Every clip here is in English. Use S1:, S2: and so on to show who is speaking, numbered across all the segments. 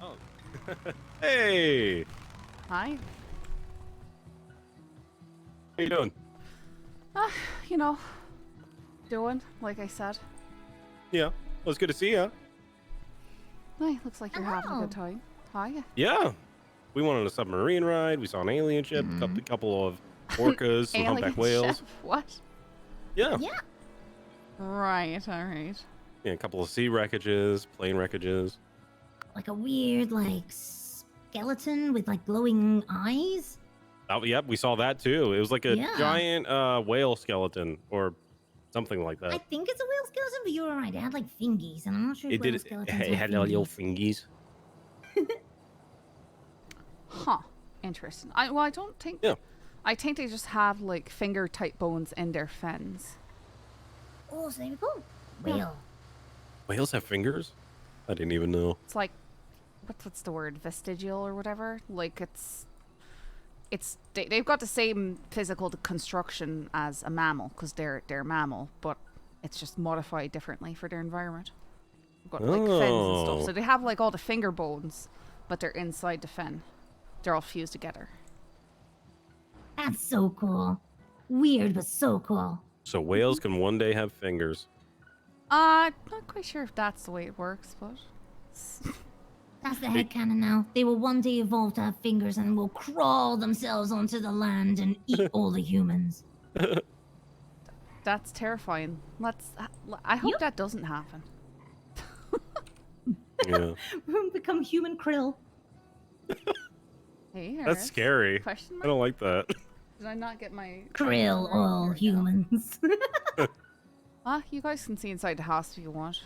S1: Oh. Hey,
S2: Hi.
S1: how you doing?
S2: Uh, you know, doing like I said.
S1: Yeah, well, it's good to see you.
S2: Hey, looks like you're having a
S3: Hello.
S2: good time. Hi.
S1: Yeah, we went on a submarine ride. We saw an alien ship, a couple of orcas, some
S2: Alien
S1: humpback whales.
S2: chef. What?
S1: Yeah,
S3: Yeah.
S2: Right. All right.
S1: yeah, a couple of sea wreckages, plane wreckages.
S3: Like a weird, skeleton with, glowing eyes.
S1: Oh, yep, we saw that too. It was like a
S3: Yeah.
S1: giant whale skeleton or something like
S3: I
S1: that.
S3: think it's a whale skeleton, but you were right. It had, fingies, and I'm not sure if
S1: It
S3: whale
S1: did.
S3: skeletons
S1: It
S3: have
S1: had little
S3: fingies.
S1: fingies.
S2: Huh. Interesting. I don't think.
S1: Yeah.
S2: I think they just have like finger type bones in their fins.
S3: Oh, so there we go. Whale.
S1: Whales have fingers? I didn't even know.
S2: It's like, what's the word? Vestigial or whatever. Like they've got the same physical construction as a mammal because they're a mammal, but it's just modified differently for their environment. They've got like fins and stuff, so they have like all the finger bones, but they're inside the fin. They're all fused together.
S3: That's so cool. Weird, but so cool.
S1: So whales can one day have fingers.
S2: Not quite sure if that's the way it works, but
S3: That's the headcanon now. They will one day evolve to have fingers and will crawl themselves onto the land and eat all the humans.
S2: that's terrifying. I hope
S3: Yep.
S2: that doesn't happen.
S1: Yeah.
S3: Become human krill.
S2: Hey,
S1: That's
S2: Harris.
S1: scary.
S2: Question
S1: I
S2: mark?
S1: don't like that.
S2: Did I not get my
S3: Krill all
S2: Here we go.
S3: humans.
S2: You guys can see inside the house if you want.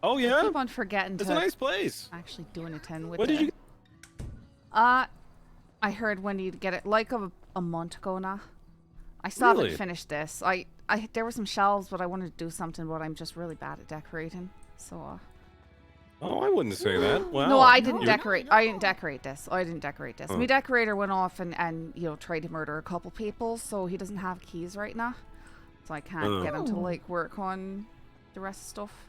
S1: Oh
S2: I
S1: yeah,
S2: keep on forgetting
S1: it's
S2: to
S1: a nice place.
S2: actually do an attend with
S1: When did you?
S2: I heard when you get it like a month ago now. I still
S1: Really?
S2: haven't finished this. There were some shelves, but I wanted to do something, but I'm just really bad at decorating. So
S1: Oh, I wouldn't say that. Wow.
S2: no, I didn't
S3: No,
S2: decorate.
S3: not at
S2: I didn't
S3: all.
S2: decorate this. I didn't decorate this.
S1: Oh.
S2: My decorator went off and tried to murder a couple people, so he doesn't have keys right now. So I can't get him to
S3: Oh.
S2: work on the rest of stuff.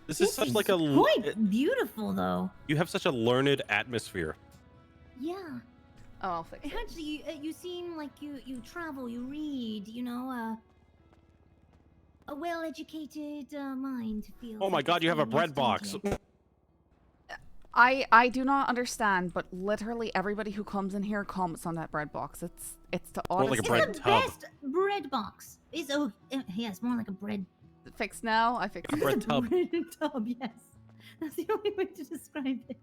S1: This is such like a.
S3: quite beautiful, though.
S1: You have such a learned atmosphere.
S3: Yeah.
S2: Oh, I'll fix it.
S3: Actually, you seem like you travel, you read, a well-educated mind feels.
S1: Oh my
S3: like
S1: God,
S3: it's
S1: you have a
S3: being
S1: bread
S3: used
S1: box.
S3: into.
S2: I do not understand, but literally everybody who comes in here comments on that bread box. It's the
S1: More
S2: oddest.
S1: like a
S3: It's
S1: bread
S3: the
S1: tub.
S3: best bread box. It's yeah, it's more like a bread.
S2: Fixed now. I fixed
S1: A
S2: it.
S1: bread
S3: It's a
S1: tub.
S3: bread tub, yes. That's the only way to describe it.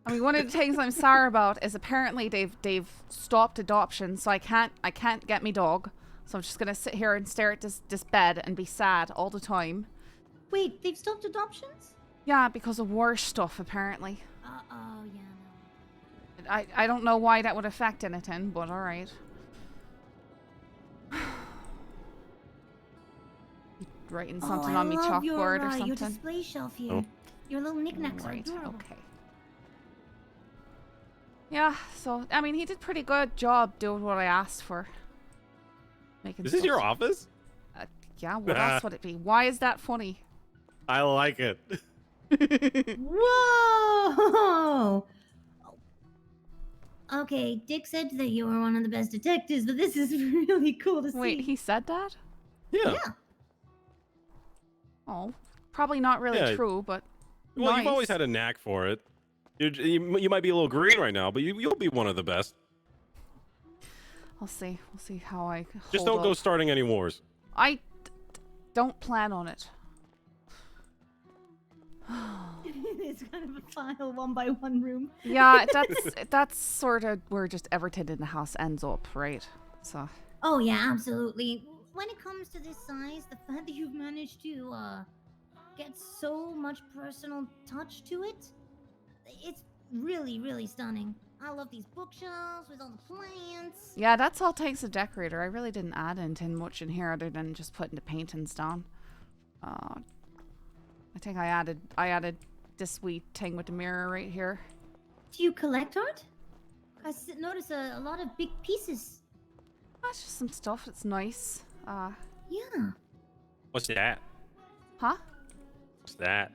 S2: I mean, one of the things I'm sorry about is apparently they've stopped adoption, so I can't get me dog. So I'm just gonna sit here and stare at this bed and be sad all the time.
S3: Wait, they've stopped adoptions?
S2: Yeah, because of war stuff apparently.
S3: Oh yeah. No.
S2: I don't know why that would affect anything, but all right. Writing something
S3: I
S2: on me
S3: love
S2: chalkboard or
S3: your
S2: something.
S3: display shelf here.
S1: Oh.
S3: Your little knickknacks are
S2: Right,
S3: adorable.
S2: okay. Yeah, so I mean, he did pretty good job doing what I asked for. Making
S1: Is this
S2: stuff.
S1: your office?
S2: Yeah, what else would it be? Why is that funny?
S1: I like it.
S3: Whoa! Okay, Dick said that you were one of the best detectives, but this is really cool to see.
S2: Wait, he said that?
S1: Yeah.
S3: Yeah.
S2: Oh, probably not really
S1: Yeah.
S2: true, but
S1: Well,
S2: nice.
S1: you've always had a knack for it. You might be a little green right now, but you'll be one of the best.
S2: We'll see. We'll see how I
S1: Just
S2: hold
S1: don't go
S2: up.
S1: starting any wars.
S2: I don't plan on it.
S3: It's kind of a file one by one room.
S2: Yeah, that's sort of where just everything in the house ends up, right? So
S3: Oh yeah, absolutely. When it comes to this size, the fact that you've managed to get so much personal touch to it, it's really, really stunning. I love these bookshelves with all the plants.
S2: yeah, that's all thanks to decorator. I really didn't add anything much in here other than just putting the paintings down. I think I added this wee thing with the mirror right here.
S3: Do you collect art? I notice a lot of big pieces.
S2: That's just some stuff that's nice.
S3: Yeah.
S1: What's that?
S2: Huh?
S1: What's that?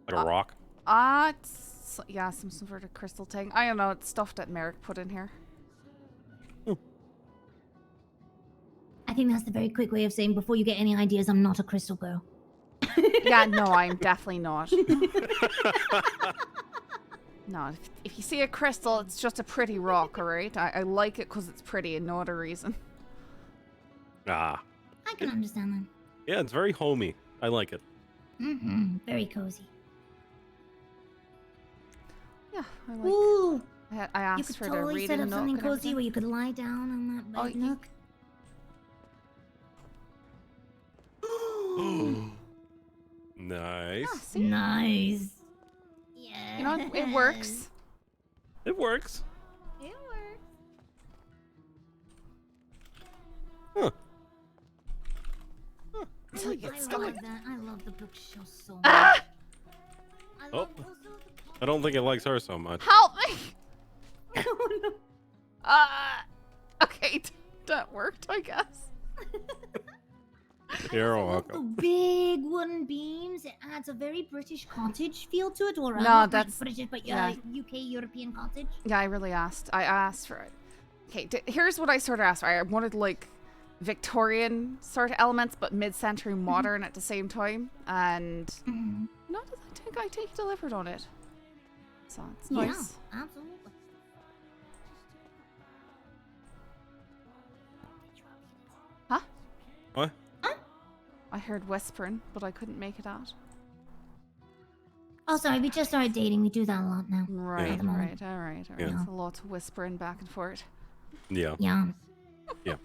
S1: Like a rock?
S2: It's, yeah, some sort of crystal thing. I don't know. It's stuff that Merrick put in here.
S3: I think that's the very quick way of saying before you get any ideas, I'm not a crystal girl.
S2: Yeah, no, I'm definitely not. No, if you see a crystal, it's just a pretty rock, alright? I like it because it's pretty and no other reason.
S1: Ah.
S3: I can understand that.
S1: Yeah, it's very homey. I like it.
S3: Mm-hmm. Very cozy.
S2: Yeah, I like.
S3: Ooh,
S2: I
S3: you
S2: asked
S3: could
S2: for the
S3: totally
S2: reading
S3: set up
S2: nook
S3: something
S2: and
S3: cozy
S2: everything.
S3: where you could lie down on that bed nook.
S1: Nice.
S2: Yeah, see?
S3: Nice. Yeah.
S2: You know, it works.
S1: It works.
S3: It works.
S1: Huh.
S2: Until you
S3: I
S2: get stuck.
S3: love that. I love the bookshelf so much.
S2: Ah!
S3: I
S1: Oh.
S3: love also the
S1: I don't think it likes her so much.
S2: Help me!
S3: Oh no.
S2: Okay, that worked, I guess.
S1: You're
S3: I love the
S1: welcome.
S3: big wooden beams. It adds a very British cottage feel to it. Or
S2: No,
S3: not
S2: that's-
S3: British, but
S2: yeah.
S3: UK European cottage.
S2: Yeah, I really asked. I asked for it. Okay, here's what I sort of asked for. I wanted, like, Victorian sort of elements, but mid-century modern at the same time. And not that I think he delivered on it. So, it's nice.
S3: Yeah, absolutely.
S2: Huh?
S1: What?
S2: I heard whispering, but I couldn't make it out.
S3: Oh, sorry, we just started dating. We do that a lot now.
S2: Right,
S3: At the moment.
S2: alright.
S1: Yeah.
S2: It's a lot of whispering back and forth.
S1: Yeah.
S3: Yeah.
S1: Yeah.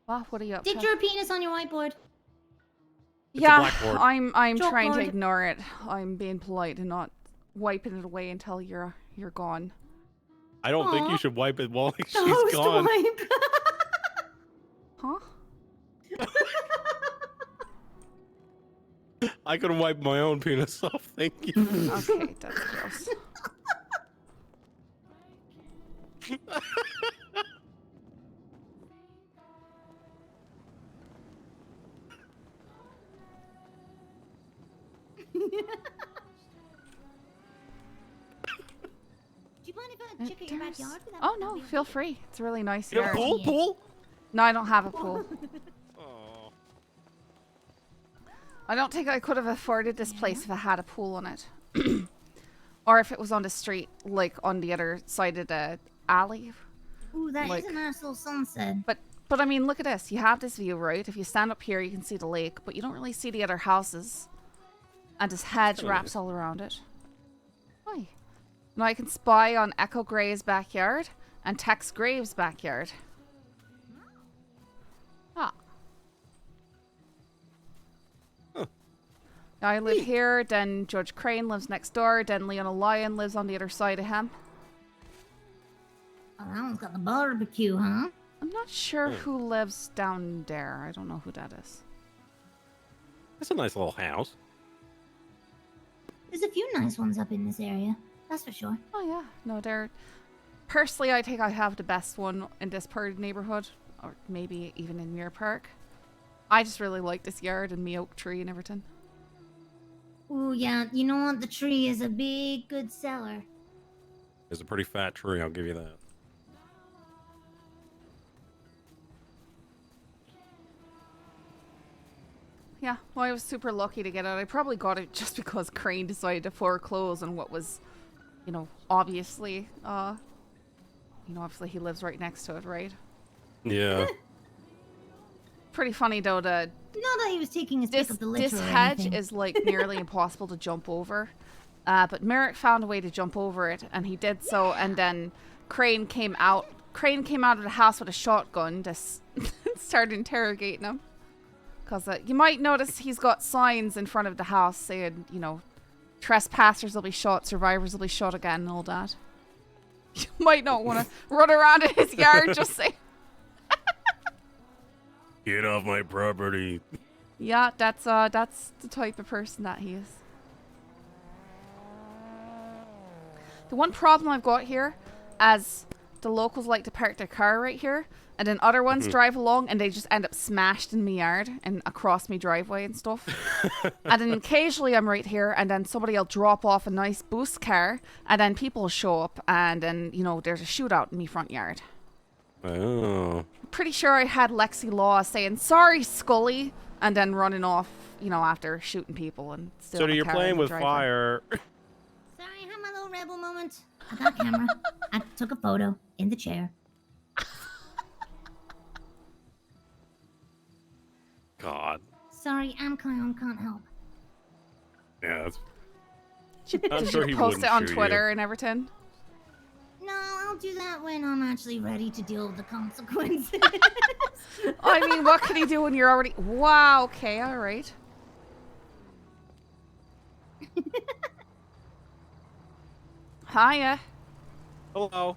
S2: Wow, what are you up
S3: Did
S2: to?
S3: your penis on your whiteboard?
S1: It's a
S2: Yeah,
S1: blackboard.
S2: I'm trying to
S3: Chalkboard.
S2: ignore it. I'm being polite and not wiping it away until you're gone.
S1: I don't think you
S3: Aw.
S1: should wipe it while she's
S3: Toast
S1: gone.
S3: wipe.
S2: Huh?
S1: I could wipe my own penis off. Thank you.
S2: Okay, that's gross.
S3: Do you mind if I check out your
S2: There's-
S3: backyard? Would that-
S2: Oh
S3: would that
S2: no,
S3: be
S2: feel
S3: okay?
S2: free. It's a really nice
S1: You have a
S2: yard.
S1: pool?
S3: Yeah.
S1: Pool?
S2: No, I don't have a pool.
S1: Oh.
S2: I don't think I could have afforded this place if I had a pool on it. Or if it was on the street, like on the other side of the alley.
S3: Ooh, that is
S2: Like-
S3: a nice little sunset.
S2: But I mean, look at this. You have this view, right? If you stand up here, you can see the lake, but you don't really see the other houses. And this hedge
S1: kinda
S2: wraps
S1: nice.
S2: all around it. Why? Now I can spy on Echo Gray's backyard and Tex Graves' backyard. Ah.
S1: Huh.
S2: Now I live here, then Judge Crane lives next door, then Leona Lyon lives on the other side of him.
S3: Oh, that one's got the barbecue, huh?
S2: I'm not sure
S1: Hmm.
S2: who lives down there. I don't know who that is.
S1: That's a nice little house.
S3: There's a few nice ones up in this area. That's for sure.
S2: Oh yeah, no, they're... Personally, I think I have the best one in this part of the neighborhood, or maybe even in Muir Park. I just really like this yard and me oak tree and everything.
S3: Ooh, yeah. You know what? The tree is a big, good seller.
S1: It's a pretty fat tree, I'll give you that.
S2: Yeah, well, I was super lucky to get it. I probably got it just because Crane decided to foreclose on what was, obviously, obviously he lives right next to it, right?
S1: Yeah.
S2: Pretty funny though,
S3: Not that he was taking his pick
S2: this
S3: of the litter
S2: this
S3: or
S2: hedge
S3: anything.
S2: is like nearly impossible to jump over. But Merrick found a way to jump over it, and he did so, and then Crane came out of the house with a shotgun to started interrogating him. Because you might notice he's got signs in front of the house saying, trespassers will be shot, survivors will be shot again, and all that. You might not want to run around in his yard just saying.
S1: Get off my property.
S2: Yeah, that's the type of person that he is. The one problem I've got here, as the locals like to park their car right here, and then other ones drive along and they just end up smashed in my yard and across my driveway and stuff. And then occasionally I'm right here, and then somebody will drop off a nice boost car, and then people will show up, and then, you know, there's a shootout in my front yard.
S1: Oh.
S2: Pretty sure I had Lexi Law saying, "Sorry, Scully," and then running off, you know, after shooting people and still.
S1: So you're playing with fire.
S3: Sorry, I had my little rebel moment. I got a camera. I took a photo in the chair.
S1: God.
S3: Sorry, I'm Kion, can't help.
S1: Yeah, that's...
S2: Did
S1: sure
S2: you
S1: he
S2: post
S1: wouldn't
S2: it on
S1: shoot
S2: Twitter and everything?
S3: No, I'll do that when I'm actually ready to deal with the consequences.
S2: I mean, what can you do when you're already... Wow, okay, alright. Hiya.
S1: Hello.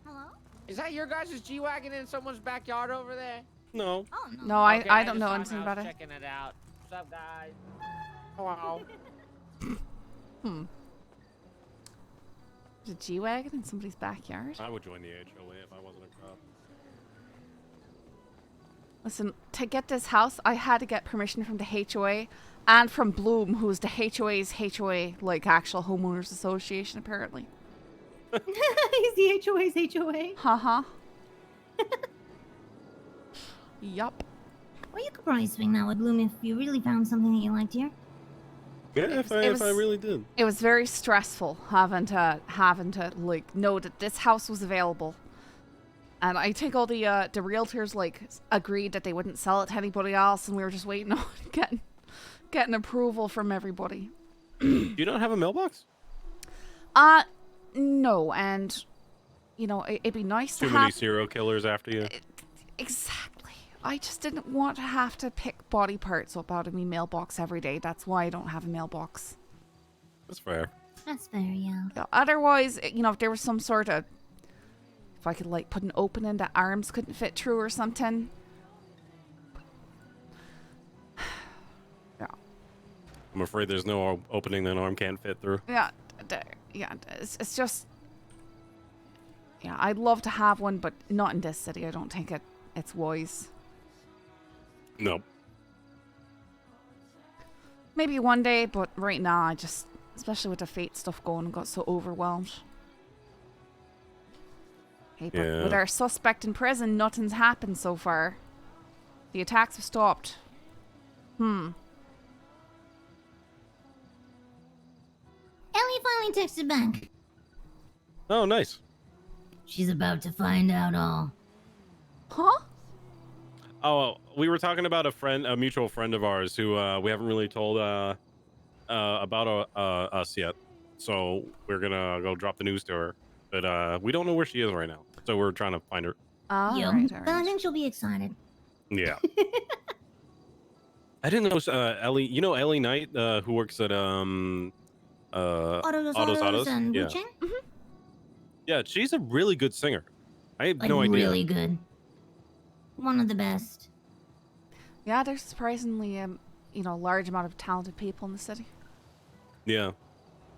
S3: Hello?
S4: Is that your guys' G-Wagon in someone's backyard over there?
S1: No.
S3: Oh, no.
S2: No,
S4: Okay,
S2: I don't
S4: just
S2: know
S4: thought
S2: anything
S4: I
S2: about
S4: was
S2: it.
S4: checking it out. What's up, guys? Hello.
S2: There's a G-Wagon in somebody's backyard?
S1: I would join the HOA if I wasn't a cop.
S2: Listen, to get this house, I had to get permission from the HOA and from Bloom, who's the HOA's HOA, like actual homeowners association, apparently.
S3: He's the HOA's HOA.
S2: Haha. Yup.
S3: Well, you could probably swing that with Bloom if you really found something that you liked here.
S1: Yeah, if I really did.
S2: It was very stressful having to like know that this house was available. And I think all the realtors like agreed that they wouldn't sell it to anybody else, and we were just waiting on getting approval from everybody.
S1: Do you not have a mailbox?
S2: No, and you know, it'd be nice to
S1: Too
S2: have
S1: many serial killers after you.
S2: exactly. I just didn't want to have to pick body parts up out of my mailbox every day. That's why I don't have a mailbox.
S1: That's fair.
S3: That's fair, yeah.
S2: Yeah, otherwise, you know, if there was some sort of, if I could like put an opening that arms couldn't fit through or something. Yeah.
S1: I'm afraid there's no opening that an arm can't fit through.
S2: Yeah. Yeah. It's just. Yeah, I'd love to have one, but not in this city. I don't think it's wise.
S1: Nope.
S2: Maybe one day, but right now I just, especially with the fate stuff going, I got so overwhelmed. Hey, but
S1: Yeah.
S2: with our suspect in prison, nothing's happened so far. The attacks have stopped.
S3: Ellie finally texted back.
S1: Oh, nice.
S3: She's about to find out all.
S2: Huh?
S1: Oh, we were talking about a mutual friend of ours who we haven't really told about us yet. So we're gonna go drop the news to her, but we don't know where she is right now. So we're trying to find her.
S2: All
S3: Yep.
S2: right.
S3: But I think she'll be excited.
S1: Yeah. I didn't know Ellie. You know Ellie Knight, who works at
S3: Autos
S1: Autos?
S3: and
S1: Yeah.
S3: Wu-Chang?
S1: Yeah, she's a really good singer. I had
S3: Like,
S1: no idea.
S3: really good. One of the best.
S2: Yeah, there's surprisingly, you know, large amount of talented people in the city.
S1: Yeah.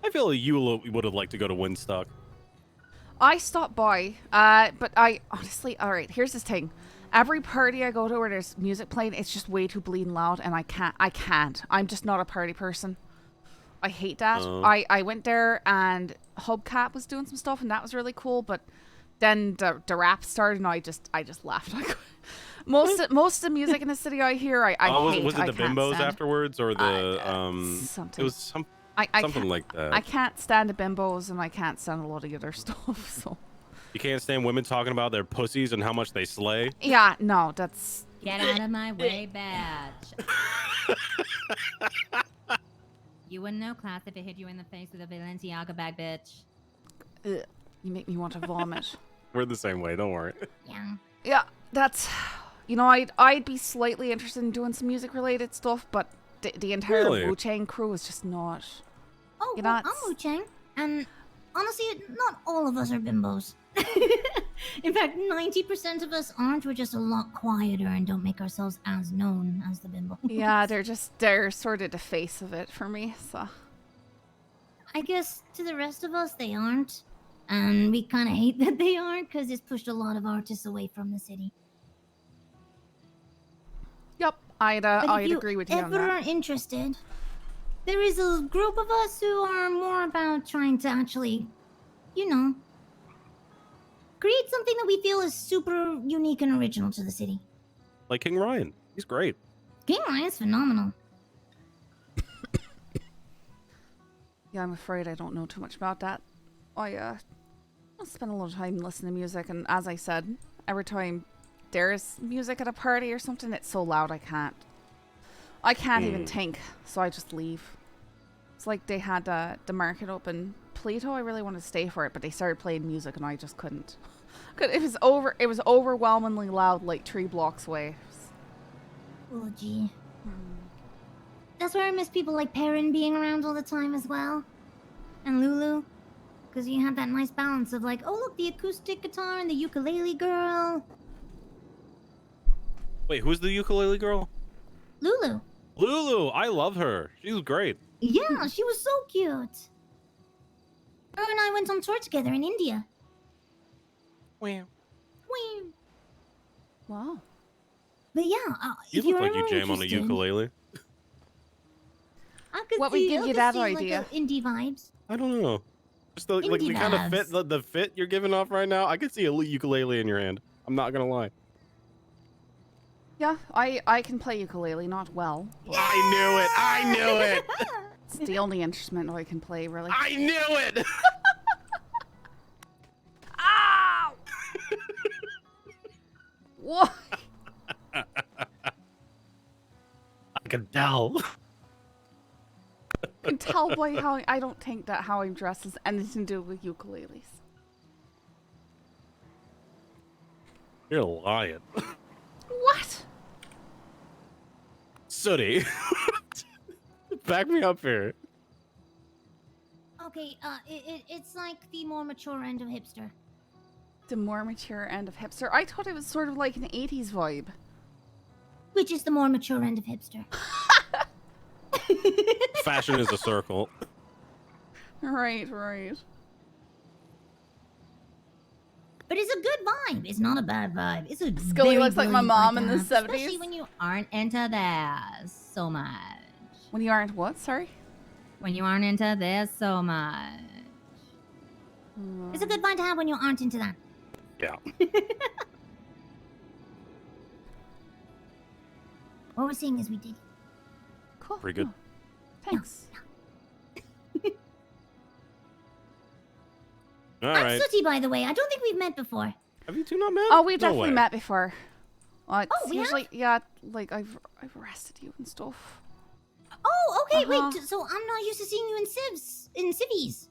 S1: I feel like you would have liked to go to Woodstock.
S2: I stopped by, but I honestly, all right, here's this thing. Every party I go to where there's music playing, it's just way too bleeding loud, and I can't. I'm just not a party person. I hate that. I went there and Hubcap was doing some stuff, and that was really cool, but then the rap started, and I just left. Most of the music in the city I hear, I hate.
S1: Was it the
S2: can't
S1: bimbos
S2: stand.
S1: afterwards, or the
S2: something?
S1: It was something
S2: can't-
S1: like that.
S2: I can't stand the bimbos, and I can't stand a lot of the other stuff. So
S1: You can't stand women talking about their pussies and how much they slay.
S2: yeah, no, that's
S5: Get out of my way, badge. You wouldn't know, class, if it hit you in the face with a Balenciaga bag, bitch.
S2: ugh, you make me want to vomit.
S1: We're the same way. Don't worry.
S3: Yeah.
S2: Yeah, that's, you know, I'd be slightly interested in doing some music related stuff, but the entire
S1: Really?
S2: Wu-Chang crew is just not.
S3: Oh,
S2: You
S3: well,
S2: know,
S3: I'm
S2: it's-
S3: Wu-Chang, and honestly, not all of us are bimbos. In fact, 90% of us aren't. We're just a lot quieter and don't make ourselves as known as the bimbo.
S2: Yeah, they're sort of the face of it for me. So
S3: I guess to the rest of us, they aren't. And we kind of hate that they aren't because it's pushed a lot of artists away from the city.
S2: Yep, I'd agree with you on
S3: If you ever
S2: that.
S3: are interested, there is a group of us who are more about trying to actually, you know, create something that we feel is super unique and original to the city.
S1: Like King Ryan. He's great.
S3: King Ryan's phenomenal.
S2: Yeah, I'm afraid I don't know too much about that. I spend a lot of time listening to music, and as I said, every time there's music at a party or something, it's so loud I can't even think, so I just leave. It's like they had the market up in Plato. I really wanted to stay for it, but they started playing music and I just couldn't. It was overwhelmingly loud, like 3 blocks away.
S3: Oh, gee. That's why I miss people like Perrin being around all the time as well. And Lulu. Because you had that nice balance of like, oh look, the acoustic guitar and the ukulele girl.
S1: Wait, who's the ukulele girl?
S3: Lulu.
S1: Lulu. I love her. She's great.
S3: Yeah, she was so cute. Her and I went on tour together in India.
S1: Wow.
S3: Whee.
S2: Wow.
S3: But yeah,
S1: You
S3: if
S1: look
S3: you're
S1: like you
S3: ever
S1: jam on a
S3: interested,
S1: ukulele.
S3: I could
S2: What would
S3: see,
S2: give
S3: I
S2: you
S3: could
S2: that
S3: see,
S2: idea?
S3: Like, indie vibes.
S1: I don't know. Just the, like the
S3: Indie
S1: kind of fit,
S3: vibes.
S1: the fit you're giving off right now. I could see a ukulele in your hand. I'm not gonna lie.
S2: Yeah, I can play ukulele, not well. But
S1: I knew it.
S2: it's the only instrument I can play, really.
S1: I knew it.
S2: Ow! What?
S1: I can tell.
S2: I can tell by how I don't think that how I'm dressed has anything to do with ukuleles.
S1: You're lying.
S2: What?
S1: Sooty. Back me up here.
S3: Okay, it's like the more mature end of hipster.
S2: The more mature end of hipster. I thought it was sort of like an 80s vibe.
S3: Which is the more mature end of hipster.
S1: Fashion is a circle.
S2: Right.
S3: But it's a good vibe. It's not a bad vibe. It's a
S2: Scully
S3: very
S2: looks like my
S3: brilliant
S2: mom
S3: vibe
S2: in
S3: to
S2: the
S3: have.
S2: 70s.
S5: Especially when you aren't into this so much.
S2: When you aren't what? Sorry?
S5: When you aren't into this so much.
S3: It's a good vibe to have when you aren't into that.
S1: Yeah.
S3: What we're saying is we did.
S2: Cool.
S1: Pretty good.
S2: Oh, thanks.
S1: All
S3: I'm
S1: right.
S3: Sooty, by the way. I don't think we've met before.
S1: Have you two not met?
S2: Oh, we
S1: No
S2: definitely
S1: way.
S2: met before. Well, it's
S3: Oh, we have?
S2: usually, yeah, like I've arrested you and stuff.
S3: Oh, okay.
S2: Uh-huh.
S3: Wait. So I'm not used to seeing you in civvies.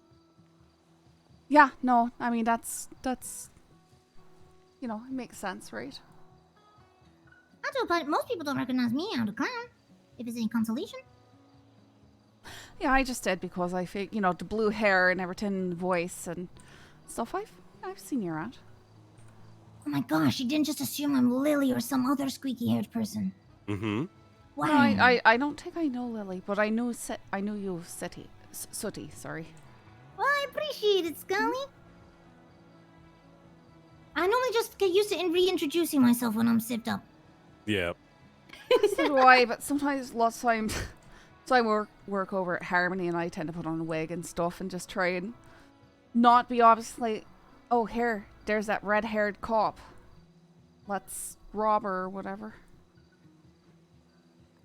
S2: Yeah, no, I mean that's you know, it makes sense, right?
S3: I do, but most people don't recognize me out of clown. If it's any consolation.
S2: Yeah, I just did because I think, you know, the blue hair and everything, voice and stuff. I've seen you around.
S3: Oh my gosh, you didn't just assume I'm Lily or some other squeaky-haired person.
S1: Mm-hmm.
S3: Wow.
S2: No, I don't think I know Lily, but I knew you, Sooty. Sorry.
S3: Well, I appreciate it, Scully. I normally just get used to reintroducing myself when I'm sipped up.
S1: Yeah.
S2: So do I, but sometimes, lots of times, so I work over at Harmony and I tend to put on a wig and stuff and just try and not be obviously, oh, here, there's that red-haired cop. Let's rob her or whatever.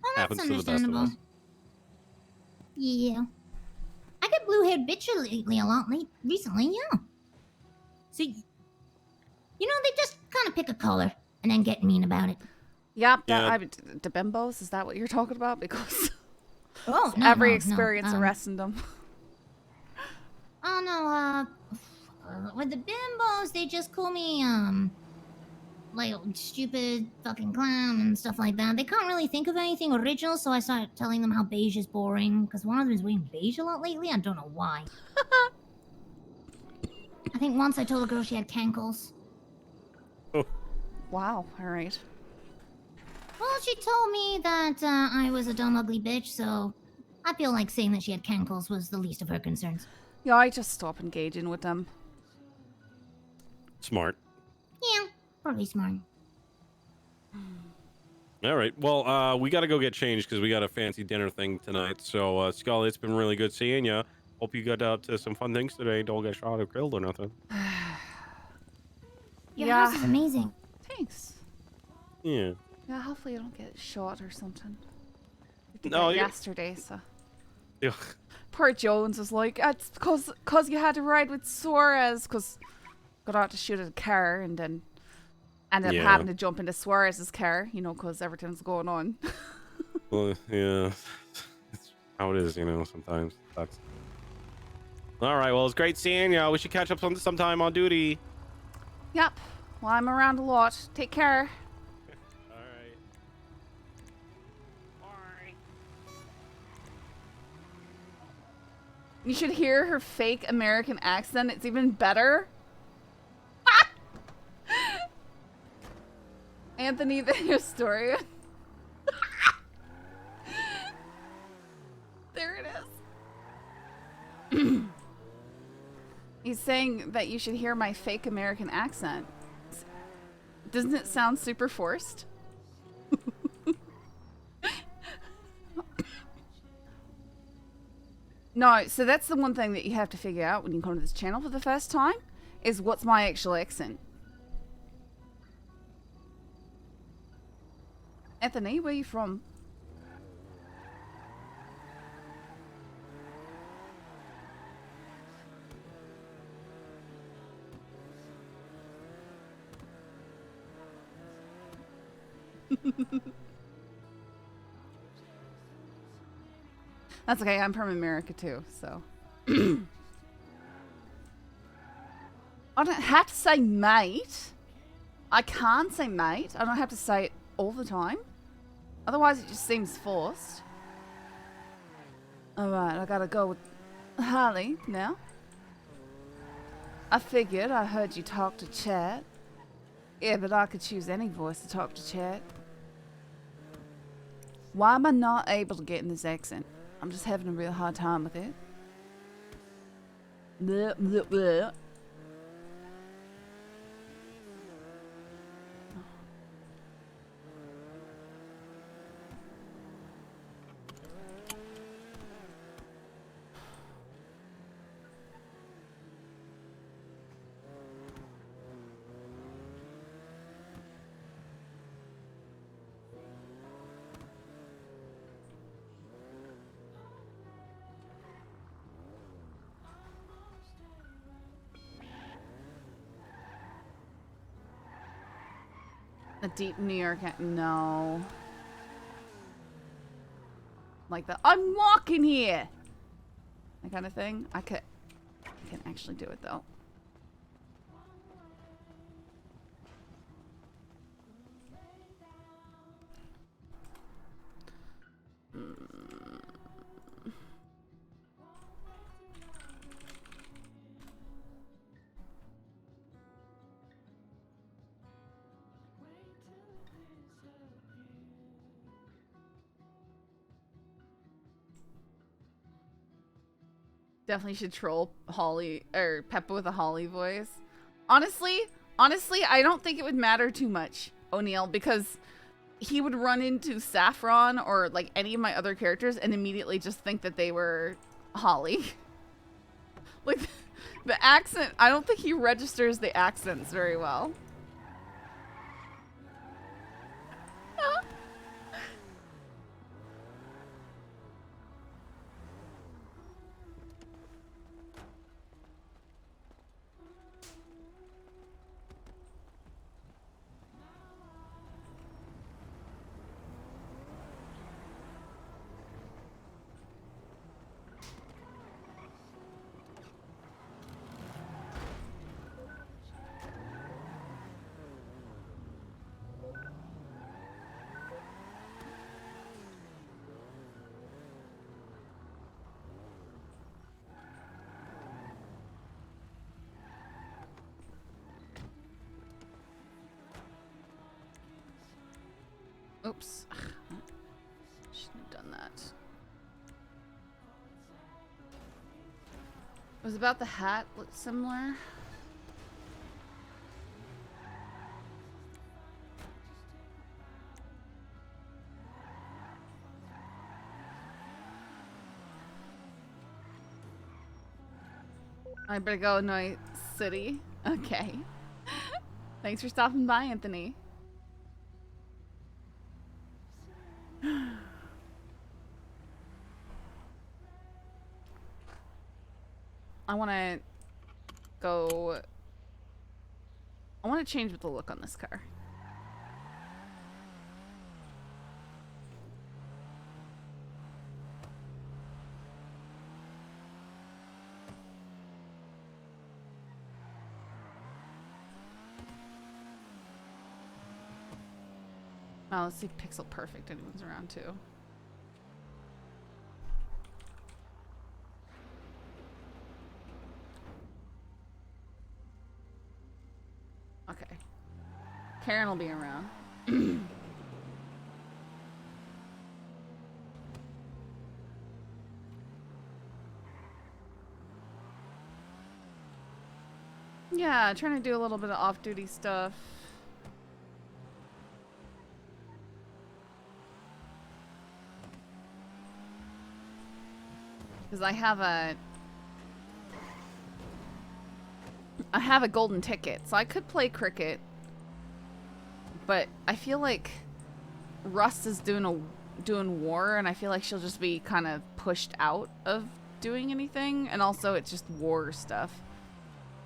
S3: Well, that's
S1: Happens to the best of
S3: understandable.
S1: us.
S3: Yeah. I get blue-haired bitcher lately a lot recently, yeah. So, you know, they just kind of pick a color and then get mean about it.
S2: Yep,
S1: Yeah.
S2: the bimbos, is that what you're talking about? Because
S3: Oh, no,
S2: every
S3: no,
S2: experience
S3: no.
S2: arresting them.
S3: Oh, no, with the bimbos, they just call me, like, stupid fucking clown and stuff like that. They can't really think of anything original, so I started telling them how beige is boring, because one of them is wearing beige a lot lately. I don't know why. I think once I told a girl she had cankles.
S2: Wow, alright.
S3: Well, she told me that I was a dumb, ugly bitch, so I feel like saying that she had cankles was the least of her concerns.
S2: Yeah, I just stop engaging with them.
S1: Smart.
S3: Yeah, probably smart.
S1: All right. Well, we got to go get changed because we got a fancy dinner thing tonight. So, Scully, it's been really good seeing you. Hope you got up to some fun things today. Don't get shot or killed or nothing.
S3: Your
S2: Yeah.
S3: house is amazing.
S2: Thanks.
S1: Yeah.
S2: Yeah, hopefully I don't get shot or something. I did
S1: No,
S2: that
S1: you-
S2: yesterday, so.
S1: Yeah.
S2: Poor Jones was like, it's cause you had to ride with Suarez, cause got out to shoot at a car and then ended up
S1: Yeah.
S2: having to jump into Suarez's car, you know, cause everything's going on.
S1: Well, yeah. It's how it is, you know, sometimes. Sucks. All right. Well, it's great seeing you. We should catch up sometime on duty.
S2: Yep. Well, I'm around a lot. Take care.
S1: All right.
S2: You should hear her fake American accent. It's even better. Anthony the historian. There it is. He's saying that you should hear my fake American accent. Doesn't it sound super forced? No, so that's the one thing that you have to figure out when you come to this channel for the first time, is what's my actual accent. Anthony, where are you from? That's okay, I'm from America too, so. I don't have to say mate. I can't say mate. I don't have to say it all the time. Otherwise it just seems forced. Alright, I gotta go with Harley now. I figured I heard you talk to Chat. Yeah, but I could choose any voice to talk to Chat. Why am I not able to get in this accent? I'm just having a real hard time with it. Bleh, bleh, bleh. A deep New York no. Like the I'm walking here. That kind of thing. I can actually do it though. Definitely should troll Holly or Peppa with a Holly voice. Honestly, I don't think it would matter too much, O'Neill, because he would run into Saffron or like any of my other characters and immediately just think that they were Holly. Like the accent, I don't think he registers the accents very well. Oops. Shouldn't have done that. was about the hat look similar? I better go Night City. Okay. Thanks for stopping by, Anthony. I want to go... I want to change the look on this car. Oh, let's see Pixel Perfect anyone's around too. Okay. Karen will be around. Yeah, trying to do a little bit of off-duty stuff. Because I have a golden ticket, so I could play cricket. But I feel like Rust is doing war, and I feel like she'll just be kind of pushed out of doing anything. And also, it's just war stuff.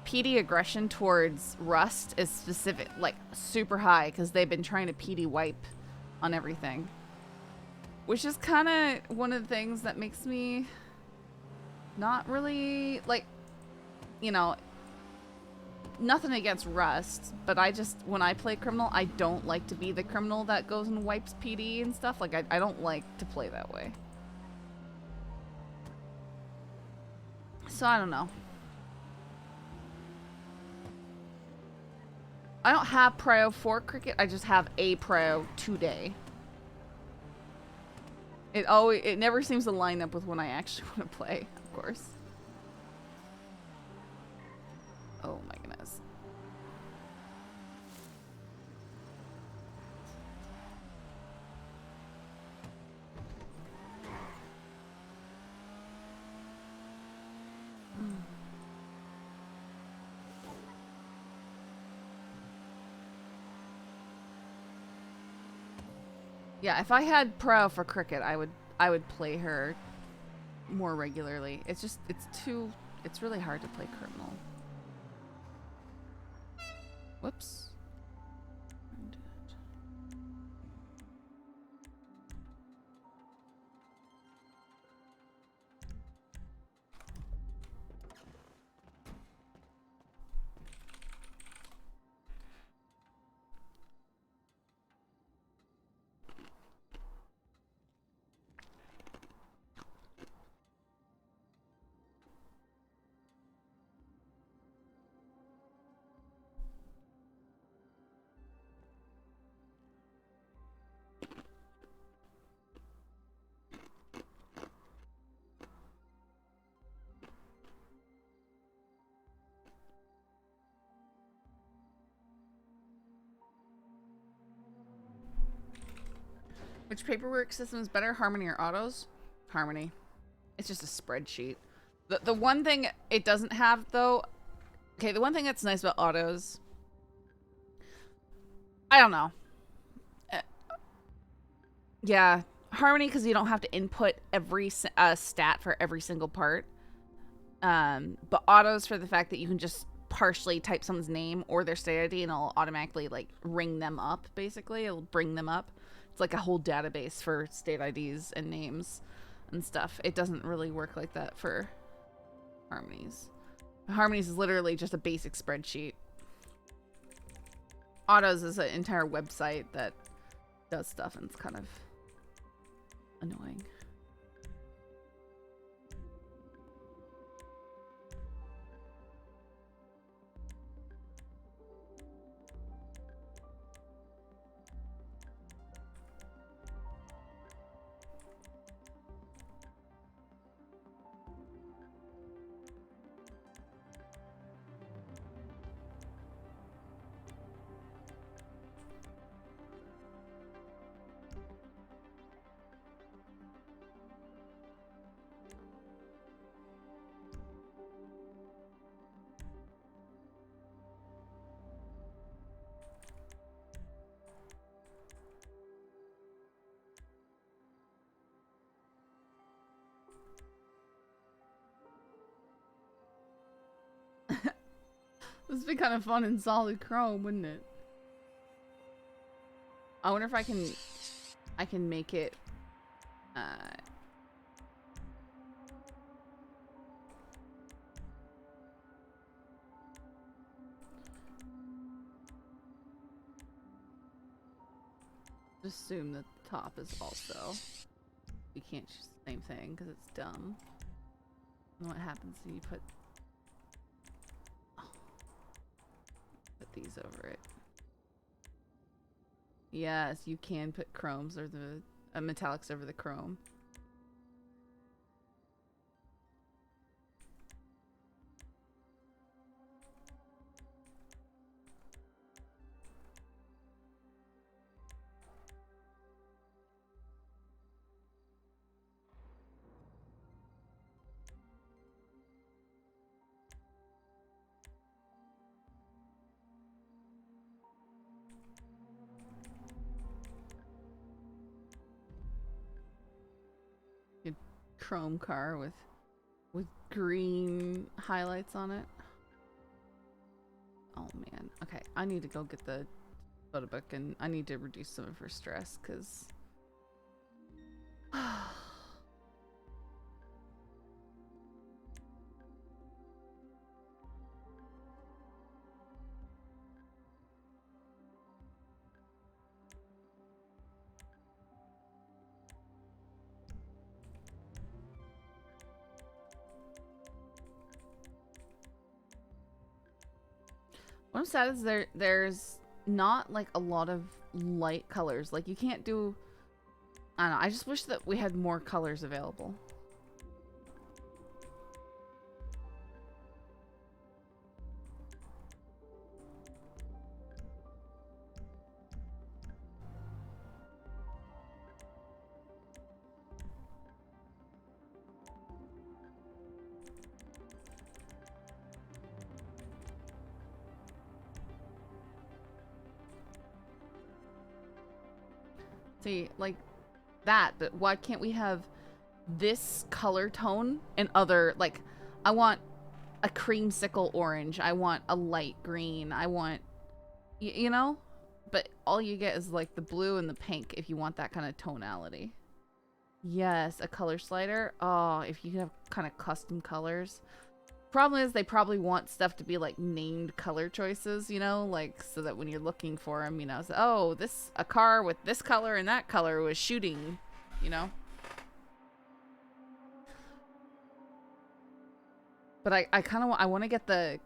S2: PD aggression towards Rust is specific, like super high, because they've been trying to PD wipe on everything. Which is kind of one of the things that makes me not really, like, you know, nothing against Rust, but I just, when I play criminal, I don't like to be the criminal that goes and wipes PD and stuff. Like, I don't like to play that way. So, I don't know. I don't have Prio for cricket, I just have a Prio today. It never seems to line up with when I actually want to play, of course. Oh my goodness. Yeah, if I had Pro for cricket, I would play her more regularly. It's just it's really hard to play criminal. Whoops. Which paperwork system is better, Harmony or Autos? Harmony. It's just a spreadsheet. The one thing it doesn't have, though... Okay, the one thing that's nice about Autos... I don't know. Yeah, Harmony, because you don't have to input every stat for every single part. But Autos for the fact that you can just partially type someone's name or their state ID and it'll automatically, like, ring them up, basically. It'll bring them up. It's like a whole database for state IDs and names and stuff. It doesn't really work like that for Harmonies. Harmonies is literally just a basic spreadsheet. Autos is an entire website that does stuff, and it's kind of annoying. be kind of fun in solid chrome, wouldn't it? I wonder if I can make it assume that the top is also. You can't choose the same thing because it's dumb. And what happens when you put these over it? Yes, you can put chromes or the metallics over the chrome. Chrome car with green highlights on it. Oh man. Okay, I need to go get the photo book and I need to reduce some of her stress because what I'm sad is there's not like a lot of light colors. Like you can't do, I don't know, I just wish that we had more colors available. See, like that, but why can't we have this color tone and other, like, I want a creamsicle orange, I want a light green, I want, you know? But all you get is like the blue and the pink if you want that kind of tonality. Yes, a color slider. Oh, if you have kind of custom colors. Problem is they probably want stuff to be like named color choices, you know, like so that when you're looking for them, you know, so, oh, this a car with this color and that color was shooting, you know. But I kind of want to get the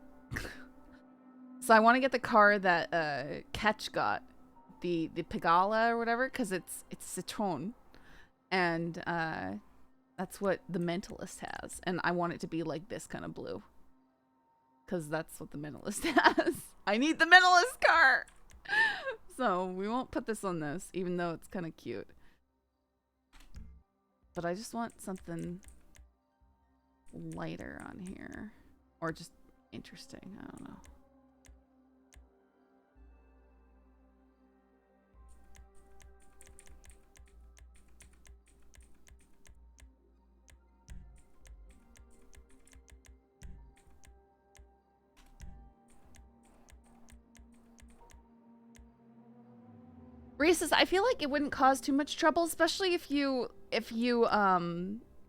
S2: so I want to get the car that Ketch got, the Pagala or whatever, because it's Citron, and that's what the Mentalist has, and I want it to be like this kind of blue. Because that's what the Mentalist has. I need the Mentalist car! So, we won't put this on this, even though it's kind of cute. But I just want something lighter on here. Or just interesting, I don't know. Reese's, I feel like it wouldn't cause too much trouble, especially if you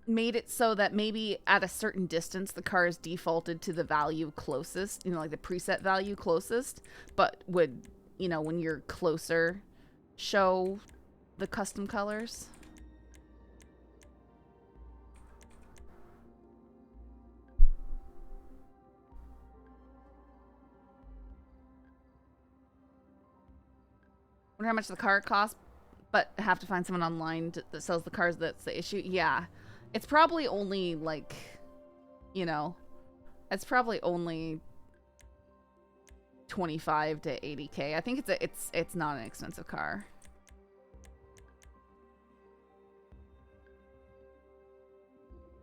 S2: made it so that maybe at a certain distance the car is defaulted to the value closest, you know, like the preset value closest, but would, you know, when you're closer, show the custom colors. Wonder how much the car costs, but have to find someone online that sells the cars. That's the issue. Yeah, it's probably only like, you know, it's probably only 25 to 80K. I think it's not an expensive car.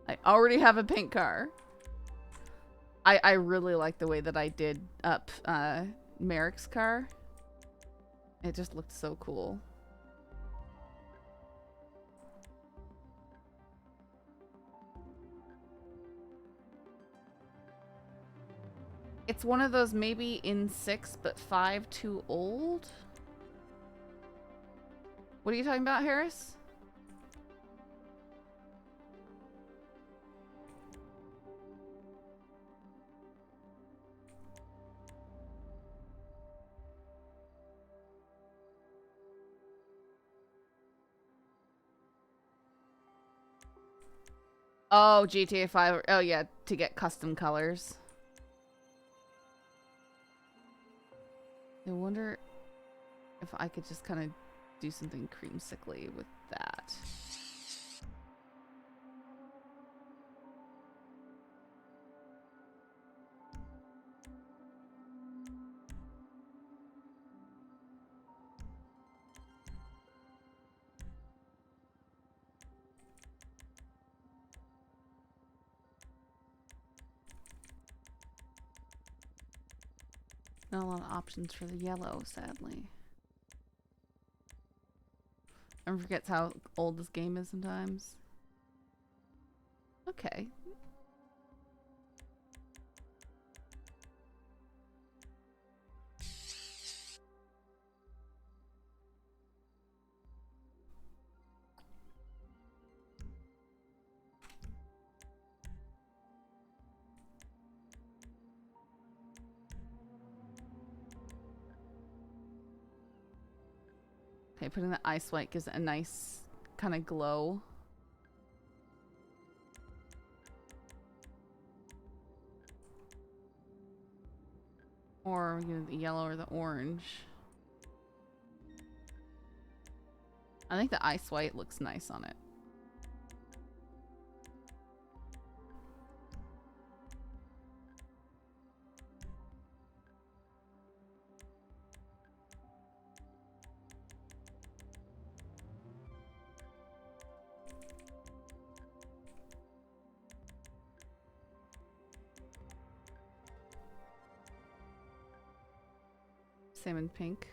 S2: I already have a pink car. I really like the way that I did up Merrick's car. It just looked so cool. It's one of those maybe in 6 but 5 too old. What are you talking about, Harris? Oh, GTA 5. Oh, yeah, to get custom colors. I wonder if I could just kind of do something creamsickly with that. Not a lot of options for the yellow, sadly. Everyone forgets how old this game is sometimes. Okay. Okay, putting the ice white gives it a nice kind of glow. Or you know, the yellow or the orange. I think the ice white looks nice on it. Salmon pink.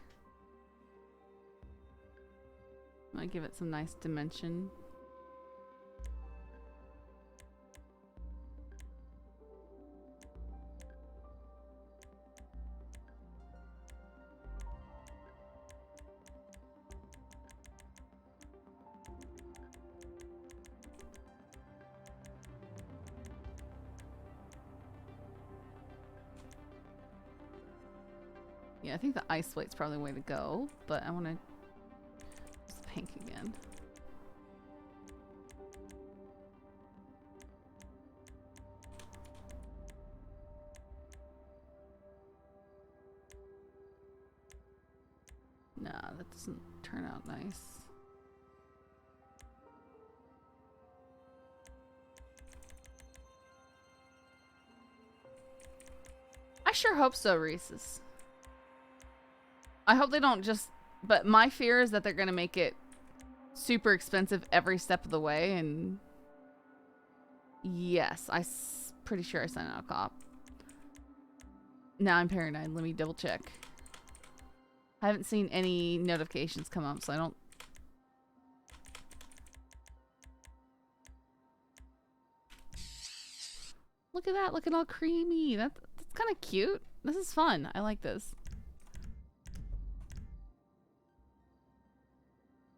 S2: Might give it some nice dimension. Yeah, I think the ice white's probably the way to go, but I want to use pink again. Nah, that doesn't turn out nice. I sure hope so, Reese's. I hope they don't just... But my fear is that they're going to make it super expensive every step of the way, and... Yes, pretty sure I signed out a cop. Now I'm paranoid. Let me double check. I haven't seen any notifications come up, so I don't... Look at that, looking all creamy. That's kind of cute. This is fun. I like this.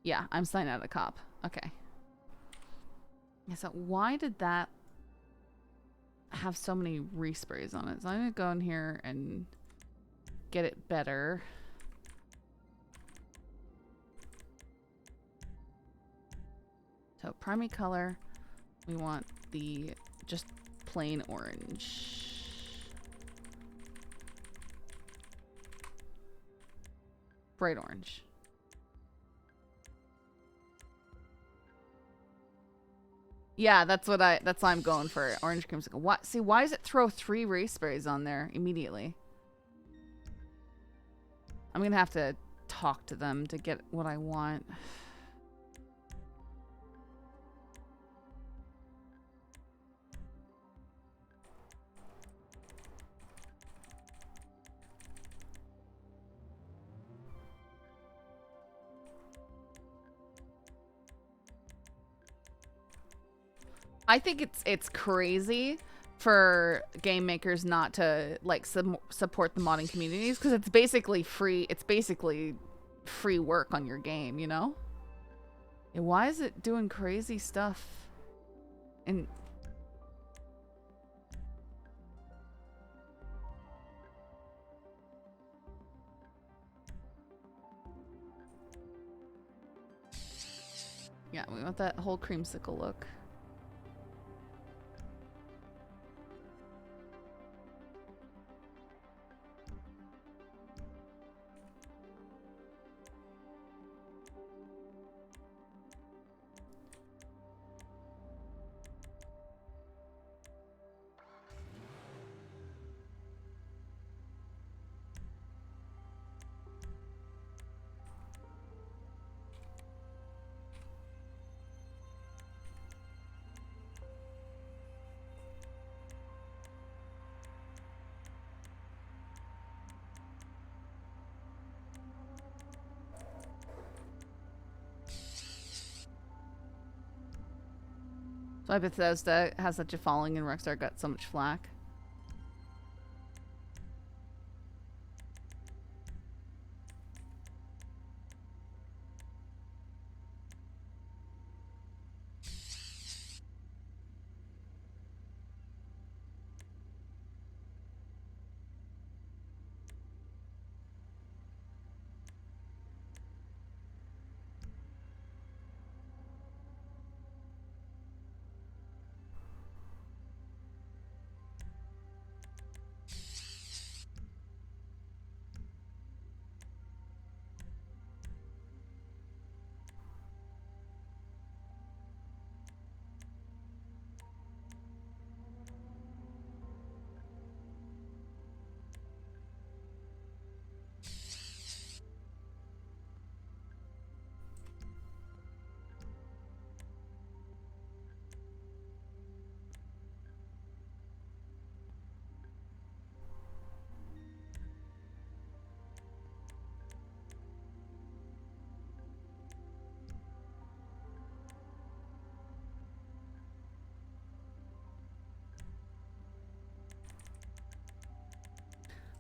S2: Yeah, I'm signed out of the cop. Okay. Yeah, so why did that have so many resprays on it? So I'm gonna go in here and get it better. So primary color, we want the just plain orange. Bright orange. Yeah, that's why I'm going for orange creamsicle. What? See, why does it throw 3 race sprays on there immediately? I'm gonna have to talk to them to get what I want. I think it's crazy for game makers not to like support the modding communities because it's basically free. It's basically free work on your game, you know? Yeah, why is it doing crazy stuff? And yeah, we want that whole creamsicle look. Why Bethesda has such a following and Rockstar got so much flack.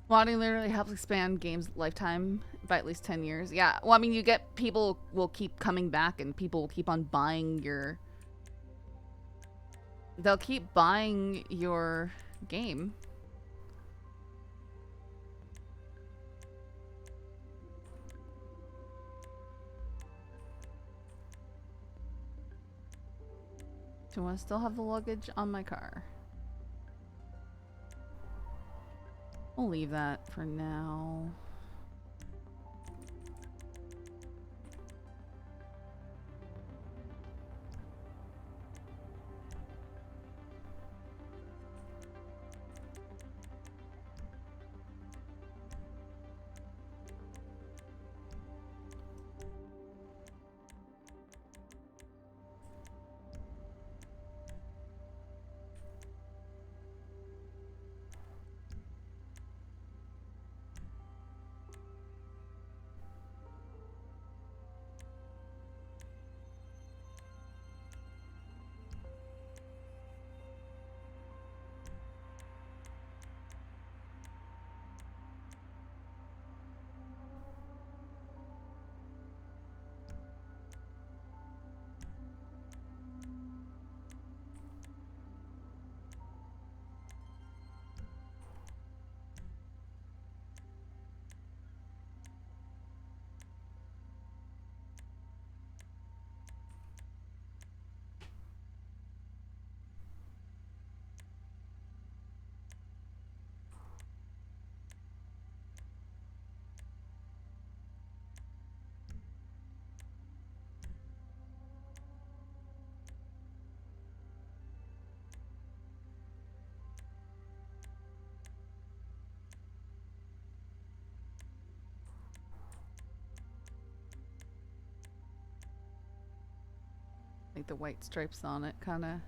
S2: Modding literally helps expand games' lifetime by at least 10 years. Yeah, well, I mean, you get people will keep coming back and people will keep on buying your... They'll keep buying your game. Do I still have the luggage on my car? We'll leave that for now. Like the white stripes on it, kind of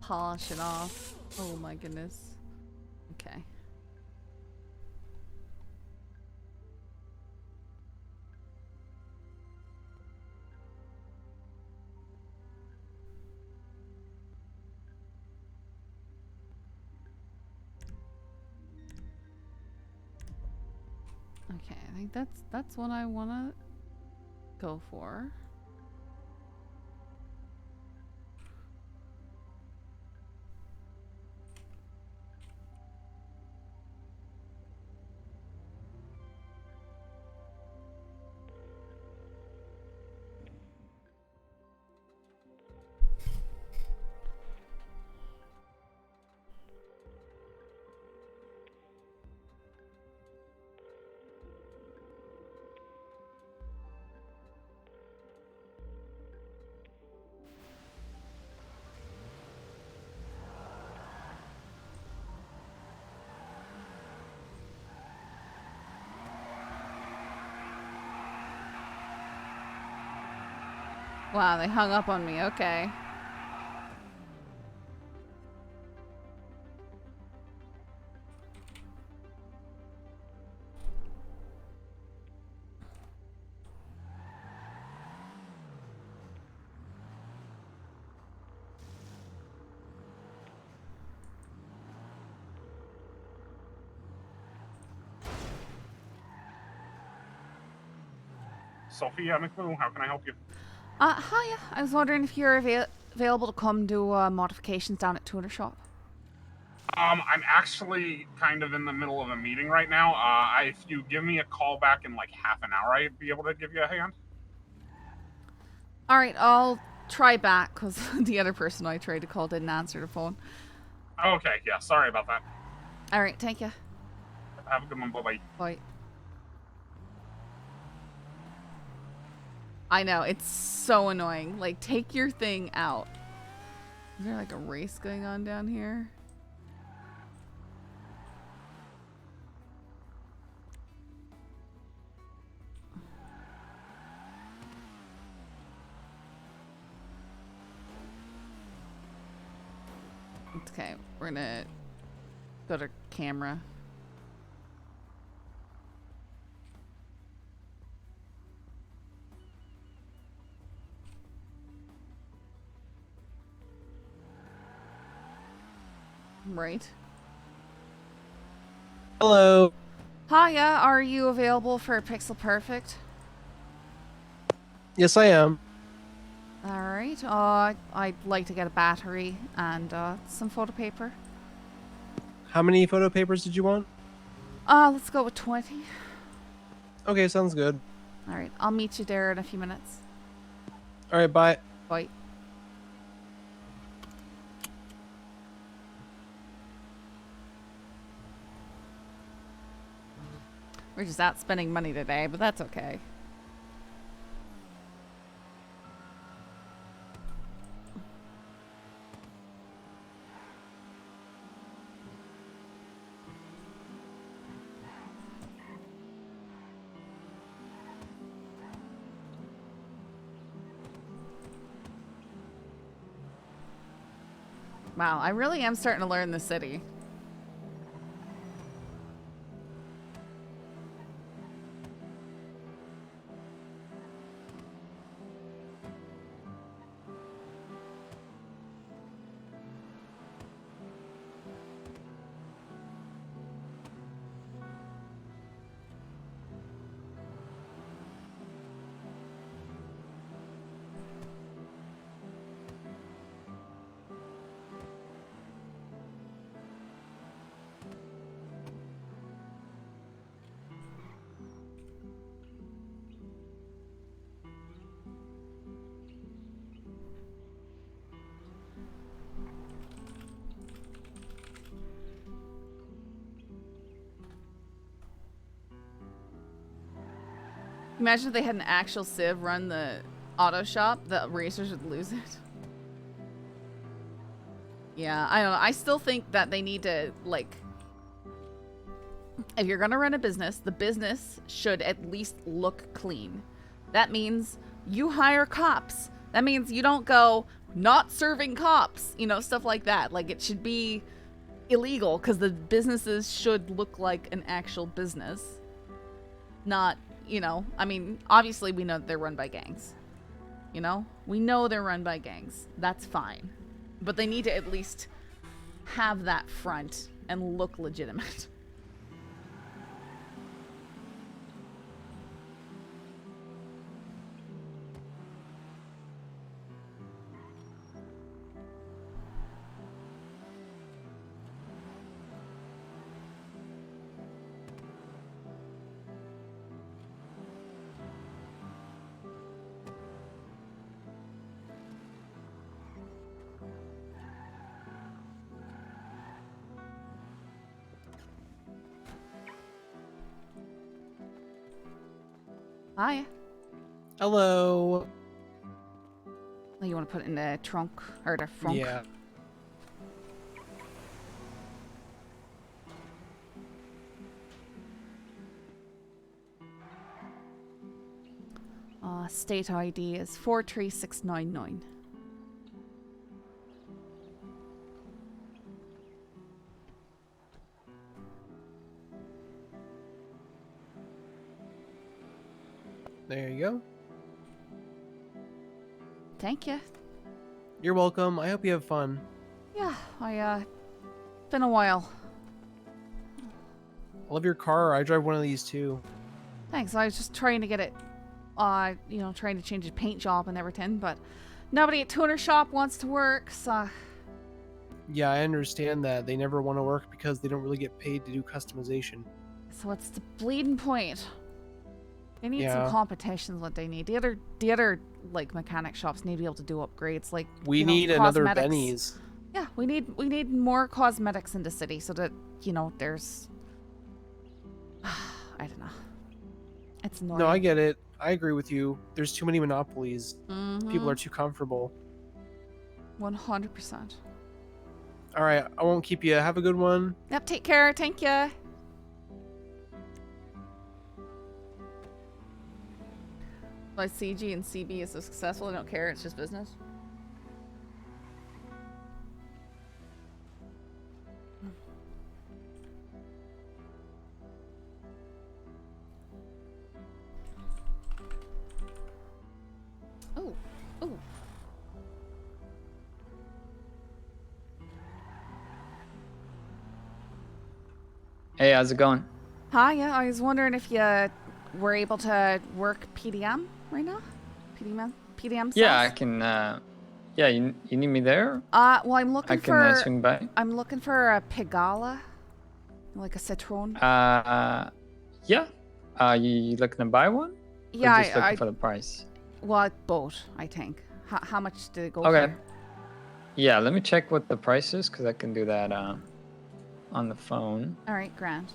S2: polish it off. Oh my goodness. Okay. Okay, I think that's what I want to go for. Wow, they hung up on me. Okay.
S6: Sophia McLuhan, how can I help you?
S2: Hiya. I was wondering if you're available to come do modifications down at Tuner Shop.
S6: I'm actually kind of in the middle of a meeting right now. If you give me a call back in like half an hour, I'd be able to give you a hand.
S2: Alright, I'll try back, because the other person I tried to call didn't answer the phone.
S6: Okay, yeah, sorry about that.
S2: Alright, thank you.
S6: Have a good one, bye-bye.
S2: Bye. I know, it's so annoying. Like, take your thing out. Is there like a race going on down here? Okay, we're gonna go to camera. Right.
S7: Hello.
S2: Hiya, are you available for Pixel Perfect?
S7: Yes, I am.
S2: Alright, I'd like to get a battery and some photo paper.
S7: How many photo papers did you want?
S2: Let's go with 20.
S7: Okay, sounds good.
S2: Alright, I'll meet you there in a few minutes.
S7: Alright, bye.
S2: Bye. We're just out spending money today, but that's okay. Wow, I really am starting to learn the city. Imagine if they had an actual Civ run the auto shop, the racers would lose it. Yeah, I don't know. I still think that they need to, like, if you're gonna run a business, the business should at least look clean. That means you hire cops. That means you don't go not serving cops, you know, stuff like that. Like, it should be illegal because the businesses should look like an actual business. Not, you know, I mean, obviously we know that they're run by gangs. You know? We know they're run by gangs. That's fine. But they need to at least have that front and look legitimate. Hi.
S7: Hello.
S2: Oh, you want to put it in the trunk or the frunk?
S7: Yeah.
S2: State ID is 43699.
S7: There you go.
S2: Thank you.
S7: You're welcome. I hope you have fun.
S2: Yeah, been a while.
S7: I love your car. I drive one of these too.
S2: Thanks. I was just trying to get it, trying to change the paint job and everything, but nobody at Tuner Shop wants to work, so...
S7: Yeah, I understand that. They never want to work because they don't really get paid to do customization.
S2: So what's the bleeding point? They need some
S7: Yeah.
S2: competitions. What they need. The other like mechanic shops need to be able to do upgrades. Like
S7: We need another
S2: cosmetics.
S7: Benny's.
S2: Yeah, we need more cosmetics in the city so that there's. I don't know. It's annoying.
S7: No, I get it. I agree with you. There's too many monopolies. People are too comfortable.
S2: 100%.
S7: All right, I won't keep you. Have a good one.
S2: Yep. Take care. Thank you. My CG and CB is so successful. I don't care. It's just business. Oh, oh.
S8: Hey, how's it going?
S2: Hi. Yeah, I was wondering if you were able to work PDM right now. PDM.
S8: Yeah, I
S2: cells?
S8: can. Yeah, you need me there?
S2: Well, I'm looking
S8: I can
S2: for.
S8: swing by.
S2: I'm looking for a Pigala, like a Citron.
S8: Yeah. You looking to buy one?
S2: Yeah,
S8: Or just looking for the price.
S2: Well, both, I think. How much did it go
S8: Okay.
S2: for?
S8: Yeah, let me check what the price is because I can do that on the phone.
S2: All right, grand.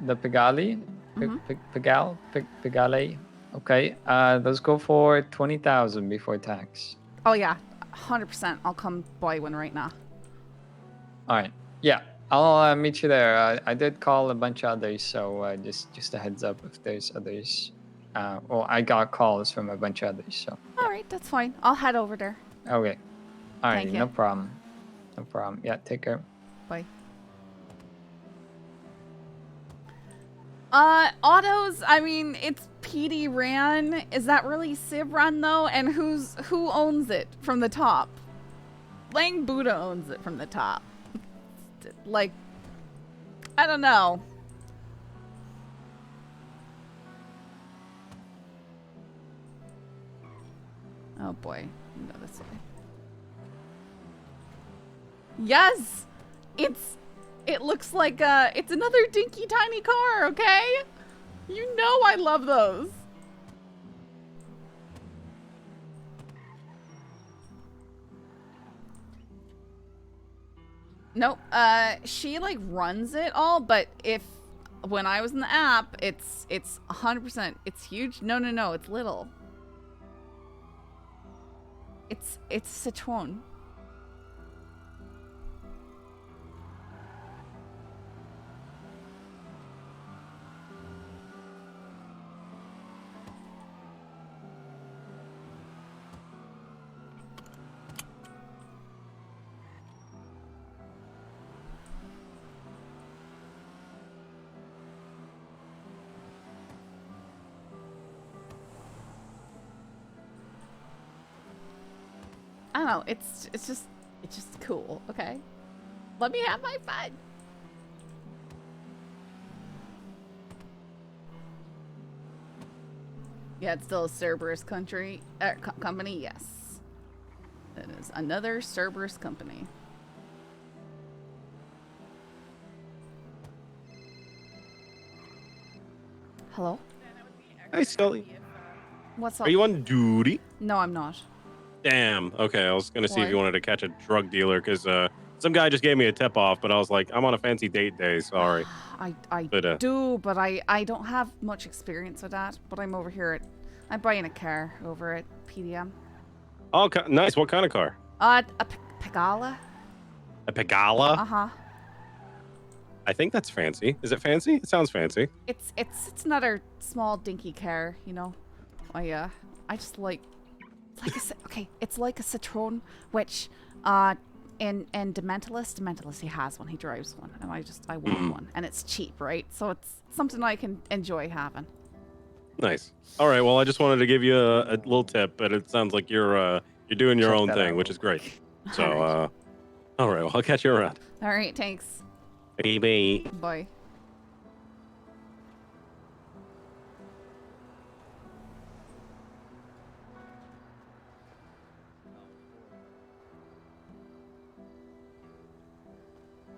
S8: The Pigali, Pigale. Okay. Those go for 20,000 before tax.
S2: Oh yeah, 100%. I'll come buy one right now.
S8: All right. Yeah, I'll meet you there. I did call a bunch of others, so just a heads up if there's others. Well, I got calls from a bunch of others, so.
S2: All right, that's fine. I'll head over there.
S8: Okay. All right,
S2: Thank you.
S8: no problem. No problem. Yeah, take care.
S2: Bye. Autos. I mean, it's PD Ran. Is that really Civ Ran though? And who owns it from the top? Lang Buddha owns it from the top. Like, I don't know. Oh boy, go this way. Yes, it looks like it's another dinky tiny car. Okay, you know I love those. Nope. She like runs it all, but when I was in the app, it's 100%. It's huge. No, it's little. It's Citron. I don't know. It's just cool. Okay, let me have my fun. Yeah, it's still a Cerberus company. Yes, it is another Cerberus company. Hello.
S1: Hi, Scully.
S2: What's up?
S1: Are you on duty?
S2: No, I'm not.
S1: Damn. Okay, I was gonna see if you
S2: Why?
S1: wanted to catch a drug dealer because Some guy just gave me a tip off, but I was like, I'm on a fancy date day. Sorry.
S2: I
S1: But,
S2: do, but I don't have much experience with that. But I'm over here I'm buying a car over at PDM.
S1: Oh, nice. What kind of car?
S2: A Pagala.
S1: A Pagala?
S2: Uh-huh.
S1: I think that's fancy. Is it fancy? It sounds fancy.
S2: It's another small dinky car, you know. I just like it's like a Citroen, which in Dementalist he has one, he drives one, and I want one, and it's cheap, right? So it's something I can enjoy having.
S1: Nice. All right. Well, I just wanted to give you a little tip, but it sounds like you're doing your
S8: Check
S1: own
S8: that
S1: thing,
S8: out.
S1: which is great. So,
S2: All right.
S1: all right. Well, I'll catch you around.
S2: All right, thanks.
S1: Bye.
S2: Bye.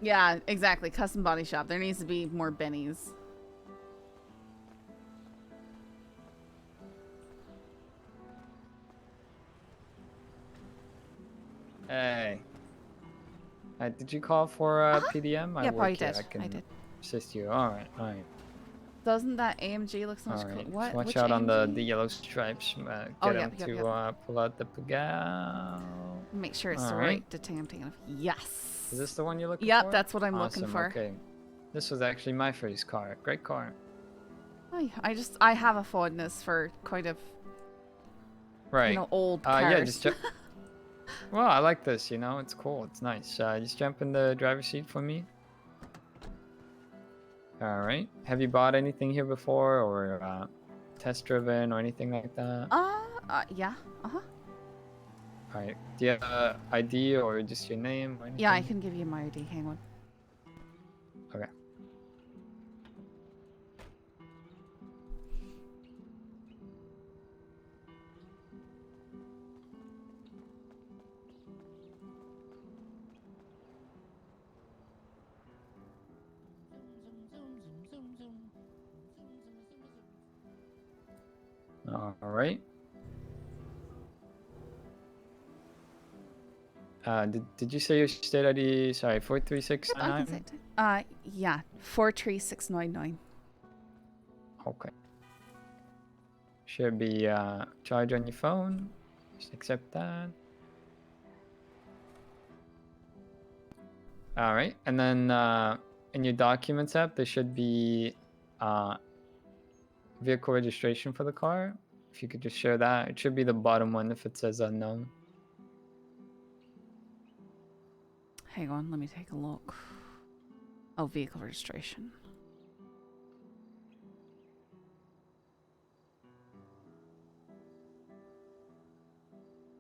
S2: Yeah, exactly. Custom body shop. There needs to be more bennies.
S8: Hey. Did you call for PDM?
S2: Yep, I
S8: work here.
S2: did.
S8: I can
S2: did.
S8: assist you. All right, all right.
S2: Doesn't that AMG look so much
S8: All
S2: cool?
S8: right.
S2: What?
S8: So watch
S2: Which
S8: out on
S2: AMG?
S8: the yellow stripes.
S2: Oh,
S8: Get
S2: yep,
S8: him
S2: yep,
S8: to
S2: yep.
S8: pull out the Pagao.
S2: Make sure it's
S8: All
S2: the
S8: right.
S2: right detention. Yes.
S8: Is this the one you're looking
S2: Yep,
S8: for?
S2: that's what I'm
S8: Awesome,
S2: looking for.
S8: Okay. This was actually my first car. Great car.
S2: I have a fondness for kind of
S8: Right.
S2: old cars.
S8: Yeah, just well, I like this, it's cool, it's nice. Just jump in the driver's seat for me. All right. Have you bought anything here before, or test driven, or anything like that?
S2: Yeah. Uh-huh.
S8: All right. Do you have a ID or just your name or anything?
S2: Yeah, I can give you my ID. Hang on.
S8: Okay. All right. Did you say your state ID? Sorry,
S2: Yep, I can say
S8: 43699?
S2: it. Yeah, 43699.
S8: Okay. Should be charge on your phone. Just accept that. All right, and then in your documents app, there should be vehicle registration for the car. If you could just share that, it should be the bottom one if it says unknown.
S2: Hang on, let me take a look. Oh, vehicle registration.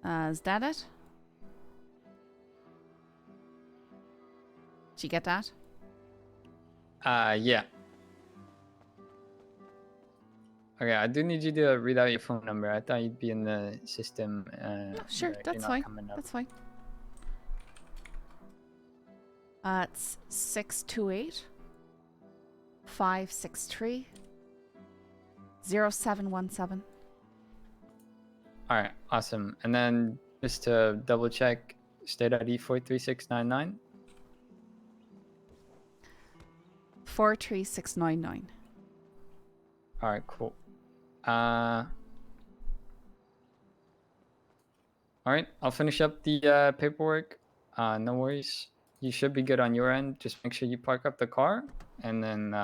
S2: Is that it? Did you get that?
S8: Yeah. Okay, I do need you to read out your phone number. I thought you'd be in the system.
S2: No, sure,
S8: but you're
S2: that's
S8: not
S2: fine.
S8: coming up.
S2: That's fine. It's 628 563 0717.
S8: All right, awesome. And then just to double check, state ID 43699.
S2: 43699.
S8: All right, cool. All right, I'll finish up the paperwork. No worries. You should be good on your end. Just make sure you park up the car, and then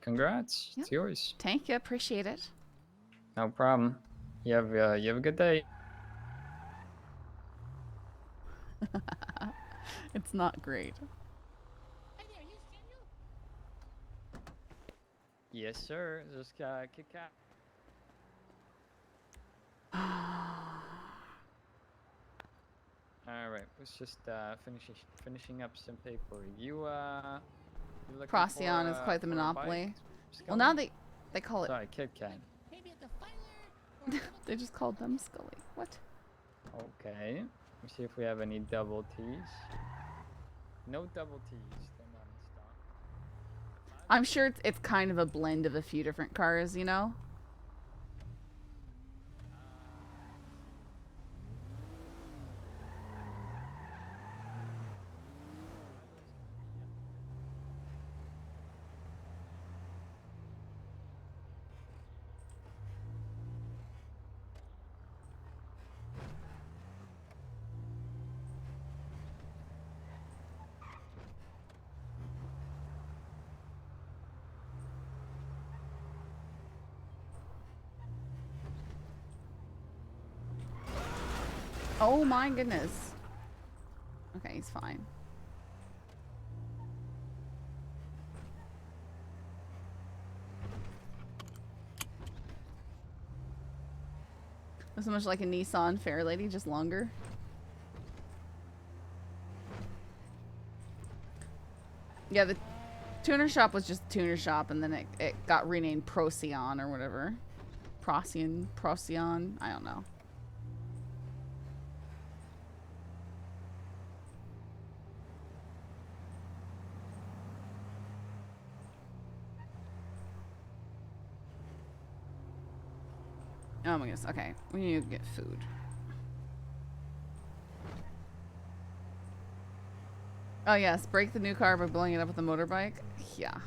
S8: congrats.
S2: Yep.
S8: It's yours.
S2: Thank you, appreciate it.
S8: No problem. You have a good day.
S2: It's not great.
S8: Yes, sir. Just kick out. All right, let's just finishing up some paper. You looking
S2: Procyon
S8: for,
S2: is quite the
S8: for a
S2: monopoly.
S8: bike,
S2: Well,
S8: Scully?
S2: now they call it.
S8: Sorry, Kit Kat.
S2: They just called them Scully. What?
S8: Okay. Let me see if we have any double T's. No double T's. They're not in stock.
S2: I'm sure it's kind of a blend of a few different cars, you know? Oh my goodness. Okay, he's fine. So much like a Nissan Fairlady, just longer. Yeah, the tuner shop was just a tuner shop, and then it got renamed Procyon or whatever. Procyon, I don't know. Oh my goodness, okay. We need to get food. Oh yes, break the new car by blowing it up with a motorbike. Yeah.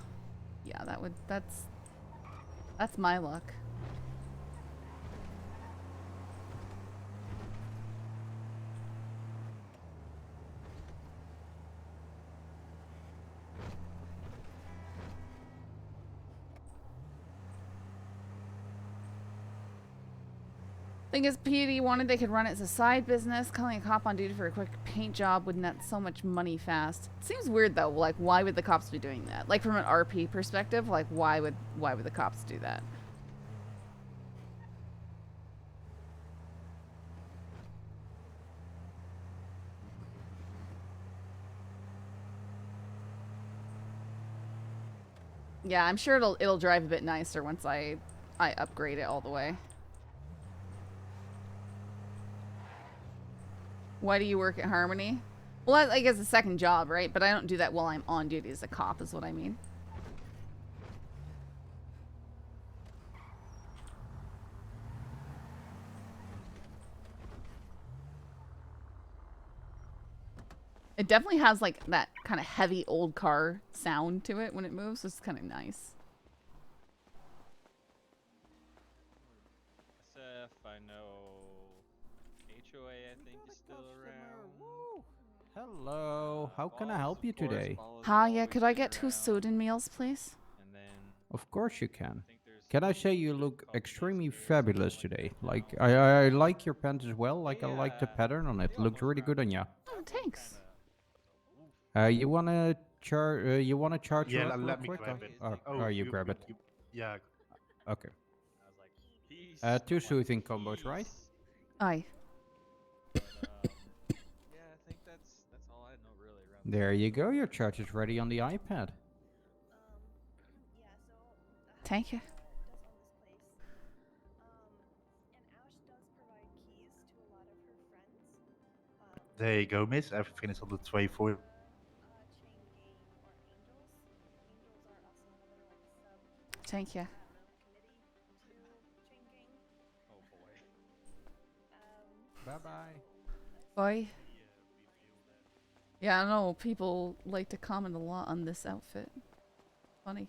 S2: Yeah, that's my luck. Thing is, PD wanted they could run it as a side business. Calling a cop on duty for a quick paint job would net so much money fast. Seems weird though. Like, why would the cops be doing that? Like, from an RP perspective, like, why would the cops do that? Yeah, I'm sure it'll drive a bit nicer once I upgrade it all the way. Why do you work at Harmony? Well, I guess a second job, right? But I don't do that while I'm on duty as a cop, is what I mean. It definitely has like that kind of heavy old car sound to it when it moves. It's kind of nice.
S9: SF, I know HOA, I think, is still around.
S10: Hello, how can I help you today?
S2: Hi, yeah, could I get 2 soda meals, please?
S9: And then
S10: Of course you can. Can I say you look extremely fabulous today? Like, I like your pants as well, like I like the pattern on it. Looks really good on you.
S2: Oh, thanks.
S10: You wanna charge
S11: Yeah,
S10: her up real
S11: let me
S10: quick?
S11: grab it.
S10: Oh, you grab it.
S11: Yeah.
S10: Okay.
S9: I was like, peace.
S10: 2 soothing combos, right?
S2: Aye.
S9: But, yeah, I think that's all I know really around.
S10: There you go, your charge is ready on the iPad.
S2: Thank you.
S11: There you go, miss. Everything is on the tray for you.
S2: Thank you.
S9: Oh boy.
S10: Bye-bye.
S2: Bye. Yeah, I know people like to comment a lot on this outfit. Funny.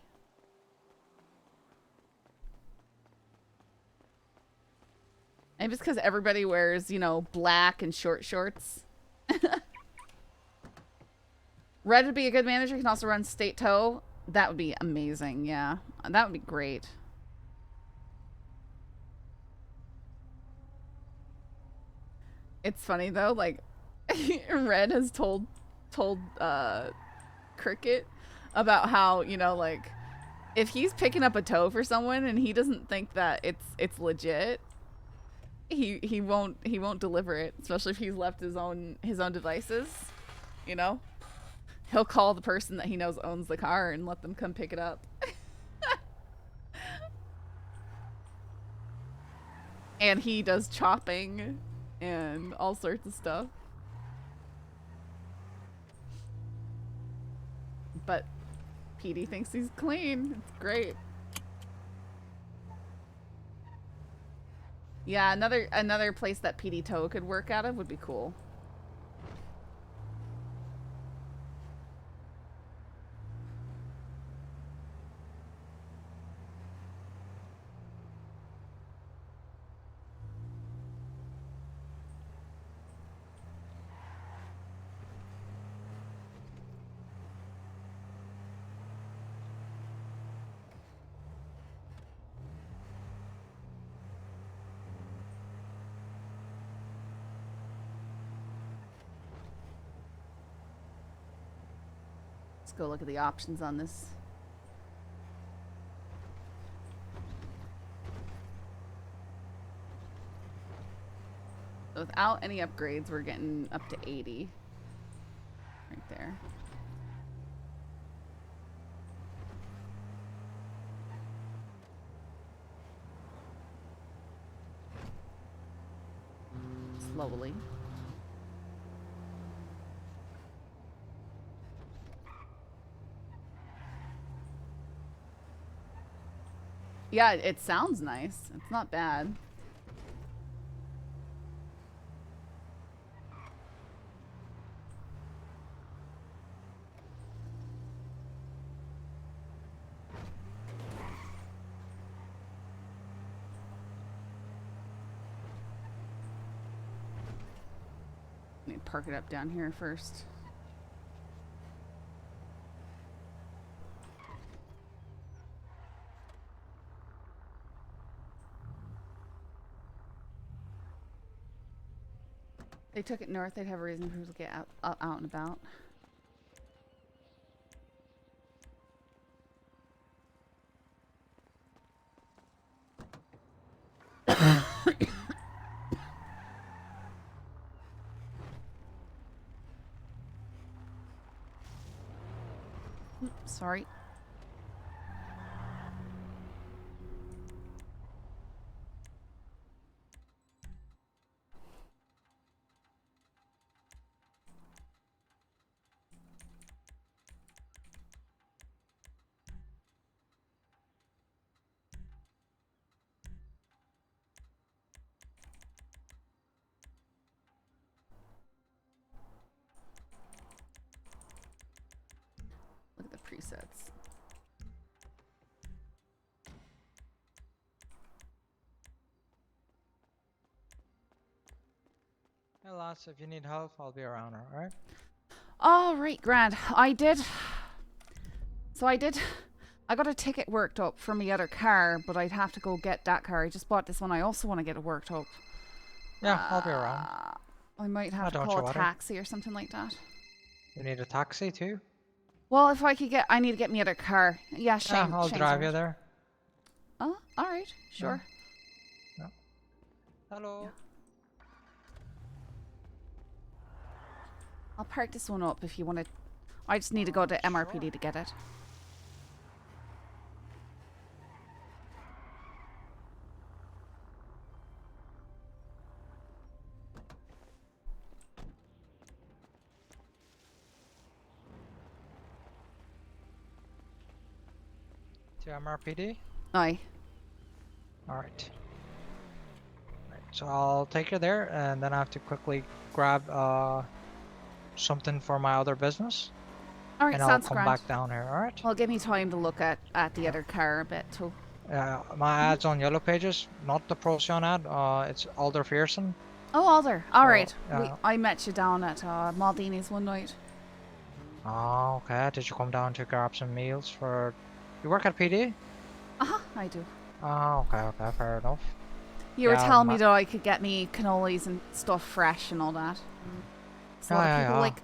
S2: Maybe it's because everybody wears, you know, black and short shorts. Red would be a good manager. Can also run state tow. That would be amazing. Yeah, that would be great. It's funny though. Like, Red has told Cricket about how, you know, like, if he's picking up a tow for someone and he doesn't think that it's legit, he won't deliver it, especially if he's left his own devices, you know. He'll call the person that he knows owns the car and let them come pick it up. And he does chopping and all sorts of stuff. But Petey thinks he's clean. It's great. Yeah, another place that Petey Toe could work out of would be cool. Let's go look at the options on this. Without any upgrades, we're getting up to 80. Right there. Slowly. Yeah, it sounds nice. It's not bad. Let me park it up down here first. They took it north, they'd have a reason for people to get out and about. Sorry. Look at the presets.
S12: Hey lads, if you need help, I'll be around, alright?
S2: All right, Grant. I got a ticket worked up for my other car, but I'd have to go get that car. I just bought this one. I also want to get it worked up.
S12: Yeah, I'll be around.
S2: I might have to
S12: don't
S2: call
S12: you
S2: a
S12: worry.
S2: taxi or something like that.
S12: You need a taxi too?
S2: Well, if I could get, I need to get me other car. Yeah, Shane.
S12: Yeah, I'll
S2: Shane's
S12: drive
S2: right.
S12: you there.
S2: Oh, all right, sure.
S12: Yeah. Hello.
S2: Yeah. I'll park this one up if you want to. I just need to go to MRPD to get it.
S12: To MRPD?
S2: Aye.
S12: Alright. Right, so I'll take you there and then I have to quickly grab something for my other business.
S2: All right,
S12: and I'll
S2: sounds
S12: come
S2: grand.
S12: back down here, alright?
S2: Well, give me time to look at the other car a bit too.
S12: My ad's on Yellow Pages, not the Procyon ad. It's Alder Fearson.
S2: Oh, Alder. All right.
S12: yeah.
S2: I met you down at Maldini's one night.
S12: Oh, okay. Did you come down to grab some meals for... You work at PD?
S2: Uh-huh, I do.
S12: Oh, okay, fair enough.
S2: You were
S12: Yeah,
S2: telling me that I could get me cannolis and stuff fresh and all that. So a lot of people like...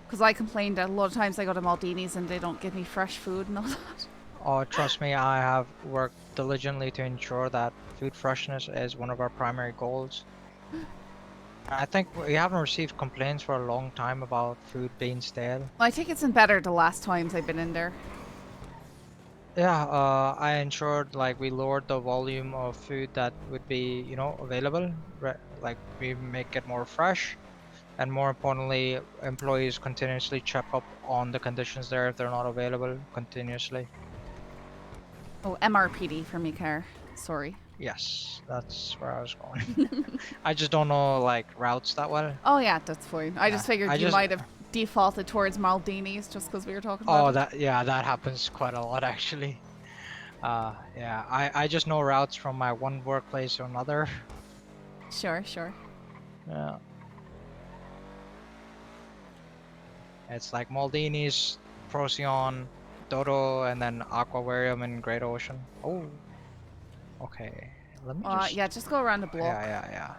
S2: Because I complained that a lot of times I go to Maldini's and they don't give me fresh food and all that.
S12: Oh, trust me, I have worked diligently to ensure that food freshness is one of our primary goals. I think we haven't received complaints for a long time about food being stale.
S2: Well, I think it's been better the last times I've been in there.
S12: Yeah, I ensured like we lowered the volume of food that would be, you know, available. Like we make it more fresh, and more importantly, employees continuously check up on the conditions there if they're not available continuously.
S2: Oh, MRPD for me car. Sorry.
S12: Yes, that's where I was going. I just don't know like routes that well.
S2: Oh yeah, that's fine. I just figured you
S12: just-
S2: might have defaulted towards Maldini's just because we were talking
S12: Oh,
S2: about it.
S12: that happens quite a lot actually. Yeah, I just know routes from my one workplace to another.
S2: Sure, sure.
S12: Yeah. It's like Maldini's, Procyon, Dodo, and then Aquavarium and Great Ocean. Oh. Okay. Let me just...
S2: Yeah, just go around the block.
S12: Yeah.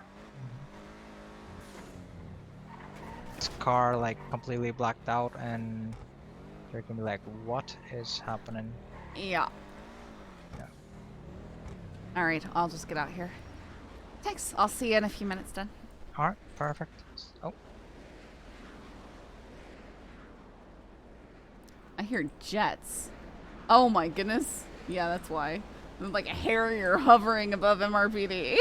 S12: This car like completely blacked out and They're gonna be like, what is happening?
S2: Yeah.
S12: Yeah.
S2: All right, I'll just get out here. Thanks. I'll see you in a few minutes then.
S12: Alright, perfect. Oh,
S2: I hear jets. Oh my goodness. Yeah, that's why. There's like a Harrier hovering above MRPD.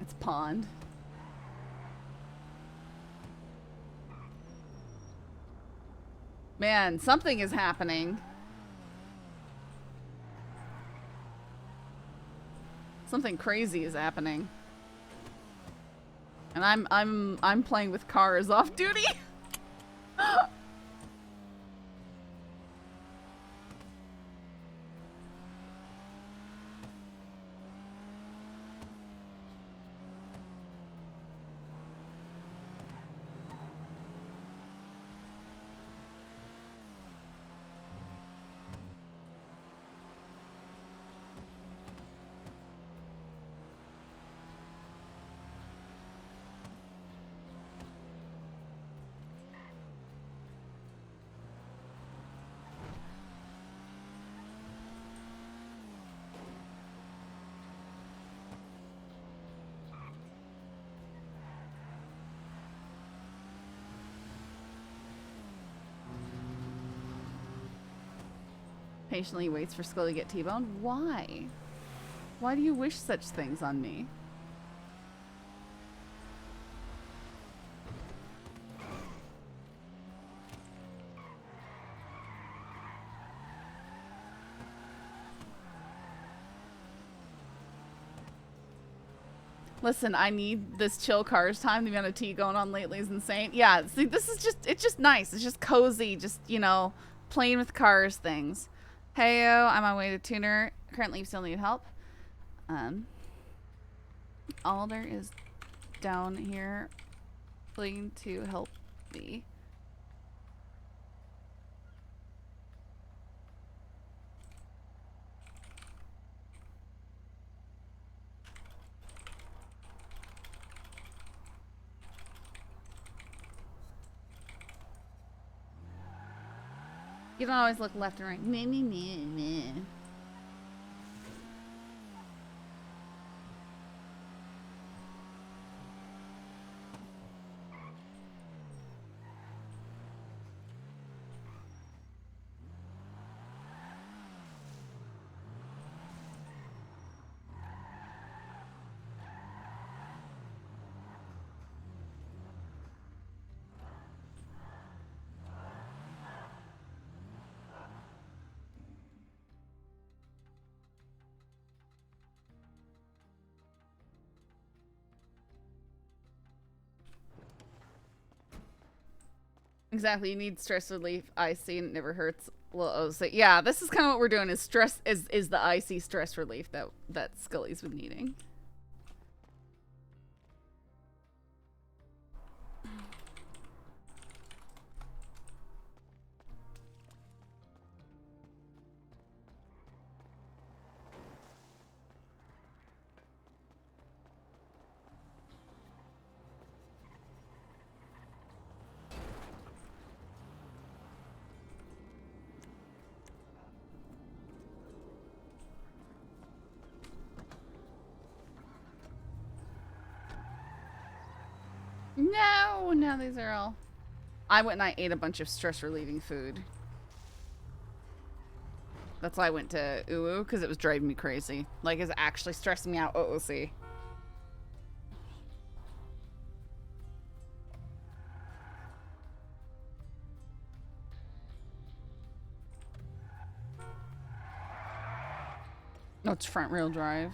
S2: It's pond. Man, something is happening. Something crazy is happening. And I'm playing with cars off duty. Patiently waits for Scully to get T-boned. Why? Why do you wish such things on me? Listen, I need this chill cars time. The amount of tea going on lately is insane. Yeah, see, this is just, it's just nice. It's just cozy. Just, you know, playing with cars things. Heyo, I'm on my way to tuner. Currently still need help. Alder is down here willing to help me. You don't always look left and right. Meh, meh, meh, meh. Exactly, you need stress relief. Icy and it never hurts. Well, oh, so yeah, this is kind of what we're doing. Is stress is the icy stress relief that Scully's been needing. No, these are all. I went and I ate a bunch of stress relieving food. That's why I went to Uwu, because it was driving me crazy. Like, it's actually stressing me out. OOC. No, it's front wheel drive.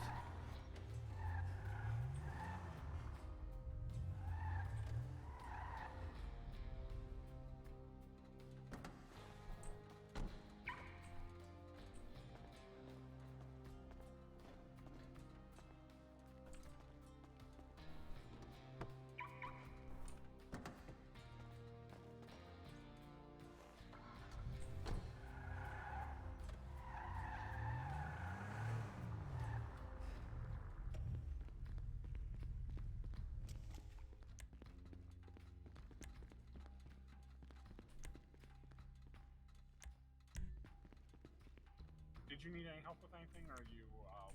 S6: did you need any help with anything, or are you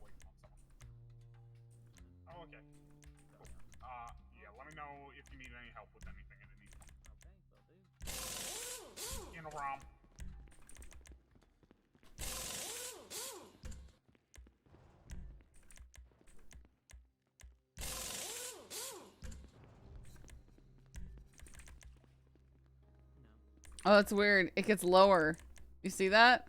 S6: waiting on someone? Oh, okay. Cool. Yeah, let me know if you need any help with anything at any time.
S9: Okay, will do.
S6: You know, Rom.
S2: Oh, that's weird. It gets lower. You see that?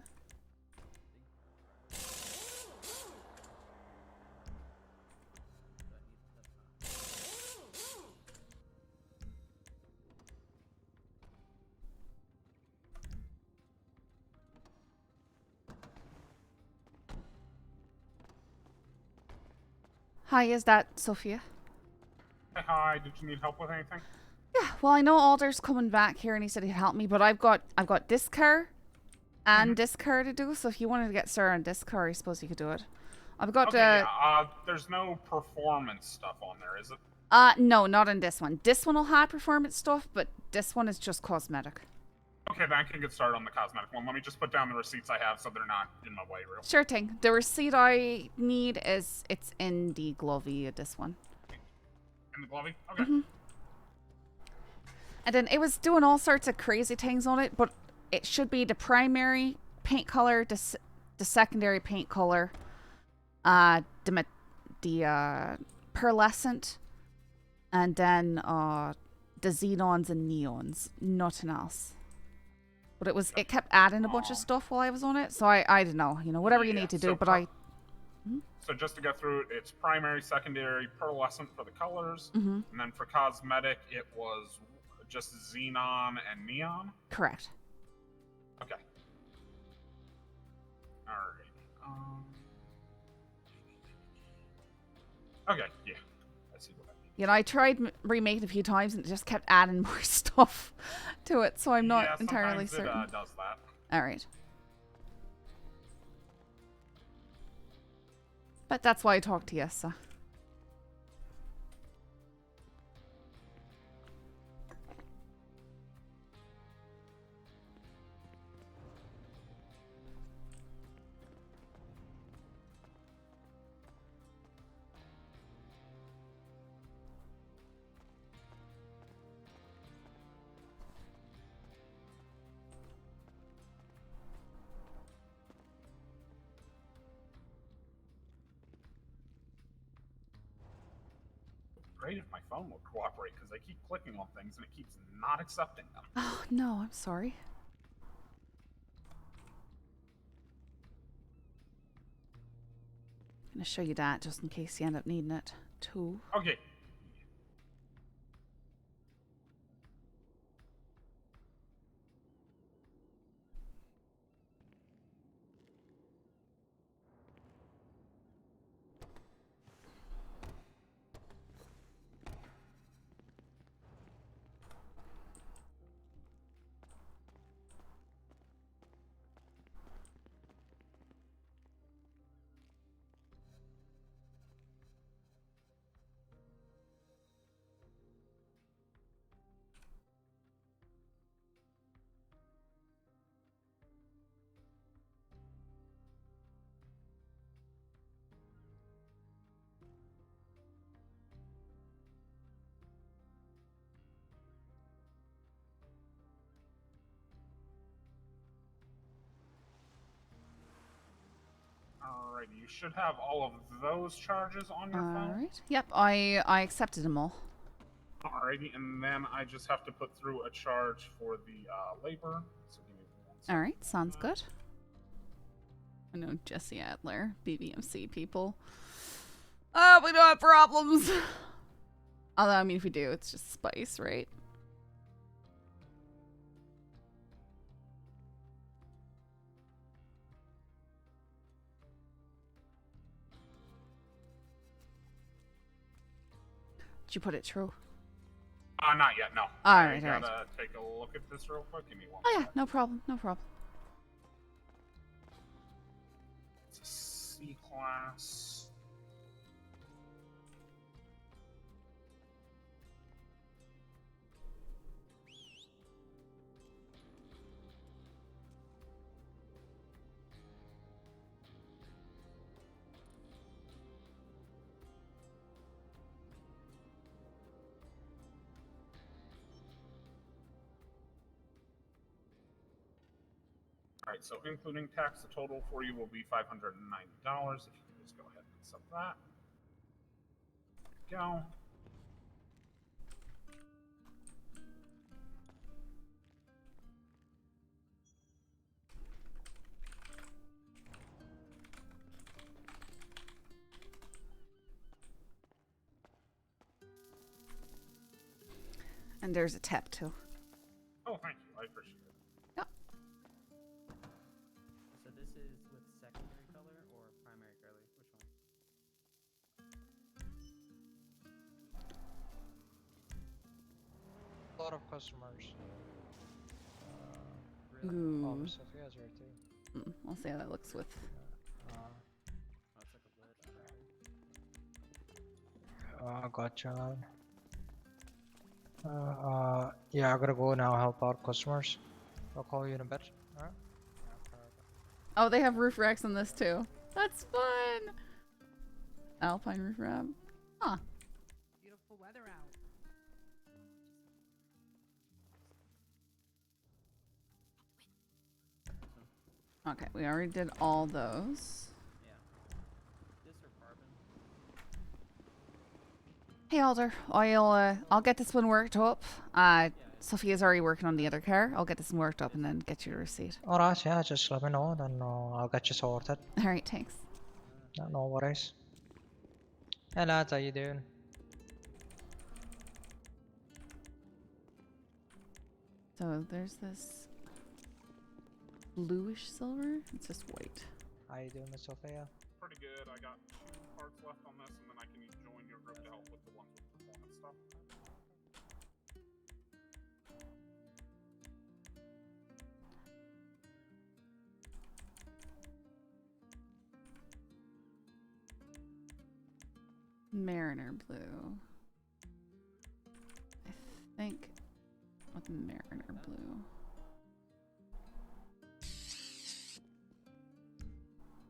S2: Hi, is that Sophia?
S6: Hey, hi. Did you need help with anything?
S2: Yeah, well, I know Alder's coming back here and he said he'd help me, but I've got this car and this car to do, so if you wanted to get Sarah on this car, I suppose you could do it. I've got
S6: Okay, yeah, there's no performance stuff on there, is it?
S2: No, not on this one. This one will have performance stuff, but this one is just cosmetic.
S6: Okay, then I can get started on the cosmetic one. Let me just put down the receipts I have so they're not in my way, real.
S2: Sure thing. The receipt I need it's in the glovey of this one.
S6: In the glovey? Okay.
S2: And then it was doing all sorts of crazy things on it, but it should be the primary paint color, the secondary paint color, the pearlescent, and then the xenons and neons. Nothing else. But it kept adding a bunch of stuff while I was on it, so I don't know, whatever you need to do, but
S6: So just to get through it, it's primary, secondary, pearlescent for the colors,
S2: Mhm.
S6: and then for cosmetic, it was just xenon and neon?
S2: Correct.
S6: Okay. Alright. Okay, yeah. I see what I mean.
S2: I tried remaking it a few times and it just kept adding more stuff to it, so I'm not entirely certain.
S6: It does that.
S2: Alright. But that's why I talked to you, so.
S6: Great if my phone would cooperate, because I keep clicking on things and it keeps not accepting them.
S2: Oh, no, I'm sorry. I'm going to show you that just in case you end up needing it too.
S6: Okay. Alrighty, you should have all of those charges on your phone.
S2: Alright. Yep, I accepted them all.
S6: Alrighty, and then I just have to put through a charge for the labor. So give me 1 second.
S2: Alright, sounds good. I know Jesse Adler, BBMC people. Oh, we don't have problems. Although, I mean, if we do, it's just spice, right? Did you put it through?
S6: Not yet, no.
S2: Alright,
S6: I
S2: alright.
S6: gotta take a look at this real quick. Give me 1
S2: Oh yeah,
S6: second.
S2: no problem, no problem.
S6: It's a C class. Alright, so including tax, the total for you will be $590. If you can just go ahead and accept that. There you go.
S2: And there's a tap too.
S6: Oh, thank you. I appreciate it.
S2: Yep.
S13: So this is with secondary color or primary color? Which one?
S12: A lot of customers.
S2: Ooh.
S12: Oh, Sophia's here too.
S2: I'll see how that looks with.
S13: Oh, it's like a blitz.
S12: Gotcha. Yeah, I gotta go now. Help out customers. I'll call you in a bit. Alright.
S2: Oh, they have roof racks on this too. That's fun. Alpine roof rack. Huh.
S14: Beautiful weather out.
S2: Okay, we already did all those.
S13: Yeah. This or carbon?
S2: Hey Alder, I'll get this one worked up. Sophia's already working on the other car. I'll get this one worked up and then get you a receipt.
S12: Alright, yeah, just let me know, then I'll get you sorted.
S2: Alright, thanks.
S12: No worries. Hey lads, how you doing?
S2: So there's this bluish silver. It's just white.
S12: How you doing, Miss Sophia?
S6: Pretty good. I got 2 parts left on this, and then I can join your group to help with the ones with performance stuff.
S2: Mariner blue. I think with mariner blue.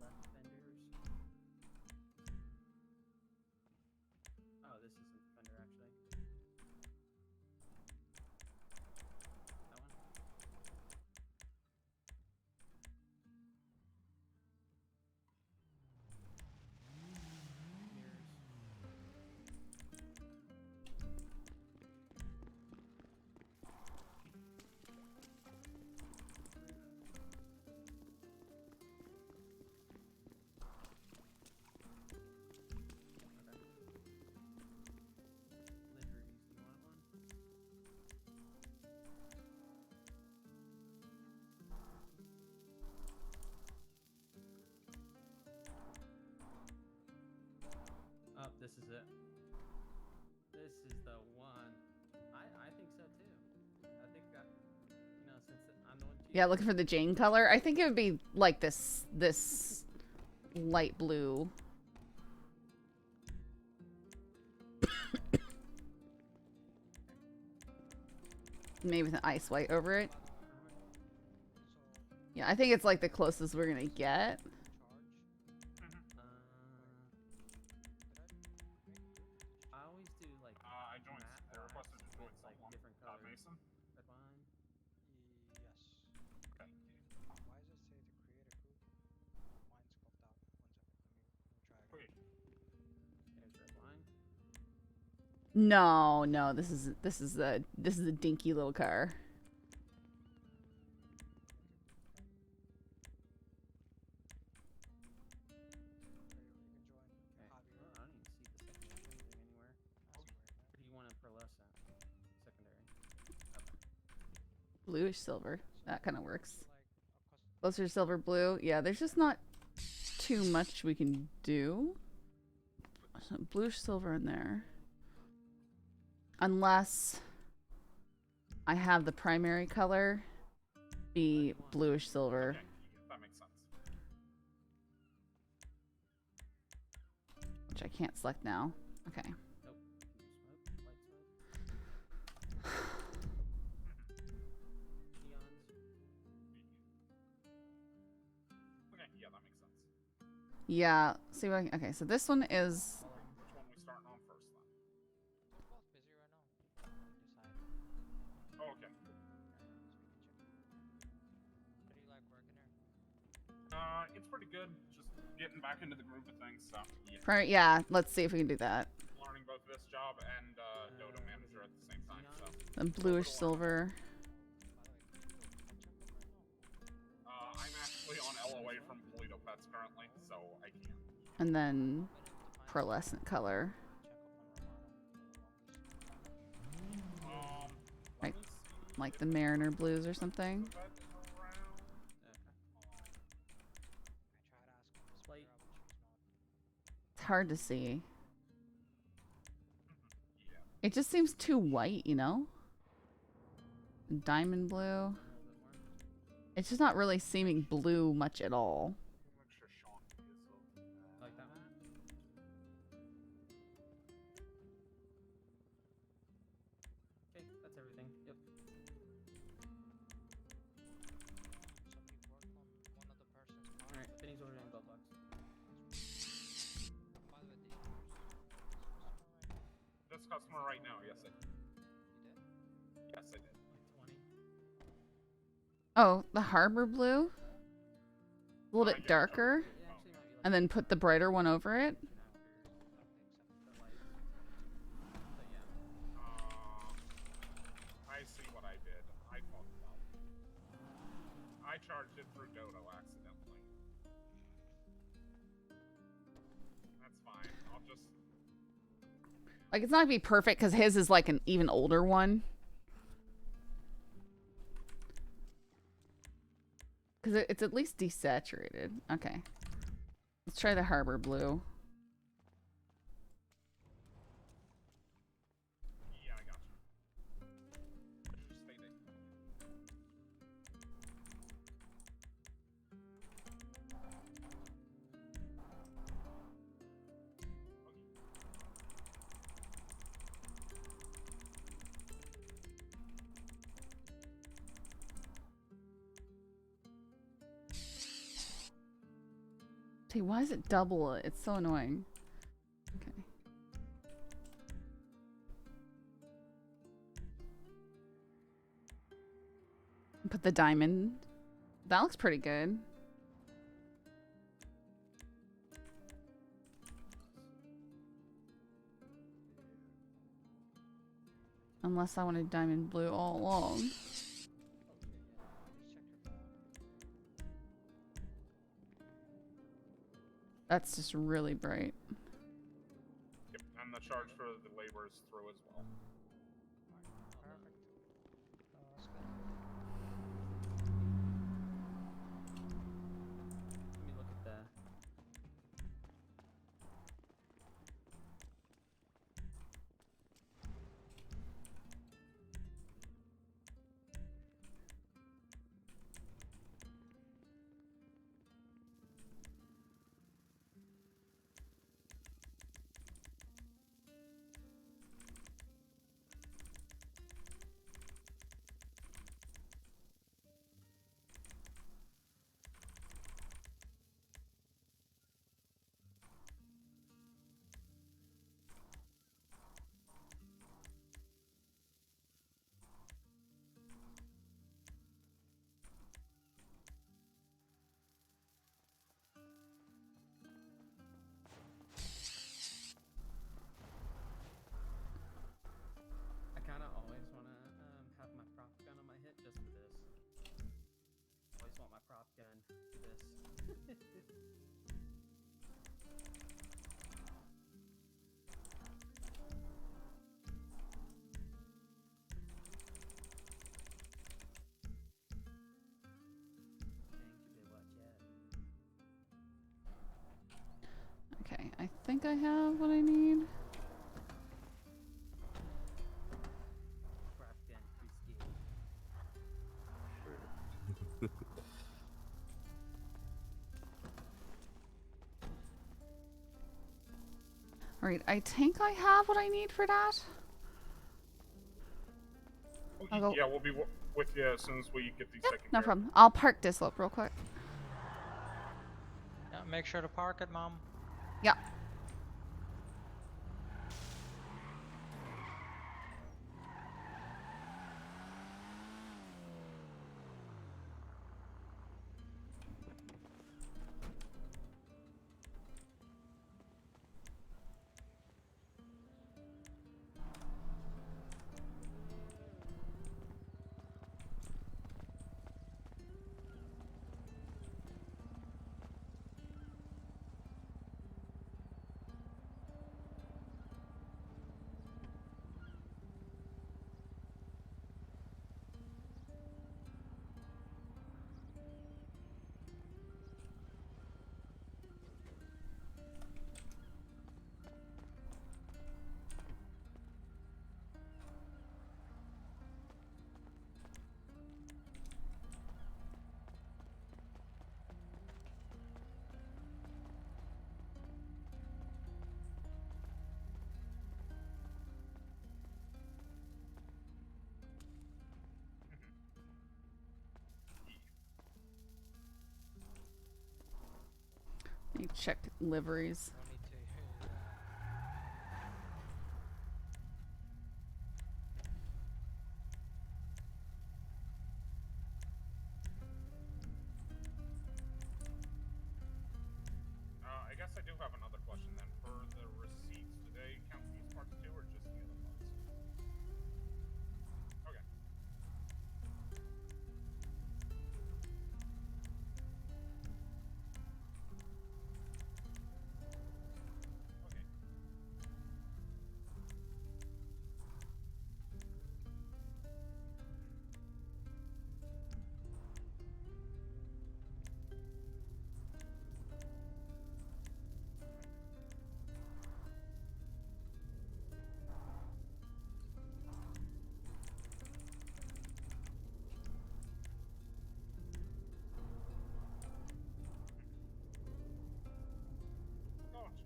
S13: Left fenders. Oh, this isn't fender actually. That one? Mirrors. Lid rubies, do you want one? Oh, this is it. This is the one. I think so too. I think that, since I'm the one.
S2: Yeah, looking for the Jane color. I think it would be like this light blue. Maybe with an ice white over it. Yeah, I think it's like the closest we're gonna get.
S13: I always do like
S6: I joined.
S13: matte
S6: I requested to join
S13: with like
S6: someone.
S13: different colors.
S6: Mason.
S13: Red wine.
S12: Yes.
S6: Okay.
S12: Why does it say to create a group? Mine's scuffed out. 1 second. Let me try again.
S13: There's red wine.
S2: No, this is a dinky little car.
S13: Okay. Well, I don't even see the secondary anything anywhere. Where do you want to pearlescent? Secondary. Okay.
S2: Bluish silver. That kind of works. Closer to silver blue. Yeah, there's just not too much we can do. So bluish silver in there. Unless I have the primary color be bluish silver.
S6: Okay. That makes sense.
S2: Which I can't select now. Okay.
S13: Nope. Smoke. Light smoke. Neons.
S6: Okay, yeah, that makes sense.
S2: Yeah. See what I can, okay, so this one is
S6: Which one we starting on first then?
S12: We're both busy right now. Decide.
S6: Oh, okay.
S12: What do you like working here?
S6: It's pretty good. Just getting back into the groove of things, so yeah.
S2: Yeah, let's see if we can do that.
S6: Learning both this job and Dodo Manager at the same time, so.
S2: And bluish silver.
S6: I'm actually on LOA from Polito Pets currently, so I can't.
S2: And then pearlescent color. Like the Mariner blues or something. It's hard to see. It just seems too white, you know? Diamond blue. It's just not really seeming blue much at all.
S13: Like that one? Okay, that's everything. Yep. Alright, Benny's ordering glove box.
S6: This customer right now, yes I did. Yes I did.
S2: Oh, the harbor blue? A little bit darker. And then put the brighter one over it.
S6: I see what I did. I fucked up. I charged it through Dodo accidentally. That's fine. I'll just...
S2: Like, it's not gonna be perfect because his is like an even older one. Because it's at least desaturated. Okay. Let's try the harbor blue.
S6: Yeah, I got you. Just stay there.
S2: Hey, why is it double? It's so annoying. Okay. Put the diamond. That looks pretty good. Unless I wanted diamond blue all along. That's just really bright.
S6: Yep, and the charge for the labor is through as well.
S13: Let me look at the... I kind of always want to have my prop gun on my hip just for this. Always want my prop gun for this.
S2: Okay, I think I have what I need.
S13: Prop gun, risky.
S2: Alright, I think I have what I need for that. I'll go.
S6: Yeah, we'll be with you as soon as we get these taken
S2: No
S6: care
S2: problem. I'll park this up real quick.
S12: Yeah, make sure to park it, Mom.
S2: Yeah. check liveries.
S12: No need to.
S6: I guess I do have another question then. For the receipts, do they count these parts too, or just the other parts? Okay. Okay. Gotcha.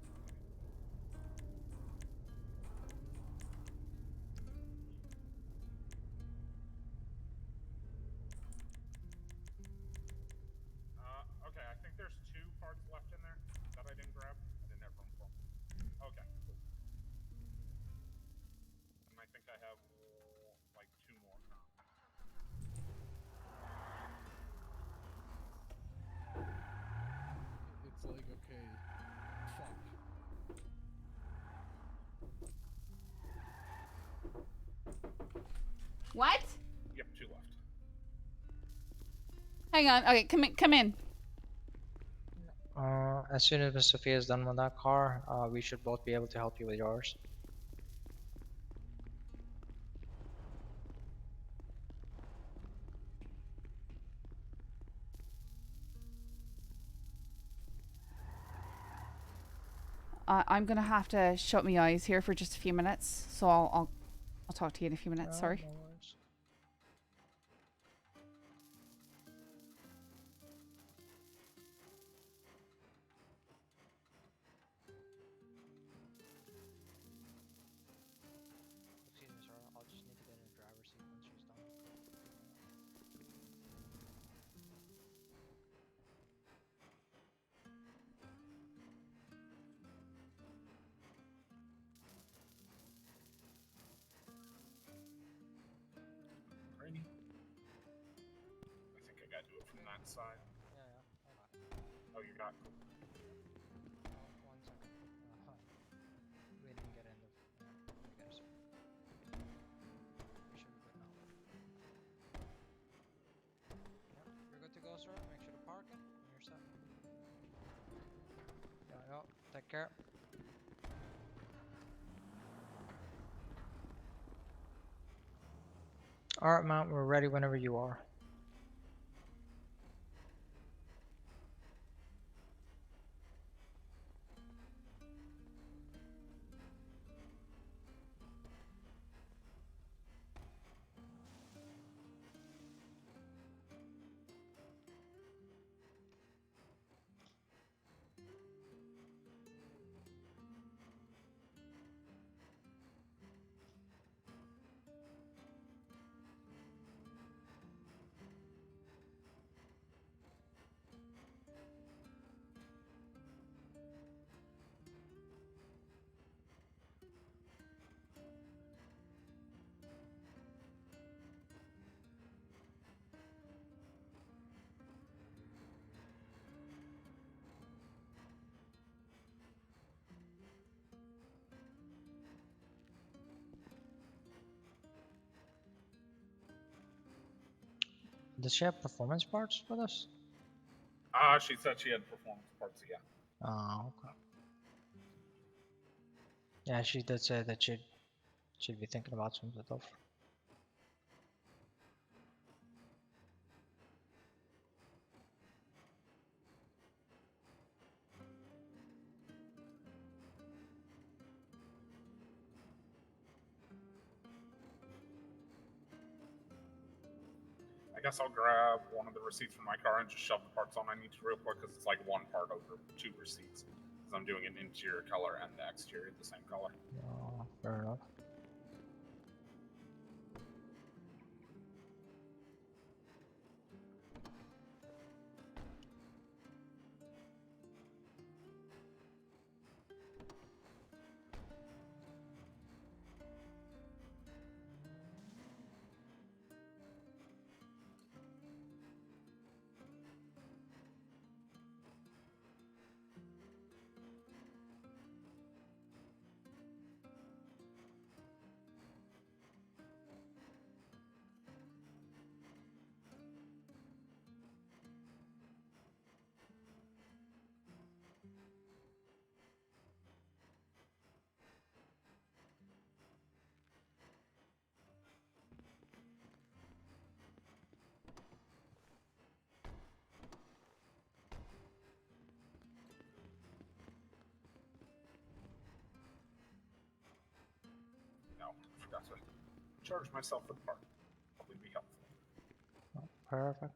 S6: Okay, I think there's 2 parts left in there that I didn't grab. I didn't have room for them. Okay, cool. And I think I have like 2 more currently.
S15: It's like, okay, fuck.
S2: What?
S6: Yep, 2 left.
S2: Hang on. Okay, come in.
S12: As soon as Miss Sophia is done with that car, we should both be able to help you with yours.
S2: I'm gonna have to shut my eyes here for just a few minutes, so I'll talk to you in a few minutes. Sorry.
S12: No worries. Excuse me, sir. I'll just need to get in the driver's seat once she's done.
S6: Ready? I think I gotta do it from that side.
S12: Yeah, hold on.
S6: Oh, you got cool.
S12: Oh, 1 second. We didn't get in the. Let me get a second. We should be good now. Yep, you're good to go, sir. Make sure to park it, and you're set. Yeah, take care. Alright, Mount, we're ready whenever you are. Does she have performance parts for this?
S6: She said she had performance parts, yeah.
S12: Oh, okay. Yeah, she did say that she'd be thinking about some stuff.
S6: I guess I'll grab one of the receipts from my car and just shove the parts on I need to real quick because it's like 1 part over 2 receipts. Because I'm doing an interior color and the exterior the same color.
S12: Oh, fair enough.
S6: charge myself for the park. Probably be helpful.
S12: Perfect.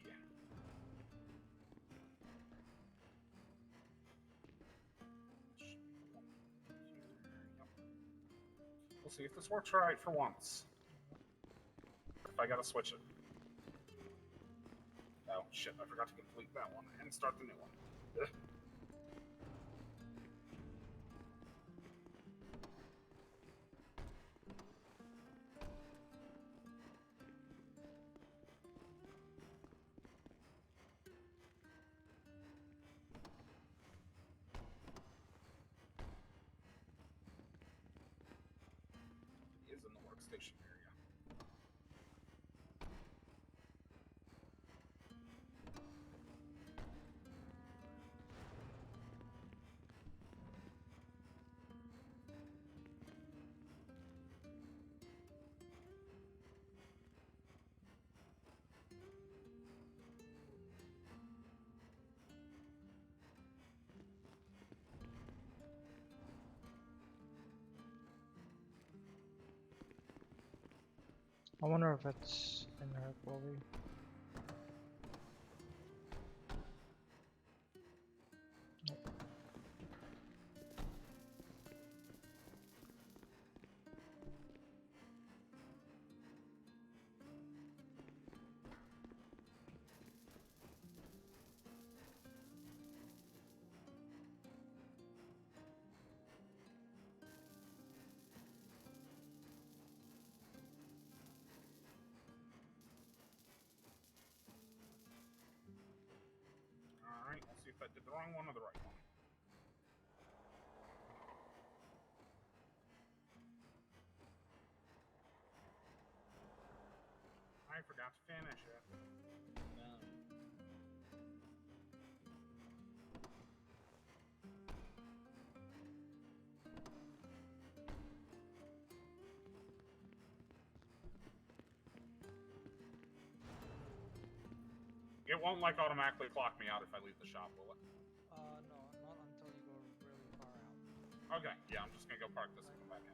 S6: Yeah. We'll see if this works right for once. If I gotta switch it. Oh shit, I forgot to complete that one and start the new one. Ugh. It is in the workstation area.
S12: I wonder if it's in her lobby.
S6: Alright, we'll see if I did the wrong one or the right one. I forgot to finish it. It won't like automatically clock me out if I leave the shop, will it?
S12: No, not until you go really far out.
S6: Okay, yeah, I'm just gonna go park this and come back in.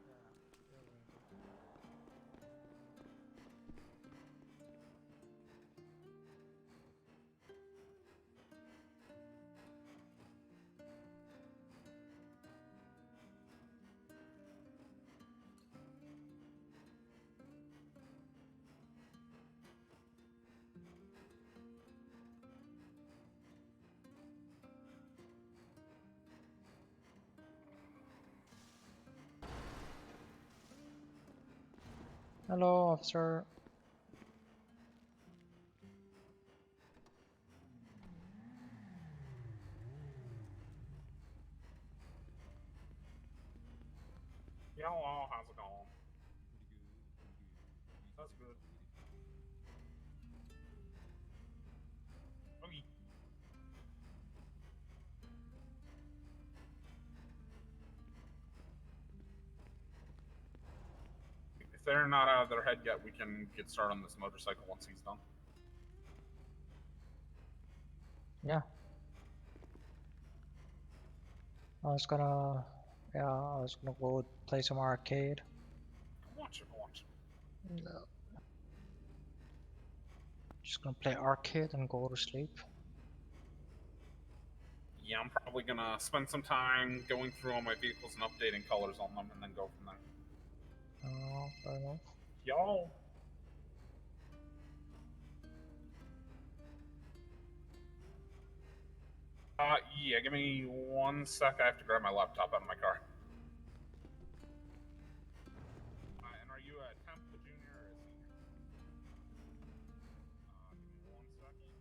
S12: Hello, officer.
S6: Hello, how's it going? That's good. Okay. If they're not out of their head yet, we can get started on this motorcycle once he's done.
S12: Yeah. I was gonna go play some arcade.
S6: Watch it.
S12: No. Just gonna play arcade and go to sleep.
S6: Yeah, I'm probably gonna spend some time going through all my vehicles and updating colors on them and then go from there.
S12: Oh, fair enough.
S6: Y'all. Yeah, give me 1 sec. I have to grab my laptop out of my car. And are you a temp, a junior, or a senior? Give me 1 second.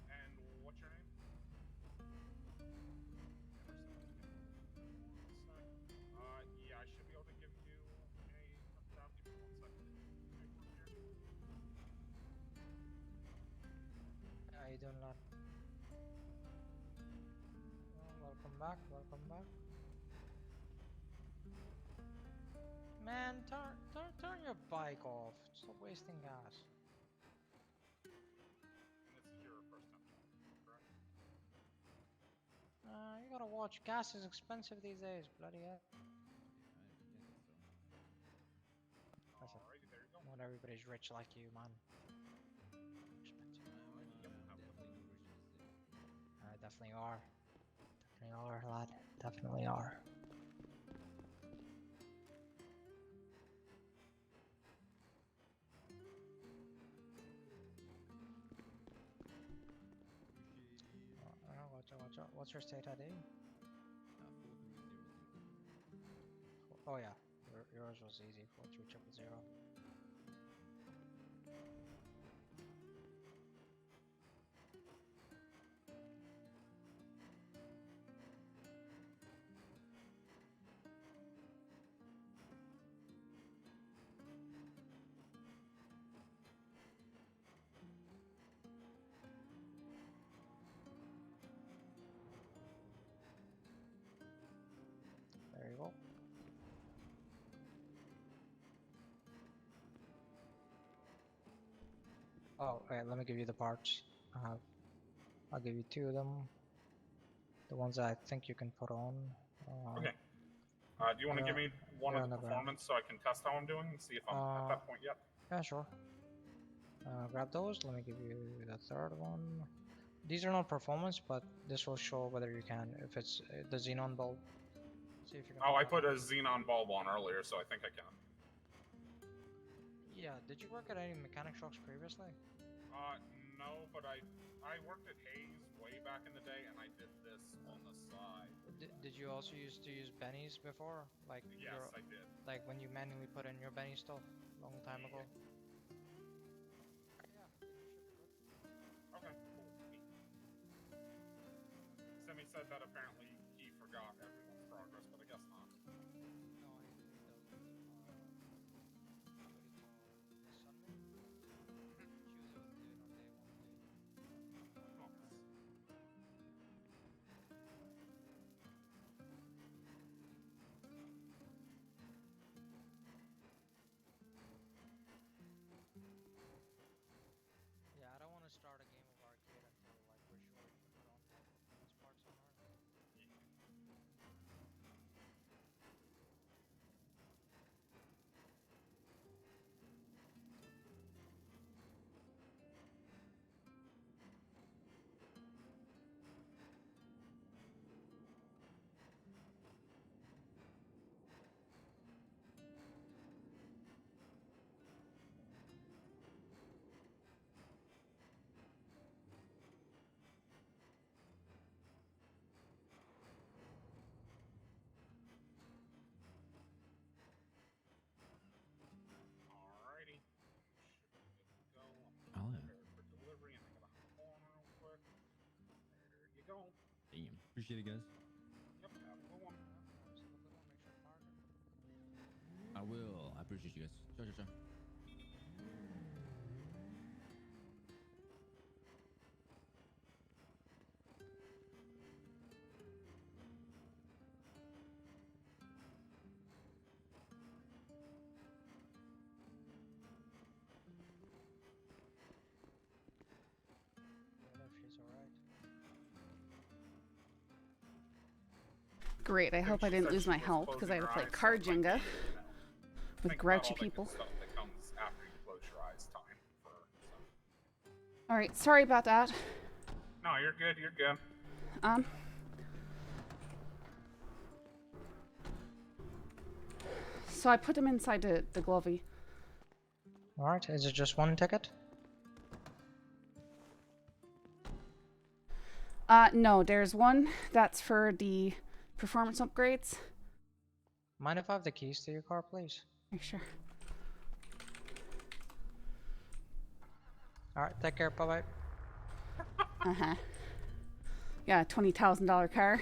S6: And what's your name? Emerson. Okay. 1 sec. Yeah, I should be able to give you a temp job. Give me 1 second. Paperwork here.
S12: How you doing, lad? Welcome back, welcome back. Man, turn your bike off. Stop wasting gas.
S6: And this is your first temp job, correct?
S12: You gotta watch. Gas is expensive these days. Bloody hell. Listen,
S6: Alrighty, there you go.
S12: not everybody's rich like you, man. Expensive. Definitely are. Definitely are, lad. Definitely are. Watch out. What's your state ID? 4300. Oh yeah, yours was easy. 43000. There you go. Oh, wait, let me give you the parts. I'll give you 2 of them. The ones that I think you can put on.
S6: Okay. Do you want to give me one of the performance so I can test how I'm doing and see if I'm at that point yet?
S12: Yeah, sure. Grab those. Let me give you the 3rd one. These are not performance, but this will show whether you can, if it's the xenon bulb. See if you can.
S6: Oh, I put a xenon bulb on earlier, so I think I can.
S12: Yeah, did you work at any mechanic shops previously?
S6: No, but I worked at Hayes way back in the day, and I did this on the side.
S12: Did you also used to use bennies before? Like
S6: yes, I did.
S12: Like when you manually put in your benny stuff a long time ago? Yeah, then you should be good.
S6: Okay, cool. Semi said that apparently he forgot everyone's progress, but I guess not.
S12: No, he doesn't. Sunday? Tuesday was doing on day 1 day. Yeah, I don't want to start a game of arcade until like we're sure we can put on top performance parts on ours.
S6: Alrighty. Should be good to go.
S16: Oh,
S6: I'm
S16: yeah.
S6: prepared for delivery, and I gotta hop on real quick. There you go.
S16: Damn. Appreciate it, guys.
S6: Yep, have a good one.
S16: I will. I appreciate you guys. Ciao.
S2: Great, I hope I didn't lose my health because I had to play card Jenga with grouchy people.
S6: Stuff that comes after you close your eyes time for some.
S2: Alright, sorry about that.
S6: No, you're good, you're good.
S2: So I put him inside the glovey.
S12: All right. Is it just one ticket?
S2: No, there's one that's for the performance upgrades.
S12: Mind if I have the keys to your car, please?
S2: Yeah, sure.
S12: All right. Take care. Bye bye.
S2: Yeah, $20,000 car.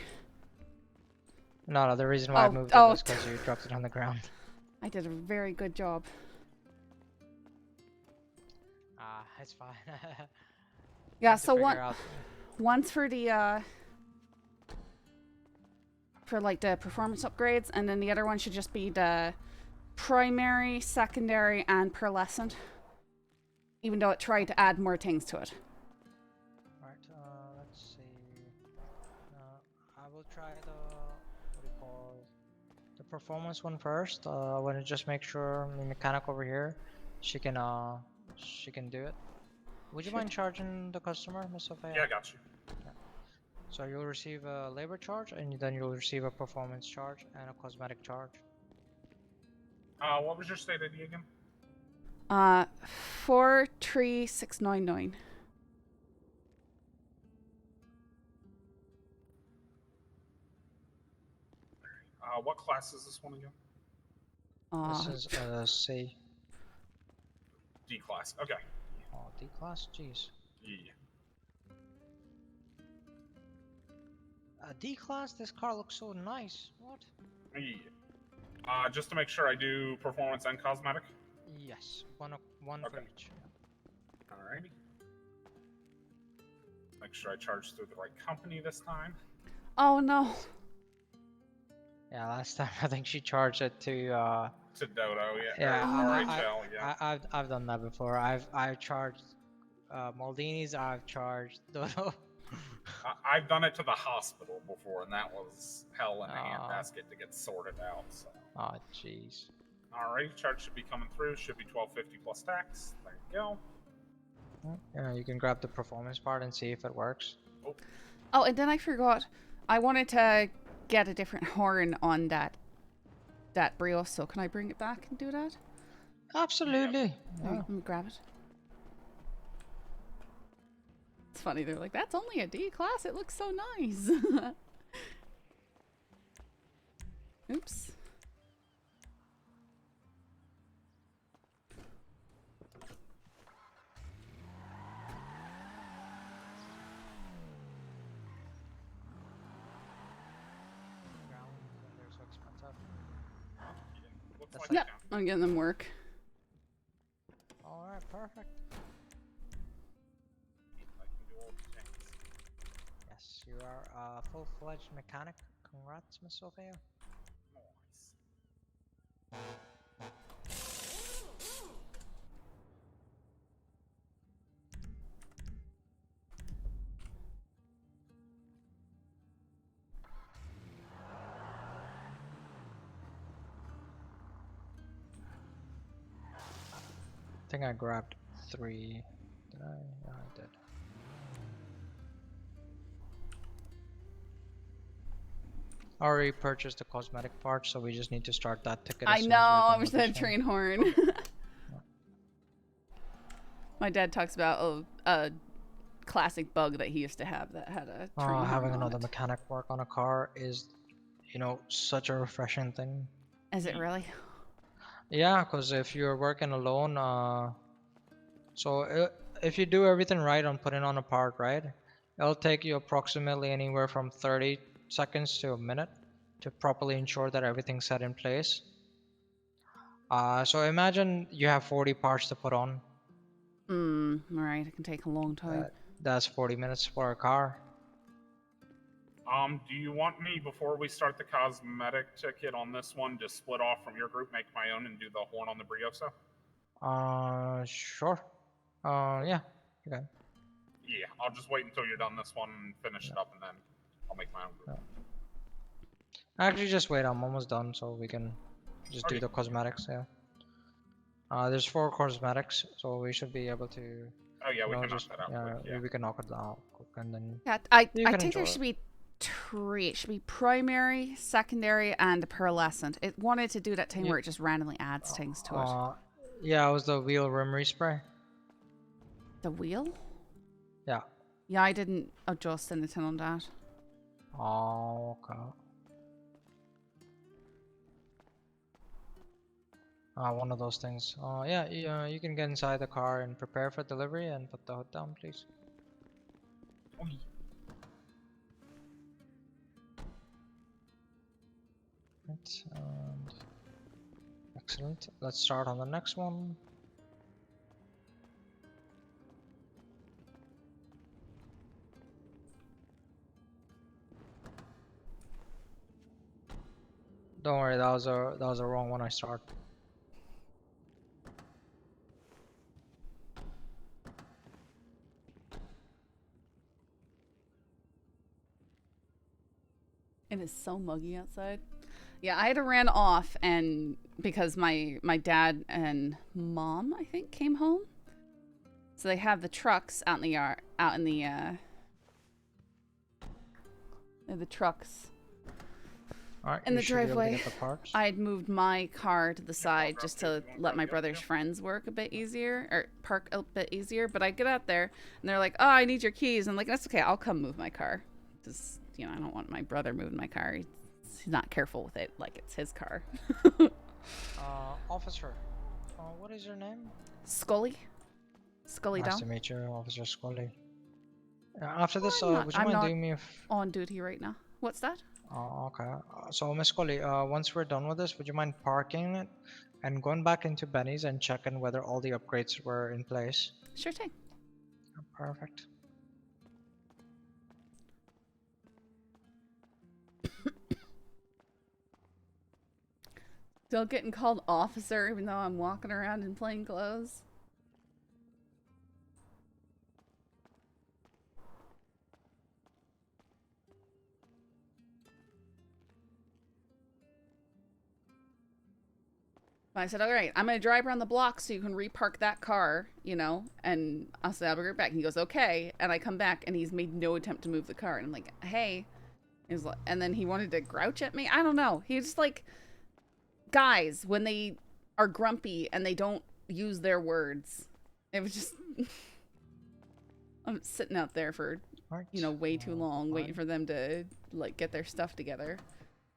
S12: No, the reason why I moved it was because you dropped it on the ground.
S2: I did a very good job.
S12: It's fine.
S2: Yeah, so one's for the for like the performance upgrades, and then the other one should just be the primary, secondary, and pearlescent. Even though it tried to add more things to it.
S12: Alright, let's see. I will try the performance one first. I want to just make sure the mechanic over here, she can do it. Would you mind charging the customer, Miss Sophia?
S6: Yeah, I got you.
S12: Yeah. So you'll receive a labor charge, and then you'll receive a performance charge and a cosmetic charge.
S6: What was your state ID again?
S2: 43699.
S6: What class is this one again?
S12: This is C.
S6: D class. Okay.
S12: Oh, D class? Jeez.
S6: Yeah.
S12: D class? This car looks so nice. What?
S6: Yeah. Just to make sure I do performance and cosmetic?
S12: Yes. One for each.
S6: Alrighty. Make sure I charge through the right company this time.
S2: Oh no.
S12: Yeah, last time I think she charged it to
S6: Dodo, yeah.
S12: Yeah,
S6: RHL, yeah.
S12: I've done that before. I've charged Maldini's. I've charged Dodo.
S6: I've done it to the hospital before, and that was hell in a handbasket to get sorted out. So.
S12: Oh, jeez.
S6: Alright, charge should be coming through. Should be $12.50 plus tax. There you go.
S12: Yeah, you can grab the performance part and see if it works.
S2: Oh, and then I forgot. I wanted to get a different horn on that Brios, so can I bring it back and do that?
S12: Absolutely.
S2: Yeah. Let me grab it. It's funny, they're like, that's only a D class, it looks so nice. Oops. Yep, I'm getting them work.
S12: Alright, perfect. Yes, you are a full-fledged mechanic. Congrats, Miss Sophia. I think I grabbed 3. Did I? Yeah, I did. I already purchased the cosmetic part, so we just need to start that ticket.
S2: I know, I wish I had a train horn. My dad talks about a classic bug that he used to have that had a train horn
S12: having
S2: on
S12: another
S2: it.
S12: mechanic work on a car is, you know, such a refreshing thing.
S2: Is it really?
S12: Yeah, because if you're working alone, if you do everything right on putting on a part, right, it'll take you approximately anywhere from 30 seconds to a minute to properly ensure that everything's set in place. So imagine you have 40 parts to put on.
S2: Alright, it can take a long time.
S12: That's 40 minutes for a car.
S6: Do you want me, before we start the cosmetic ticket on this one, just split off from your group, make my own, and do the horn on the Brioso?
S12: Sure. Yeah. Okay.
S6: Yeah, I'll just wait until you're done this one and finish it up, and then I'll make my own group.
S12: Actually, just wait. I'm almost done, so we can just do the cosmetics. Yeah. There's 4 cosmetics, so we should be able to.
S6: Oh yeah, we can
S12: just,
S6: knock that out.
S12: Yeah,
S6: quick, yeah.
S12: we can knock it out quick, and then.
S2: Yeah, I think
S12: enjoy
S2: there should be 3. It should be primary, secondary, and pearlescent. It wanted to do that thing where it just randomly adds things to it.
S12: Yeah, it was the wheel rim respray.
S2: The wheel?
S12: Yeah.
S2: Yeah, I didn't adjust anything on that.
S12: Oh, okay. One of those things. Yeah, you can get inside the car and prepare for delivery and put the hood down, please. Right, and excellent. Let's start on the next one. Don't worry, that was a wrong one I started.
S2: It is so muggy outside. Yeah, I had to ran off and because my dad and mom, I think, came home. So they have the trucks out in the yard, out in the trucks
S12: Alright,
S2: in
S12: you
S2: the
S12: should be able to
S2: driveway.
S12: get the parts.
S2: I had moved my car to the side just to let my brother's friends work a bit easier, or park a bit easier. But I get out there and they're like, "Oh, I need your keys." I'm like, "That's okay. I'll come move my car." Just, you know, I don't want my brother moving my car. He's not careful with it like it's his car.
S12: Officer, what is your name?
S2: Scully. Scully
S12: Nice
S2: down.
S12: to meet you, Officer Scully. After this,
S2: I'm
S12: would you
S2: I'm
S12: mind
S2: not
S12: doing me
S2: on duty right now. What's that?
S12: Okay. So, Miss Scully, once we're done with this, would you mind parking it and going back into Benny's and checking whether all the upgrades were in place?
S2: Sure thing.
S12: Perfect.
S2: Still getting called officer even though I'm walking around in plain clothes. I said, all right, I'm going to drive around the block so you can repark that car, you know, and I'll say, I'll be right back. And he goes, okay. And I come back and he's made no attempt to move the car. And I'm like, hey. And then he wanted to grouch at me. I don't know. He's just like, guys, when they are grumpy and they don't use their words, it was just, I'm sitting out there for, you know, way too long, waiting for them to, like, get their stuff together.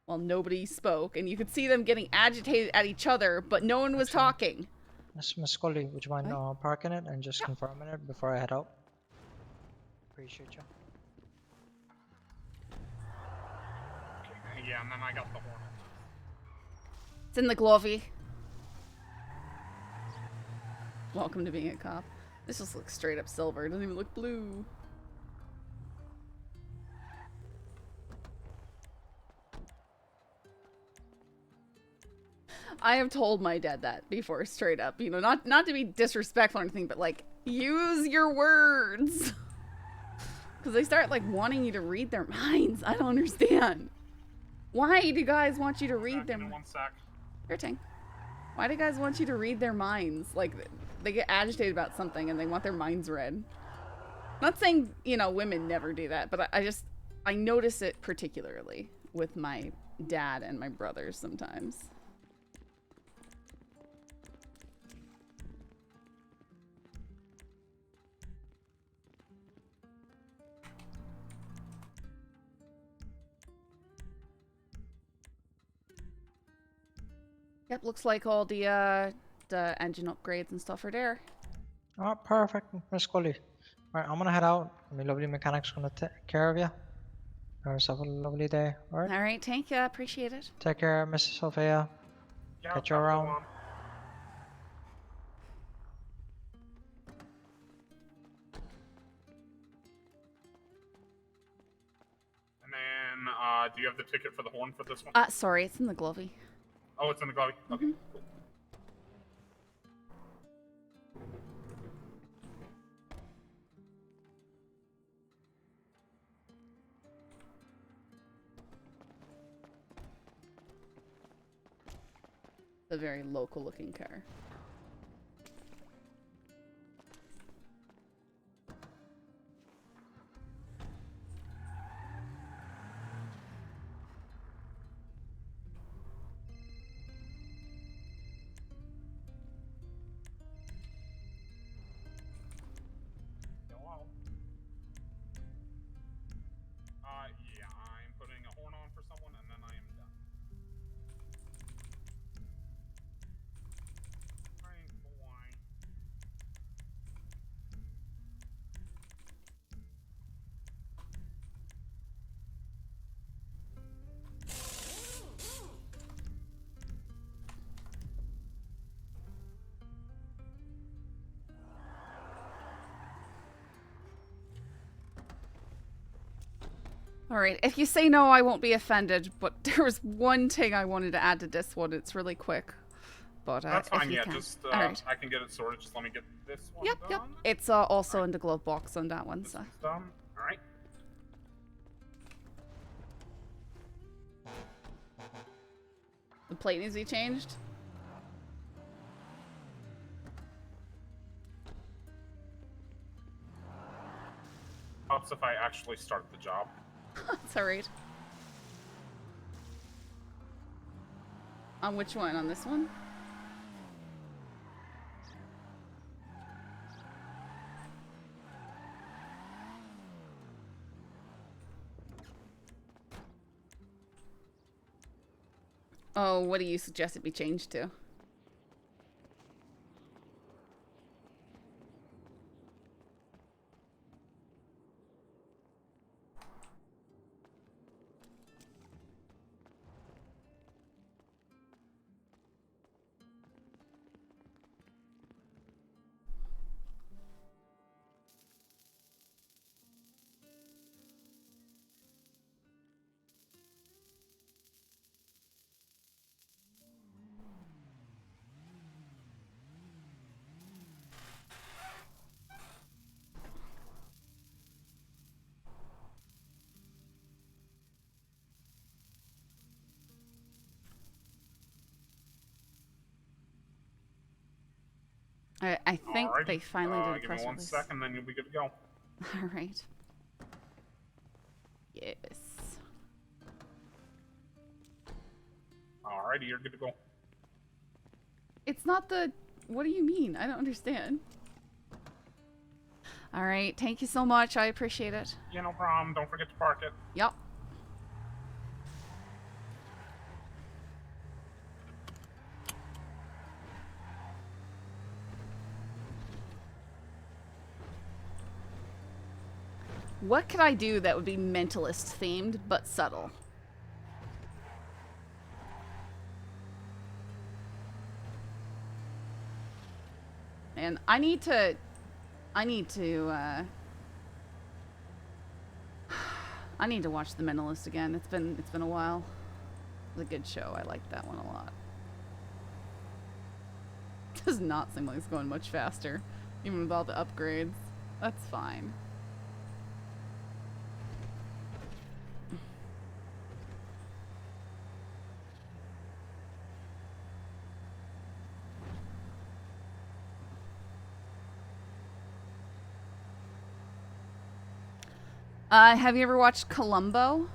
S2: While nobody spoke, and you could see them getting agitated at each other, but no one was talking.
S12: Miss Scully, would you mind parking it and just confirming it before I head out? Appreciate you.
S6: Okay, yeah, and then I got the horn.
S2: It's in the glovey. Welcome to being a cop. This just looks straight up silver. It doesn't even look blue. I have told my dad that before, straight up. You know, not to be disrespectful or anything, but like, use your words. Because they start like wanting you to read their minds. I don't understand. Why do guys want you to read their minds?
S6: One sec.
S2: Your thing. Why do guys want you to read their minds? Like, they get agitated about something and they want their minds read. Not saying, you know, women never do that, but I notice it particularly with my dad and my brothers sometimes. Yep, looks like all the engine upgrades and stuff are there.
S12: Oh, perfect, Miss Scully. Alright, I'm gonna head out. My lovely mechanic's gonna take care of you. Have yourself a lovely day, alright?
S2: Alright, thank you. Appreciate it.
S12: Take care, Mrs. Sophia.
S6: Yeah,
S12: Catch you around.
S6: And then, do you have the ticket for the horn for this one?
S2: Sorry, it's in the glovey.
S6: Oh, it's in the glovey? Okay, cool.
S2: A very local looking car. Alright, if you say no, I won't be offended, but there was one thing I wanted to add to this one. It's really quick. But,
S6: That's
S2: if
S6: fine,
S2: you
S6: yeah,
S2: can.
S6: just,
S2: Alright.
S6: I can get it sorted, just let me get this one
S2: Yep,
S6: done.
S2: yep. It's also in the glove box on that one,
S6: This
S2: so.
S6: one's done. Alright.
S2: The plate needs to be changed?
S6: Helps if I actually start the job.
S2: That's alright. On which one? On this one? Oh, what do you suggest it be changed to? I think
S6: Alrighty.
S2: they finally did a
S6: give
S2: press
S6: me one
S2: release.
S6: second, then you'll be good to go.
S2: Alright. Yes.
S6: Alrighty, you're good to go.
S2: It's not the... What do you mean? I don't understand. Alright, thank you so much. I appreciate it.
S6: Yeah, no problem. Don't forget to park it.
S2: Yup. What could I do that would be mentalist themed but subtle? And I need to I need to watch The Mentalist again. It's been a while. It's a good show. I liked that one a lot. Does not seem like it's going much faster, even with all the upgrades. That's fine. Have you ever watched Columbo?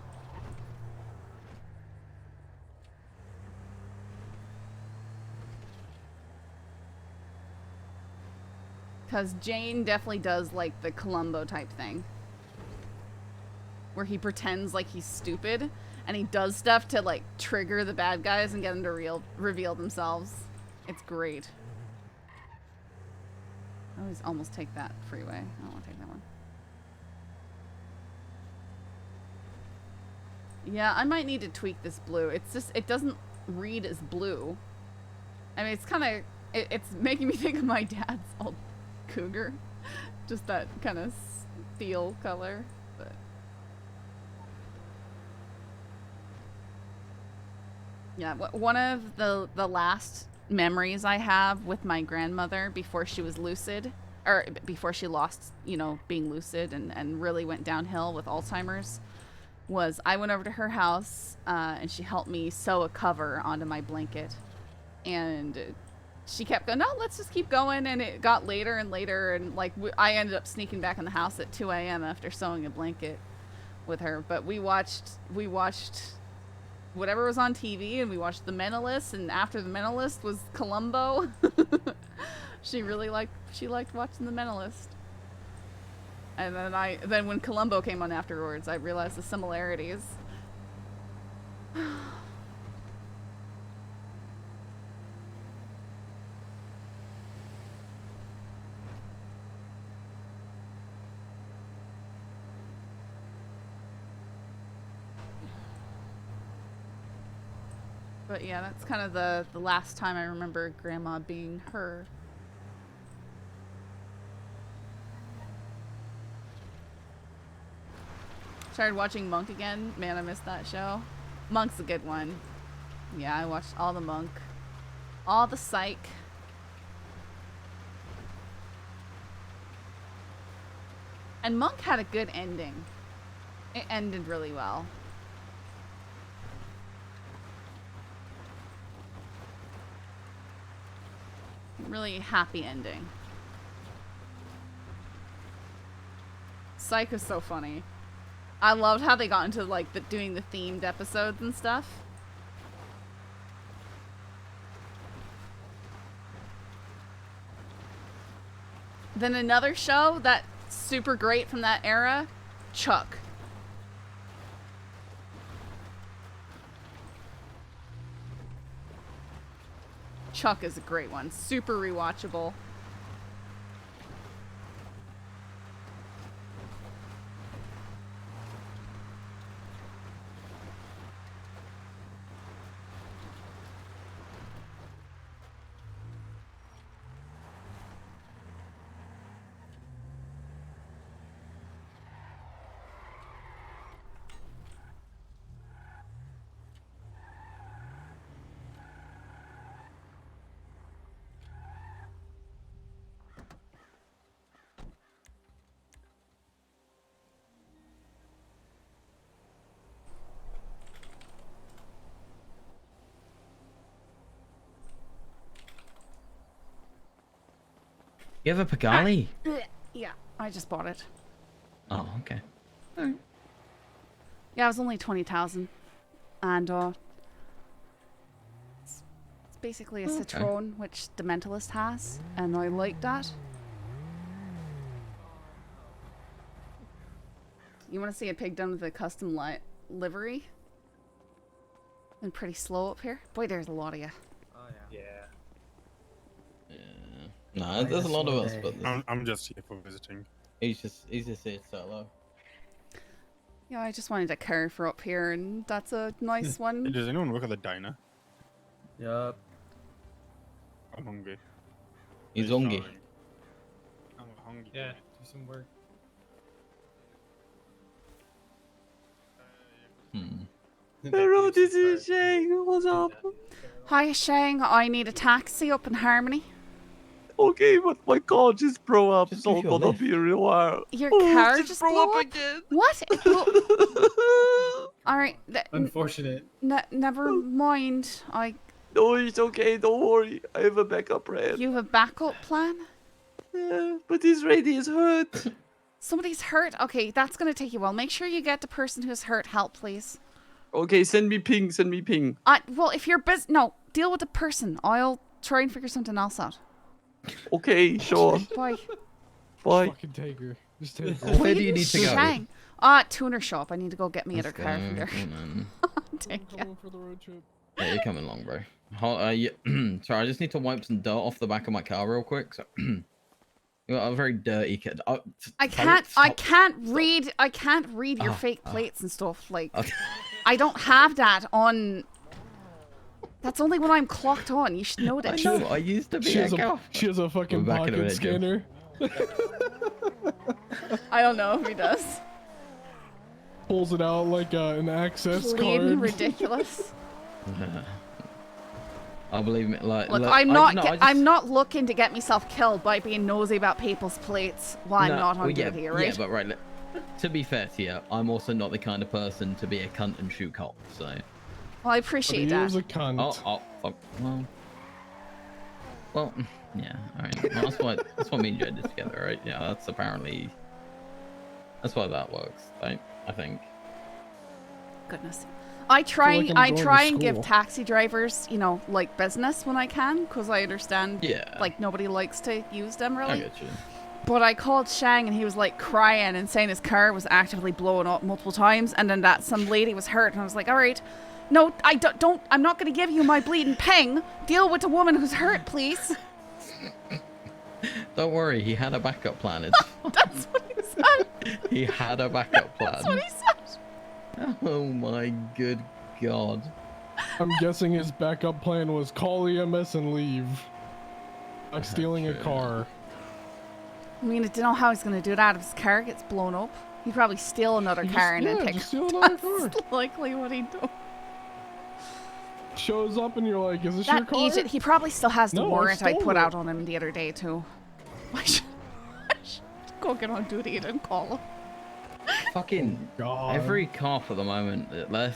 S2: Because Jane definitely does like the Columbo type thing. Where he pretends like he's stupid and he does stuff to like trigger the bad guys and get them to reveal themselves. It's great. I always almost take that freeway. I don't want to take that one. Yeah, I might need to tweak this blue. It's just, it doesn't read as blue. I mean, it's kind of, it's making me think of my dad's old Cougar. Just that kind of steel color. But yeah, one of the last memories I have with my grandmother before she was lucid, or before she lost, you know, being lucid and really went downhill with Alzheimer's, was I went over to her house and she helped me sew a cover onto my blanket. And she kept going, no, let's just keep going. And it got later and later. And like I ended up sneaking back in the house at 2 a.m. after sewing a blanket with her. But we watched whatever was on TV, and we watched The Mentalist. And after The Mentalist was Columbo. She liked watching The Mentalist. And then when Columbo came on afterwards, I realized the similarities. But yeah, that's kind of the last time I remember Grandma being her. Started watching Monk again. Man, I missed that show. Monk's a good one. Yeah, I watched all the Monk. All the Psych. And Monk had a good ending. It ended really well. Really happy ending. Psych was so funny. I loved how they got into like doing the themed episodes and stuff. Then another show that's super great from that era, Chuck. Chuck is a great one. Super rewatchable.
S17: You have a Pagani?
S2: Yeah, I just bought it.
S17: Oh, okay.
S2: Yeah, it was only 20,000, and it's basically a Citroen, which the Mentalist has, and I like that. You want to see a pig done with a custom livery? Been pretty slow up here. Boy, there's a lot of you.
S13: Oh yeah.
S17: Nah, there's a lot of us, but
S6: I'm just here for visiting.
S17: he's just here solo.
S2: Yeah, I just wanted a car for up here, and that's a nice one.
S6: Does anyone work at the diner?
S13: Yup.
S6: I'm hungry.
S17: He's hungry.
S6: I'm hungry.
S13: Yeah, do some work.
S18: Hello, this is Shang. What's up?
S2: Hi, Shang. I need a taxi up in Harmony.
S18: Okay, but my car just broke up,
S17: Just
S18: so
S17: give
S18: I'm
S17: you a
S18: gonna
S17: lift.
S18: be a real while.
S2: Your
S18: Oh,
S2: car
S18: it
S2: just
S18: broke
S2: blew
S18: up
S2: up
S18: again.
S2: What? All right.
S13: Unfortunate.
S2: Never mind.
S18: No, it's okay. Don't worry. I have a backup plan.
S2: You have a backup plan?
S18: Yeah, but this lady is hurt.
S2: Somebody's hurt? Okay, that's gonna take you a while. Make sure you get the person who's hurt help, please.
S18: Okay, send me ping. Send me ping.
S2: Well, if you're busy, no, deal with the person. I'll try and figure something else out.
S18: Okay, sure.
S2: Bye.
S18: Bye.
S15: Fucking take her. Just take her.
S17: Where do you need to go?
S2: Shang. Tuner shop. I need to go get me
S17: Let's
S2: other car from
S17: go,
S2: there.
S17: come on.
S2: Take
S15: I'm
S2: ya.
S15: going for the road trip.
S17: Yeah, you're coming along, bro. Sorry, I just need to wipe some dirt off the back of my car real quick. So, you got a very dirty kid.
S2: I can't read your fake plates and stuff. Like, I don't have that on. That's only when I'm clocked on. You should know that.
S17: I used to be
S15: She
S17: a
S15: has a,
S17: cow.
S15: she has a fucking
S17: We're back in a
S15: pocket
S17: minute, Jim.
S15: scanner.
S2: I don't know if he does.
S15: Pulls it out like an access
S2: Bleeding
S15: card.
S2: ridiculous.
S17: I believe me. Like,
S2: Look,
S17: look,
S2: I'm not looking to get myself killed by being nosy about people's plates while I'm not on duty, right?
S17: Yeah, but right. Look, to be fair to you, I'm also not the kind of person to be a cunt and shoot cops. So.
S2: Well, I appreciate
S15: But he
S2: that.
S15: is a cunt.
S17: Oh, fuck. Well, yeah. All right. Well, that's why me and Joe did together, right? Yeah, that's apparently. That's why that works, right? I think.
S2: Goodness. I try
S15: like I'm going to
S2: and give
S15: school.
S2: taxi drivers, like business when I can, because I understand like nobody likes to use them really.
S17: I get you.
S2: But I called Shang and he was like crying and saying his car was actively blowing up multiple times, and then that some lady was hurt, and I was like, all right, no, I don't I'm not going to give you my bleeding ping. Deal with the woman who's hurt, please.
S17: Don't worry, he had a backup plan.
S2: That's what he said.
S17: He had a backup plan.
S2: That's what he said.
S17: Oh my good god.
S15: I'm guessing his backup plan was call EMS and leave. Like stealing a car.
S2: I mean, I don't know how he's going to do that if his car gets blown up. He'd probably steal another car and then pick
S15: just steal
S2: up.
S15: another car.
S2: That's likely what he'd do.
S15: Shows up and you're like, is this your
S2: That
S15: car?
S2: agent, he probably still has the
S15: No,
S2: warrant I
S15: stole
S2: put
S15: it.
S2: out on him the other day too. I should go get on duty and then call him.
S17: Fucking
S15: God.
S17: every cop at the moment,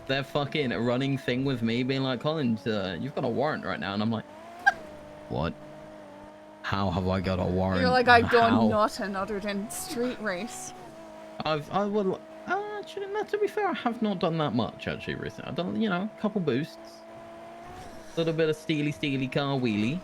S17: they're fucking running thing with me, being like, Collins, you've got a warrant right now, and I'm like, what? How have I got a warrant?
S2: You're like, I've done
S17: How?
S2: nothing other than street race.
S17: Actually, no, to be fair, I have not done that much actually recently. I've done, a couple boosts, a little bit of steely car wheelie.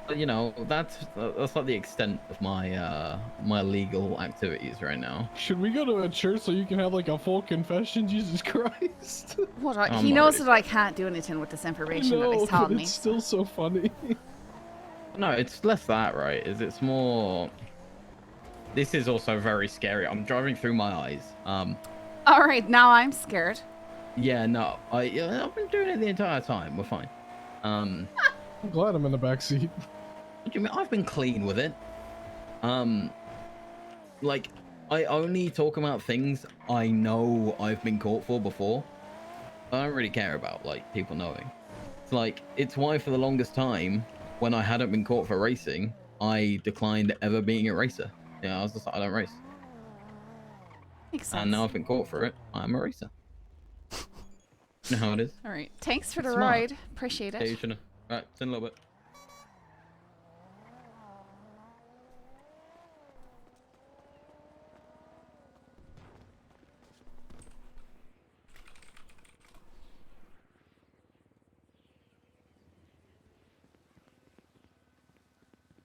S17: But that's like the extent of my my legal activities right now.
S15: Should we go to a church so you can have like a full confession, Jesus Christ?
S2: What?
S17: I'm
S2: He
S17: not
S2: knows
S17: ready
S2: that I can't do anything with this information that he's
S15: No,
S2: telling
S15: but
S2: me.
S15: it's still so funny.
S17: No, it's less that, right? It's more. This is also very scary. I'm driving through my eyes.
S2: All right, now I'm scared.
S17: Yeah, no, I've been doing it the entire time. We're fine.
S15: I'm glad I'm in the back seat.
S17: What do you mean? I've been clean with it. Like, I only talk about things I know I've been caught for before. I don't really care about, like, people knowing. It's like, it's why for the longest time, when I hadn't been caught for racing, I declined ever being a racer. I was just like, I don't race.
S2: Makes sense.
S17: And now I've been caught for it. I'm a racer. You know how it is.
S2: All right, thanks for the
S17: Smart.
S2: ride. Appreciate it.
S17: Yeah, you should know. Right, it's in a little bit.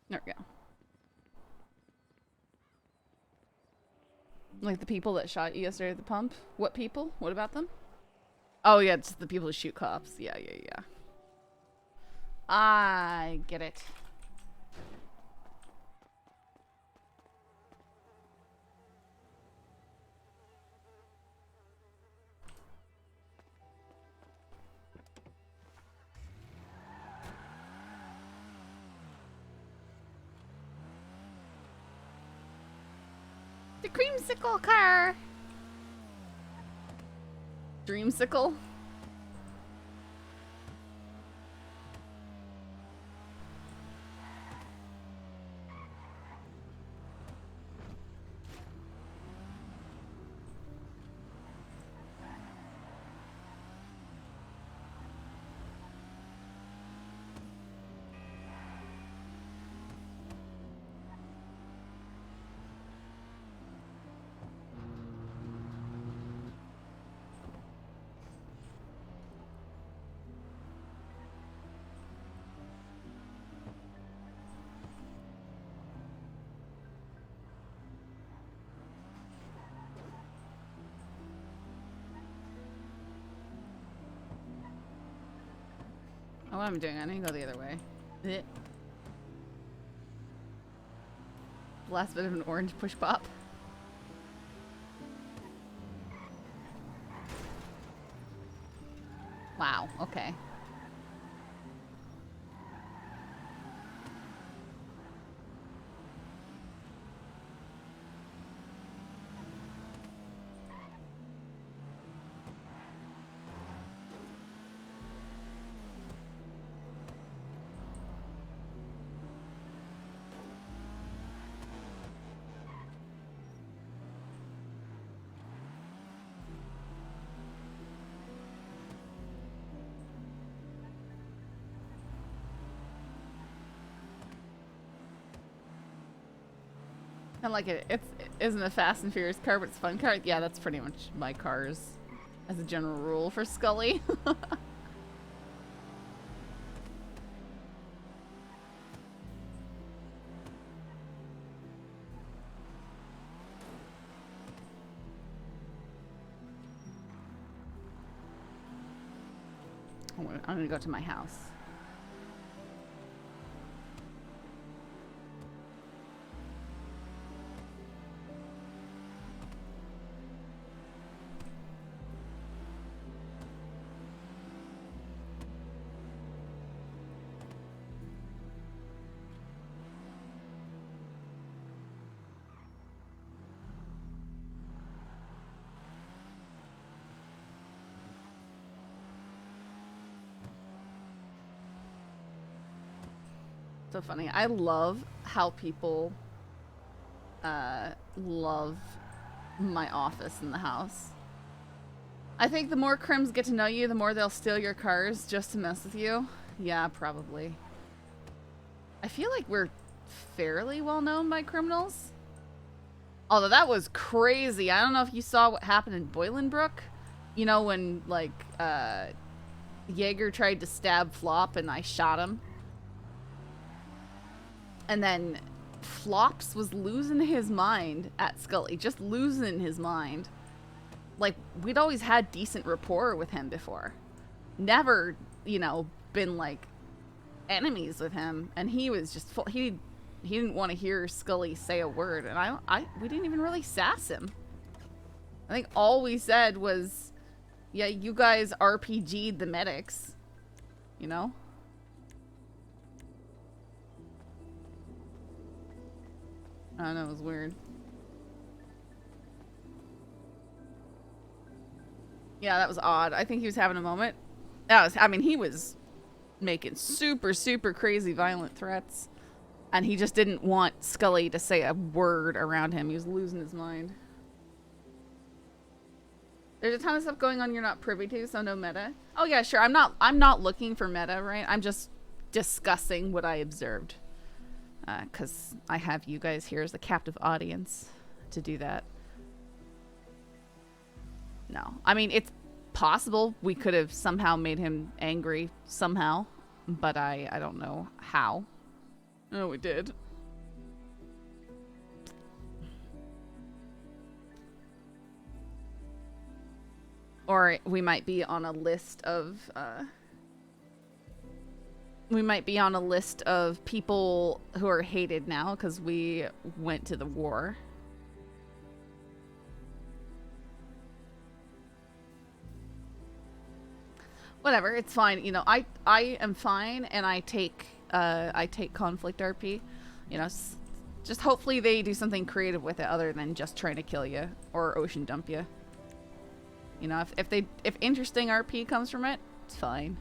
S2: There we go. Like the people that shot you yesterday at the pump? What people? What about them? Oh yeah, it's the people who shoot cops. Yeah. I get it. The creamsicle car. Dreamsicle. Oh, what am I doing? I need to go the other way. Blech. Last bit of an orange push pop. Wow, okay. And like it isn't a Fast and Furious car, but it's a fun car. Yeah, that's pretty much my cars as a general rule for Scully. I'm gonna go to my house. So funny. I love how people love my office in the house. I think the more crims get to know you, the more they'll steal your cars just to mess with you. Yeah, probably. I feel like we're fairly well known by criminals. Although that was crazy. I don't know if you saw what happened in Boylanbrook. You know, when, like, Jaeger tried to stab Flop and I shot him. And then Flops was losing his mind at Scully. Just losing his mind. Like, we'd always had decent rapport with him before. Never, you know, been, like, enemies with him. And he was just full. He didn't want to hear Scully say a word. And we didn't even really sass him. I think all we said was, yeah, you guys RPG'd the medics. You know? I don't know, it was weird. Yeah, that was odd. I think he was having a moment. I mean, he was making super, super crazy violent threats. And he just didn't want Scully to say a word around him. He was losing his mind. There's a ton of stuff going on you're not privy to, so no meta. Oh yeah, sure. I'm not looking for meta, right? I'm just discussing what I observed. 'Cause I have you guys here as the captive audience to do that. No. I mean, it's possible we could have somehow made him angry somehow, but I don't know how. Oh, we did. Or we might be on a list of people who are hated now because we went to the war. Whatever, it's fine. You know, I am fine, and I take conflict RP. You know, just hopefully they do something creative with it other than just trying to kill you or ocean dump you. You know, if interesting RP comes from it, it's fine.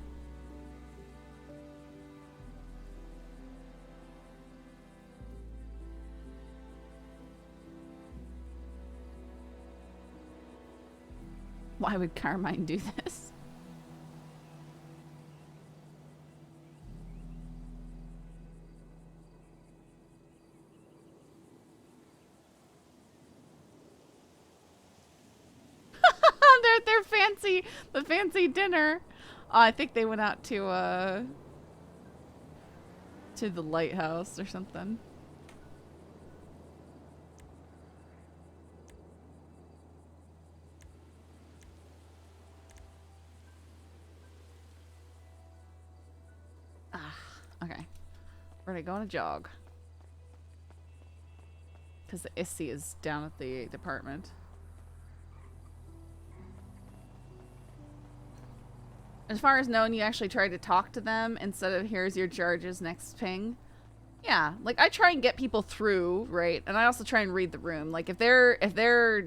S2: Why would Carmine do this? The fancy dinner. I think they went out to the lighthouse or something. Okay. We're gonna go on a jog. Because the Issy is down at the department. As far as known, you actually tried to talk to them instead of here's your charges, next ping. Yeah, like I try and get people through, right? And I also try and read the room. Like if they're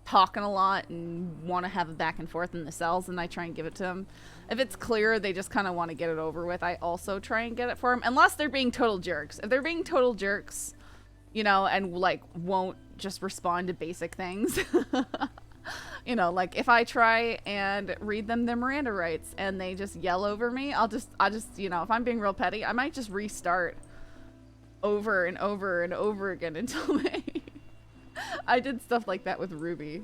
S2: talking a lot and want to have a back and forth in the cells, then I try and give it to them. If it's clear they just kind of want to get it over with, I also try and get it for them. Unless they're being total jerks. If they're being total jerks, you know, and like won't just respond to basic things. You know, like if I try and read them their Miranda rights and they just yell over me, I'll just, you know, if I'm being real petty, I might just restart over and over and over again until they... I did stuff like that with Ruby.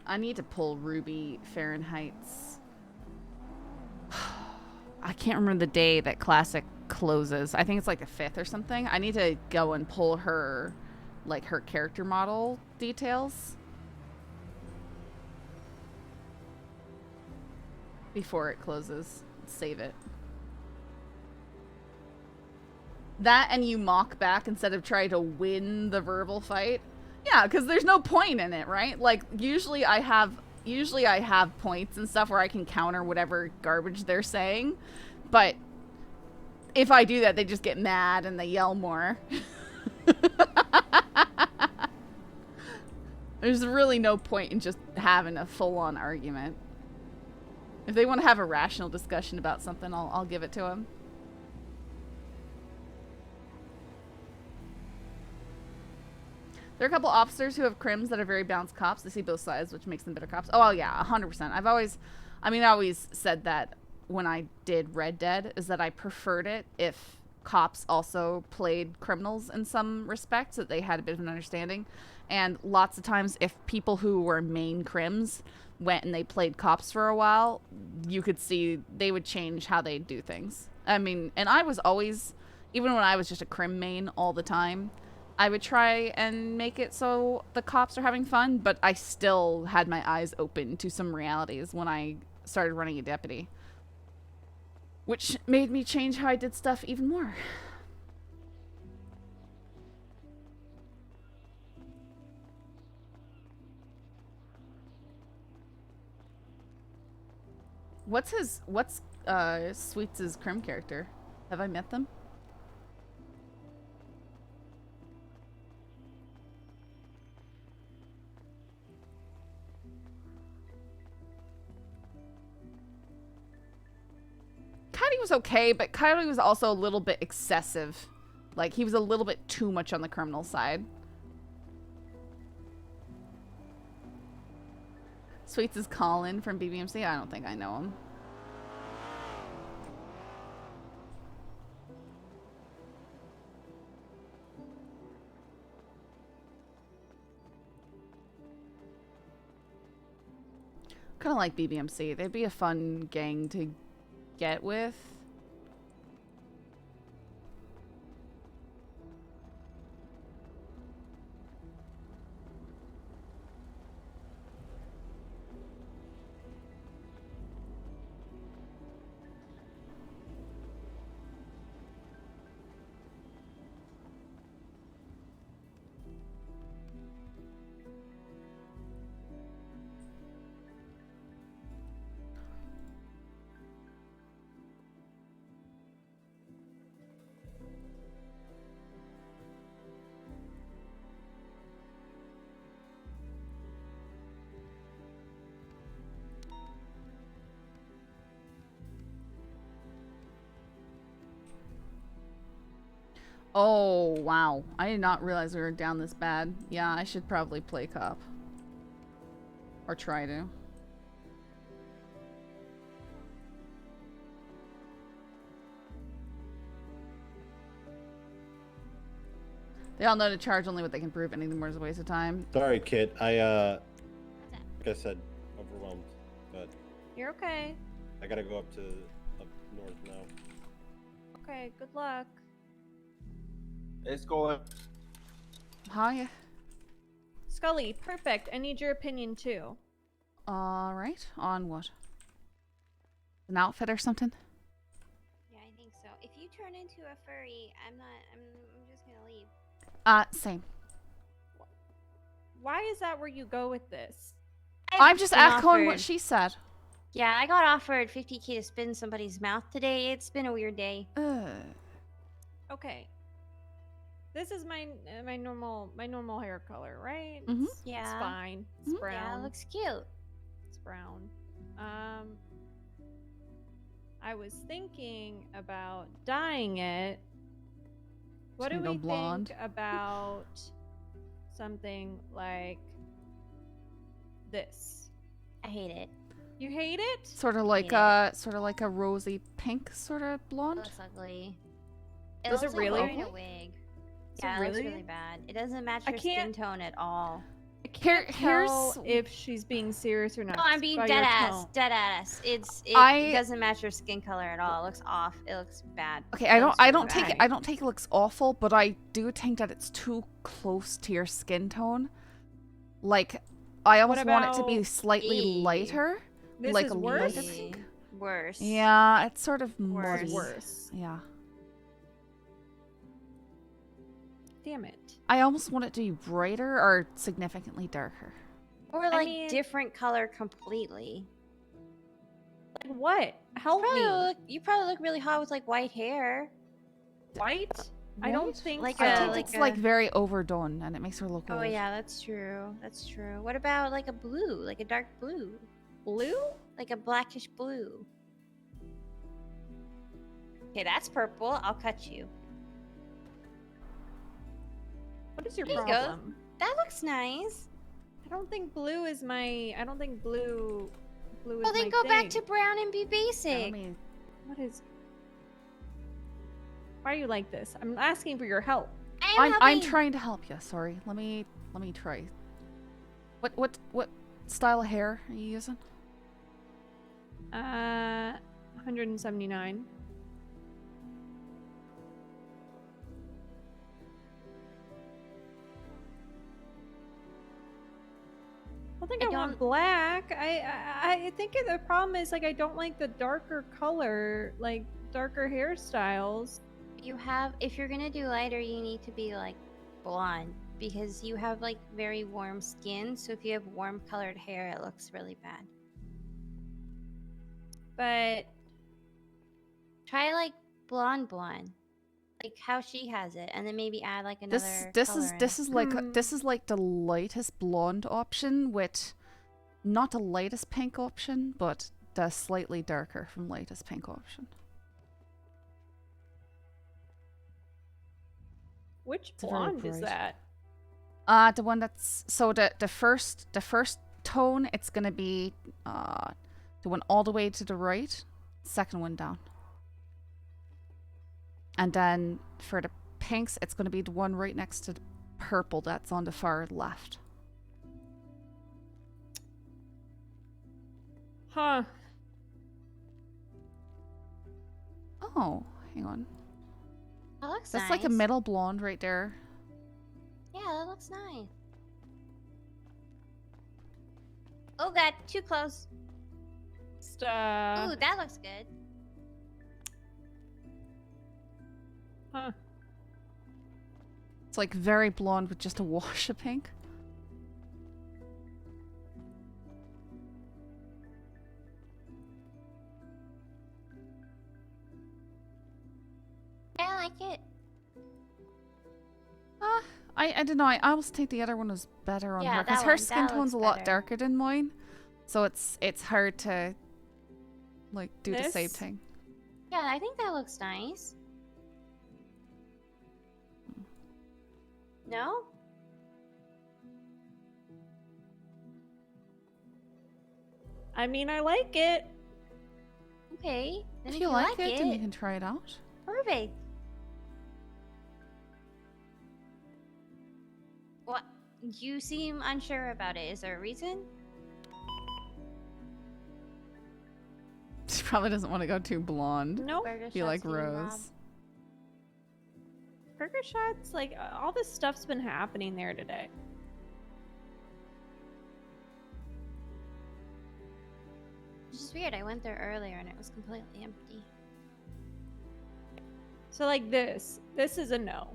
S2: I need to pull Ruby Fahrenheit's. I can't remember the day that Classic closes. I think it's like the 5th or something. I need to go and pull her, like her character model details before it closes. Save it. That and you mock back instead of try to win the verbal fight. Yeah, because there's no point in it, right? Like, usually I have points and stuff where I can counter whatever garbage they're saying. But if I do that, they just get mad and they yell more. There's really no point in just having a full-on argument. If they want to have a rational discussion about something, I'll give it to them. There are a couple officers who have crims that are very balanced cops. They see both sides, which makes them better cops. Oh, yeah, 100%. I always said that when I did Red Dead, is that I preferred it if cops also played criminals in some respects, that they had a bit of an understanding. And lots of times, if people who were main crims went and they played cops for a while, you could see they would change how they do things. I mean, and I was always, even when I was just a crim main all the time, I would try and make it so the cops are having fun, but I still had my eyes open to some realities when I started running a deputy. Which made me change how I did stuff even more. What's Sweets' crim character? Have I met them? Coyote was okay, but Coyote was also a little bit excessive. Like, he was a little bit too much on the criminal side. Sweets is Colin from BBMC. I don't think I know him. Kind of like BBMC. They'd be a fun gang to get with. Oh, wow. I did not realize we were down this bad. Yeah, I should probably play cop. Or try to. They all know to charge only what they can prove. Anything more is a waste of time.
S19: Sorry, kid. Like I said, overwhelmed. But
S20: You're okay.
S19: I gotta go up north now.
S20: Okay, good luck.
S21: It's going.
S2: Hi.
S20: Scully, perfect. I need your opinion too.
S2: Alright. On what? An outfit or something?
S22: Yeah, I think so. If you turn into a furry, I'm just gonna leave.
S2: Same.
S20: Why is that where you go with this?
S2: I'm just echoing what she said.
S22: Yeah, I got offered 50k to spin somebody's mouth today. It's been a weird day.
S20: Okay. This is my normal hair color, right?
S2: Mhm.
S22: Yeah.
S20: It's fine. It's brown.
S22: Yeah, it looks cute.
S20: It's brown. I was thinking about dyeing it. What do
S2: Should we go
S20: we
S2: blonde?
S20: think about something like this?
S22: I hate it.
S20: You hate it?
S2: Sort of like a rosy pink sort of blonde.
S22: It looks ugly.
S20: Does
S22: looks
S20: it really?
S22: Like wearing a wig. Yeah, it looks really bad. It doesn't match
S20: I
S22: your skin
S20: can't-
S22: tone at all.
S20: I can't
S2: here's-
S20: tell if she's being serious or not.
S22: No, I'm being
S20: by
S22: dead
S20: your
S22: ass.
S20: tone.
S22: Dead ass. It doesn't match your skin color at all. It looks off. It looks bad.
S2: Okay,
S22: It
S2: I
S22: looks
S2: don't
S22: really
S2: take
S22: bad.
S2: it looks awful, but I do think that it's too close to your skin tone. Like, I almost want it to be
S20: about-
S2: slightly lighter.
S20: This
S2: like
S20: is
S2: a
S20: worse?
S2: lighter pink.
S22: Worse.
S2: Yeah, it's sort of
S22: Worse.
S2: muddy.
S20: Worse.
S2: Yeah.
S20: Damn it.
S2: I almost want it to be brighter or significantly darker.
S22: Or like different color completely.
S20: Like what? Help me.
S22: You probably look really hot with like white hair.
S20: White? I don't think
S22: like
S20: so.
S2: I think it's like very overdone and it makes her look
S22: Oh
S2: old.
S22: yeah, that's true. That's true. What about like a blue, like a dark blue?
S20: Blue?
S22: Like a blackish blue. Okay, that's purple. I'll cut you.
S20: What is your
S22: There you go.
S20: problem?
S22: That looks nice.
S20: I don't think blue is my. I don't think blue. Blue is
S22: Well, then
S20: my
S22: go back
S20: thing.
S22: to brown and be basic.
S20: What is? Why are you like this? I'm asking for your help.
S2: I'm trying to help you. Sorry. Let me try. What style of hair are you using?
S20: 179. I think I want black. I think the problem is like I don't like the darker color, like darker hairstyles.
S22: You have, if you're gonna do lighter, you need to be like blonde because you have like very warm skin. So if you have warm colored hair, it looks really bad.
S20: But
S22: try like blonde, like how she has it, and then maybe add like another.
S2: This
S22: color
S2: is like the lightest blonde option with not the lightest pink option, but the slightly darker from lightest pink option.
S20: Which
S2: It's very
S20: blonde is
S2: bright.
S20: that?
S2: The one that's so the first tone, it's gonna be the one all the way to the right, second one down. And then for the pinks, it's going to be the one right next to the purple that's on the far left.
S20: Huh.
S2: Oh, hang on.
S22: That looks
S2: That's
S22: nice.
S2: like a middle blonde right there.
S22: Yeah, that looks nice. Oh god, too close. Ooh, that looks good.
S20: Huh.
S2: It's like very blonde with just a wash of pink.
S22: I like it.
S2: I don't know. I almost think the other one was better on
S22: Yeah,
S2: her because
S22: that
S2: her
S22: one,
S2: skin
S22: that
S2: tone's a
S22: looks
S2: lot
S22: better.
S2: darker than mine, so it's hard to like do the same
S22: This?
S2: thing.
S22: Yeah, I think that looks nice. No?
S20: I mean, I like it.
S22: Okay. Then
S2: If you like it, then you can try it out.
S22: Perfect. What? You seem unsure about it. Is there a reason?
S2: She probably doesn't want to go too blonde.
S20: Nope.
S2: Be like Rose.
S20: Burger shots, like all this stuff's been happening there today.
S22: Which is weird. I went there earlier and it was completely empty.
S20: So like this is a no.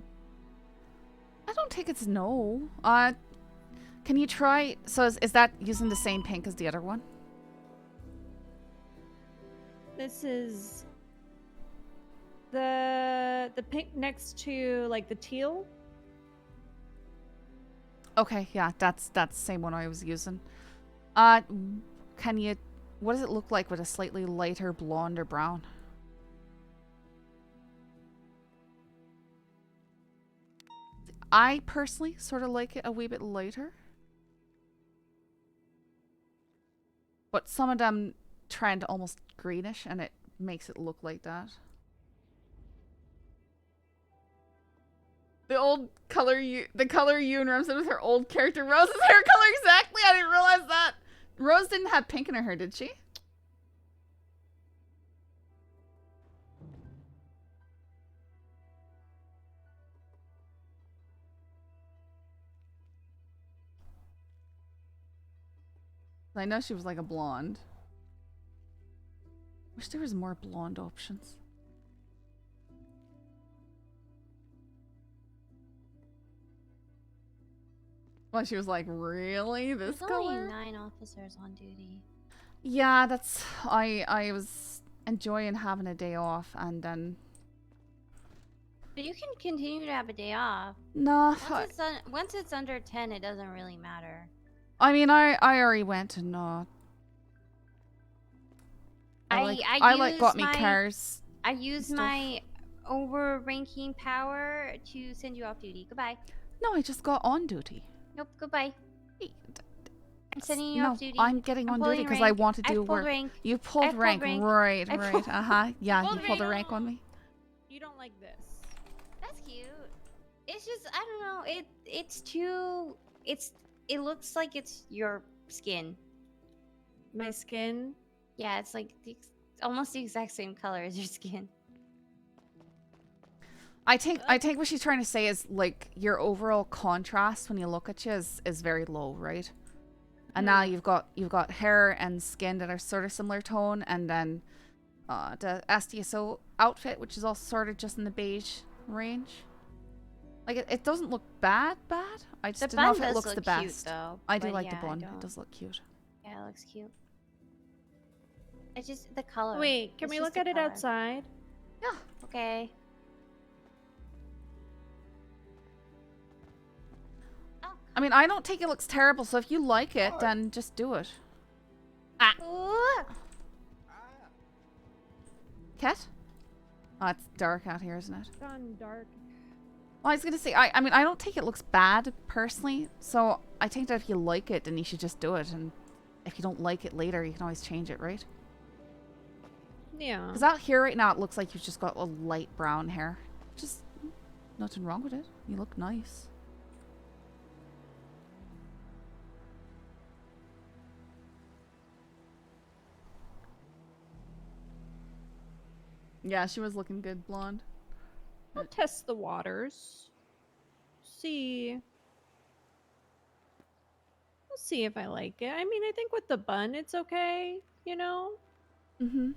S2: I don't think it's no. Can you try? So is that using the same pink as the other one?
S20: This is the pink next to like the teal.
S2: Okay, yeah, that's the same one I was using. Can you? What does it look like with a slightly lighter blonde or brown? I personally sort of like it a wee bit lighter. But some of them trend almost greenish and it makes it look like that. The color you and Rose with her old character. Rose's hair color exactly. I didn't realize that. Rose didn't have pink in her hair, did she? I know she was like a blonde. Wish there was more blonde options. Well, she was like, really? This
S22: There's only
S2: color?
S22: 9 officers on duty.
S2: Yeah, that's... I was enjoying having a day off, and then...
S22: But you can continue to have a day off.
S2: No,
S22: Once it's under 10, it doesn't really matter.
S2: I mean, I already went to not. I got me cars.
S22: I use
S2: stuff.
S22: my overranking power to send you off duty. Goodbye.
S2: No, I just got on duty.
S22: Nope, goodbye. I'm sending you
S2: No,
S22: off duty.
S2: I'm getting on duty because I want to do
S22: I've pulled
S2: work.
S22: rank.
S2: You pulled
S22: I've pulled
S2: rank.
S22: rank.
S2: Right,
S22: I've
S2: right.
S22: pulled-
S2: Yeah,
S22: pulled
S2: you pulled a
S22: rank.
S2: rank on me.
S20: You don't like this.
S22: That's cute. It's just I don't know. It's too. It looks like it's your skin.
S20: My skin?
S22: Yeah, it's like almost the exact same color as your skin.
S2: I think what she's trying to say is like your overall contrast when you look at you is very low, right? And now you've got hair and skin that are sort of similar tone, and then the SDSO outfit, which is also sort of just in the beige range. Like it doesn't look bad. I just don't know if it looks the best.
S22: Cute, though,
S2: I do
S22: but
S2: like the
S22: yeah,
S2: bun.
S22: I
S2: It does look cute.
S22: Yeah, it looks cute. It's just the color.
S20: Wait, can
S22: It's
S20: we
S22: just
S20: look
S22: the
S20: at it
S22: color.
S20: outside?
S2: Yeah.
S22: Okay.
S2: I mean, I don't think it looks terrible, so if you like it, then just do it. Cat? Oh, it's dark out here, isn't it?
S20: It's gone dark.
S2: Well, I was gonna say, I mean, I don't think it looks bad, personally, so I think that if you like it, then you should just do it, and if you don't like it later, you can always change it, right?
S20: Yeah.
S2: Because out here right now, it looks like you've just got a light brown hair. Just nothing wrong with it. You look nice. Yeah, she was looking good, blonde.
S20: I'll test the waters. See. We'll see if I like it. I mean, I think with the bun, it's okay, you know?
S2: Mm-hmm.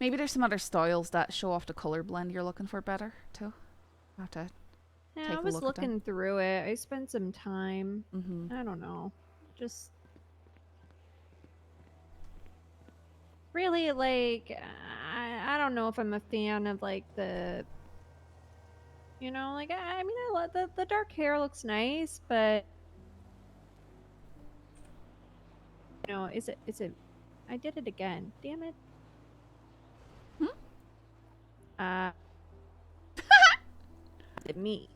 S2: Maybe there's some other styles that show off the color blend you're looking for better, too. I'll have to
S20: Yeah,
S2: take
S20: I
S2: a
S20: was
S2: look at them.
S20: looking through it. I spent some time.
S2: Mm-hmm.
S20: I don't know. Just really like I don't know if I'm a fan of like the like I mean I love the dark hair looks nice, but is it I did it again. Damn it. Me.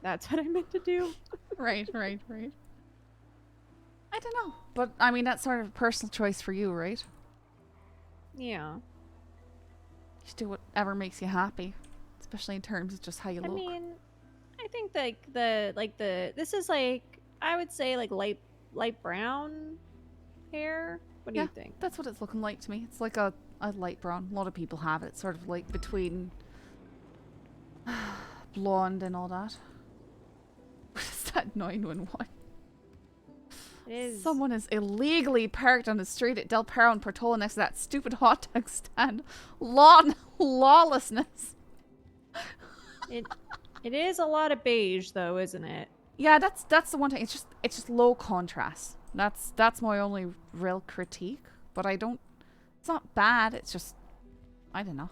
S20: That's what I meant to do.
S2: Right. I don't know. But, I mean, that's sort of a personal choice for you, right?
S20: Yeah.
S2: Just do whatever makes you happy. Especially in terms of just how you look.
S20: I mean, I think like this is like I would say like light brown hair. What do you think?
S2: That's what it's looking like to me. It's like a light brown. A lot of people have it. Sort of like between blonde and all that. What is that 911?
S20: It is.
S2: Someone is illegally parked on the street at Del Perro and Portola next to that stupid hot dog stand. Lawlessness.
S20: It is a lot of beige though, isn't it?
S2: Yeah, that's the one thing. It's just low contrast. That's my only real critique. But it's not bad. It's just I don't know.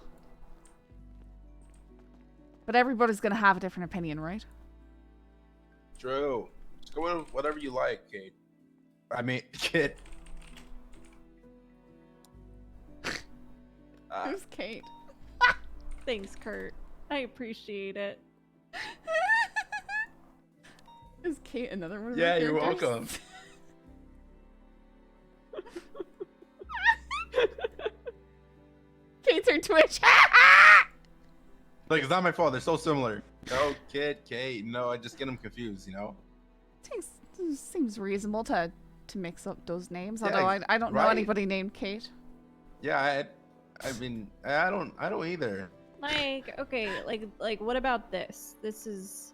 S2: But everybody's gonna have a different opinion, right?
S4: True. Just go with whatever you like, Kate. I mean, kid.
S2: Who's Kate?
S20: Thanks, Kurt. I appreciate it.
S2: Is Kate another one of
S4: Yeah,
S2: my
S4: you're
S2: characters?
S4: welcome.
S2: Kate's her Twitch.
S4: Like, it's not my fault. They're so similar. No, kid, Kate. No, I just get them confused,
S2: Seems reasonable to mix up those names.
S4: Yeah,
S2: Although I don't know
S4: right.
S2: anybody named Kate.
S4: Yeah, I mean, I don't either.
S20: Like, okay, like what about this? This is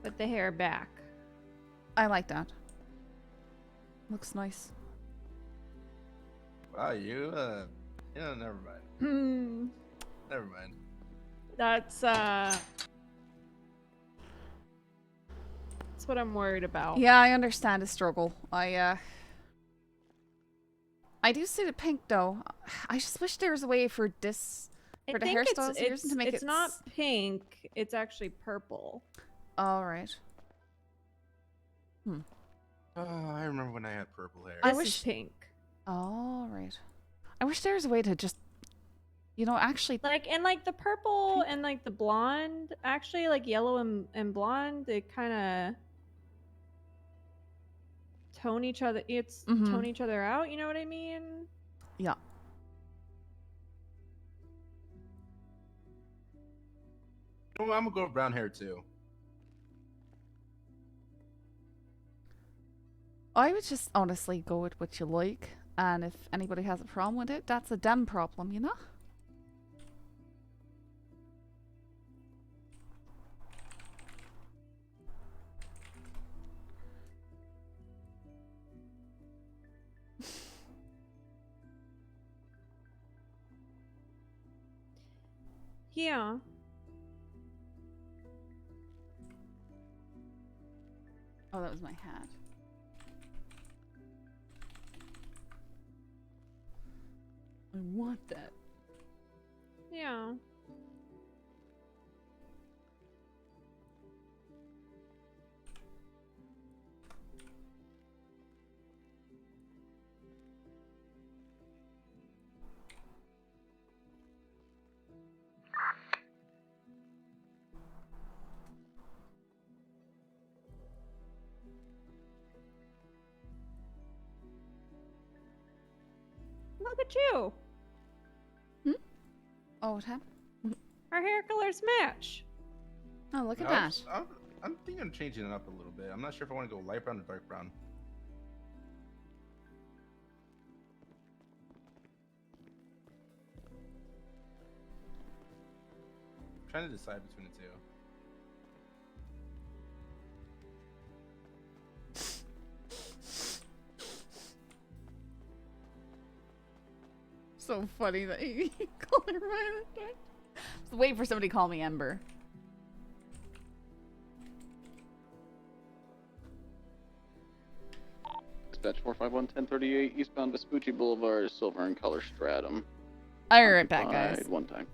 S20: with the hair back.
S2: I like that. Looks nice.
S4: Wow, never mind.
S20: Hmm.
S4: Never mind.
S20: That's That's what I'm worried about.
S2: Yeah, I understand the struggle. I do see the pink though. I just wish there was a way for this, for the hairstyles you're using to make
S20: it's not pink. It's actually purple.
S2: All right.
S4: I remember when I had purple hair.
S2: I
S20: This
S2: wish
S20: is pink.
S2: All right. I wish there was a way to just, you know, actually
S20: Like the purple and like the blonde, actually like yellow and blonde, they kind of tone each other. Tone each other out. You know what I mean?
S2: Yeah.
S4: You know, I'm gonna go with brown hair too.
S2: I would just honestly go with what you like, and if anybody has a problem with it, that's a them problem, you know?
S20: Yeah.
S2: Oh, that was my hat. I want that.
S20: Yeah. Look at you.
S2: Oh, what happened?
S20: Our hair colors match.
S2: Oh, look at
S4: No,
S2: that.
S4: I'm thinking of changing it up a little bit. I'm not sure if I want to go light brown or dark brown. I'm trying to decide between the two.
S2: So funny that you call her Ryan. Just wait for somebody to call me Ember.
S3: Dispatch 451-1038 eastbound Vespucci Boulevard, silver in color stratum.
S2: I'll be right back, guys.
S3: Occupied one time.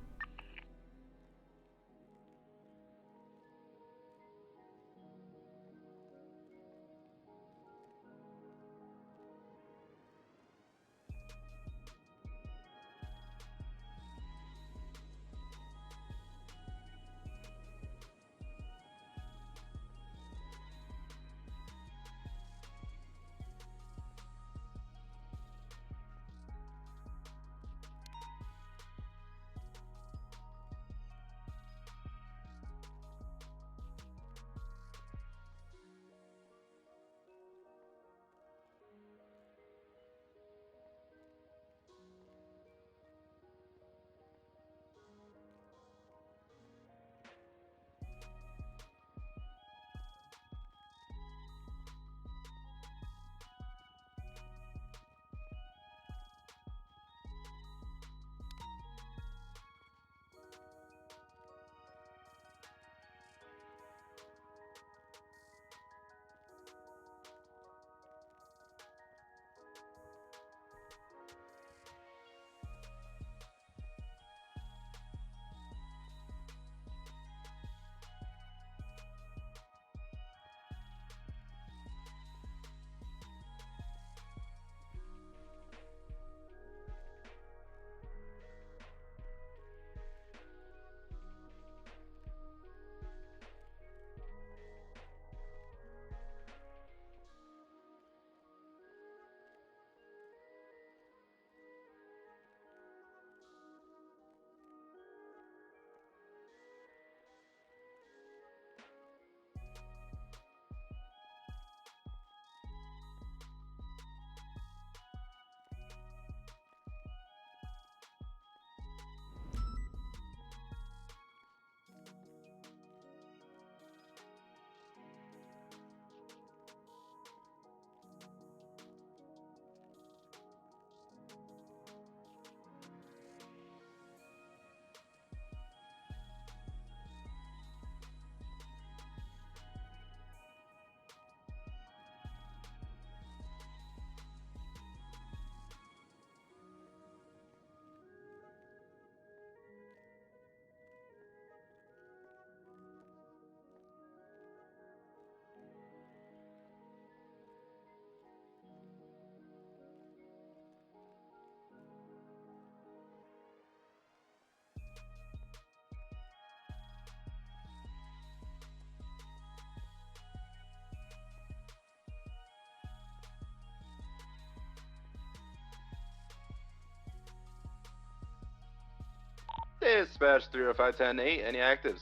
S4: Dispatch 305-10-8, any actives?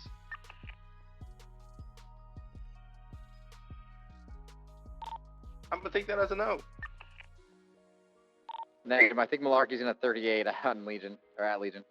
S4: I'm gonna take that as a no.
S5: Negative. I think Malarkey's in a 38 on Legion, or at Legion.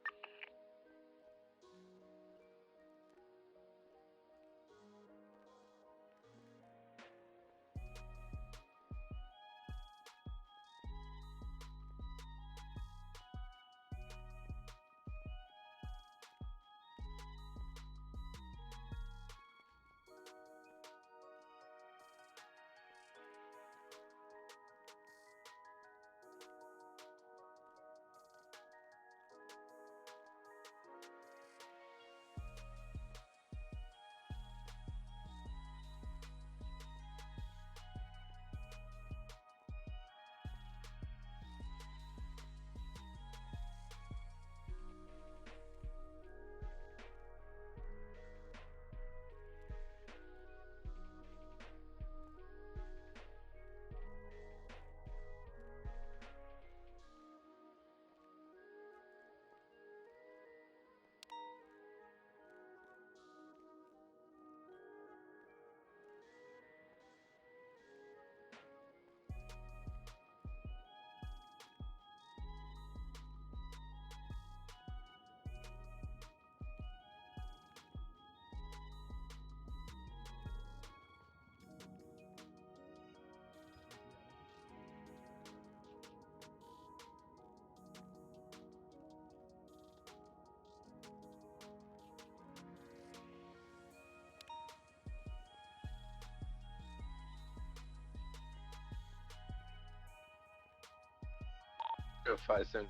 S4: Go 5-7-13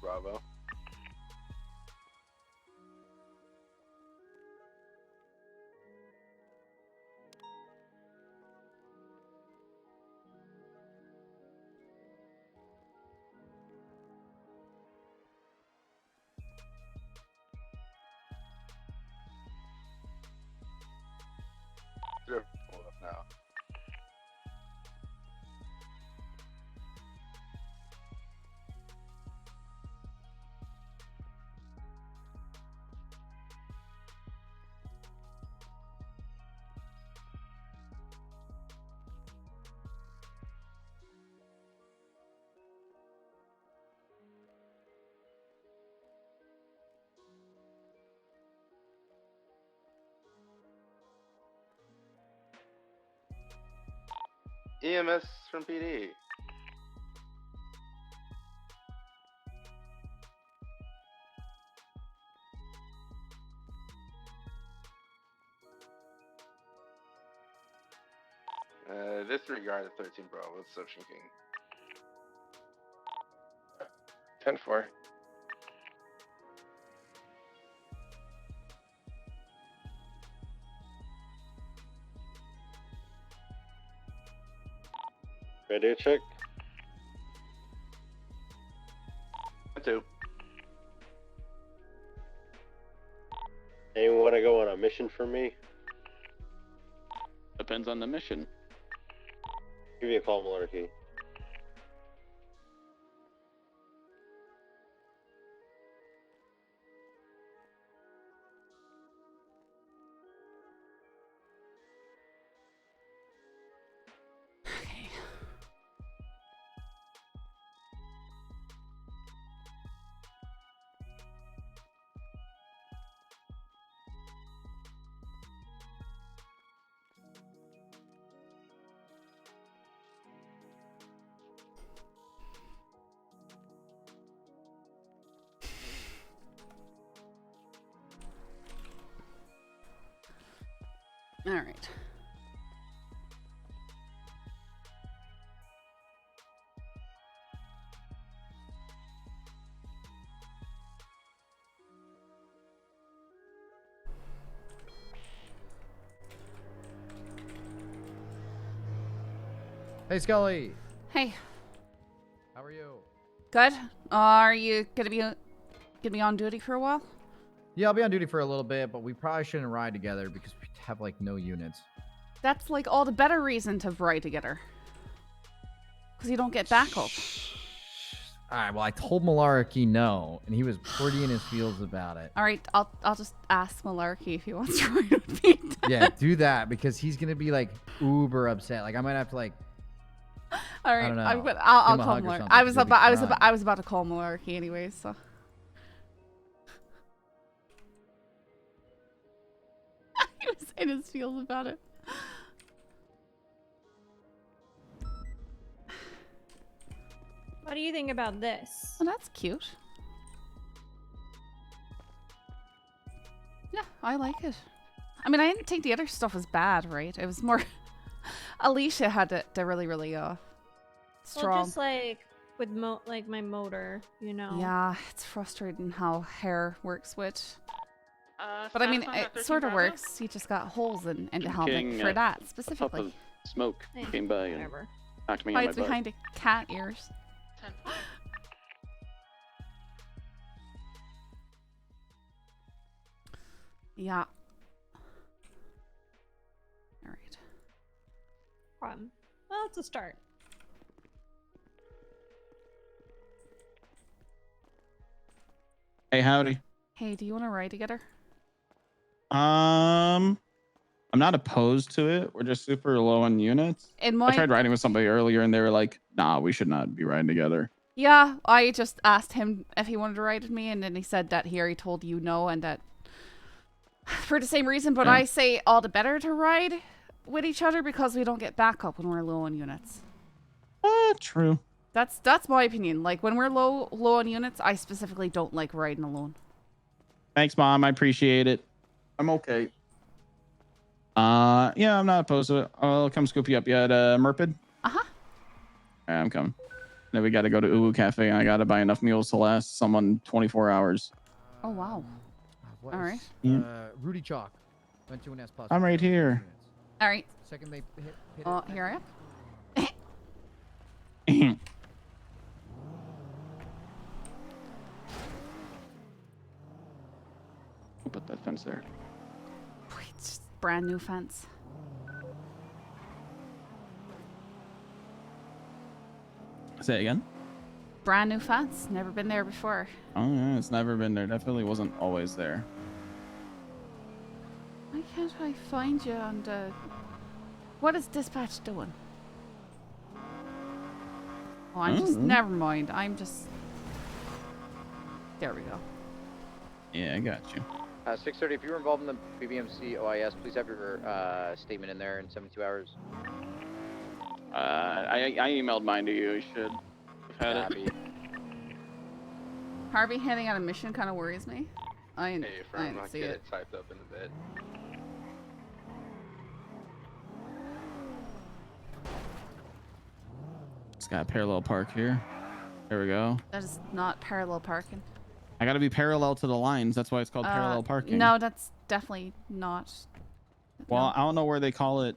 S4: Bravo. They're pulled up now. EMS from PD. Disregard the 13 Bravo, it's Social King. 10-4.
S19: Radio check.
S4: 2.
S19: Anyone want to go on a mission for me?
S3: Depends on the mission.
S19: Give me a call, Malarkey.
S2: All right.
S7: Hey, Scully.
S2: Hey.
S7: How are you?
S2: Good. Are you gonna be on duty for a while?
S7: Yeah, I'll be on duty for a little bit, but we probably shouldn't ride together because we have like no units.
S2: That's like all the better reason to ride together. Because you don't get backup.
S7: All right. Well, I told Malarkey no, and he was pretty in his feels about it.
S2: All right, I'll just ask Malarkey if he wants to ride with me.
S7: Yeah, do that because he's gonna be like uber upset. Like I might have to like.
S2: All right,
S7: I don't know.
S2: I'll
S7: give him a
S2: call
S7: hug or
S2: Malarkey.
S7: something,
S2: I
S7: 'cause
S2: was
S7: he'll be
S2: about
S7: crying.
S2: to call Malarkey anyway, so. He was in his feels about it.
S20: What do you think about this?
S2: Oh, that's cute. Yeah, I like it. I mean, I didn't think the other stuff was bad, right? It was more Alicia had the really strong.
S20: Well, just like with like my motor, you know.
S2: Yeah, it's frustrating how hair works with. But I mean, it sort of works. You just got holes in the helmet
S3: King,
S2: for that
S3: a puff
S2: specifically.
S3: of smoke came by and
S20: Whatever.
S3: knocked me on my
S2: Hides
S3: butt.
S2: behind the cat ears. Yeah. All right.
S20: Well, it's a start.
S1: Hey, howdy.
S2: Hey, do you want to ride together?
S1: I'm not opposed to it. We're just super low on units.
S2: In
S1: I
S2: my
S1: tried riding with somebody earlier, and they were like, "Nah, we should not be riding together."
S2: Yeah, I just asked him if he wanted to ride with me, and then he said that he already told you no, and that for the same reason. But
S1: Yeah.
S2: I say all the better to ride with each other because we don't get backup when we're low on units.
S1: True.
S2: That's my opinion. Like when we're low on units, I specifically don't like riding alone.
S1: Thanks, Mom. I appreciate it. I'm okay. Yeah, I'm not opposed to it. I'll come scoop you up. You at Merpid?
S2: Uh-huh.
S1: Yeah, I'm coming. Then we got to go to Uwu Cafe, and I got to buy enough meals to last someone 24 hours.
S2: Oh wow.
S7: What
S2: All
S7: is,
S2: right.
S1: Yeah.
S7: Rudy Chalk went to an S plus.
S1: I'm right here.
S2: All right.
S7: Second they hit
S2: Oh, here I am.
S1: Put that fence there.
S2: It's just brand new fence.
S1: Say it again.
S2: Brand new fence. Never been there before.
S1: Oh yeah, it's never been there. Definitely wasn't always there.
S2: Why can't I find you on the... What is dispatch doing? Oh, I'm just... Never mind. I'm just... There we go.
S1: Yeah, I got you.
S5: 6:30. If you were involved in the BBMC OIS, please have your statement in there in 72 hours.
S1: I emailed mine to you. You should have had it.
S2: Harvey heading on a mission kind of worries me. I didn't see
S21: get
S2: it.
S21: it typed up in a bit.
S1: It's got a parallel park here. There we go.
S2: That is not parallel parking.
S1: I got to be parallel to the lines. That's why it's called parallel parking.
S2: No, that's definitely not.
S1: Well, I don't know where they call it,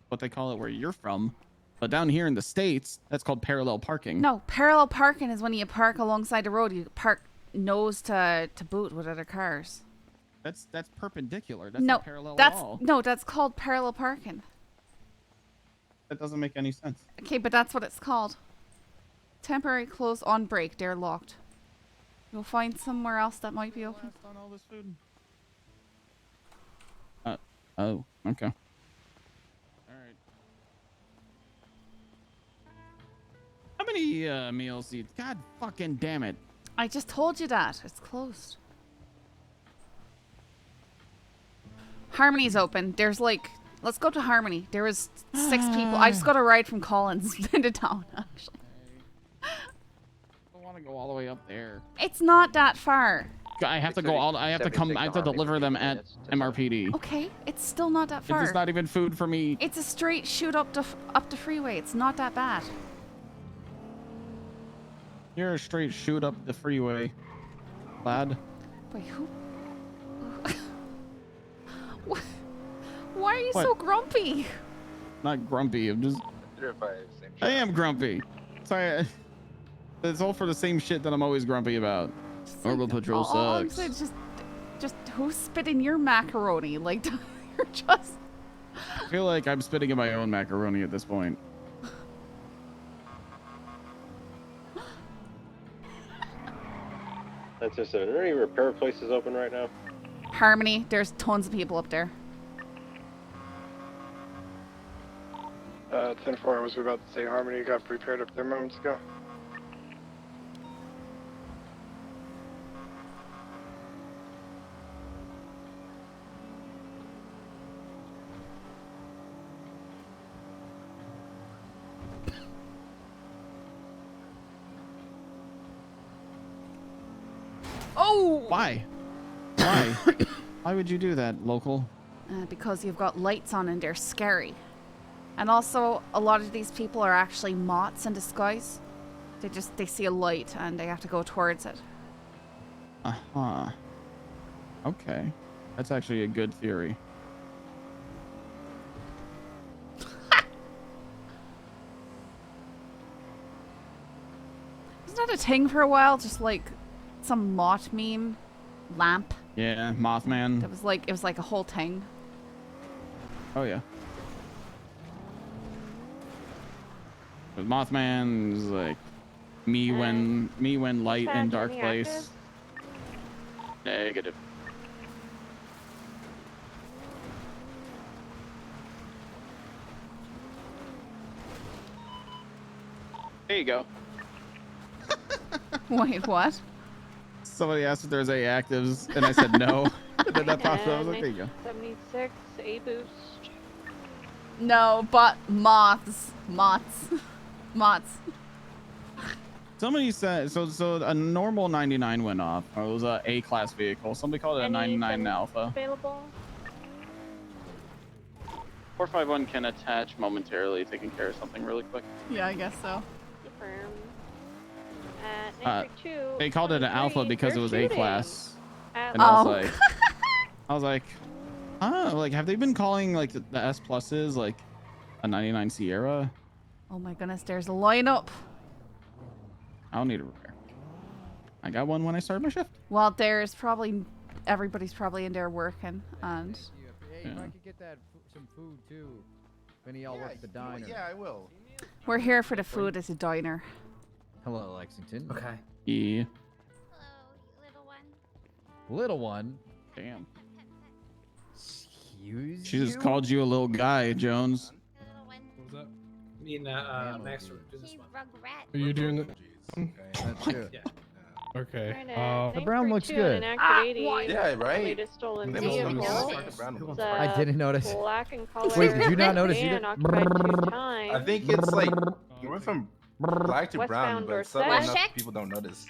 S1: what they call it where you're from, but down here in the States, that's called parallel parking.
S2: No, parallel parking is when you park alongside the road. You park nose to boot with other cars.
S1: That's perpendicular. That's
S2: No,
S1: not parallel at all.
S2: that's called parallel parking.
S1: That doesn't make any sense.
S2: Okay, but that's what it's called. Temporary closed on break. They're locked. You'll find somewhere else that might be open.
S1: On all this food. Oh, okay. All right. How many meals do you... God fucking damn it.
S2: I just told you that. It's closed. Harmony's open. There's like... Let's go to Harmony. There was 6 people. I just got a ride from Collins into town, actually.
S1: I don't want to go all the way up there.
S2: It's not that far.
S1: I have to go all... I have to come... I have to deliver them at MRPD.
S2: Okay, it's still not that far.
S1: It's not even food for me.
S2: It's a straight shoot up the freeway. It's not that bad.
S1: You're a straight shoot up the freeway, lad.
S2: Wait, who? Why are you so grumpy?
S1: Not grumpy. I'm just... I am grumpy. Sorry. It's all for the same shit that I'm always grumpy about. Orbital Patrol
S2: All I'm
S1: sucks.
S2: saying just who's spitting your macaroni? Like, you're just...
S1: I feel like I'm spitting in my own macaroni at this point.
S19: That's just it. Are there any repair places open right now?
S2: Harmony, there's tons of people up there.
S8: 10-4, I was about to say Harmony got prepared up there moments ago.
S2: Oh!
S1: Why? Why? Why would you do that, local?
S2: Because you've got lights on and they're scary. And also, a lot of these people are actually moths in disguise. They see a light and they have to go towards it.
S1: Uh-huh. Okay. That's actually a good theory.
S2: Isn't that a thing for a while? Just like some moth meme lamp.
S1: Yeah, Mothman.
S2: It was like a whole thing.
S1: Oh yeah. But Mothman is like me when light and dark place. Negative.
S3: There you go.
S2: Wait, what?
S1: Somebody asked if there's A actives, and I said no. And then that popped up. I was like, there you go.
S20: 76, A boost.
S2: No, but moths.
S1: Somebody said so. A normal 99 went off. It was a A-class vehicle. Somebody called it a 99 Alpha.
S20: Available.
S3: 451 can attach momentarily, taking care of something really quick.
S2: Yeah, I guess so.
S20: Confirm. At
S1: They called it an Alpha because it was A-class. And
S20: Oh.
S1: I was like, huh? Like, have they been calling like the S pluses like a 99 Sierra?
S2: Oh my goodness, there's a lineup.
S1: I don't need a repair. I got one when I started my shift.
S2: Well, everybody's probably in there working, and
S7: Hey, if I could get that some food too. If any of y'all work at the diner.
S4: Yeah, I will.
S2: we're here for the food at the diner.
S7: Hello, Lexington. Okay.
S1: Yeah.
S7: Little one.
S1: Damn.
S7: Excuse
S1: She just called you a little guy, Jones.
S13: What was that? Me and Max are doing this one.
S15: Are you doing it?
S7: That's good.
S13: Yeah.
S15: Okay.
S7: The brown looks good.
S4: Yeah, right.
S20: Latest stolen
S4: They must have
S20: vehicle.
S4: started brown ones.
S7: I didn't notice.
S20: Black in color.
S7: Wait, did you not notice either?
S20: and occupied 2 times.
S4: I think it's like it went from black to brown,
S20: Westbound
S4: but
S20: Dorset.
S4: suddenly enough
S20: Check.
S4: people don't notice.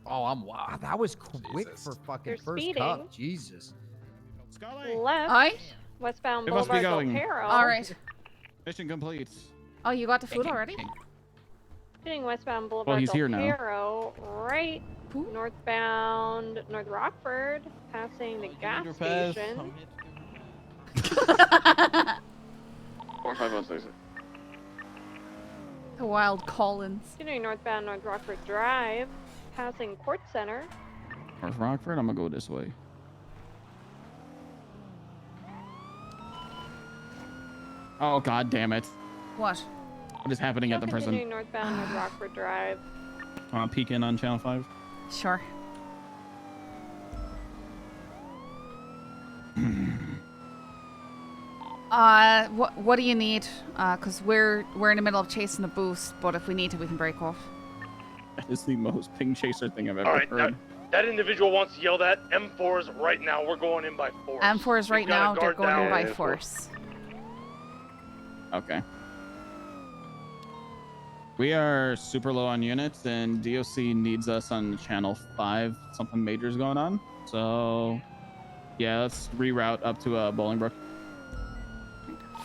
S7: Oh, wow. That was quick for fucking
S20: They're
S7: first
S20: speeding.
S7: cup. Jesus.
S20: Left.
S2: Aye.
S20: Westbound
S1: They must be
S20: Boulevard
S1: going.
S20: Del Perro.
S2: All right.
S1: Mission complete.
S2: Oh, you got the food already?
S20: Hitting westbound Boulevard
S1: he's
S20: Del
S1: here now.
S20: Perro. Right. Northbound North Rockford. Passing the gas station.
S3: 45166.
S2: The Wild Collins.
S20: Continuing northbound North Rockford Drive. Passing Court Center.
S1: North Rockford, I'm gonna go this way. Oh god damn it.
S2: What?
S1: What is happening at the
S20: Continuing
S1: prison?
S20: northbound North Rockford Drive.
S1: Peek in on channel 5.
S2: Sure. What do you need? Cause we're in the middle of chasing a boost, but if we need to, we can break off.
S1: That is the most ping chaser thing I've ever
S11: All right,
S1: heard.
S11: that individual wants to yell that. M4s right now. We're going in by force.
S2: M4s right
S11: We've got a
S2: now, they're
S11: guard
S2: going in
S11: down.
S2: by force.
S1: Okay. We are super low on units, and DOC needs us on channel 5. Something major's going on. So, yeah, let's reroute up to Bolingbrook.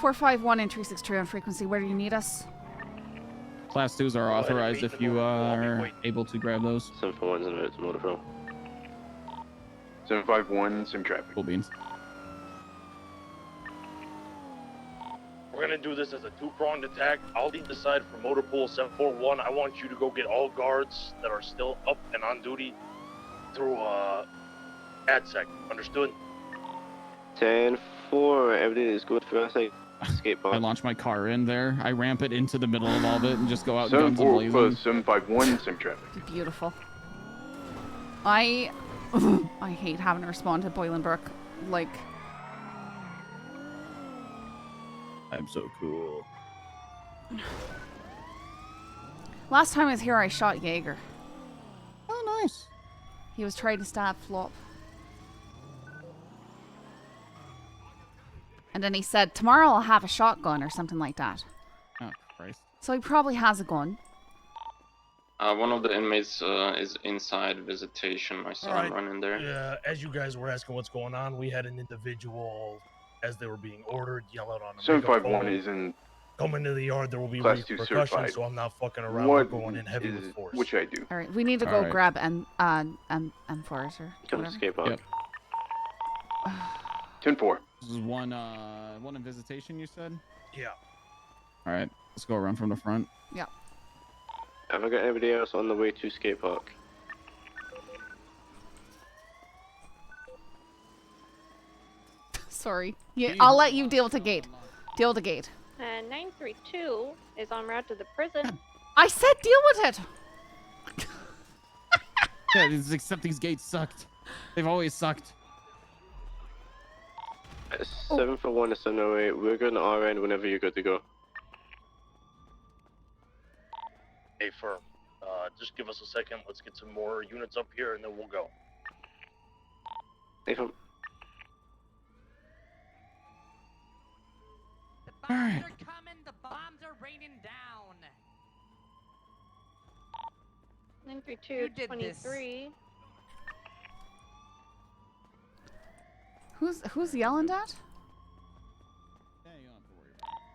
S2: 451 and 363 on frequency. Where do you need us?
S1: Class 2s are authorized if you are able to grab those.
S23: 741's in it, motor
S8: 751, some traffic.
S1: Cool beans.
S11: We're gonna do this as a two-pronged attack. I'll lead the side for motor pool 741. I want you to go get all guards that are still up and on duty through AdSec. Understood?
S23: 10-4, everything is good for us. Escape pod.
S1: I launch my car in there. I ramp it into the middle of all of it and just go out guns
S8: 74
S1: blazing.
S8: 751, some traffic.
S2: Beautiful. I hate having to respond to Boylenbrook. Like,
S1: I'm so cool.
S2: last time I was here, I shot Jaeger.
S1: Oh, nice.
S2: He was trying to stab Flop. And then he said, tomorrow I'll have a shotgun or something like that.
S1: Oh, Christ.
S2: So he probably has a gun.
S9: One of the inmates is inside visitation. I saw him running there.
S11: Yeah, as you guys were asking what's going on, we had an individual, as they were being ordered, yell out on a
S8: 751
S11: megaphone,
S8: is in
S11: come into the yard, there will be
S8: Class 2
S11: repercussions,
S8: certified.
S11: so I'm not fucking around.
S8: What
S11: We're going in heavy with force.
S8: What should I do?
S2: All right, we need to go
S1: All right.
S2: grab M4s or
S23: Come
S2: whatever.
S23: skate park.
S1: Yep.
S8: 10-4.
S1: This is one in visitation, you said?
S11: Yeah.
S1: All right, let's go around from the front.
S2: Yeah.
S23: Have I got anybody else on the way to skate park?
S2: Sorry. Yeah, I'll let you deal with the gate. Deal with the gate.
S20: 932 is en route to the prison.
S2: I said deal with it.
S1: Yeah, except these gates sucked. They've always sucked.
S23: 7 for 1 is on the way. We're going to our end whenever you're good to go.
S11: Hey, firm. Just give us a second. Let's get some more units up here, and then we'll go.
S23: Hey, firm.
S13: The bombs are coming. The bombs are raining down.
S20: 932 23.
S2: Who's yelling that?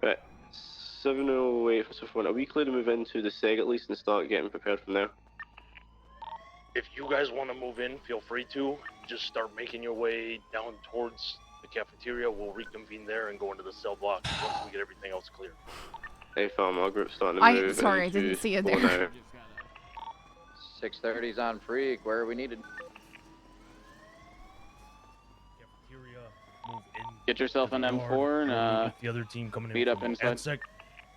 S23: Right. 708 for 1. Are we clear to move into the seg at least and start getting prepared from there?
S11: If you guys want to move in, feel free to. Just start making your way down towards the cafeteria. We'll reconvene there and go into the cell block once we get everything else clear.
S23: Hey, farm, our group's starting to move.
S2: Sorry, I
S23: into
S2: didn't see it
S23: 4
S2: there.
S23: now.
S5: 6:30's on Freak. Where are we needed?
S11: Cafeteria, move in.
S3: Get yourself an
S11: to the
S3: M4
S11: yard,
S3: and
S11: we'll meet the other team coming in
S3: meet up
S11: from
S3: inside.
S11: AdSec,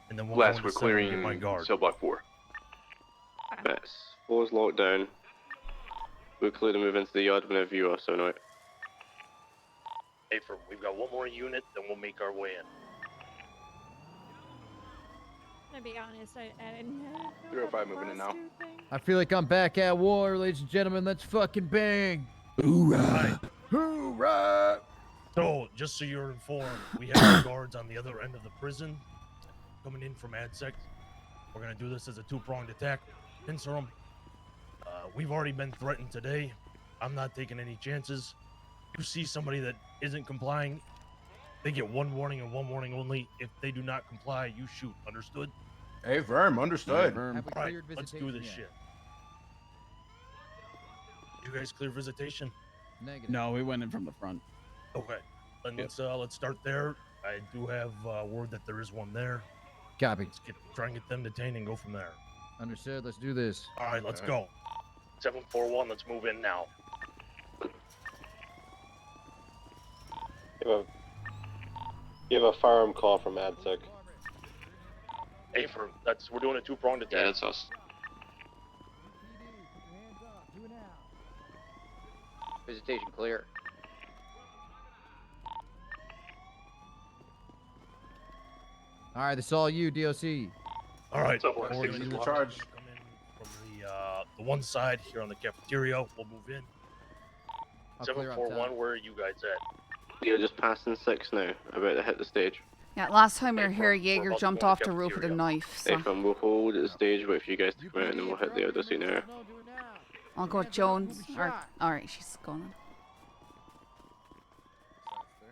S11: and then we'll
S8: Last,
S11: go
S8: we're
S11: into cell and get
S8: clearing
S11: my guard.
S8: cell block 4.
S23: Right. 4's locked down. We're clear to move into the yard whenever you are, so no.
S11: Hey, firm, we've got one more unit, then we'll make our way in.
S20: To be honest, I didn't know
S8: 305 moving in now.
S7: I feel like I'm back at war, ladies and gentlemen. Let's fucking bang.
S11: Right.
S7: Hoorah!
S11: So, just so you're informed, we have guards on the other end of the prison coming in from AdSec. We're gonna do this as a two-pronged attack. Pincer them. We've already been threatened today. I'm not taking any chances. You see somebody that isn't complying, they get one warning and one warning only. If they do not comply, you shoot. Understood?
S4: Hey, Verm, understood.
S7: Have we
S11: Alright,
S7: cleared
S11: let's do
S7: visitation
S11: this
S7: yet?
S11: shit. You guys clear visitation?
S7: Negative.
S1: No, we went in from the front.
S11: Okay. Then let's start there. I do have word that there is one there.
S7: Copy.
S11: Try and get them detained and go from there.
S7: Understood. Let's do this.
S11: All right, let's go. 741, let's move in now.
S19: You have a firearm call from AdSec.
S11: Hey, we're doing a two-pronged attack.
S9: Yeah, that's us.
S5: Visitation clear.
S7: All right, this is all you, DOC.
S11: All right,
S8: So what?
S11: forward
S8: Six
S11: units
S8: in
S11: come
S8: charge.
S11: in from the one side here on the cafeteria. We'll move in.
S7: I'll clear up top.
S11: 741, where are you guys at?
S23: You're just passing 6 now. About to hit the stage.
S2: Yeah, last time we were here,
S11: we're
S2: Jaeger
S11: about to
S2: jumped
S11: go in the
S2: off the roof with a
S11: cafeteria.
S2: knife.
S23: Hey,
S2: So
S23: fam, we'll hold at the stage, wait for you guys to come out, and then we'll hit the other scene there.
S2: I'll go with Jones. All right, she's going.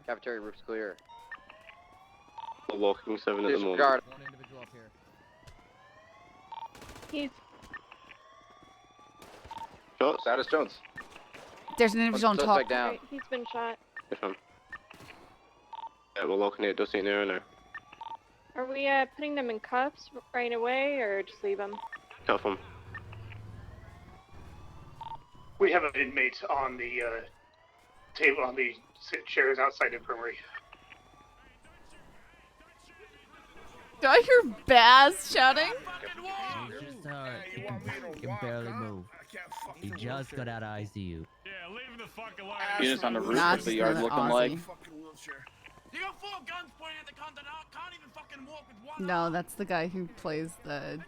S5: Cafeteria roof's clear.
S23: We're walking 7 at the moment.
S5: Disregard.
S7: One individual up here.
S20: He's
S23: Shots?
S8: Status Jones.
S2: There's an individual on top.
S5: Suspect down.
S20: right, he's been shot.
S23: Hey, fam. Yeah, we're locking it, scene there now.
S20: Are we putting them in cuffs right away, or just leave them?
S23: Cuff them.
S6: We have an inmate on the table on the chairs outside the infirmary.
S2: Do I hear Baz shouting?
S16: He can barely move. He just got out of ICU.
S6: Yeah, leave him the fuck alone.
S3: Units on the roof
S2: Nah,
S3: of the
S2: it's
S3: yard
S2: not
S3: looking
S2: Aussie.
S3: like.
S6: You got 4 guns pointing at the cunt and can't even fucking walk with one.
S2: No, that's the guy who plays the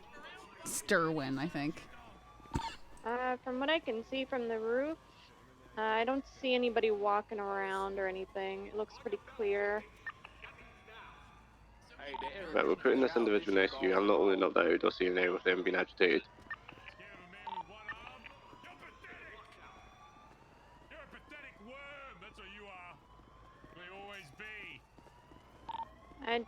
S2: Stirwin, I think.
S20: From what I can see from the roof, I don't see anybody walking around or anything. It looks pretty clear.
S23: Right, we're putting this individual next to you. I'm not only knocked out, I'll see now with them being agitated.
S6: You're a pathetic worm. That's what you are. They always be.
S20: And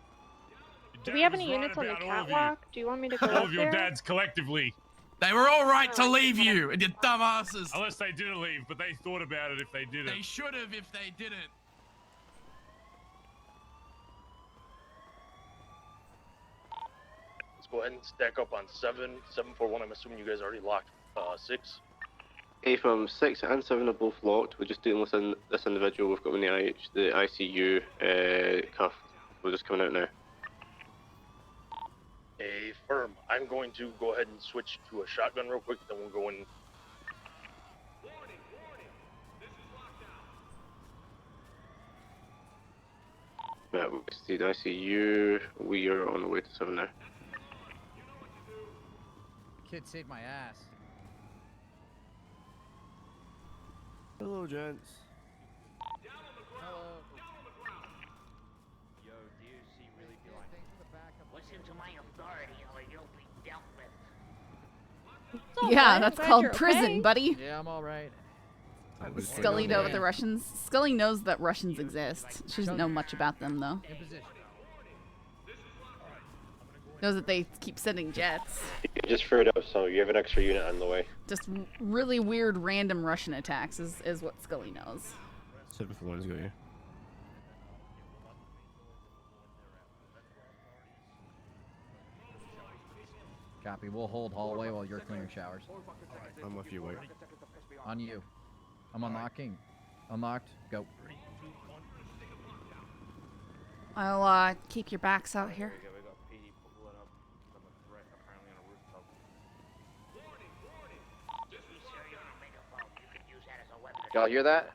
S20: do we have any units on the catwalk? Do you want me to go
S6: All
S20: up
S6: of your
S20: there?
S6: dads collectively.
S10: They were all right to leave you, and you dumbasses.
S6: Unless they didn't leave, but they thought about it if they didn't.
S10: They should have if they didn't.
S11: Let's go ahead and stack up on 7, 741. I'm assuming you guys already locked 6.
S23: Hey, from 6 and 7 are both locked. We're just dealing with this individual. We've got him in the ICU cuff. We're just coming out now.
S11: A firm. I'm going to go ahead and switch to a shotgun real quick, then we'll go in.
S23: Right, we see the ICU. We are on the way to 7 now.
S7: Kid saved my ass.
S19: Hello, gents.
S12: Yo, DOC really be like, listen to my authority or you'll be dealt with.
S2: Yeah, that's called prison, buddy.
S7: Yeah, I'm all right.
S2: Scully know what the Russians. Scully knows that Russians exist. She doesn't know much about them though. Knows that they keep sending jets.
S19: You just threw it up, so you have an extra unit on the way.
S2: Just really weird random Russian attacks is what Scully knows.
S19: 741's got you.
S7: Copy. We'll hold hallway while you're clearing showers.
S19: I'm with you, wait.
S7: On you. I'm unlocking. Unlocked. Go.
S2: I'll keep your backs out here.
S5: Y'all hear that?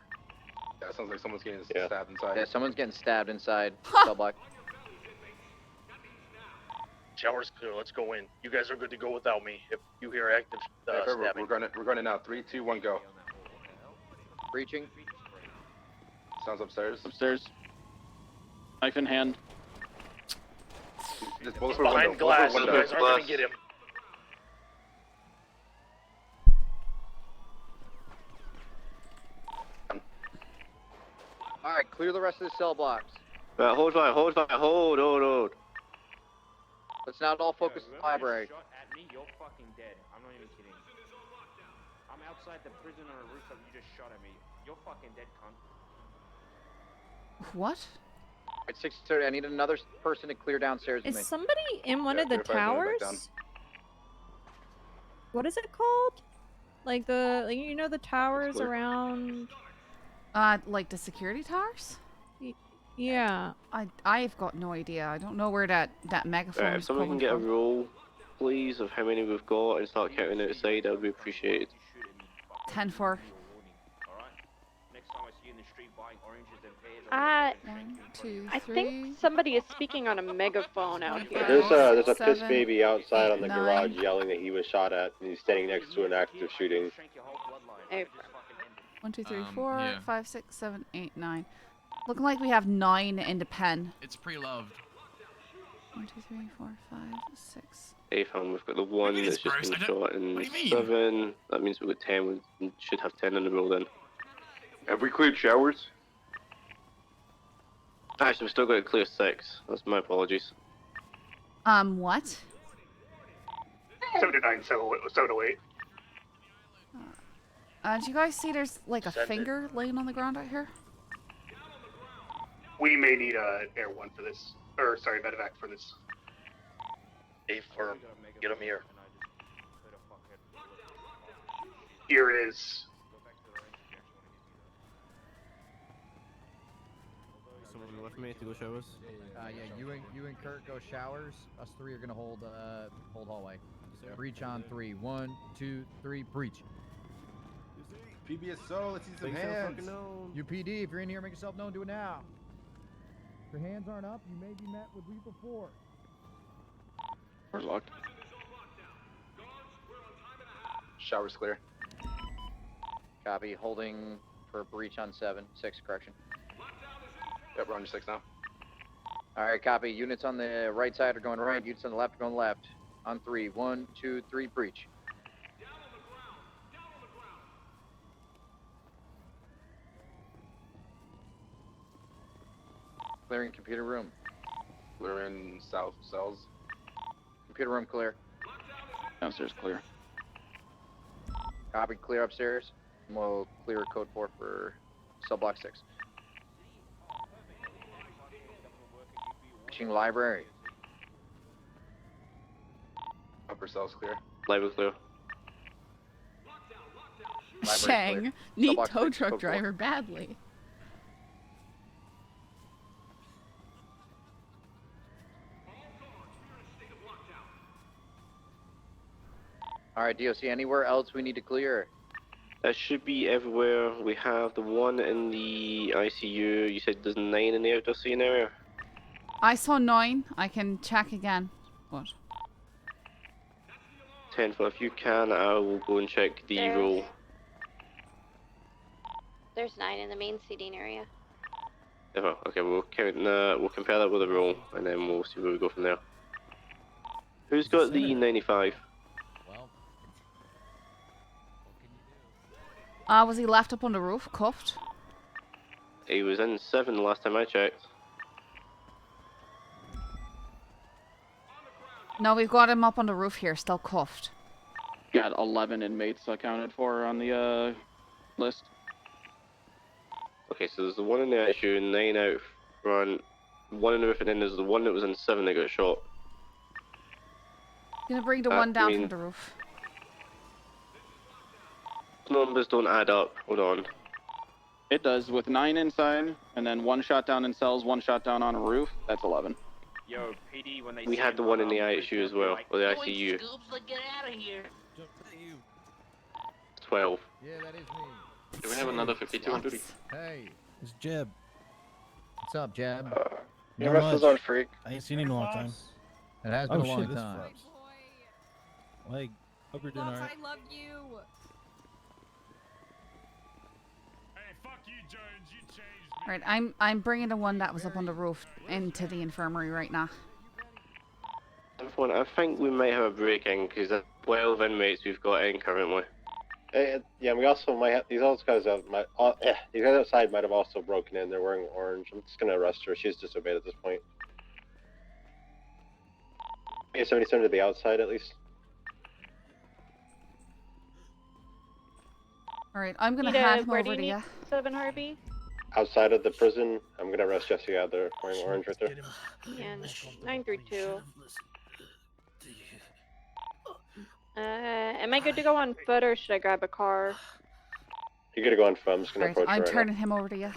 S4: Yeah, it sounds like someone's getting stabbed inside.
S5: Yeah, someone's getting stabbed inside cell block.
S11: Shower's clear. Let's go in. You guys are good to go without me. If you hear active stabbing.
S4: We're going now. 3, 2, 1, go.
S5: Breaching.
S4: Sounds upstairs.
S3: Upstairs. Knife in hand.
S4: Just bullet
S11: Behind glass. You guys aren't gonna get him.
S5: Alright, clear the rest of the cell blocks.
S23: Hold fire, hold fire, hold.
S5: Let's not all focus on the library.
S12: Shot at me, you're fucking dead. I'm not even kidding. I'm outside the prison on a rooftop. You just shot at me. You're fucking dead, cunt.
S2: What?
S5: It's 6:30. I need another person to clear downstairs with
S20: Is
S5: me.
S20: somebody in one of the towers? What is it called? Like you know the towers around.
S2: Like the security towers?
S20: Yeah.
S2: I've got no idea. I don't know where that megaphone
S23: Right,
S2: is
S23: if someone can
S2: coming
S23: get a
S2: from.
S23: roll, please, of how many we've got and start counting outside, that would be appreciated.
S2: 10-4.
S12: Next time I see you in the street buying oranges and pears.
S2: 1, 2,
S20: I
S2: 3.
S20: think somebody is speaking on a megaphone out here.
S19: There's a piss
S2: 7,
S19: baby outside on the
S2: 9.
S19: garage yelling that he was shot at, and he's standing next to an active shooting.
S20: Hey.
S2: 1, 2, 3, 4,
S10: yeah.
S2: 5, 6, 7, 8, 9. Looking like we have 9 in the pen.
S10: It's pre-loved.
S2: 1, 2, 3, 4, 5, 6.
S23: Hey fam, we've got the one that's just been shot in 7. That means we've got 10. We should have 10 in the roll then. Have we cleared showers? Actually, we've still got to clear 6. That's my apologies.
S2: What?
S11: 79, 708.
S2: Do you guys see there's like a
S11: Send it.
S2: finger laying on the ground out here?
S11: We may need Air 1 for this. Or, sorry, medevac for this. A firm. Get him here. Here is.
S19: Someone left me to go showers?
S7: Yeah, you and Kurt go showers. Us 3 are gonna hold hallway. Breach on 3. 1, 2, 3, breach.
S4: PBSO, let's see some
S7: Make yourself
S4: hands.
S7: fucking known. UPD, if you're in here, make yourself known. Do it now. If your hands aren't up, you may be met with lethal force.
S3: We're locked.
S5: Shower's clear. Copy. Holding for breach on 7. 6, correction.
S23: Yep, we're on your 6 now.
S5: Alright, copy. Units on the right side are going right. Units on the left are going left. On 3. 1, 2, 3, breach. Clearing computer room.
S23: We're in south cells.
S5: Computer room clear.
S3: Downstairs clear.
S5: Copy. Clear upstairs. And we'll clear code 4 for cell block 6. Reaching library.
S23: Upper cells clear. Library clear.
S2: Shang, need tow truck driver badly.
S5: Alright, DOC, anywhere else we need to clear?
S23: That should be everywhere. We have the one in the ICU. You said there's 9 in the outdoor scene area?
S2: I saw 9. I can check again. What?
S23: 10 for if you can, I will go and check the roll.
S22: There's 9 in the main seating area.
S23: Oh, okay, we'll count. We'll compare that with a roll, and then we'll see where we go from there. Who's got the 95?
S2: Was he left up on the roof, cuffed?
S23: He was in 7 the last time I checked.
S2: No, we've got him up on the roof here, still cuffed.
S3: Got 11 inmates accounted for on the list.
S23: Okay, so there's the one in the ICU, 9 out front, 1 in the roof, and then there's the one that was in 7 that got shot.
S2: Gonna bring the one down from the roof.
S23: Numbers don't add up. Hold on.
S3: It does with 9 inside, and then 1 shot down in cells, 1 shot down on a roof. That's 11.
S12: Yo, PD, when they
S23: We had the one in the ICU as well, or the ICU.
S12: Get out of here.
S23: 12.
S7: Yeah, that is me.
S9: Do we have another 52 on duty?
S7: Hey.
S14: It's Jeb.
S7: What's up, Jeb?
S14: Not
S8: EMS is
S14: much.
S8: on freak.
S14: I ain't seen you in a long time.
S7: It has been a long
S14: shit, this
S7: time.
S14: flies. Like, hope you're doing alright.
S2: I love you. Right, I'm bringing the one that was up on the roof into the infirmary right now.
S23: Everyone, I think we might have a break-in, because there's 12 inmates we've got in currently.
S19: Yeah, we also might have these other guys. These guys outside might have also broken in. They're wearing orange. I'm just gonna arrest her. She's disobeyed at this point. Okay, 77 to the outside at least.
S2: All right, I'm gonna
S20: Nita,
S2: hand him
S20: where
S2: over
S20: do
S2: to
S20: you
S2: you.
S20: need 7 Harvey?
S19: Outside of the prison, I'm gonna arrest Jessica. They're wearing orange right there.
S20: Yeah, 932. Am I good to go on foot or should I grab a car?
S19: You're gonna go on foot. I'm just gonna
S2: Right,
S19: approach her
S2: I'm
S19: right
S2: turning him over to you.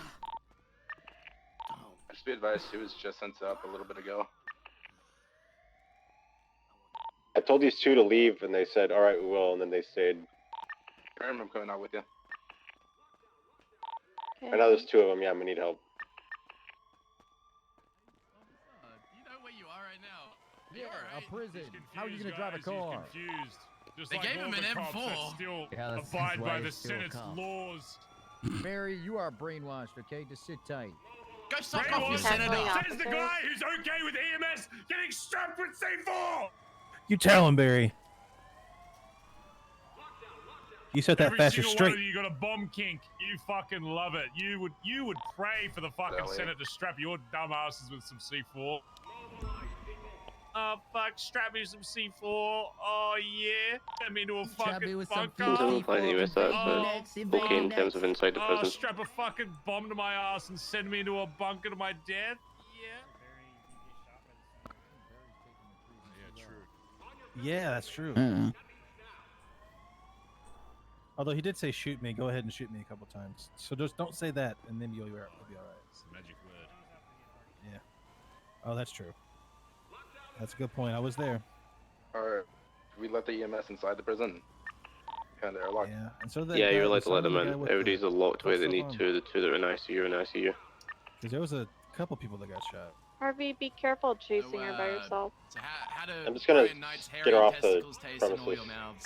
S23: Just be advised, he was just sent up a little bit ago.
S19: I told these 2 to leave, and they said, "All right, we will," and then they stayed.
S23: I'm coming out with you.
S19: I know there's 2 of them. Yeah, I'm gonna need help.
S10: You know where you are right now.
S7: Yeah, a prison. How are you gonna drive a car?
S6: Confused. Just
S10: They
S6: like
S10: gave
S6: all
S10: him
S6: the
S10: an
S6: cops that
S10: M4.
S6: still
S14: Yeah, that's
S6: abide
S14: why
S6: by the
S14: he's still a
S6: Senate's
S14: cop.
S6: laws.
S7: Barry, you are brainwashed, okay? Just sit tight.
S10: Go suck off, you
S6: Brainwashed
S10: senator.
S6: says the guy who's okay with EMS getting strapped with C4.
S14: You tell him, Barry. You set that
S6: Every
S14: faster
S6: single
S14: straight.
S6: one of you got a bomb kink. You fucking love it. You would pray for the fucking
S23: Scully.
S6: Senate to strap your dumb asses with some C4. Oh fuck, strap me some C4. Oh yeah. Send me to a fucking bunker.
S23: Doesn't apply to US, that's okay in terms of inside the
S6: Oh,
S23: prison.
S6: strap a fucking bomb to my ass and send me into a bunker to my death. Yeah.
S14: Yeah, that's true. Although he did say shoot me, go ahead and shoot me a couple times. So just don't say that, and then you'll be alright.
S6: It's a magic word.
S14: Yeah. Oh, that's true. That's a good point. I was there.
S23: Alright, we let the EMS inside the prison.
S8: Yeah, they're locked.
S14: Yeah, and so that
S23: Yeah,
S14: guy,
S23: you're
S14: the
S23: allowed to let them
S14: Simon guy
S23: in.
S14: with
S23: Everybody's
S14: the
S23: locked where they
S14: stuff
S23: need
S14: on.
S23: to. The two that are in ICU and ICU.
S14: Because there was a couple people that got shot.
S17: Harvey, be careful chasing her by yourself.
S10: So how do
S19: I'm just gonna
S10: Brian Knight's
S19: get her
S10: hairy
S19: off the
S10: testicles taste in all
S19: premises.
S10: your mouths?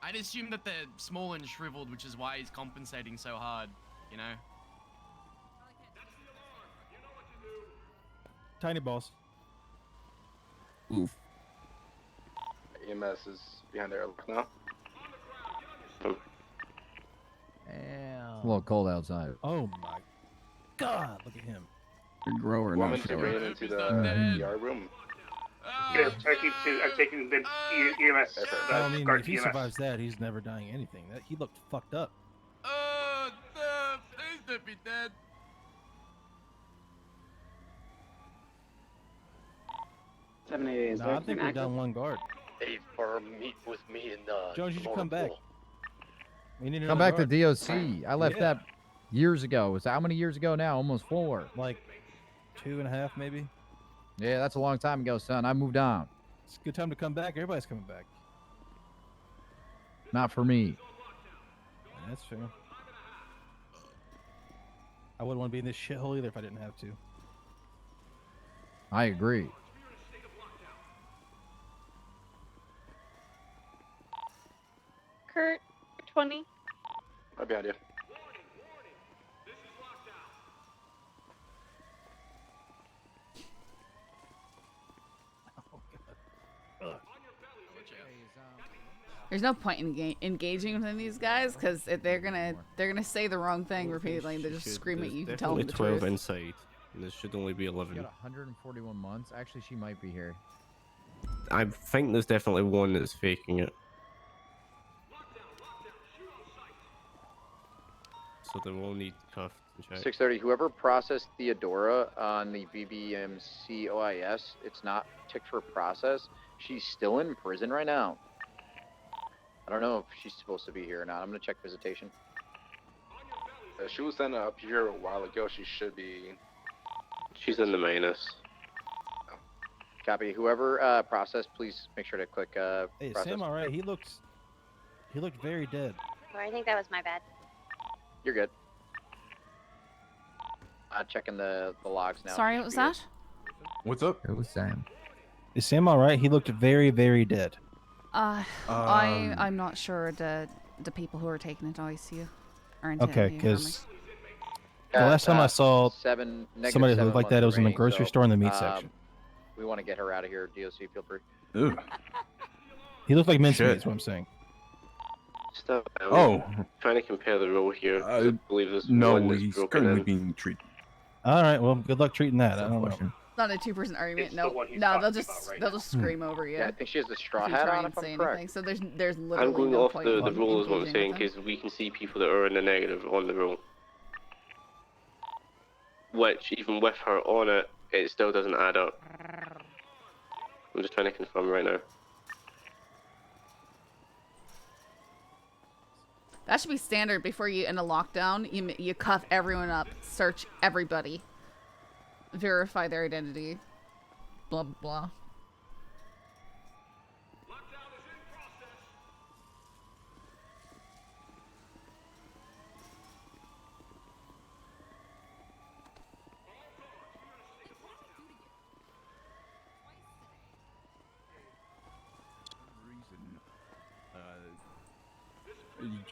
S10: I'd assume that they're small and shriveled, which is why he's compensating so hard, you know?
S14: Tiny balls.
S1: Oof.
S8: EMS is behind there now.
S7: It's a little cold outside.
S14: Oh my God! Look at him.
S1: Your grower,
S8: Want
S1: not
S8: me to bring him into the ER room?
S11: Yeah, I'm taking the EMS.
S14: Well, I mean,
S11: guard
S14: if he
S11: EMS.
S14: survives that, he's never dying anything. That he looked fucked up.
S10: Please don't be dead.
S14: No, I think we're down one guard.
S11: Hey, for meet with me in the.
S14: Jones, you should come back. We need
S7: Come
S14: another
S7: back to
S14: guard.
S7: DOC. I left that years ago. It's how many years ago now? Almost 4.
S14: Like 2.5, maybe.
S7: Yeah, that's a long time ago, son. I moved on.
S14: It's a good time to come back. Everybody's coming back.
S7: Not for me.
S14: That's fair. I wouldn't want to be in this shithole either if I didn't have to.
S7: I agree.
S17: Kurt, 20.
S8: Right behind you.
S2: There's no point in engaging with these guys because they're gonna say the wrong thing repeatedly. And they just scream at you to tell them the truth.
S23: inside. And there should only be 11.
S7: You got 141 months. Actually, she might be here.
S23: I think there's definitely one that's faking it. So they will need cuffed and checked.
S5: 630. Whoever processed Theodora on the BBMC OIS, it's not ticked for process. She's still in prison right now. I don't know if she's supposed to be here or not. I'm gonna check visitation.
S8: She was sent up here a while ago. She should be.
S23: She's in the minus.
S5: Copy. Whoever processed, please make sure to click
S14: Hey,
S5: process.
S14: Sam, all right? He looked very dead.
S22: Or I think that was my bad.
S5: You're good. Checking the logs now.
S2: Sorry, what was that?
S4: What's up?
S7: It was Sam.
S14: Is Sam all right? He looked very, very dead.
S2: I'm not sure the people who are taking it to ICU are in
S14: Okay,
S2: Tennessee,
S14: because the last time I saw
S5: somebody
S14: somebody who looked like that, it was in the grocery store in the meat section.
S5: We want to get her out of here. DOC, feel free.
S4: Ooh.
S14: He looked like mincemeat,
S4: Shit.
S14: is what I'm saying.
S23: Stop.
S4: Oh.
S23: Trying to compare the roll here. I believe there's
S4: No,
S23: one that's
S4: he's
S23: broken
S4: currently
S23: in.
S4: being treated.
S14: All right, well, good luck treating that. I don't know.
S2: It's not a two-person argument.
S11: It's the
S2: No,
S11: one he's
S2: no,
S11: talking
S2: they'll just
S11: about right
S2: they'll
S11: now.
S2: just scream over you.
S5: Yeah, I think she has the straw
S2: if you
S5: hat
S2: try
S5: on,
S2: and
S5: if I'm
S2: say
S5: correct.
S2: anything. So there's
S23: I'm
S2: literally
S23: going
S2: no
S23: off
S2: point
S23: the
S2: in
S23: roll is what I'm
S2: engaging
S23: saying
S2: with them.
S23: because we can see people that are in the negative on the roll. Which, even with her on it, it still doesn't add up. I'm just trying to confirm right now.
S2: That should be standard before you in a lockdown. You cuff everyone up, search everybody, verify their identity, blah blah blah.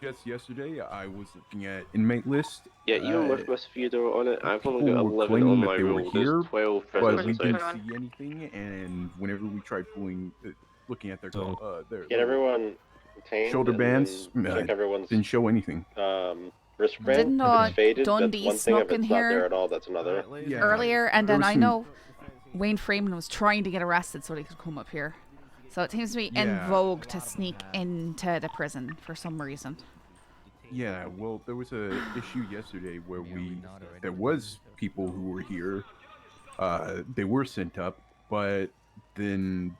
S4: Just yesterday, I was looking at inmate list.
S23: Yeah, even with Miss Theodore on it, I've only got
S4: people were
S23: 11
S4: claiming
S23: on
S4: that
S23: my
S4: they were
S23: roll.
S4: here,
S23: There's 12
S4: but
S23: prisoners
S4: we didn't
S23: inside.
S4: see anything. And whenever we tried looking at their
S19: Get everyone detained.
S4: shoulder
S19: and
S4: bands,
S19: then check everyone's
S4: didn't show anything.
S19: wristband.
S2: Didn't
S19: If it's faded,
S2: Dundee
S19: that's one thing. If
S2: snuck in
S19: it's not
S2: here
S19: there at all, that's another.
S2: earlier, and
S4: There
S2: then
S4: was
S2: I
S4: some-
S2: know Wayne Freeman was trying to get arrested so he could come up here. So it seems to be in
S4: Yeah.
S2: vogue to sneak into the prison for some reason.
S4: Yeah, well, there was a issue yesterday where there was people who were here. They were sent up, but then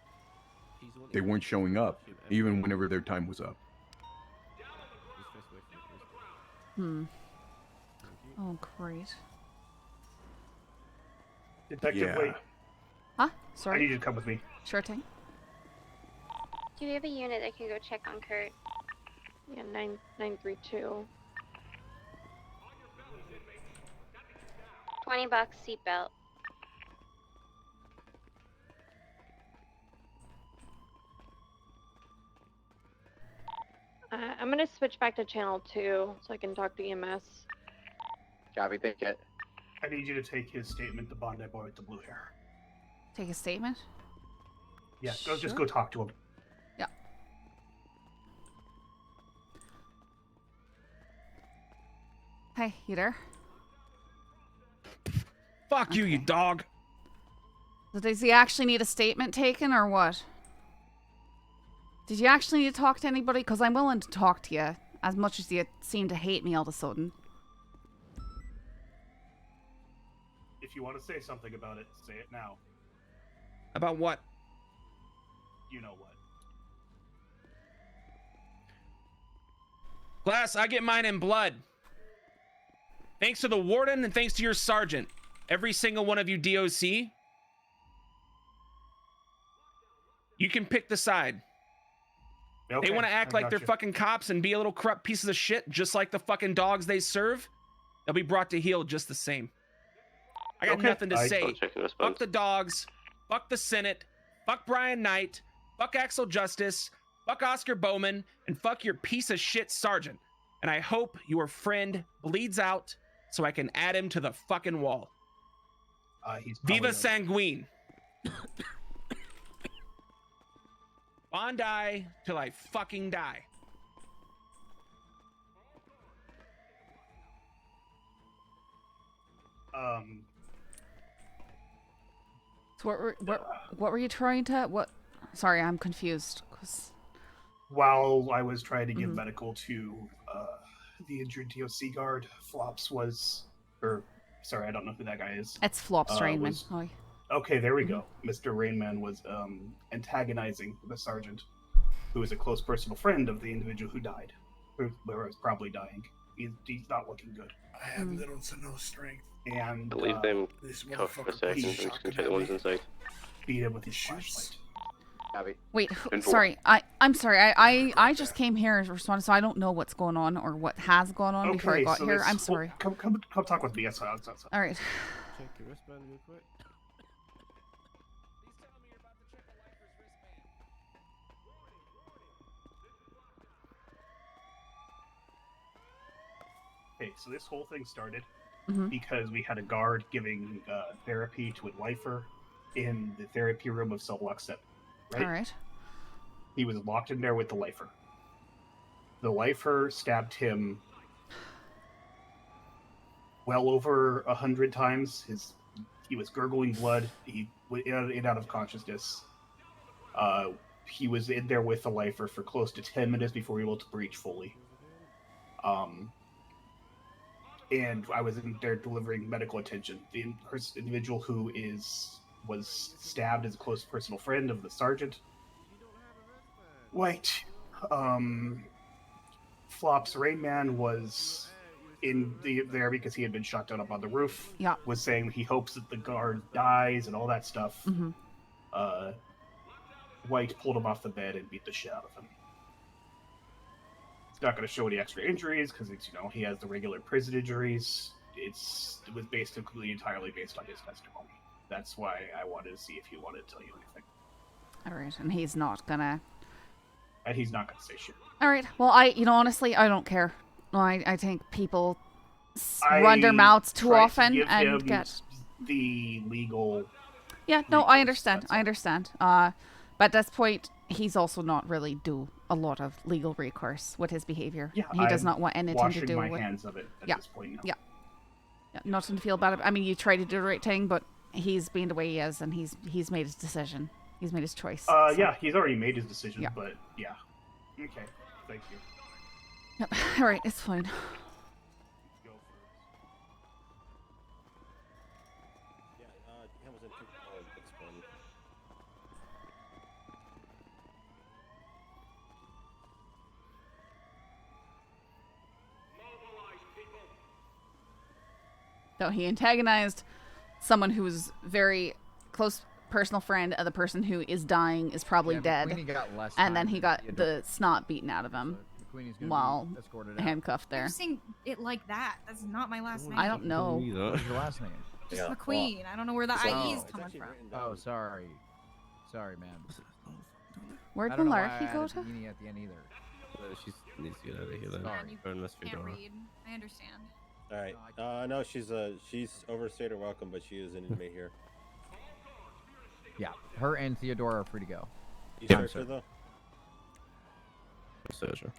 S4: they weren't showing up, even whenever their time was up.
S2: Oh, great.
S11: Detective
S4: Yeah.
S11: Lee,
S2: Huh?
S11: I
S2: Sorry.
S11: need you to come with me.
S2: Sure thing.
S17: Do we have a unit that can go check on Kurt? Yeah, 932. $20 seatbelt. I'm gonna switch back to channel 2 so I can talk to EMS.
S5: Copy, think it.
S6: I need you to take his statement, the Bondi boy with the blue hair.
S2: Take a statement?
S6: Yeah, just
S2: Sure.
S6: go talk to him.
S2: Yeah. Hey, you there?
S15: Fuck you, you dog.
S2: So does he actually need a statement taken or what? Did you actually need to talk to anybody? Because I'm willing to talk to you, as much as you seem to hate me all of a sudden.
S6: If you want to say something about it, say it now.
S15: About what?
S6: You know what.
S15: Class, I get mine in blood. Thanks to the warden and thanks to your sergeant. Every single one of you DOC. You can pick the side.
S6: Okay,
S15: they want to act like
S6: got
S15: they're
S6: you.
S15: fucking cops and be a little corrupt pieces of shit, just like the fucking dogs they serve. They'll be brought to heel just the same. I got nothing to say. Fuck the dogs. Fuck the Senate. Fuck Brian Knight. Fuck Axel Justice. Fuck Oscar Bowman. And fuck your piece of shit sergeant. And I hope your friend bleeds out so I can add him to the fucking wall. Viva Sanguine. Bondi till I fucking die.
S2: So what were you trying to what? Sorry, I'm confused.
S6: While I was trying to give medical to the injured DOC guard, Flops was, or sorry, I don't know who that guy is.
S2: It's Flops Rainman.
S6: Okay, there we go. Mr. Rainman was antagonizing the sergeant, who is a close personal friend of the individual who died, who was probably dying. He's not looking good.
S18: I have little to no strength.
S6: And
S23: Leave them
S18: this
S23: cuff for a
S18: motherfucker
S23: second. I'm
S18: piece
S23: just gonna check the ones inside.
S6: beat him with his flashlight.
S2: Wait, sorry. I'm sorry. I just came here to respond, so I don't know what's going on or what has gone on before I got here. I'm sorry.
S6: Come talk with me. Yes,
S2: All right.
S21: Check your wristband real quick.
S6: Okay, so this whole thing started
S2: Mhm.
S6: because we had a guard giving therapy to a lifer in the therapy room of cell block 7. Right?
S2: All right.
S6: He was locked in there with the lifer. The lifer stabbed him well over 100 times. He was gurgling blood. He was in and out of consciousness. He was in there with the lifer for close to 10 minutes before we were able to breach fully. And I was in there delivering medical attention. The individual who was stabbed is a close personal friend of the sergeant. White. Flops Rainman was there because he had been shot down up on the roof.
S2: Yeah.
S6: Was saying he hopes that the guard dies and all that stuff.
S2: Mhm.
S6: White pulled him off the bed and beat the shit out of him. It's not going to show any extra injuries because it's, he has the regular prison injuries. It was entirely based on his testimony. That's why I wanted to see if he wanted to tell you anything.
S2: All right, and he's not gonna.
S6: And he's not going to say shit.
S2: All right. Well, honestly, I don't care. I think people run their mouths too
S6: tried to
S2: often
S6: give
S2: and
S6: him
S2: get.
S6: the legal.
S2: Yeah. No, I understand. I understand. But at this point, he's also not really do a lot of legal recourse with his behavior.
S6: Yeah,
S2: he does
S6: I'm
S2: not want anything to do
S6: washing
S2: with.
S6: my hands of it at
S2: yeah.
S6: this point now.
S2: Yeah. Yeah. Nothing to feel bad about. I mean, you try to do the right thing, but he's being the way he is, and he's made his decision. He's made his choice. so.
S6: Yeah, he's already made his decision,
S2: Yeah.
S6: but yeah. Okay, thank you.
S2: Yep. All right, it's fine.
S21: Hamilton took expand.
S2: No, he antagonized someone who was very close personal friend of the person who is dying is probably dead, and then he got the snot beaten out of him while handcuffed there.
S3: You're saying it like that. That's not my last name.
S2: I don't know.
S7: What's your last name?
S3: Just McQueen. I don't know where the IE is coming from.
S7: Oh, sorry. Sorry, man.
S2: Where'd
S7: I don't know why
S2: Malarkey
S7: I
S2: go
S7: added
S2: to?
S7: Meanie at the end either.
S21: She needs to get out of here then.
S7: Sorry.
S21: Or unless we
S3: Can't
S21: don't.
S3: read. I understand.
S19: All right. No, she's overstayed her welcome, but she is an inmate here.
S7: Yeah, her and Theodora are free to go.
S19: You
S21: Yeah.
S19: search her though.
S21: Search her.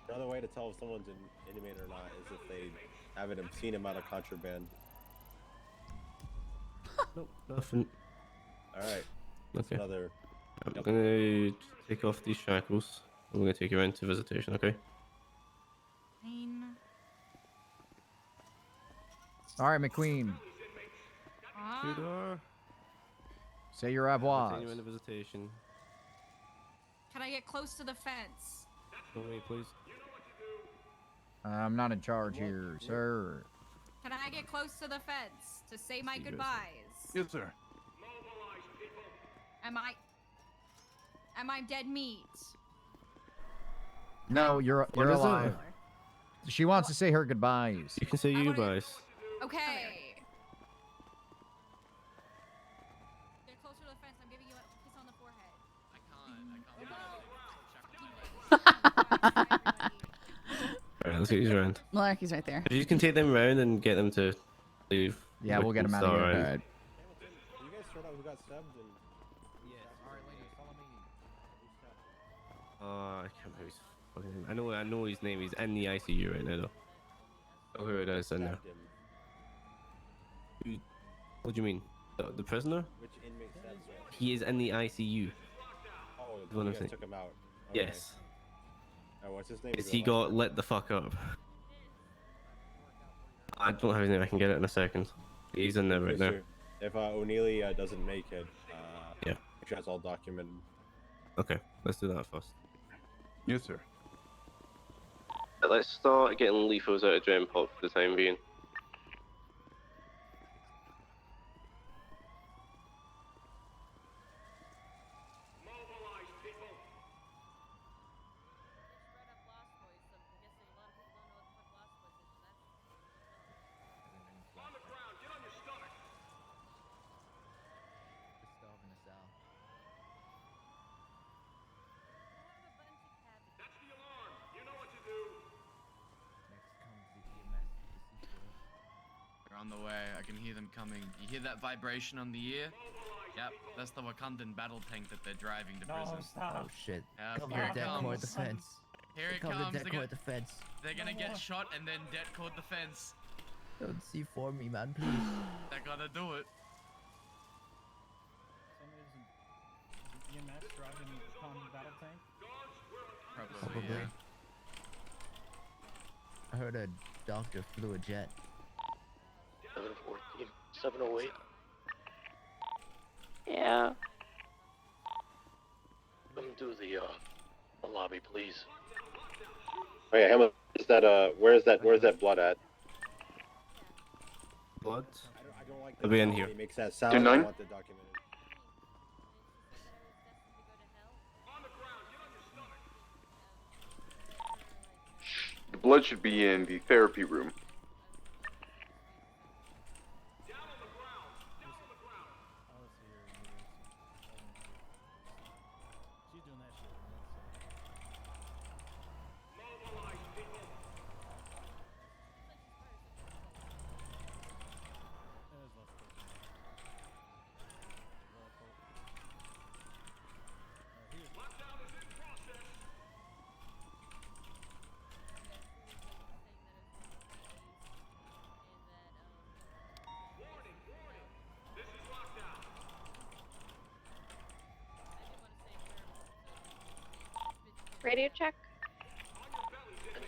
S19: Another way to tell if someone's an inmate or not is if they have an obscene amount of contraband.
S21: Nope, nothing.
S19: All right. That's
S21: Okay.
S19: another.
S21: I'm gonna take off these shackles. I'm gonna take you into visitation, okay?
S7: All right, McQueen.
S21: Theodore.
S7: Say your
S21: I'm
S7: revoir.
S21: taking you into visitation.
S3: Can I get close to the fence?
S21: Go away, please.
S7: I'm not in charge here, sir.
S3: Can I get close to the fence to say my
S21: See you guys.
S3: goodbyes?
S4: Yes, sir.
S3: Am I dead meat?
S7: No, you're
S21: What is it?
S7: alive. She wants to say her goodbyes.
S21: You can say your goodbyes.
S3: Okay. Get closer to the fence. I'm giving you a kiss on the forehead.
S21: Alright, let's get these around.
S2: Malarkey's right there.
S21: If you can take them around and get them to leave.
S7: Yeah, we'll get them out of here. Alright.
S19: You guys sort out who got stabbed and.
S21: I can't remember his fucking name. I know his name. He's in the ICU right now, though. Oh, who it is in there? Who? What do you mean? The prisoner?
S19: Which inmate stabbed him?
S21: He is in the ICU.
S19: Oh,
S21: Is what
S19: you
S21: I'm
S19: guys
S21: saying.
S19: took him out. Okay.
S21: Yes.
S19: What's his name?
S21: Is he got lit the fuck up? I don't have his name. I can get it in a second. He's in there right now.
S19: If O'Neilly doesn't make it,
S21: Yeah.
S19: make sure it's all documented.
S21: Okay, let's do that first.
S4: Yes, sir.
S23: Let's start getting lethals out of Gen Pop for the time being.
S10: They're on the way. I can hear them coming. You hear that vibration on the ear? Yep, that's the Wakandan battle tank that they're driving to prison.
S13: Oh shit.
S10: Yep,
S13: Come
S10: here
S13: on,
S10: it
S13: dead
S10: comes.
S13: cord the fence.
S10: Here it
S13: Come
S10: comes.
S13: to dead cord the fence.
S10: They're gonna get shot and then dead cord the fence.
S13: Don't see for me, man, please.
S10: They're gonna do it.
S16: EMS driving on battle tank?
S10: Probably,
S13: Probably. I heard a doctor flew a jet.
S11: 714, 708.
S17: Yeah.
S11: Come to the lobby, please.
S19: Oh yeah, Hamlet, is that where's that blood at?
S21: Blood?
S19: I don't like
S21: I'll be in here.
S19: He makes that sound.
S21: Do
S19: I
S21: nine?
S19: want the documented.
S4: The blood should be in the therapy room.
S17: Radio check.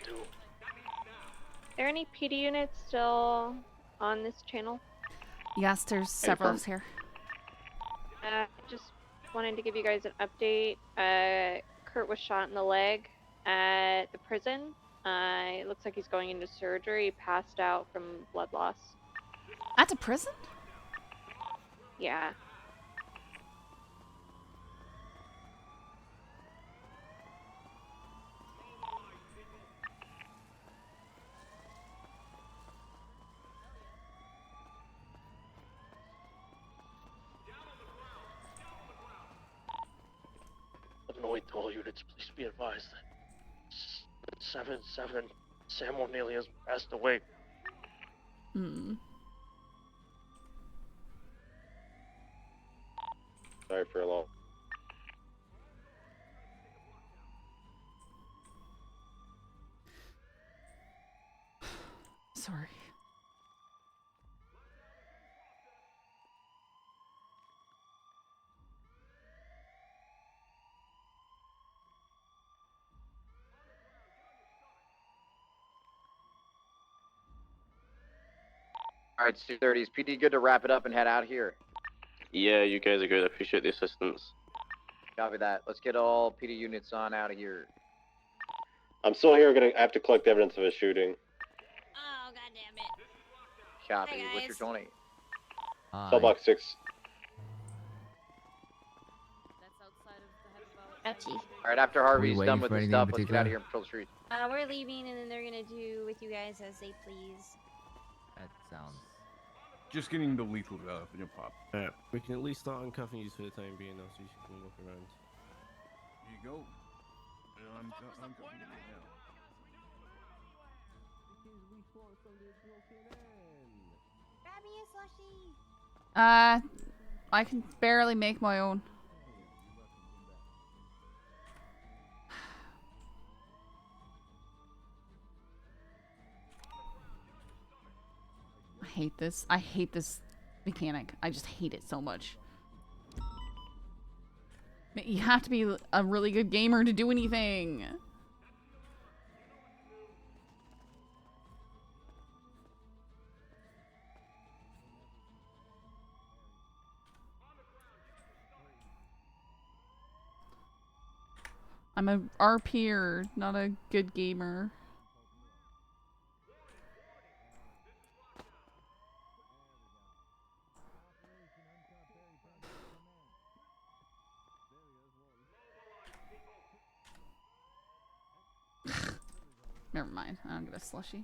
S17: Are there any PD units still on this channel?
S2: Yes, there's several of us here.
S17: Just wanted to give you guys an update. Kurt was shot in the leg at the prison. It looks like he's going into surgery. He passed out from blood loss.
S2: At the prison?
S17: Yeah.
S11: units, please be advised that 7-7 Sam O'Neil has passed away.
S2: Hmm.
S19: Sorry for a long.
S2: Sorry.
S5: All right, 6:30s. PD, good to wrap it up and head out here.
S23: Yeah, you guys are good. I appreciate the assistance.
S5: Copy that. Let's get all PD units on out of here.
S19: I'm still here. I have to collect evidence of a shooting.
S22: Oh, god damn it.
S5: Copy.
S22: Hey,
S5: What's your 20?
S19: Cell block 6.
S22: Ouchie.
S5: All right, after Harvey's done with his stuff, let's get out of here and patrol the streets.
S22: We're leaving, and then they're gonna do with you guys as they please.
S13: That sounds.
S4: Just getting the lethal pop.
S21: Yeah, we can at least start uncuffing you for the time being, though, so you can walk around.
S4: Here you go. I'm uncovering you right now.
S22: Grab me a slushie.
S2: I can barely make my own. I hate this. I hate this mechanic. I just hate it so much. You have to be a really good gamer to do anything. I'm a RPer, not a good gamer. Never mind. I don't get a slushie.
S21: 3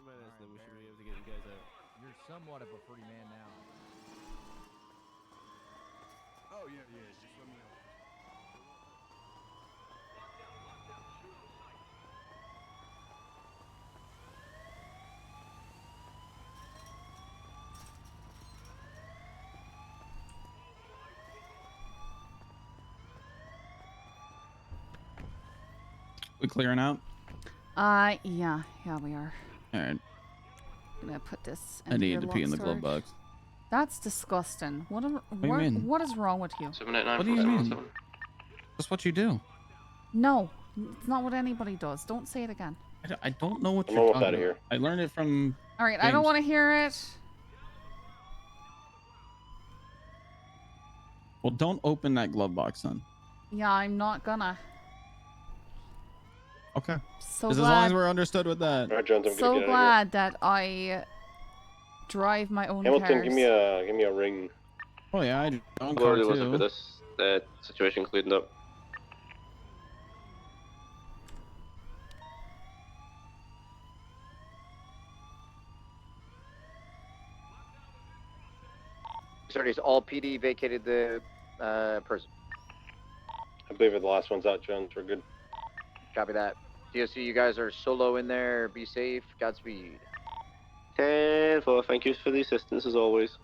S21: minutes, then we should be able to get you guys out.
S7: You're somewhat of a free man now.
S4: Oh, yeah, just let me know.
S1: We clearing out?
S2: Yeah, we are.
S1: All right.
S2: I'm gonna put this.
S1: I need to pee in the glove box.
S2: That's disgusting. What
S1: do you mean?
S2: What is wrong with you?
S1: What do you mean? That's what you do.
S2: No, it's not what anybody does. Don't say it again.
S1: I don't know what
S19: I'm
S1: you're
S19: almost
S1: talking
S19: out of here.
S1: about. I learned it from.
S2: All right, I don't
S1: James.
S2: want to hear it.
S1: Well, don't open that glove box, then.
S2: Yeah, I'm not gonna.
S1: Okay.
S2: So
S1: As
S2: glad.
S1: long as we're understood with that.
S19: Alright, Jones, I'm
S2: So
S19: gonna get
S2: glad that I drive my own
S19: Hamilton,
S2: cars.
S19: give me a ring.
S1: Oh yeah, I do. Own
S23: Well,
S1: car
S23: it was
S1: too.
S23: for this situation cleaned up.
S5: Sorry, all PD vacated the prison.
S19: I believe the last one's out, Jones. We're good.
S5: Copy that. DOC, you guys are solo in there. Be safe. Godspeed.
S23: 10-4, thank you for the assistance as always.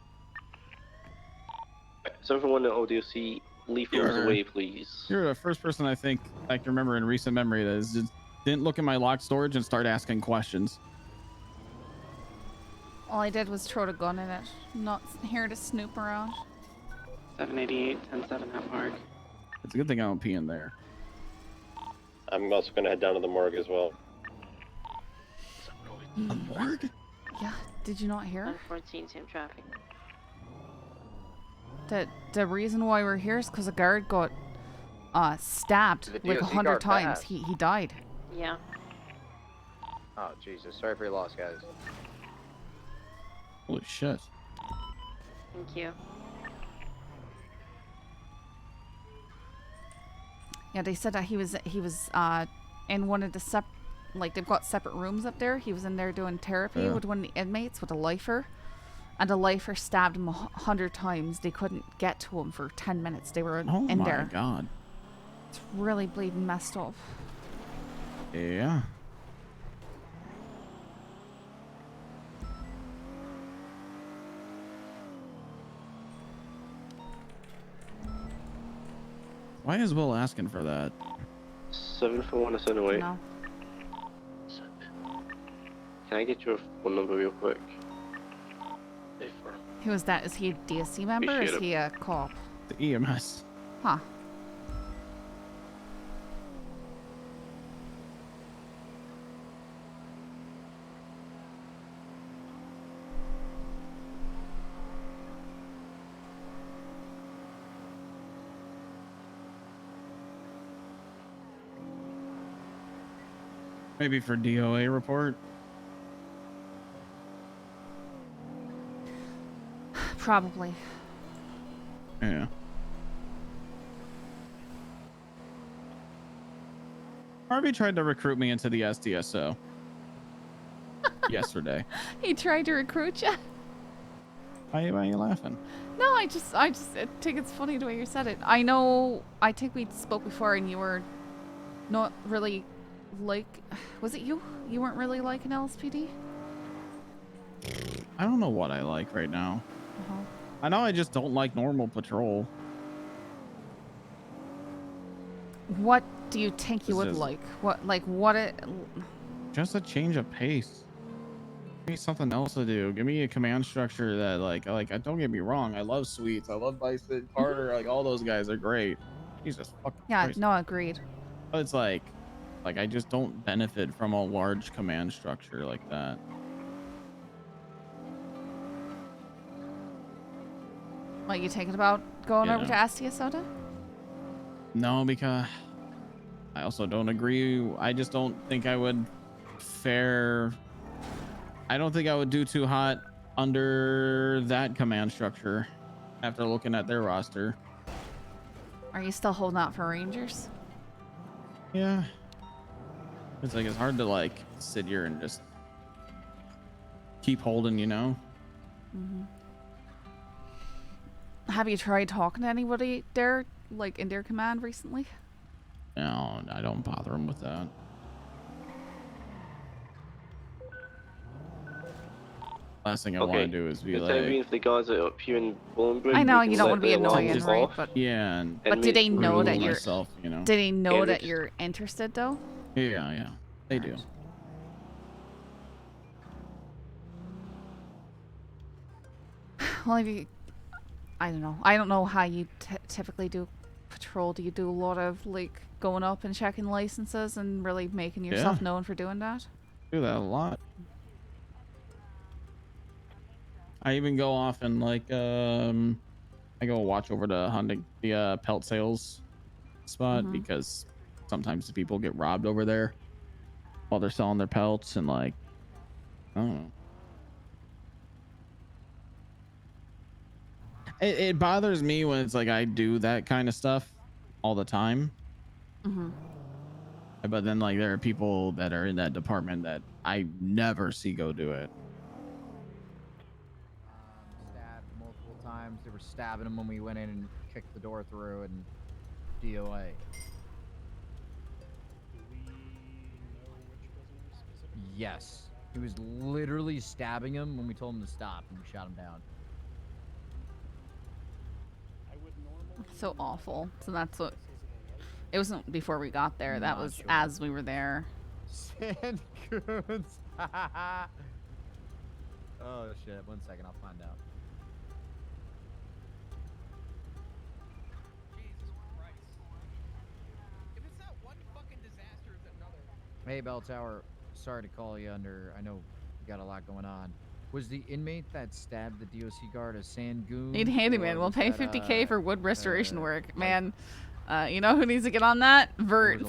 S23: So everyone at ODOC, lethals away, please.
S1: You're the first person I think I can remember in recent memory that just didn't look in my locked storage and start asking questions.
S2: All I did was throw the gun in it. I'm not here to snoop around.
S23: 788, 10-7 at Mark.
S1: It's a good thing I don't pee in there.
S19: I'm also gonna head down to the morgue as well.
S1: The morgue?
S2: Yeah, did you not hear?
S17: 114, same traffic.
S2: The reason why we're here is because a guard got stabbed
S5: The
S2: like
S5: DOC
S2: 100
S5: guard
S2: times.
S5: passed.
S2: He died.
S17: Yeah.
S5: Oh, Jesus. Sorry for your loss, guys.
S1: Holy shit.
S17: Thank you.
S2: Yeah, they said that he was in one of the like they've got separate rooms up there. He was in there doing therapy
S1: Yeah.
S2: with one of the inmates with a lifer, and a lifer stabbed him 100 times. They couldn't get to him for 10 minutes. They were
S1: Oh
S2: in
S1: my
S2: there.
S1: god.
S2: It's really bleeding messed up.
S1: Yeah. Why is Will asking for that?
S23: 7 for 1 to send away.
S2: No.
S23: Can I get your phone number real quick?
S2: Who is that? Is he a DSC member or is he a cop?
S1: The EMS.
S2: Huh.
S1: Maybe for DOA report.
S2: Probably.
S1: Yeah. Harvey tried to recruit me into the SDSO yesterday.
S2: He tried to recruit you?
S1: Why are you laughing?
S2: No, I just think it's funny the way you said it. I know, I think we spoke before and you were not really like, was it you? You weren't really liking LSPD?
S1: I don't know what I like right now. I know I just don't like normal patrol.
S2: What do you think you would
S1: Just-
S2: like? What it...
S1: Just a change of pace. Give me something else to do. Give me a command structure that like don't get me wrong. I love Sweets. I love Bison, Carter. Like all those guys are great. Jesus fucking
S2: Yeah,
S1: Christ.
S2: no, agreed.
S1: But it's like I just don't benefit from a large command structure like that.
S2: What, you thinking about going
S1: You
S2: over to
S1: know.
S2: SDSO then?
S1: No, because I also don't agree. I just don't think I would fare. I don't think I would do too hot under that command structure after looking at their roster.
S2: Are you still holding out for Rangers?
S1: Yeah. It's like it's hard to like sit here and just keep holding, you know?
S2: Mm-hmm. Have you tried talking to anybody there, like in their command recently?
S1: No, I don't bother them with that. Last thing I want to do is be
S23: Good
S1: like,
S23: timing if the guards are up here in Bolingbroke.
S2: I know
S23: we can
S2: you don't
S23: let
S2: want to be
S23: the
S2: annoying,
S23: alarms
S2: right?
S23: off.
S2: But
S1: yeah, and
S2: but do they know that
S1: remove
S2: you're?
S1: myself, you know?
S2: Do they know
S23: Yeah,
S2: that
S23: just-
S2: you're interested though?
S1: Yeah, they do.
S2: Well, if you, I don't know. I don't know how you typically do patrol. Do you do a lot of like going up and checking licenses and really making yourself
S1: Yeah.
S2: known for doing that?
S1: Do that a lot. I even go off and like I go watch over to hunting the pelt sales spot
S2: Mhm.
S1: because sometimes the people get robbed over there while they're selling their pelts and like I don't know. It bothers me when it's like I do that kind of stuff all the time.
S2: Mm-hmm.
S1: But then like there are people that are in that department that I never see go do it.
S7: Stabbed multiple times. They were stabbing him when we went in and kicked the door through and DOA. Yes. He was literally stabbing him when we told him to stop and we shot him down.
S2: So awful. So that's what. It wasn't before we got there. That
S7: Not
S2: was
S7: sure.
S2: as we were there.
S7: Sand goons. Oh shit. 1 second, I'll find out. Hey, Bell Tower. Sorry to call you under. I know you got a lot going on. Was the inmate that stabbed the DOC guard a sand goon?
S2: Need handyman.
S7: or
S2: We'll
S7: was
S2: pay
S7: that,
S2: 50K for wood restoration work.
S7: like-
S2: Man, you know who needs to get on that? Vert.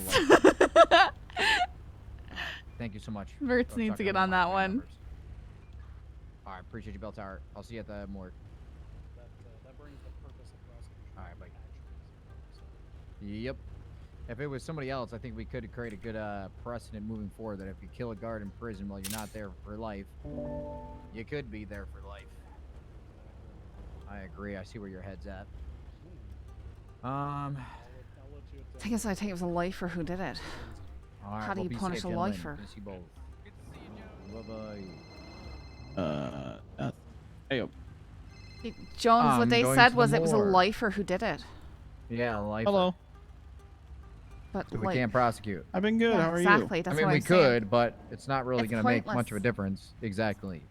S7: Thank you so much.
S2: Verts
S7: I'll
S2: needs
S7: talk
S2: to get
S7: about
S2: on
S7: my
S2: that
S7: phone
S2: one.
S7: numbers. All right, appreciate you, Bell Tower. I'll see you at the morgue.
S16: That brings the purpose of prosecution.
S7: All right, bye. Yep. If it was somebody else, I think we could create a good precedent moving forward that if you kill a guard in prison while you're not there for life, you could be there for life. I agree. I see where your head's at.
S16: I'll let you
S2: Thing is, I think it was a lifer who did it.
S7: Alright,
S2: How do
S7: well,
S2: you
S7: be
S2: punish
S7: safe,
S2: a
S7: gentlemen.
S2: lifer?
S7: Good to see both. Bye-bye.
S1: Hey, yo.
S2: Jones, what
S7: I'm
S2: they
S7: going
S2: said
S7: to
S2: was
S7: the
S2: it was a
S7: morgue.
S2: lifer who did it.
S7: Yeah, life.
S1: Hello.
S2: But
S7: So we
S2: like,
S7: can't prosecute.
S1: I've been good.
S2: Yeah,
S1: How are
S2: exactly.
S1: you?
S2: That's
S7: I mean,
S2: what
S7: we
S2: I'm saying.
S7: could, but it's not really
S2: It's
S7: going to make much
S2: pointless.
S7: of a difference. Exactly.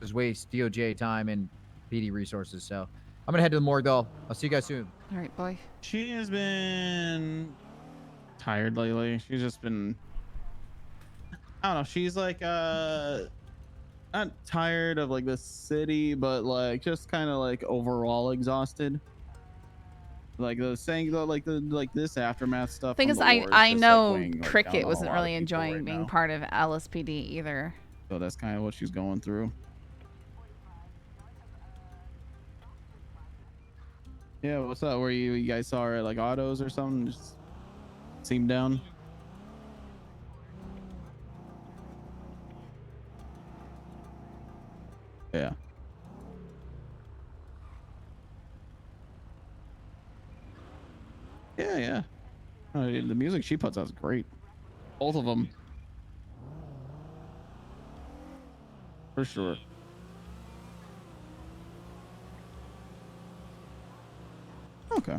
S7: Just waste DOJ time and PD resources. So I'm going to head to the morgue, though. I'll see you guys soon.
S2: All right, bye.
S1: She has been tired lately. She's just been, I don't know. She's like, not tired of like the city, but like just kind of like overall exhausted. Like the saying though, like this aftermath stuff.
S2: Thing
S1: from
S2: is,
S1: the
S2: I
S1: war is just, like,
S2: know
S1: weighing, like,
S2: Cricket
S1: down on a
S2: wasn't
S1: lot of
S2: really
S1: people
S2: enjoying
S1: right
S2: being
S1: now.
S2: part of LSPD either.
S1: So that's kind of what she's going through. Yeah, what's up? Were you guys saw her at like autos or something? Just seemed down. Yeah. Yeah. The music she puts out is great. Both of them. For sure. Okay.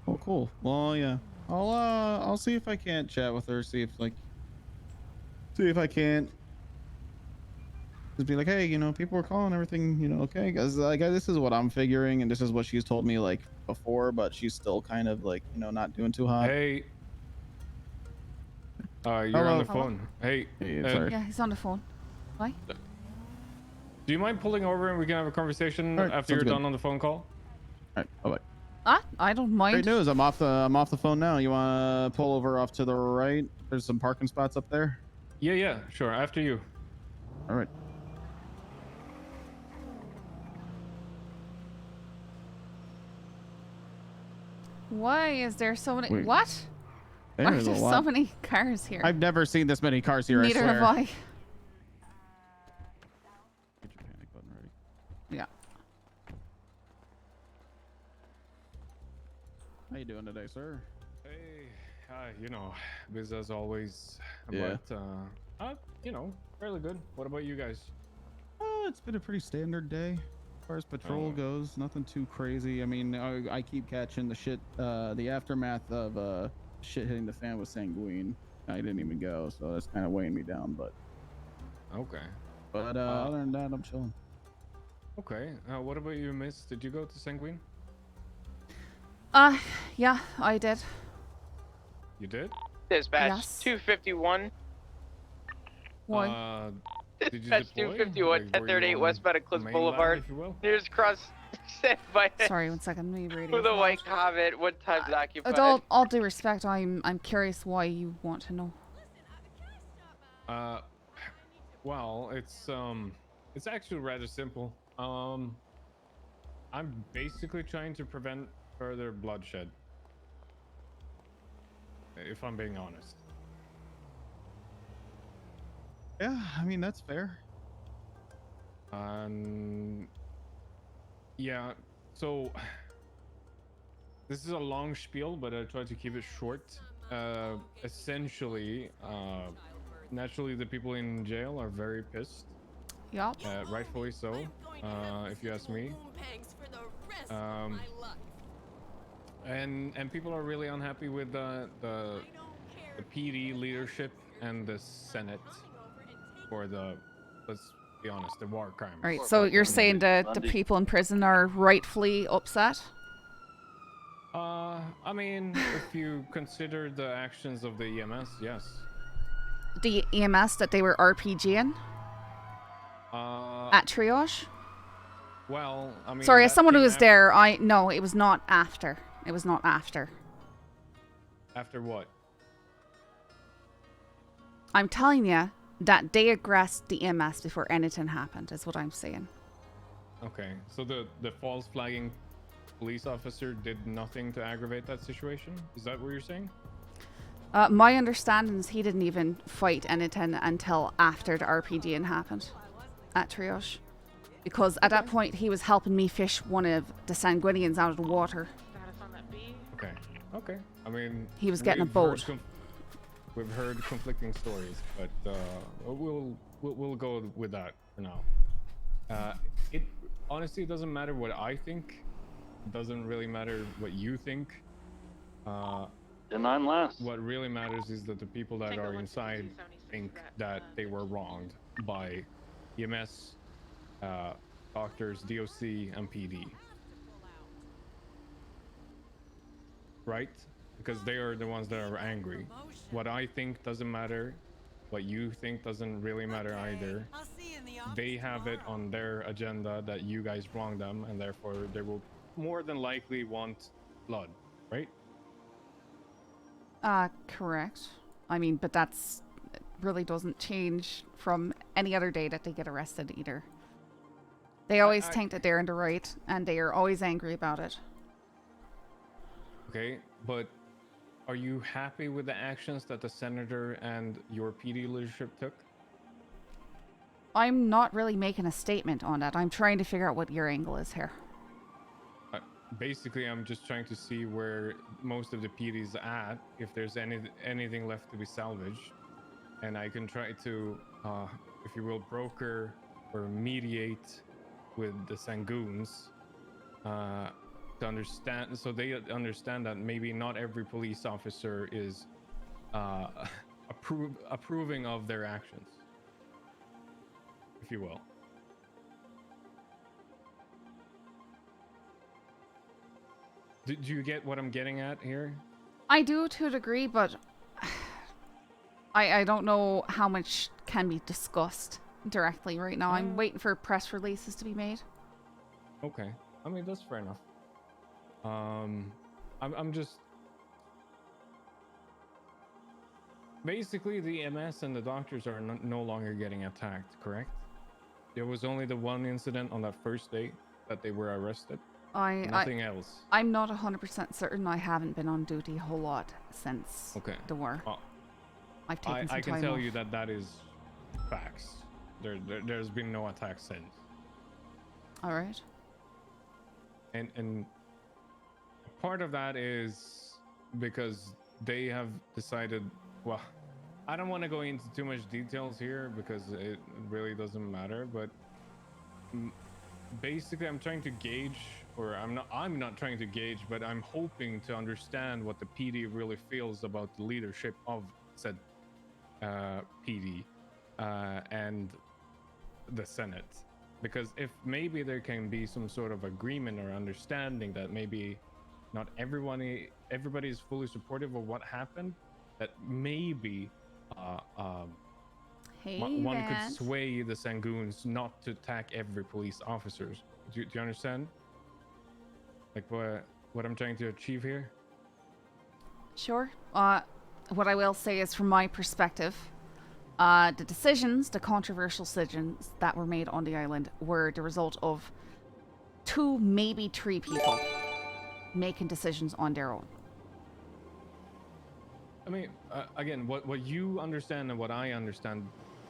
S1: Oh, cool. Well, yeah. I'll see if I can't chat with her. See if I can't just be like, hey, people were calling everything, okay? Because like this is what I'm figuring, and this is what she's told me like before, but she's still kind of like, not doing too hot.
S9: Hey. You're
S1: Hello.
S9: on the phone. Hey.
S1: Sorry.
S2: Yeah, he's on the phone. Why?
S9: Do you mind pulling over and we can have a conversation
S1: All right,
S9: after you're
S1: sounds good.
S9: done on the phone call?
S1: All right. Bye-bye.
S2: I don't mind.
S1: Great news. I'm off the phone now. You want to pull over off to the right? There's some parking spots up there.
S9: Yeah, sure. After you.
S1: All right.
S2: Why is there so many?
S1: Wait.
S2: What? Why are
S1: There's a
S2: there so
S1: lot.
S2: many cars here?
S1: I've never seen this many cars here.
S2: Neither
S1: I swear.
S2: have I.
S1: Get your panic button ready.
S2: Yeah.
S1: How you doing today, sir?
S9: Hey, busy as always.
S1: Yeah.
S9: But, fairly good. What about you guys?
S1: It's been a pretty standard day. As far as patrol goes, nothing too crazy. I mean, I keep catching the shit, the aftermath of shit hitting the fan with Sanguine. I didn't even go, so that's kind of weighing me down. But
S9: Okay.
S1: other than that, I'm chilling.
S9: Okay. What about you, Miss? Did you go to Sanguine?
S2: Yeah, I did.
S9: You did?
S12: Dispatch
S2: Yes.
S12: 251.
S2: Why?
S9: Did you
S12: Dispatch
S9: deploy?
S12: 251,
S9: Like, were you
S12: 1038
S9: on
S12: westbound
S9: the
S12: Eclipse
S9: main
S12: Boulevard.
S9: line, if you will?
S12: Nearest cross set by
S2: Sorry, 1 second. Let me read it.
S12: with a white Comet. What time's occupied?
S2: With all due respect, I'm curious why you want to know.
S9: Well, it's actually rather simple. I'm basically trying to prevent further bloodshed. If I'm being honest.
S1: Yeah, I mean that's fair.
S9: Yeah. So this is a long spiel, but I try to keep it short. Essentially, naturally, the people in jail are very pissed.
S2: Yup.
S9: Rightfully so, if you ask me. And people are really unhappy with the PD leadership and the Senate for let's be honest, the war crimes.
S2: All right, so you're saying that the people in prison are rightfully upset?
S9: I mean, if you consider the actions of the EMS, yes.
S2: The EMS that they were RPGing at triage?
S9: Well, I mean...
S2: Sorry, as
S9: that
S2: someone who
S9: came
S2: was there, no, it was not after. It was not after.
S9: After what?
S2: I'm telling you that they aggressed the EMS before anything happened, is what I'm saying.
S9: Okay, so the false flagging police officer did nothing to aggravate that situation? Is that what you're saying?
S2: My understanding is he didn't even fight anything until after the RPGing happened at triage. Because at that point, he was helping me fish one of the Sanguinians out of the water.
S9: Okay. Okay. I mean,
S2: He was getting a
S9: we've heard
S2: boat.
S9: We've heard conflicting stories, but we'll go with that for now. It honestly doesn't matter what I think. It doesn't really matter what you think.
S11: And I'm last.
S9: What really matters is that the people that are inside think that they were wronged by EMS, doctors, DOC, and PD. Right? Because they are the ones that are angry. What I think doesn't matter. What you think doesn't really matter either. They have it on their agenda that you guys wronged them, and therefore they will more than likely want blood, right?
S2: Correct. I mean, but it really doesn't change from any other day that they get arrested either. They always think that they're in the right, and they are always angry about it.
S9: Okay, but are you happy with the actions that the senator and your PD leadership took?
S2: I'm not really making a statement on that. I'm trying to figure out what your angle is here.
S9: Basically, I'm just trying to see where most of the PD's at, if there's anything left to be salvaged, and I can try to, if you will, broker or mediate with the Sangoons to understand, so they understand that maybe not every police officer is approving of their actions, if you will. Do you get what I'm getting at here?
S2: I do to a degree, but I don't know how much can be discussed directly right now. I'm waiting for press releases to be made.
S9: Okay, I mean that's fair enough. I'm just basically the MS and the doctors are no longer getting attacked, correct? There was only the one incident on that first day that they were arrested. Nothing else.
S2: I'm not 100% certain. I haven't been on duty a whole lot since the war. I've taken some time
S9: I can tell
S2: off.
S9: you that is facts. There's been no attack since.
S2: All right.
S9: And part of that is because they have decided, well, I don't want to go into too much details here because it really doesn't matter, but basically I'm trying to gauge, or I'm not trying to gauge, but I'm hoping to understand what the PD really feels about the leadership of said PD and the Senate. Because if maybe there can be some sort of agreement or understanding that maybe not everybody is fully supportive of what happened, that maybe one could sway the Sangoons not to attack every police officers. Do you understand? Like what I'm trying to achieve here?
S2: Sure. What I will say is, from my perspective, the controversial decisions that were made on the island were the result of 2, maybe 3 people making decisions on their own.
S9: I mean, again, what you understand and what I understand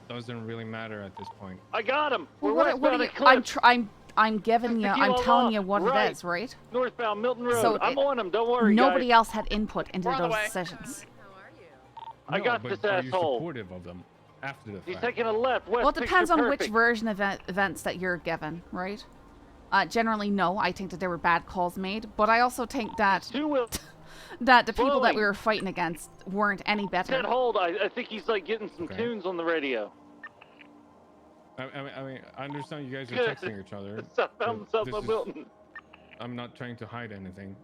S9: doesn't really matter at this point.
S11: I got him. We're
S2: What
S11: westbound
S2: are
S11: at
S2: you,
S11: Cliff.
S2: I'm giving you, I'm telling you what it is, right?
S11: Northbound Milton Road.
S2: So
S11: I'm on him. Don't worry,
S2: nobody
S11: guys.
S2: else had input into those decisions.
S11: I got this
S9: Are you
S11: asshole.
S9: supportive of them after the fact?
S11: He's taking a left. West
S2: Well, it depends
S11: picture
S2: on which
S11: perfect.
S2: version of events that you're given, right? Generally, no. I think that there were bad calls made, but I also think that that the people that we were fighting against weren't any better.
S11: Ted, hold. I think he's like getting some tunes on the radio.
S9: I mean, I understand you guys are texting each other.
S11: Southbound
S9: This
S11: Milton.
S9: is- I'm not trying to hide anything.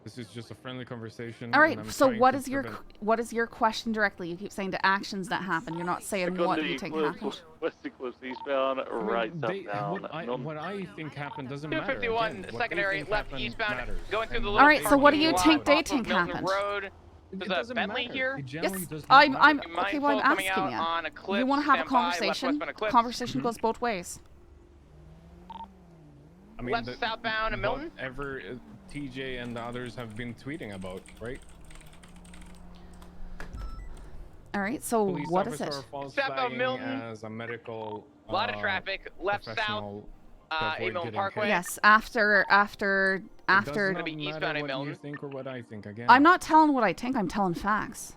S9: This is just a friendly conversation.
S2: All right.
S9: and I'm
S2: So
S9: trying
S2: what
S9: to
S2: is your
S9: prevent-
S2: what is your question directly? You keep saying the actions that happen. You're not saying what you think happened.
S11: West Eclipse eastbound, right
S9: they-
S11: southbound.
S9: what I think happened doesn't matter.
S12: 251
S9: Again, what
S12: secondary
S9: they think
S12: left
S9: happened
S12: eastbound,
S9: matters.
S12: going through the
S2: All
S12: little
S2: right. So what do you
S12: parking
S2: think
S12: lot
S2: they
S12: off of
S2: think
S12: Milton
S2: happened?
S12: Road. There's a
S9: doesn't
S12: Bentley
S9: matter.
S12: here.
S9: It generally
S2: Yes,
S9: does not
S2: I'm
S9: matter.
S2: okay. Well, I'm
S12: Mindful coming
S2: asking
S12: out on
S2: you.
S12: Eclipse,
S2: You want to have a
S12: stand by, left
S2: conversation?
S12: westbound Eclipse.
S2: Conversation goes both ways.
S9: I mean,
S12: Left southbound and Milton?
S9: Whatever TJ and the others have been tweeting about, right?
S2: All right. So
S9: Police
S2: what is
S9: officer
S2: it?
S9: falsifying
S12: Southbound Milton.
S9: as a medical
S12: A lot of traffic. Left south.
S9: professional. avoid getting
S12: Parkway?
S9: hit.
S2: Yes, after.
S9: It does not
S12: be
S9: matter
S12: eastbound
S9: what
S12: Milton.
S9: you think or what I think again.
S2: I'm not telling what I think. I'm telling facts.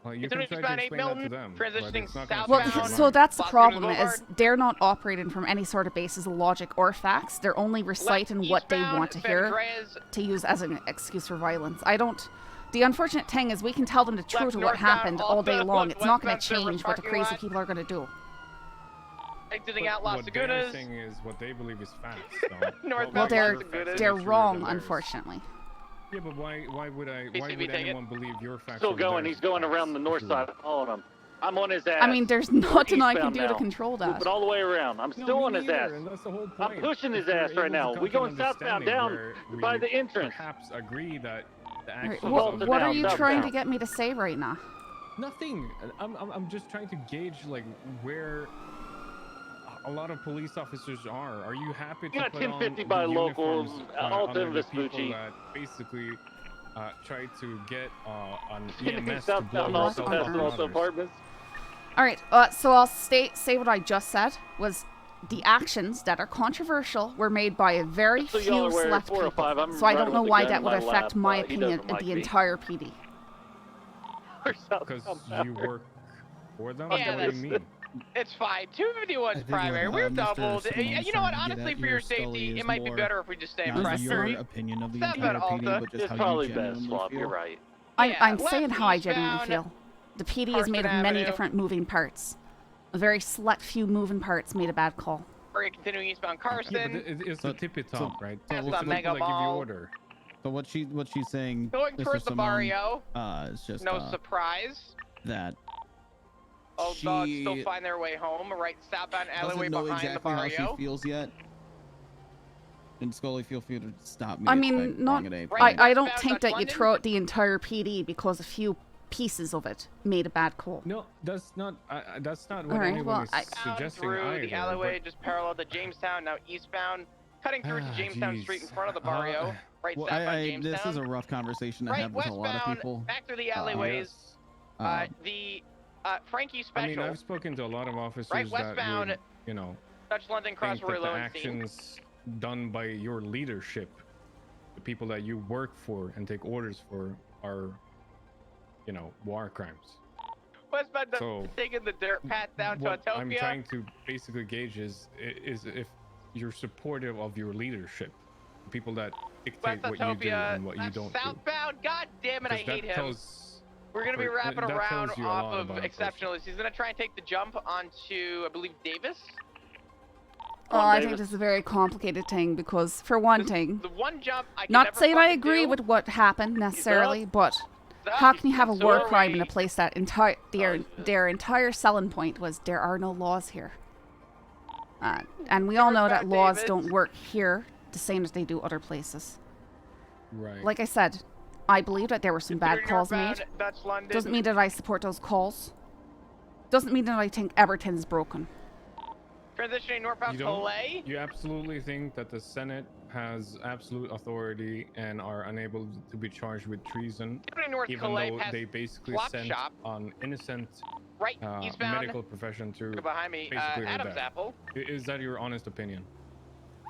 S9: Well, you
S12: It's
S9: can
S12: only
S9: try to
S12: eastbound
S9: explain that to them, but
S12: transitioning
S9: it's not gonna
S2: Well,
S9: change their
S2: so
S9: mind.
S2: that's the
S12: Boston
S2: problem
S12: Boulevard.
S2: is they're not operating from any sort of basis of logic or facts. They're only reciting what they
S12: eastbound,
S2: want to
S12: San
S2: hear
S12: Andreas.
S2: to use as an excuse for violence. I don't. The unfortunate thing is we can tell them the truth of what
S12: northbound,
S2: happened all day
S12: Alta,
S2: long. It's not going
S12: westbound
S2: to
S12: service
S2: change what the
S12: parking
S2: crazy
S12: lot.
S2: people are going to do.
S12: Exiting
S9: But
S12: out Las
S9: what they're
S12: Lagunas.
S9: saying is what they believe is facts. So
S12: Northbound
S2: Well,
S12: Las
S2: they're
S12: Lagunas.
S2: they're
S9: Make sure
S2: wrong,
S9: that theirs.
S2: unfortunately.
S9: Yeah, but why would
S12: PCB
S9: anyone
S12: ticket.
S9: believe your facts?
S8: Still
S9: over
S8: going.
S9: theirs
S8: He's going
S9: facts
S8: around the north
S9: if you
S8: side.
S9: will?
S8: I'm following him. I'm on his ass.
S2: I mean, there's
S8: We're
S2: nothing I can
S8: eastbound
S2: do to
S8: now.
S2: control that.
S8: Moving all the way around. I'm
S9: No,
S8: still
S9: me
S8: on his
S9: neither,
S8: ass.
S9: and that's the whole
S8: I'm
S9: point.
S8: pushing his
S9: If we're
S8: ass right
S9: able to
S8: now.
S9: come
S8: We
S9: to an
S8: going southbound
S9: understanding
S8: down
S9: where we
S8: by the entrance.
S9: Perhaps agree that the
S2: All right,
S9: actions
S2: what
S9: of
S2: what are
S8: down,
S2: you
S8: south
S2: trying
S8: down.
S2: to get me to say right now?
S9: Nothing. I'm just trying to gauge like where a lot of police officers are. Are you happy to
S8: You got
S9: put on
S8: 1050
S9: the
S8: by locals,
S9: uniforms,
S8: Alta
S9: under
S8: and
S9: the people
S8: Vespucci.
S9: that basically try to get an
S8: Getting
S9: EMS to blow
S8: southbound
S9: yourself
S8: Alta
S9: up and
S8: Alta
S9: others?
S8: apartments.
S2: All right, so I'll say what I just said was the actions that are controversial were made by a very
S8: So y'all are
S2: few
S8: wearing
S2: select
S8: 405.
S2: people.
S8: I'm
S2: So I
S8: riding
S2: don't know
S8: with a
S2: why
S8: gun
S2: that
S8: in
S2: would
S8: my
S2: affect
S8: lap.
S2: my
S8: He
S2: opinion
S8: doesn't
S2: of
S8: like
S2: the
S8: me.
S2: entire PD.
S9: Because you work for them?
S12: Yeah,
S9: What do you mean?
S12: It's fine. 251's primary.
S14: what,
S12: We're
S14: Mr.
S12: doubled.
S14: Simone's
S12: You know what?
S14: trying to get
S12: Honestly,
S14: at
S12: for
S14: here,
S12: your
S14: Scully,
S12: safety,
S14: is
S12: it might be
S14: more
S12: better if we just stay in
S14: not
S12: primary.
S14: your opinion of the
S12: Step
S14: entire
S12: at
S14: PD,
S12: Alta.
S14: but just
S8: It's
S14: how
S8: probably
S14: you
S8: best,
S14: genuinely
S8: Swamp.
S14: feel.
S8: You're right.
S2: I'm
S12: left,
S2: saying how I genuinely
S12: eastbound,
S2: feel. The PD is
S12: Carson
S2: made of many
S12: Avenue.
S2: different moving parts. A very select few moving parts made a bad call.
S12: We're continuing eastbound
S9: Yeah, but
S12: Carson.
S9: it's the tippy top, right?
S12: Past
S9: It's
S12: the
S9: the
S12: Mega
S9: people that give you
S12: Mall.
S9: order.
S14: So what she's saying,
S12: Going
S14: Mr.
S12: towards the
S14: Simone,
S12: barrio.
S14: is just
S12: No surprise.
S14: that
S12: Old
S14: she
S12: dogs still find their way home. Right southbound alleyway
S14: doesn't know
S12: behind
S14: exactly
S12: the
S14: how she
S12: barrio.
S14: feels yet. And Scully, feel free to stop me.
S2: I
S14: if
S2: mean, not.
S14: wrong at any
S2: I don't
S12: westbound
S2: think
S12: Dutch
S2: that you
S12: London?
S2: throw out the entire PD because a few pieces of it made a bad call.
S9: No, that's not what
S2: All right,
S9: anyone
S2: well,
S9: is
S2: I-
S9: suggesting
S12: through
S9: either.
S12: the alleyway just parallel to Jamestown, now eastbound, cutting through to Jamestown
S9: jeez.
S12: Street in front of the barrio, right
S14: Well,
S12: southbound Jamestown.
S14: this is a rough conversation to
S12: right
S14: have with a lot of
S12: westbound,
S14: people.
S12: back through the alleyways. The Frankie
S9: I
S12: Special,
S9: mean, I've spoken to a lot of officers
S12: right
S9: that
S12: westbound,
S9: would, you know,
S12: Dutch London cross
S9: think that the
S12: Lowenstein.
S9: actions done by your leadership, the people that you work for and take orders for, are, you know, war crimes.
S12: Westbound
S9: So,
S12: taking the dirt path down to
S9: What I'm
S12: Autopia.
S9: trying to basically gauge is if you're supportive of your leadership, the people that dictate
S12: West
S9: what you do
S12: Autopia,
S9: and what you
S12: that's
S9: don't do.
S12: southbound. God damn it, I
S9: Because that
S12: hate him.
S9: tells-
S12: We're gonna be
S9: or-
S12: wrapping
S9: that
S12: around
S9: tells you a
S12: off
S9: lot
S12: of
S9: about a person.
S12: exceptionalists. He's gonna try and take the jump onto, I believe, Davis.
S2: Oh, I think this is a very complicated thing because, for one thing,
S12: The one jump I can
S2: not
S12: never
S2: saying I
S12: fucking
S2: agree
S12: do.
S2: with what happened necessarily, but
S12: up.
S2: how can you have a
S12: So
S2: war
S12: are
S2: crime in
S12: we.
S2: a place that their entire selling point was there are no laws here? And we all know that laws
S12: David.
S2: don't work here the same as they do other places.
S9: Right.
S2: Like I said, I believe that there were some bad calls made.
S12: Northbound Dutch London.
S2: Doesn't mean that I support those calls. Doesn't mean that I think Everton's broken.
S12: Transitioning northbound
S9: You don't-
S12: Calais.
S9: You absolutely think that the Senate has absolute authority and are unable to be charged with treason,
S12: Transitioning north
S9: even
S12: Calais
S9: though
S12: past
S9: they basically
S12: Swap
S9: sent
S12: Shop.
S9: an innocent
S12: Right, eastbound.
S9: medical profession to
S12: Behind me,
S9: basically her
S12: Adam's
S9: death.
S12: Apple.
S9: Is that your honest opinion?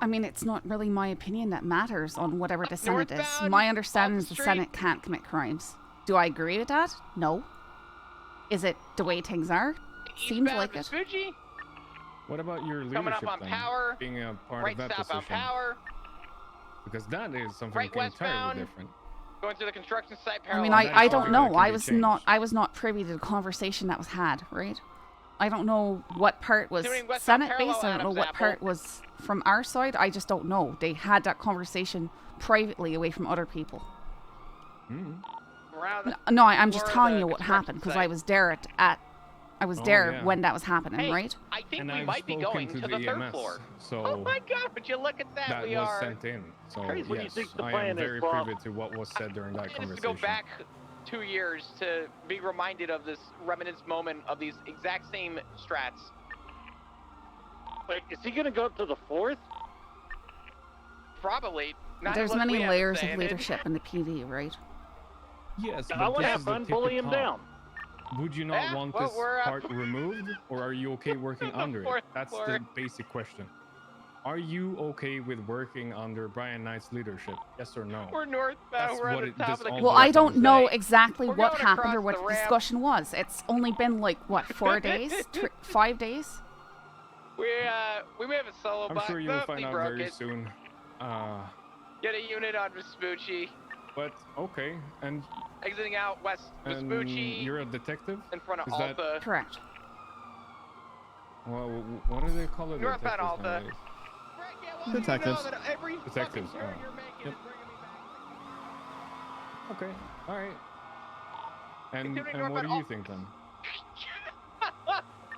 S2: I mean, it's not really my opinion that matters on whatever the Senate is.
S12: northbound,
S2: My understanding
S12: off
S2: is
S12: the
S2: the
S12: street.
S2: Senate can't commit crimes. Do I agree with that? No. Is it the way things are? Seems
S12: Eastbound
S2: like it.
S12: Vespucci.
S9: What about your leadership
S12: Coming up on
S9: then,
S12: Power.
S9: being a part
S12: Right
S9: of that
S12: southbound
S9: position?
S12: Power.
S9: Because that is something
S12: Right
S9: entirely
S12: westbound.
S9: different.
S12: Going through the construction site
S2: I
S12: parallel.
S2: mean,
S9: that is
S2: I don't
S9: something that
S2: know.
S9: can
S2: I
S9: be
S2: was
S9: changed.
S2: not privy to the conversation that was had, right? I don't know what part was
S12: Doing westbound
S2: Senate
S12: parallel
S2: based. I don't know
S12: Adam's
S2: what
S12: Apple.
S2: part was from our side. I just don't know. They had that conversation privately away from other people.
S12: Around
S2: No, I'm just
S12: Florida
S2: telling you what
S12: construction
S2: happened because
S12: site.
S2: I was there I was
S9: Oh,
S2: there
S9: yeah.
S2: when that was happening,
S12: Hey,
S2: right?
S12: I think
S9: And
S12: we
S9: I've
S12: might be
S9: spoken
S12: going
S9: to
S12: to
S9: the
S12: the third
S9: EMS,
S12: floor.
S9: so
S12: Oh my God! Would you look at that?
S9: that
S12: we
S9: was
S12: are.
S9: sent in. So
S8: Crazy what you
S9: yes,
S8: think the
S9: I
S8: plan
S9: am
S8: is,
S9: very
S8: Bob.
S9: privy to what was said during that
S12: Just
S9: conversation.
S12: to go back 2 years to be reminded of this reminiscence moment of these exact same strats.
S8: Wait, is he gonna go up to the fourth?
S12: Probably. Not
S2: There's
S12: unless we
S2: many
S12: have a
S2: layers
S12: say
S2: of
S12: in it.
S2: leadership in the PD, right?
S9: Yes,
S8: I
S9: but
S8: want to
S9: this
S8: have
S9: is the
S8: fun,
S9: tippy
S8: bully him
S9: top.
S8: down.
S9: would you not want
S12: well,
S9: this
S12: we're up.
S9: part removed, or are you okay working under it?
S12: Fourth
S9: That's
S12: floor.
S9: the basic question. Are you okay with working under Brian Knight's leadership? Yes or no?
S12: We're northbound.
S9: That's
S12: We're
S9: what
S12: at the
S9: it-
S12: top
S9: this
S12: of the
S9: all
S2: Well, I
S9: boils
S2: don't
S9: down
S2: know
S9: to.
S2: exactly
S12: We're
S2: what
S12: going
S2: happened
S12: across
S2: or what
S12: the
S2: the
S12: ramp.
S2: discussion was. It's only been like what 4 days, 5 days.
S12: We may have a solo
S9: I'm
S12: bot.
S9: sure you'll
S12: Nope,
S9: find
S12: we
S9: out
S12: broke
S9: very
S12: it.
S9: soon.
S12: Get a unit on Vespucci.
S9: But okay, and
S12: Exiting out west Vespucci.
S9: you're a detective?
S12: In front of
S9: Is that-
S12: Alta.
S2: Correct.
S9: Well, what do they call it?
S12: Northbound
S9: detectives
S12: Alta.
S9: nowadays?
S1: Detectives.
S12: Every
S9: Detectives.
S12: fucking turn
S9: Oh.
S12: you're making
S9: Yep.
S12: is bringing me back.
S9: Okay. All right. And
S12: Continuing
S9: what do
S12: northbound
S9: you think then?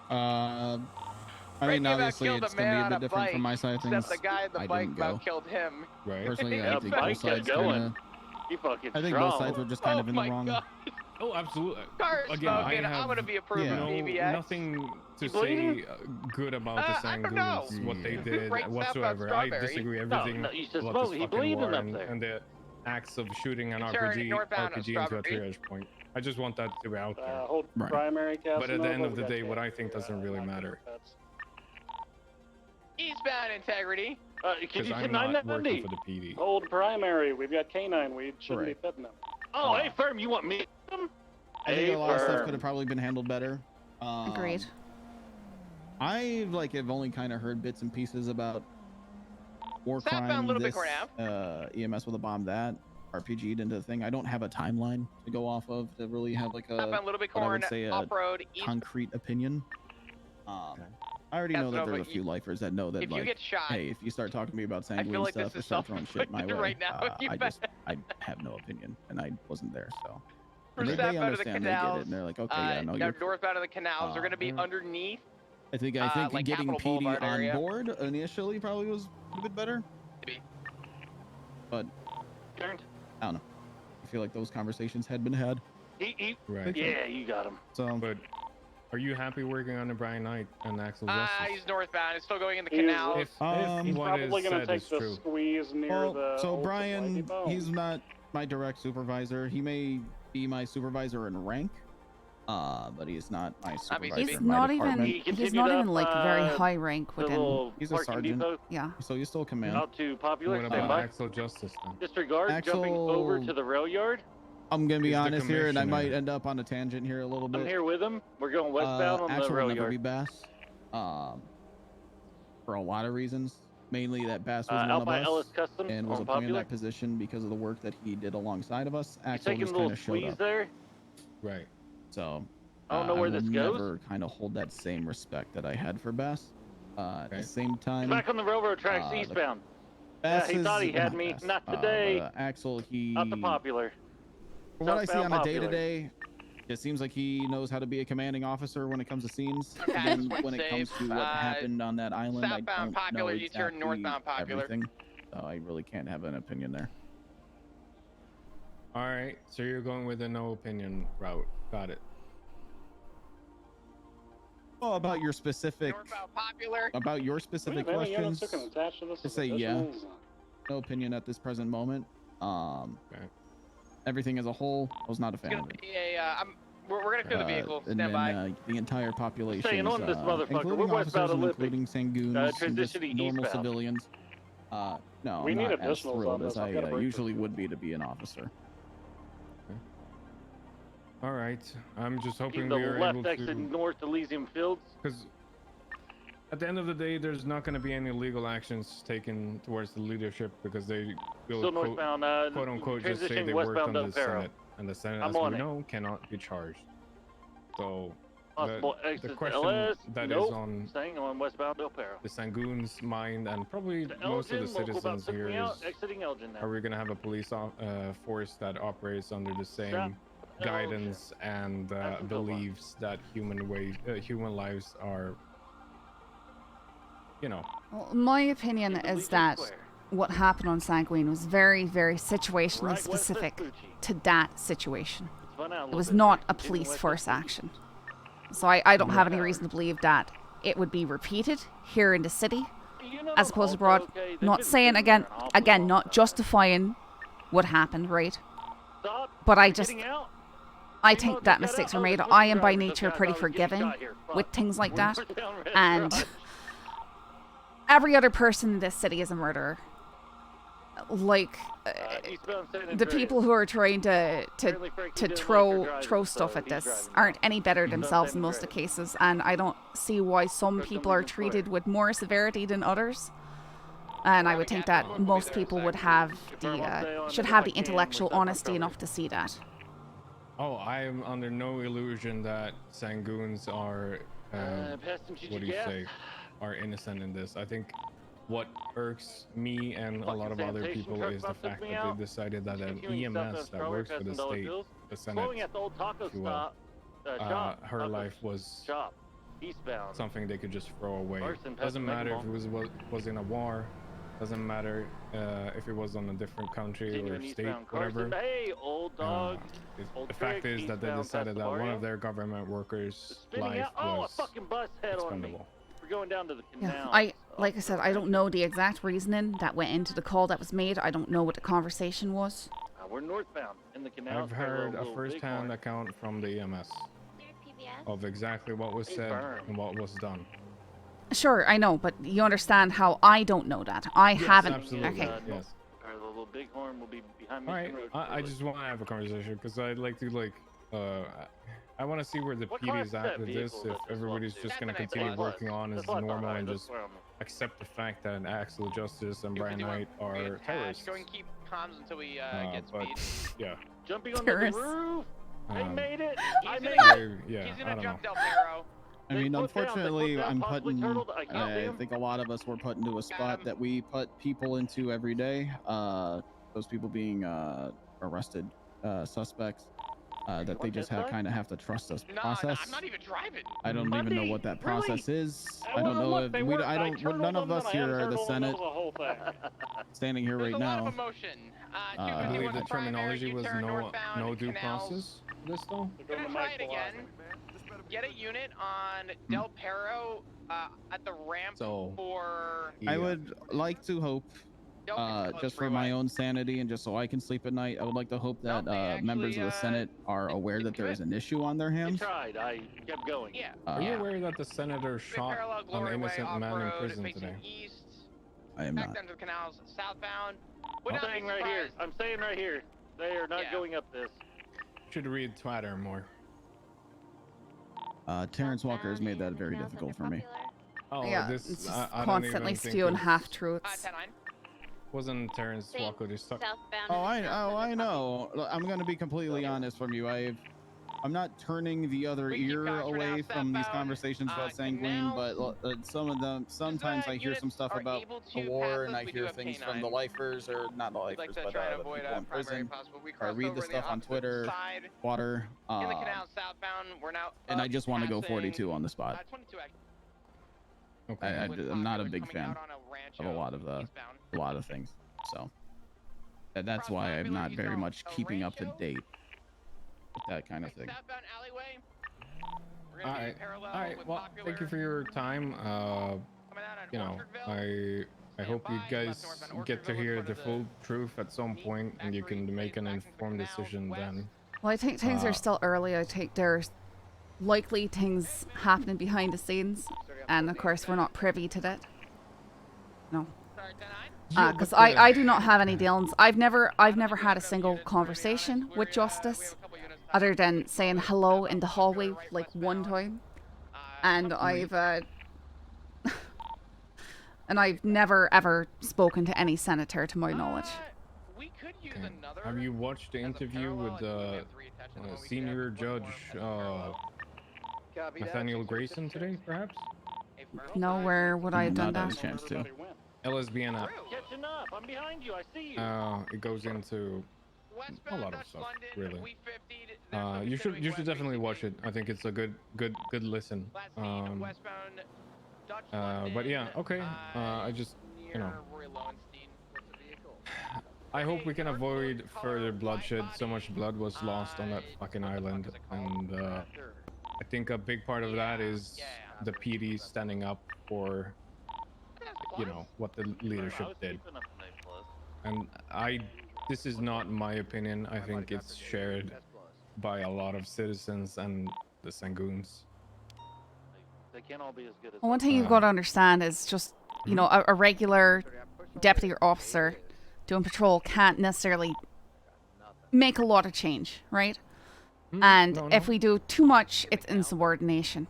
S1: I
S12: Frankie
S1: mean,
S12: about
S1: obviously,
S12: killed
S1: it's
S12: a
S1: going
S12: man
S1: to be a
S12: on
S1: bit different
S12: bike,
S1: from my side of
S12: except
S1: things.
S12: the guy in the
S1: I
S12: bike
S1: didn't go.
S12: about killed him.
S9: Right.
S1: Personally,
S11: Yeah,
S1: I think
S11: bike
S1: both sides
S11: kept going.
S1: kind of.
S11: He fucking
S1: I think
S11: strong.
S1: both sides were just kind of in the
S12: my
S1: wrong.
S12: God.
S9: Oh, absolutely.
S12: Car
S9: Again, I
S12: smoking.
S9: have
S12: I'm gonna be approving
S1: yeah.
S9: no,
S12: BBX.
S9: nothing to
S11: You bleeding?
S9: say good about the
S12: I don't know.
S9: Sangoons, what they did
S12: Right south of
S9: whatsoever. I
S12: Strawberry.
S9: disagree
S11: No,
S9: everything
S11: no, you just
S9: about
S11: smoke.
S9: this
S11: He
S9: fucking
S11: bleeding
S9: war
S11: up there.
S9: and the acts of shooting an
S12: Turn
S9: RPG
S12: northbound on
S9: into a
S12: Strawberry.
S9: triage point. I just want that to be out there.
S16: Hold
S1: Right.
S16: primary Casanova.
S9: But at the end of
S16: we
S9: the
S16: got
S9: day, what I
S16: Casanova,
S9: think doesn't really
S16: not
S9: matter.
S16: Democrats.
S12: Eastbound integrity.
S11: Can
S9: Because
S11: you
S9: I'm
S11: get
S9: not working
S11: 990?
S9: for the PD.
S16: Hold primary. We've got canine. We shouldn't
S1: Right.
S16: be fitting them.
S11: Oh, hey, Firm, you want me?
S1: I think a lot of stuff
S11: Firm.
S1: could have probably been handled better.
S2: Agreed.
S1: I have only kind of heard bits and pieces about war
S12: Southbound
S1: crime,
S12: Little Big
S1: this,
S12: Cornell.
S1: EMS with a bomb, that RPG'd into the thing. I don't have a timeline to go off of to really have like a
S12: Southbound Little Big
S1: what I
S12: Corn.
S1: would say a
S12: Off-road. East.
S1: concrete opinion. I already know that
S12: Casanova,
S1: there's a few lifers that know that
S12: if you
S1: like,
S12: get shot,
S1: hey, if you start talking to me about
S12: I
S1: sanguine
S12: feel like
S1: stuff
S12: this
S1: or
S12: is
S1: start throwing shit my way,
S12: right now.
S1: I have no opinion, and I wasn't there, so.
S12: For
S1: And they
S12: southbound of the
S1: understand, they get
S12: canals.
S1: it, and they're like, okay, yeah, no,
S12: now
S1: you're.
S12: northbound of the canals. We're gonna be underneath.
S1: I think
S12: like
S1: getting
S12: Capitol
S1: PD
S12: Boulevard
S1: on
S12: area.
S1: board initially probably was a bit better.
S12: Maybe.
S1: But
S11: Turned.
S1: I don't know. I feel like those conversations had been had.
S9: Right.
S11: Yeah, you got him.
S1: So,
S9: but are you happy working under Brian Knight and Axel Justice?
S12: He's northbound. He's still going in the
S16: He's,
S12: canals.
S9: If
S16: he's
S9: what
S16: probably
S9: is
S16: going to
S9: said
S16: take
S9: is
S16: the
S9: true.
S16: squeeze near
S1: well,
S16: the.
S1: so
S16: old supply
S1: Brian,
S16: depot.
S1: he's not my direct supervisor. He may be my supervisor in rank, but he's not my supervisor
S2: He's
S1: in my
S2: not even.
S1: department.
S2: He's not even like very high rank
S11: The
S2: within.
S11: little
S1: He's a
S11: parking
S1: sergeant.
S11: depot
S2: Yeah.
S1: So he's still command.
S11: out to Popular.
S9: What
S11: Stand
S9: about
S11: by.
S9: Axel Justice then?
S11: Disregard. Jumping
S1: Axel-
S11: over to the rail yard.
S1: I'm gonna be
S9: He's the
S1: honest here, and I might
S9: commissioner.
S1: end up on a tangent here a little bit.
S11: I'm here with him. We're going westbound on the
S1: Axel will
S11: rail
S1: never
S11: yard.
S1: be Bass. For a lot of reasons. Mainly that Bass was one
S11: out
S1: of
S11: by
S1: us
S11: Ellis Customs
S1: and was
S11: on
S1: appointed in
S11: Popular.
S1: that position because of the work that he did alongside of us.
S11: You
S1: Axel
S11: taking a
S1: just
S11: little
S1: kind of showed
S11: squeeze
S1: up.
S11: there?
S9: Right.
S1: So
S11: I don't know where
S1: will
S11: this goes.
S1: never kind of hold that same respect that I had for Bass. At
S9: Okay.
S1: the same time,
S11: Back on the railroad tracks
S1: the
S11: eastbound.
S1: Bass
S11: he thought he
S1: is-
S11: had
S1: not
S11: me.
S1: Bass,
S11: Not
S1: but,
S11: today.
S1: Axel, he
S11: Not the Popular.
S1: from what I see
S11: Southbound
S1: on a day to
S11: Popular.
S1: day, it seems like he knows how to be a commanding officer when it comes to scenes.
S12: Yeah,
S1: And
S12: it's
S1: then when it comes
S12: safe.
S1: to what happened on that island, I
S12: Southbound
S1: don't
S12: Popular,
S1: know
S12: you turn
S1: exactly
S12: northbound Popular.
S1: everything. So I really can't have an opinion there.
S9: All right. So you're going with a no opinion route. Got it.
S1: Well, about your specific,
S12: Northbound Popular.
S1: about your specific
S16: Wait a minute,
S1: questions,
S16: units took an attached to this
S1: to
S16: as
S1: say yeah.
S16: additionals?
S1: No opinion at this present moment.
S9: Okay.
S1: Everything as a whole, I was not a
S12: It's
S1: fan
S12: gonna
S1: of it.
S12: be a. we're gonna clear the vehicle.
S1: And
S12: Stand
S1: then
S12: by.
S1: the entire population,
S11: Staying on this motherfucker.
S1: including
S11: We're westbound
S1: officers and
S11: Olympic.
S1: including Sangoons, and just
S11: Transitioning
S1: normal
S11: eastbound.
S1: civilians. No,
S16: We
S1: I'm
S16: need
S1: not as
S16: additionals on
S1: thrilled
S16: this.
S1: as
S16: I've
S1: I
S16: got a break
S1: usually
S16: for
S1: would be to be an officer.
S9: All right. I'm just hoping
S11: Keep the
S9: we are
S11: left
S9: able
S11: exit
S9: to.
S11: north Elysium Fields.
S9: Because at the end of the day, there's not going to be any legal actions taken towards the leadership because they will
S11: Still northbound.
S9: quote unquote just say
S11: transitioning
S9: they worked
S11: westbound
S9: under the
S11: Del Perro.
S9: Senate, and the Senate,
S11: I'm
S9: as
S11: on
S9: we
S11: it.
S9: know, cannot be charged. So
S11: Possible
S9: the
S11: exit to
S9: question
S11: LS.
S9: that is
S11: Nope.
S9: on
S11: Staying on westbound Del Perro.
S9: the Sangoon's mind and probably
S11: To
S9: most of the
S11: Elgin, local about
S9: citizens
S11: took
S9: here
S11: me out,
S9: is:
S11: exiting Elgin now.
S9: are we going to have a police force that operates under the same
S11: South
S9: guidance and
S11: Elgin.
S9: believes that human lives are, you know,
S2: Well, my opinion is that what happened on Sanguine was very, very situationally
S11: Right west
S2: specific
S11: Vespucci.
S2: to that situation.
S11: Spun out a
S2: It
S11: little
S2: was
S11: bit
S2: not
S11: there.
S2: a
S11: Continuing
S2: police
S11: west
S2: force
S11: Vespucci.
S2: action. So I don't have any reason to believe that it would be repeated here in the city
S11: You know,
S2: as opposed to
S11: also,
S2: abroad.
S11: okay, they've
S2: Not
S11: been
S2: saying
S11: sitting
S2: again,
S11: there an awful
S2: again,
S11: long
S2: not
S11: time.
S2: justifying what happened, right?
S11: Stop.
S2: But I
S11: You're
S2: just,
S11: getting out?
S2: I think that mistakes are made. I am by nature pretty forgiving with things like that, and every other person in this city is a murderer. Like the people who are trying to throw stuff at this aren't any better themselves in most of the cases, and I don't see why some people are treated with more severity than others. And I would think that most people would have should have the intellectual honesty enough to see that.
S9: Oh, I am under no illusion that Sangoons are, what do you say, are innocent in this. I think what irks me and a lot of other people is the fact that they decided that an EMS that works for the state, the Senate, if you will, her life was something they could just throw away. Doesn't matter if it was in a war. Doesn't matter if it was on a different country or state, whatever.
S11: Hey, old dog.
S9: The fact is that they decided that one of their government workers' life was
S11: a fucking bus head on me.
S9: expendable.
S11: We're going down to the canal.
S2: Yeah, like I said, I don't know the exact reasoning that went into the call that was made. I don't know what the conversation was.
S11: We're northbound in the canal.
S9: I've heard a first-hand account from the EMS of exactly what was said and what was done.
S2: Sure, I know, but you understand how I don't know that. I haven't.
S9: Absolutely.
S2: Okay.
S9: Yes.
S11: The little bighorn will be behind me.
S9: All right. I just want to have a conversation because I'd like to I want to see where the PD is at with this. If everybody's just going to continue working on as normal and just accept the fact that Axel Justice and Brian Knight are terrorists.
S12: Go and keep comms until we get
S9: but,
S12: speed.
S9: yeah.
S11: Jumping on the roof. They made it.
S12: He's
S9: gonna
S12: jump Del Perro.
S1: I mean, unfortunately, I'm putting. I think a lot of us were put into a spot that we put people into every day. Those people being arrested suspects. That they just kind of have to trust us process.
S12: I'm not even driving.
S1: I don't even know what that process is. I don't know if none of us here are the Senate standing here right now.
S9: I believe the terminology was no due process. This though.
S12: We're gonna try it again. Get a unit on Del Perro at the ramp for.
S1: I would like to hope, just for my own sanity and just so I can sleep at night, I would like to hope that members of the Senate are aware that there is an issue on their hands.
S11: I kept going.
S12: Yeah.
S9: Are you aware that the senator shot an innocent man in prison today?
S1: I am
S12: Back
S1: not.
S12: down to the canals, southbound.
S11: I'm saying right here. I'm saying right here. They are not going up this.
S9: Should read Twitter more.
S1: Terrence Walker has made that very difficult for me.
S9: Oh,
S2: Yeah,
S9: this
S2: it's
S9: I
S2: just
S9: don't
S2: constantly
S9: even think
S2: spewing
S9: it's-
S2: half-truths.
S9: Wasn't Terrence Walker just stuck?
S1: I know. Look, I'm gonna be completely honest from you. I'm not turning the other ear away from these conversations about Sanguine, but some of them, sometimes I hear some stuff about the war, and I hear things from the lifers, or not the lifers, but the people in prison. I read the stuff on Twitter, water,
S12: In the canal southbound, we're now.
S1: and I just want to go 42 on the spot.
S12: 22
S9: Okay.
S1: I'm not a big fan of a lot of things, so that's why I'm not very much keeping up to date with that kind of thing.
S9: All right. Well, thank you for your time. You know, I hope you guys get to hear the full truth at some point, and you can make an informed decision then.
S2: Well, I think things are still early. I think there's likely things happening behind the scenes, and of course we're not privy to that. No. Because I do not have any dealings. I've never had a single conversation with Justice, other than saying hello in the hallway like one time, and I've never ever spoken to any senator to my knowledge.
S9: Okay. Have you watched the interview with the senior judge Nathaniel Grayson today, perhaps?
S2: No, where would I have done that?
S1: Chance to.
S9: LSBN app.
S11: Catching up. I'm behind you. I see you.
S9: It goes into a lot of stuff, really. You should definitely watch it. I think it's a good listen. But yeah, okay. I just, you know, I hope we can avoid further bloodshed. So much blood was lost on that fucking island, and I think a big part of that is the PD standing up for, you know, what the leadership did. And this is not my opinion. I think it's shared by a lot of citizens and the Sangoons.
S11: They can't all be as good as.
S2: Well, one thing you've got to understand is just, you know, a regular deputy or officer doing patrol can't necessarily make a lot of change, right? And if we do too much, it's insubordination.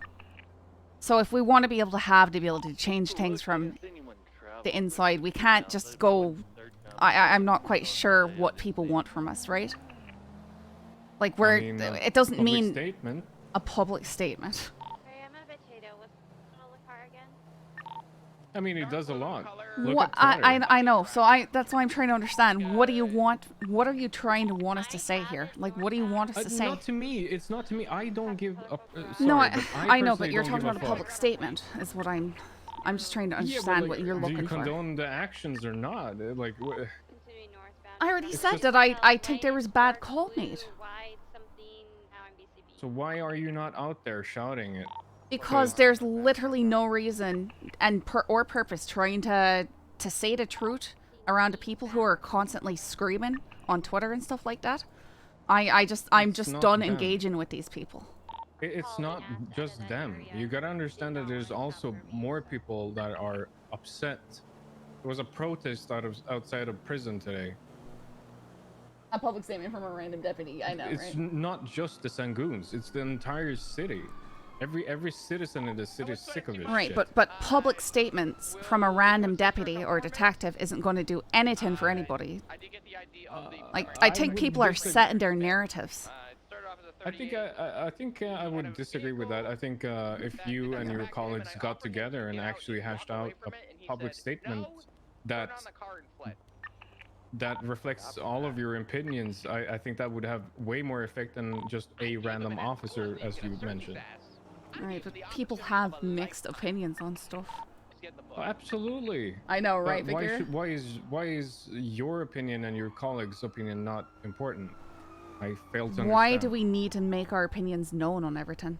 S2: So if we want to be able to have the ability to change things from the inside, we can't just go... I'm not quite sure what people want from us, right? Like, we're... it doesn't mean
S9: statement.
S2: a public statement.
S9: I mean, it does a lot.
S2: What, I know, so that's why I'm trying to understand. What do you want? What are you trying to want us to say here? Like, what do you want us to say?
S9: Not to me. It's not to me. I don't give up.
S2: No,
S9: Sorry,
S2: I know, but you're
S9: personally
S2: talking
S9: don't
S2: about a
S9: give
S2: public statement. Is what I'm just trying to
S9: Yeah, but,
S2: understand
S9: like,
S2: what you're
S9: do
S2: looking
S9: you
S2: for.
S9: condone the actions or not? Like,
S2: I already
S9: It's
S2: said
S9: just-
S2: that I think there was bad call made.
S9: so why are you not out there shouting it?
S2: Because there's literally no reason and purpose trying to say the truth around to people who are constantly screaming on Twitter and stuff like that. I'm just
S9: not
S2: done
S9: them.
S2: engaging with these people.
S9: It's not just them. You gotta understand that there's also more people that are upset. There was a protest outside of prison today.
S2: A public statement from a random deputy. I know,
S9: It's not just the Sangoons. It's the entire city. Every citizen in the city is sick of it.
S2: Right, but public statements from a random deputy or detective isn't going to do anything for anybody. Like, I think people are set in their narratives.
S9: I think I would disagree with that. I think if you and your colleagues got together and actually hashed out a public statement that reflects all of your opinions, I think that would have way more effect than just a random officer, as you mentioned.
S2: Right, but people have mixed opinions on stuff.
S9: Absolutely.
S2: I know, right,
S9: But
S2: Victor?
S9: why is your opinion and your colleagues' opinion not important? I fail to understand.
S2: Why do we need to make our opinions known on everything?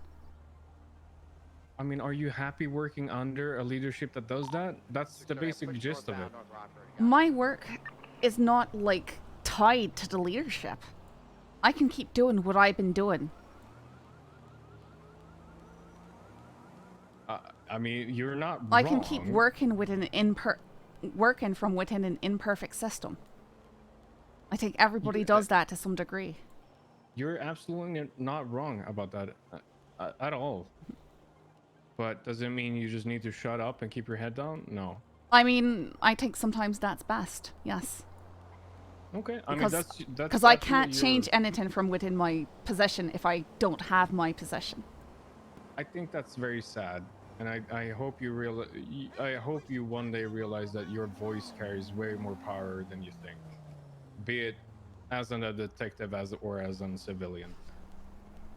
S9: I mean, are you happy working under a leadership that does that? That's the basic gist of it.
S2: My work is not, like, tied to the leadership. I can keep doing what I've been doing.
S9: I mean, you're not
S2: I
S9: wrong.
S2: can keep working with working from within an imperfect system. I think everybody does that to some degree.
S9: You're absolutely not wrong about that at all. But does it mean you just need to shut up and keep your head down? No.
S2: I mean, I think sometimes that's best. Yes.
S9: Okay. I mean, that's
S2: because I can't change anything from within my possession if I don't have my possession.
S9: I think that's very sad, and I hope you one day realize that your voice carries way more power than you think, be it as a detective or as a civilian.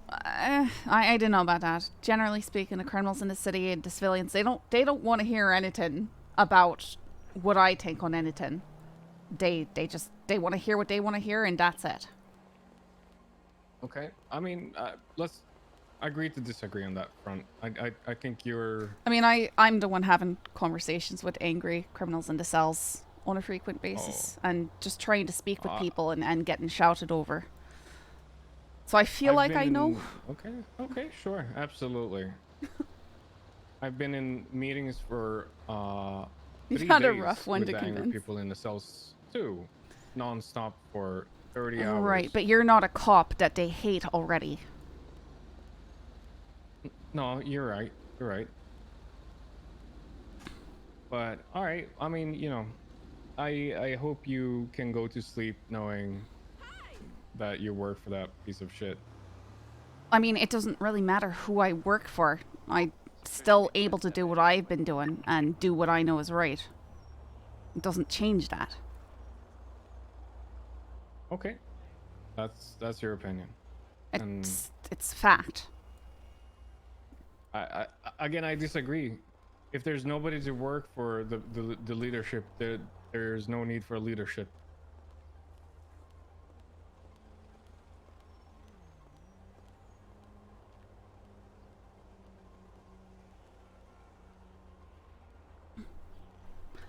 S2: I don't know about that. Generally speaking, the criminals in the city and the civilians, they don't want to hear anything about what I think on anything. They want to hear what they want to hear, and that's it.
S9: Okay. I mean, let's agree to disagree on that front. I think you're...
S2: I mean, I'm the one having conversations with angry criminals in the cells on a frequent basis, and just trying to speak with people and getting shouted over. So I feel like I know.
S9: Okay, sure, absolutely. I've been in meetings for 3
S2: You've had a
S9: days
S2: rough one
S9: with
S2: to
S9: the angry
S2: convince.
S9: people in the cells too, non-stop for 30 hours.
S2: Right, but you're not a cop that they hate already.
S9: No, you're right. You're right. But all right, I mean, you know, I hope you can go to sleep knowing that you work for that piece of shit.
S2: I mean, it doesn't really matter who I work for. I'm still able to do what I've been doing and do what I know is right. It doesn't change that.
S9: Okay, that's your opinion.
S2: It's fact.
S9: Again, I disagree. If there's nobody to work for the leadership, there's no need for leadership.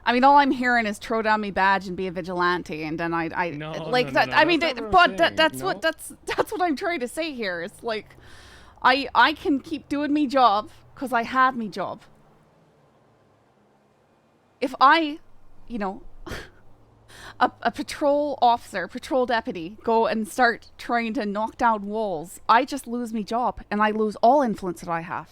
S2: I mean, all I'm hearing is throw down me badge and be a vigilante, and then I
S9: No,
S2: like
S9: no,
S2: that.
S9: no,
S2: I mean,
S9: that's not what
S2: but
S9: I'm saying,
S2: that's
S9: no.
S2: what that's what I'm trying to say here. It's like, I can keep doing me job because I have me job. If I, you know, a patrol officer, patrol deputy, go and start trying to knock down walls, I just lose me job and I lose all influence that I have.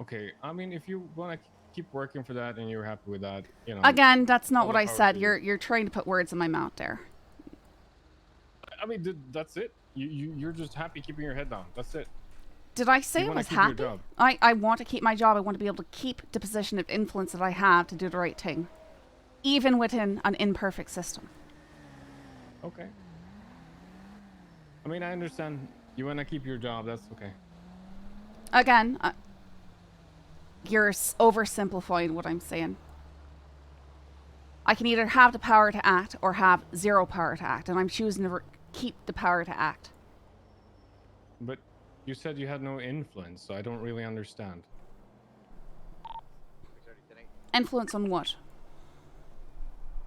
S9: Okay, I mean, if you want to keep working for that and you're happy with that, you know.
S2: Again, that's not
S9: all
S2: what
S9: the
S2: I
S9: power
S2: said.
S9: to you.
S2: You're trying to put words in my mouth there.
S9: I mean, that's it. You're just happy keeping your head down. That's it.
S2: Did I say
S9: You
S2: I
S9: wanna
S2: was
S9: keep your
S2: happy?
S9: job.
S2: I want to keep my job. I want to be able to keep the position of influence that I have to do the right thing, even within an imperfect system.
S9: Okay. I mean, I understand. You want to keep your job. That's okay.
S2: Again, you're oversimplifying what I'm saying. I can either have the power to act or have zero power to act, and I'm choosing to keep the power to act.
S9: But you said you had no influence, so I don't really understand.
S2: Influence on what?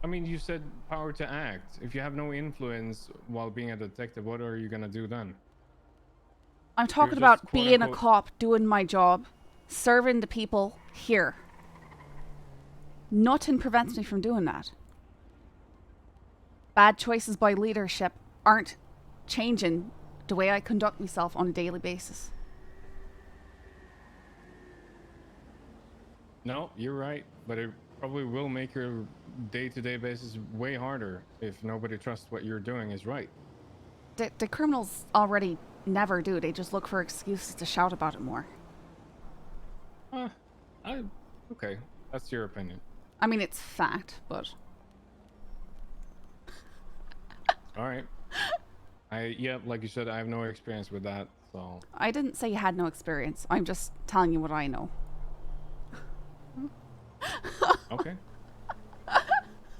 S9: I mean, you said power to act. If you have no influence while being a detective, what are you gonna do then?
S2: I'm talking
S9: You're just,
S2: about being a
S9: quote-unquote-
S2: cop, doing my job, serving the people here. Nothing prevents me from doing that. Bad choices by leadership aren't changing the way I conduct myself on a daily basis.
S9: No, you're right, but it probably will make your day-to-day basis way harder if nobody trusts what you're doing is right.
S2: The criminals already never do. They just look for excuses to shout about it more.
S9: Okay, that's your opinion.
S2: I mean, it's fact, but...
S9: All right. Yeah, like you said, I have no experience with that, so.
S2: I didn't say you had no experience. I'm just telling you what I know.
S9: Okay. All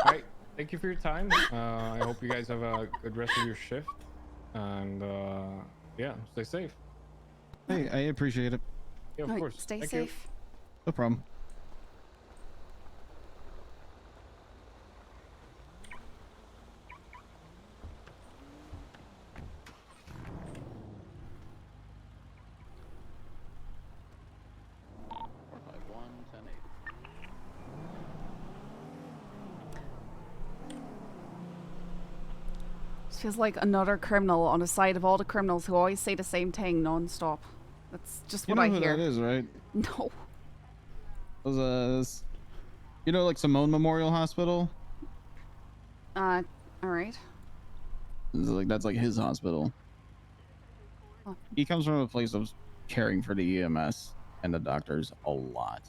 S9: right. Thank you for your time. I hope you guys have a good rest of your shift, and yeah, stay safe.
S14: Hey, I appreciate it.
S9: Yeah, of
S2: Right,
S9: course.
S2: stay
S9: Thank
S2: safe.
S9: You.
S14: No problem.
S2: This feels like another criminal on the side of all the criminals who always say the same thing non-stop. That's just
S14: You
S2: what
S14: know
S2: I
S14: who
S2: hear.
S14: that is, right?
S2: No.
S14: You know, like Simone Memorial Hospital?
S2: Alright.
S14: That's like his hospital.
S2: Huh.
S14: He comes from a place of caring for the EMS and the doctors a lot.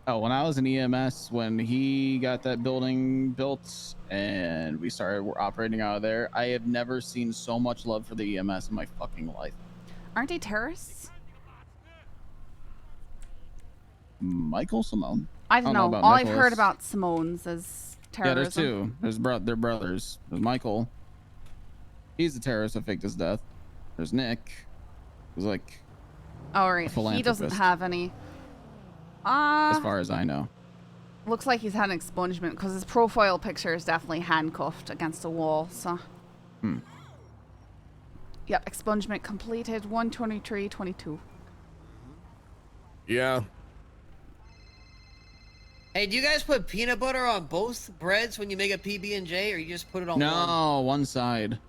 S14: Oh, when I was in EMS, when he got that building built and we started operating out of there, I have never seen so much love for the EMS in my fucking life.
S2: Aren't they terrorists?
S14: Michael Simone?
S2: I don't know.
S14: about
S2: All I've
S14: Nicholas.
S2: heard about Simone's is terrorism.
S14: Yeah, there's two. They're brothers. There's Michael. He's the terrorist that faked his death. There's Nick. Who's like
S2: Alright,
S14: a
S2: he doesn't
S14: philanthropist,
S2: have any...
S14: as far as I know.
S2: Looks like he's had an expungement because his profile picture is definitely handcuffed against a wall, so... Yep, expungement completed, 123.22.
S15: Yeah.
S18: Hey, do you guys put peanut butter on both breads when you make a PB&J, or you just put it on one?
S14: No, one side.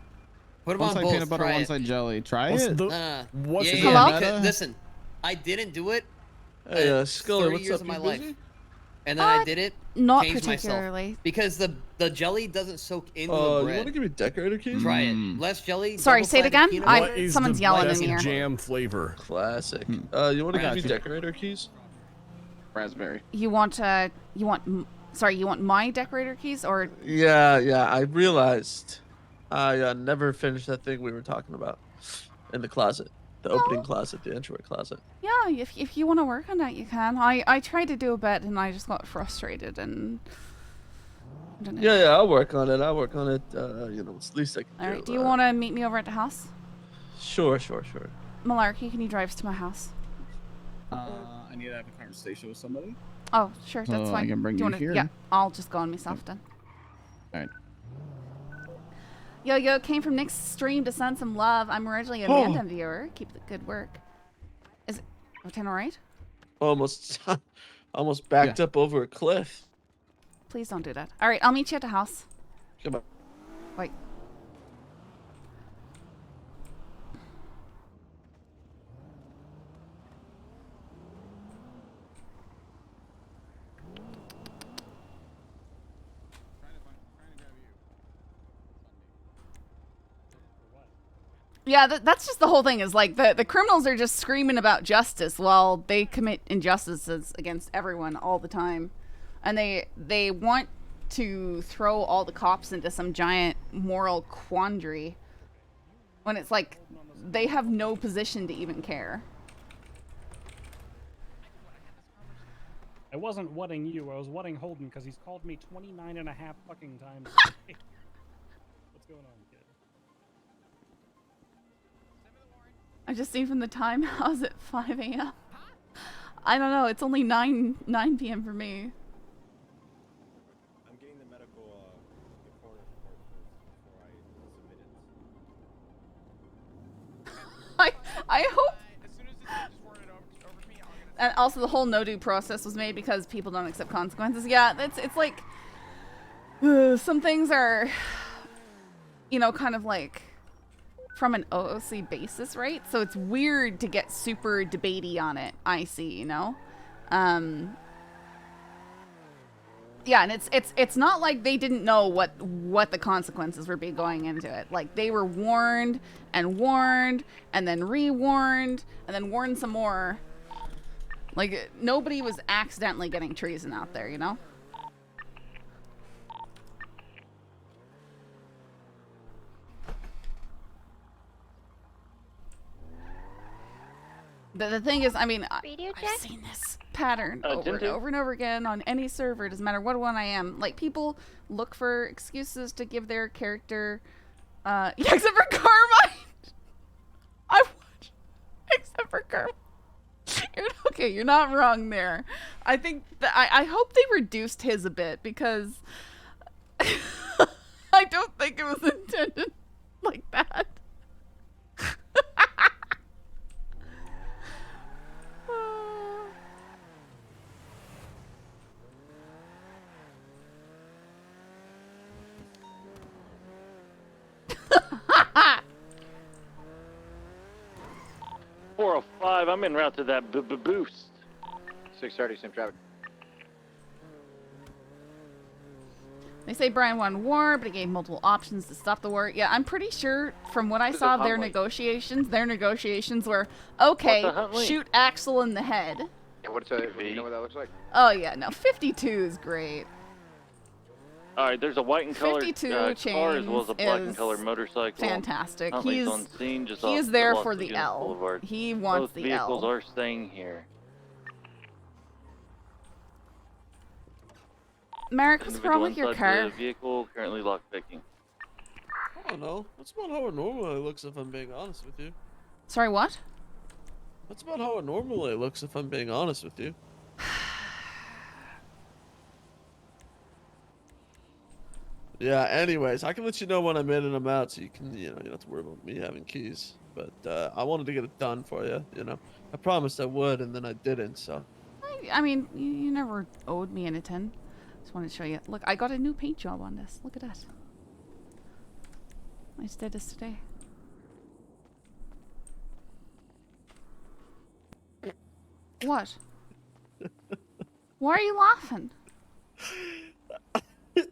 S18: Put them
S14: one
S18: on
S14: side
S18: both.
S14: peanut butter,
S18: Try
S14: one
S18: it.
S14: side jelly. Try
S15: What's
S14: it.
S15: the- what's
S18: yeah,
S15: the
S18: yeah,
S15: meta?
S18: because, listen, I didn't do it.
S15: Hey, Scully,
S18: 30
S15: what's
S18: years
S15: up?
S18: of
S15: You
S18: my
S15: busy?
S18: life, and then I did it.
S2: Not
S18: changed
S2: particularly.
S18: myself because the jelly doesn't soak into the
S15: You
S18: bread.
S15: want to give me decorator keys?
S18: Try it. Less jelly.
S2: Sorry,
S18: double
S2: say it
S18: sided
S2: again?
S18: peanut
S2: I'm-
S18: butter.
S15: What is
S2: someone's
S15: the
S2: yelling in
S15: best
S2: here.
S15: jam flavor?
S4: Classic.
S15: You want to give me
S14: Gotcha.
S15: decorator keys?
S14: Raspberry.
S2: You want my decorator keys or...
S20: Yeah, I realized I never finished that thing we were talking about in the closet. The opening closet, the entryway closet.
S2: Yeah, if you want to work on that, you can. I tried to do a bit and I just got frustrated and... I don't know.
S20: Yeah, I'll work on it. It's the least I can do.
S2: Alright, do you want to meet me over at the house?
S20: Sure.
S2: Malarkey, can you drive us to my house?
S14: I I need to have a conversation with somebody.
S2: Oh, sure, that's
S14: So
S2: fine.
S14: I can bring
S2: Do
S14: you
S2: wanna,
S14: here?
S2: Yeah, I'll just go on myself then.
S14: All right.
S2: Yo, came from Nick's stream to send some love. I'm originally a
S20: Oh.
S2: Manda viewer. Keep the good work. Is everything all right?
S20: Almost backed up over a cliff.
S2: Please don't do that. All right, I'll meet you at the house.
S20: Come on.
S2: Wait. Yeah, that's just the whole thing. Is like the criminals are just screaming about justice while they commit injustices against everyone all the time, and they want to throw all the cops into some giant moral quandary when it's like they have no position to even care.
S16: I wasn't whatting you. I was whatting Holden because he's called me 29 and a half fucking times. What's going on, kid?
S2: I just seen from the time. How's it 5 a.m.? I don't know. It's only 9 p.m. for me.
S3: I'm getting the medical the coroner report first before I submit it.
S2: I hope. And also, the whole no-do process was made because people don't accept consequences. Yeah, it's like some things are, you know, kind of like from an OOC basis, right? So it's weird to get super debatey on it. I see, you know. Yeah, and it's not like they didn't know what the consequences would be going into it. Like they were warned and then re-warned and then warned some more. Like nobody was accidentally getting treason out there, you know? The thing is, I mean, I've seen this pattern over and over and over again on any server. It doesn't matter what one I am. Like, people look for excuses to give their character, except for Carmine! Except for Carmine. Okay, you're not wrong there. I think that I hope they reduced his a bit because I don't think it was intended like that.
S8: .405, I'm en route to that boost.
S5: 6:30, same traffic.
S2: They say Brian won war, but he gave multiple options to stop the war. Yeah, I'm pretty sure from what I saw of their negotiations were, okay, shoot Axel in the head.
S5: Yeah, what's that? You know what that looks like?
S2: Oh yeah, no, 52 is great.
S8: All right, there's a white and colored
S2: 52
S8: car as well as a black and
S2: is
S8: colored motorcycle.
S2: fantastic.
S8: Huntley's on scene just
S2: he
S8: off
S2: is there
S8: Los
S2: for the
S8: Lagunas
S2: L.
S8: Boulevard.
S2: He wants
S8: Both
S2: the
S8: vehicles
S2: L.
S8: are staying here.
S2: Merrick, what's wrong with your
S8: Individual
S2: car?
S8: inside the vehicle currently lockpicking.
S20: I don't know. That's about how it normally looks, if I'm being honest with you.
S2: Sorry, what?
S20: That's about how it normally looks, if I'm being honest with you. Yeah, anyways, I can let you know when I'm in and I'm out, so you can, you know, you don't have to worry about me having keys. But I wanted to get it done for you, you know. I promised I would, and then I didn't, so.
S2: I mean, you never owed me anything. Just wanted to show you. Look, I got a new paint job on this. Look at that. I just did this today. What? Why are you laughing?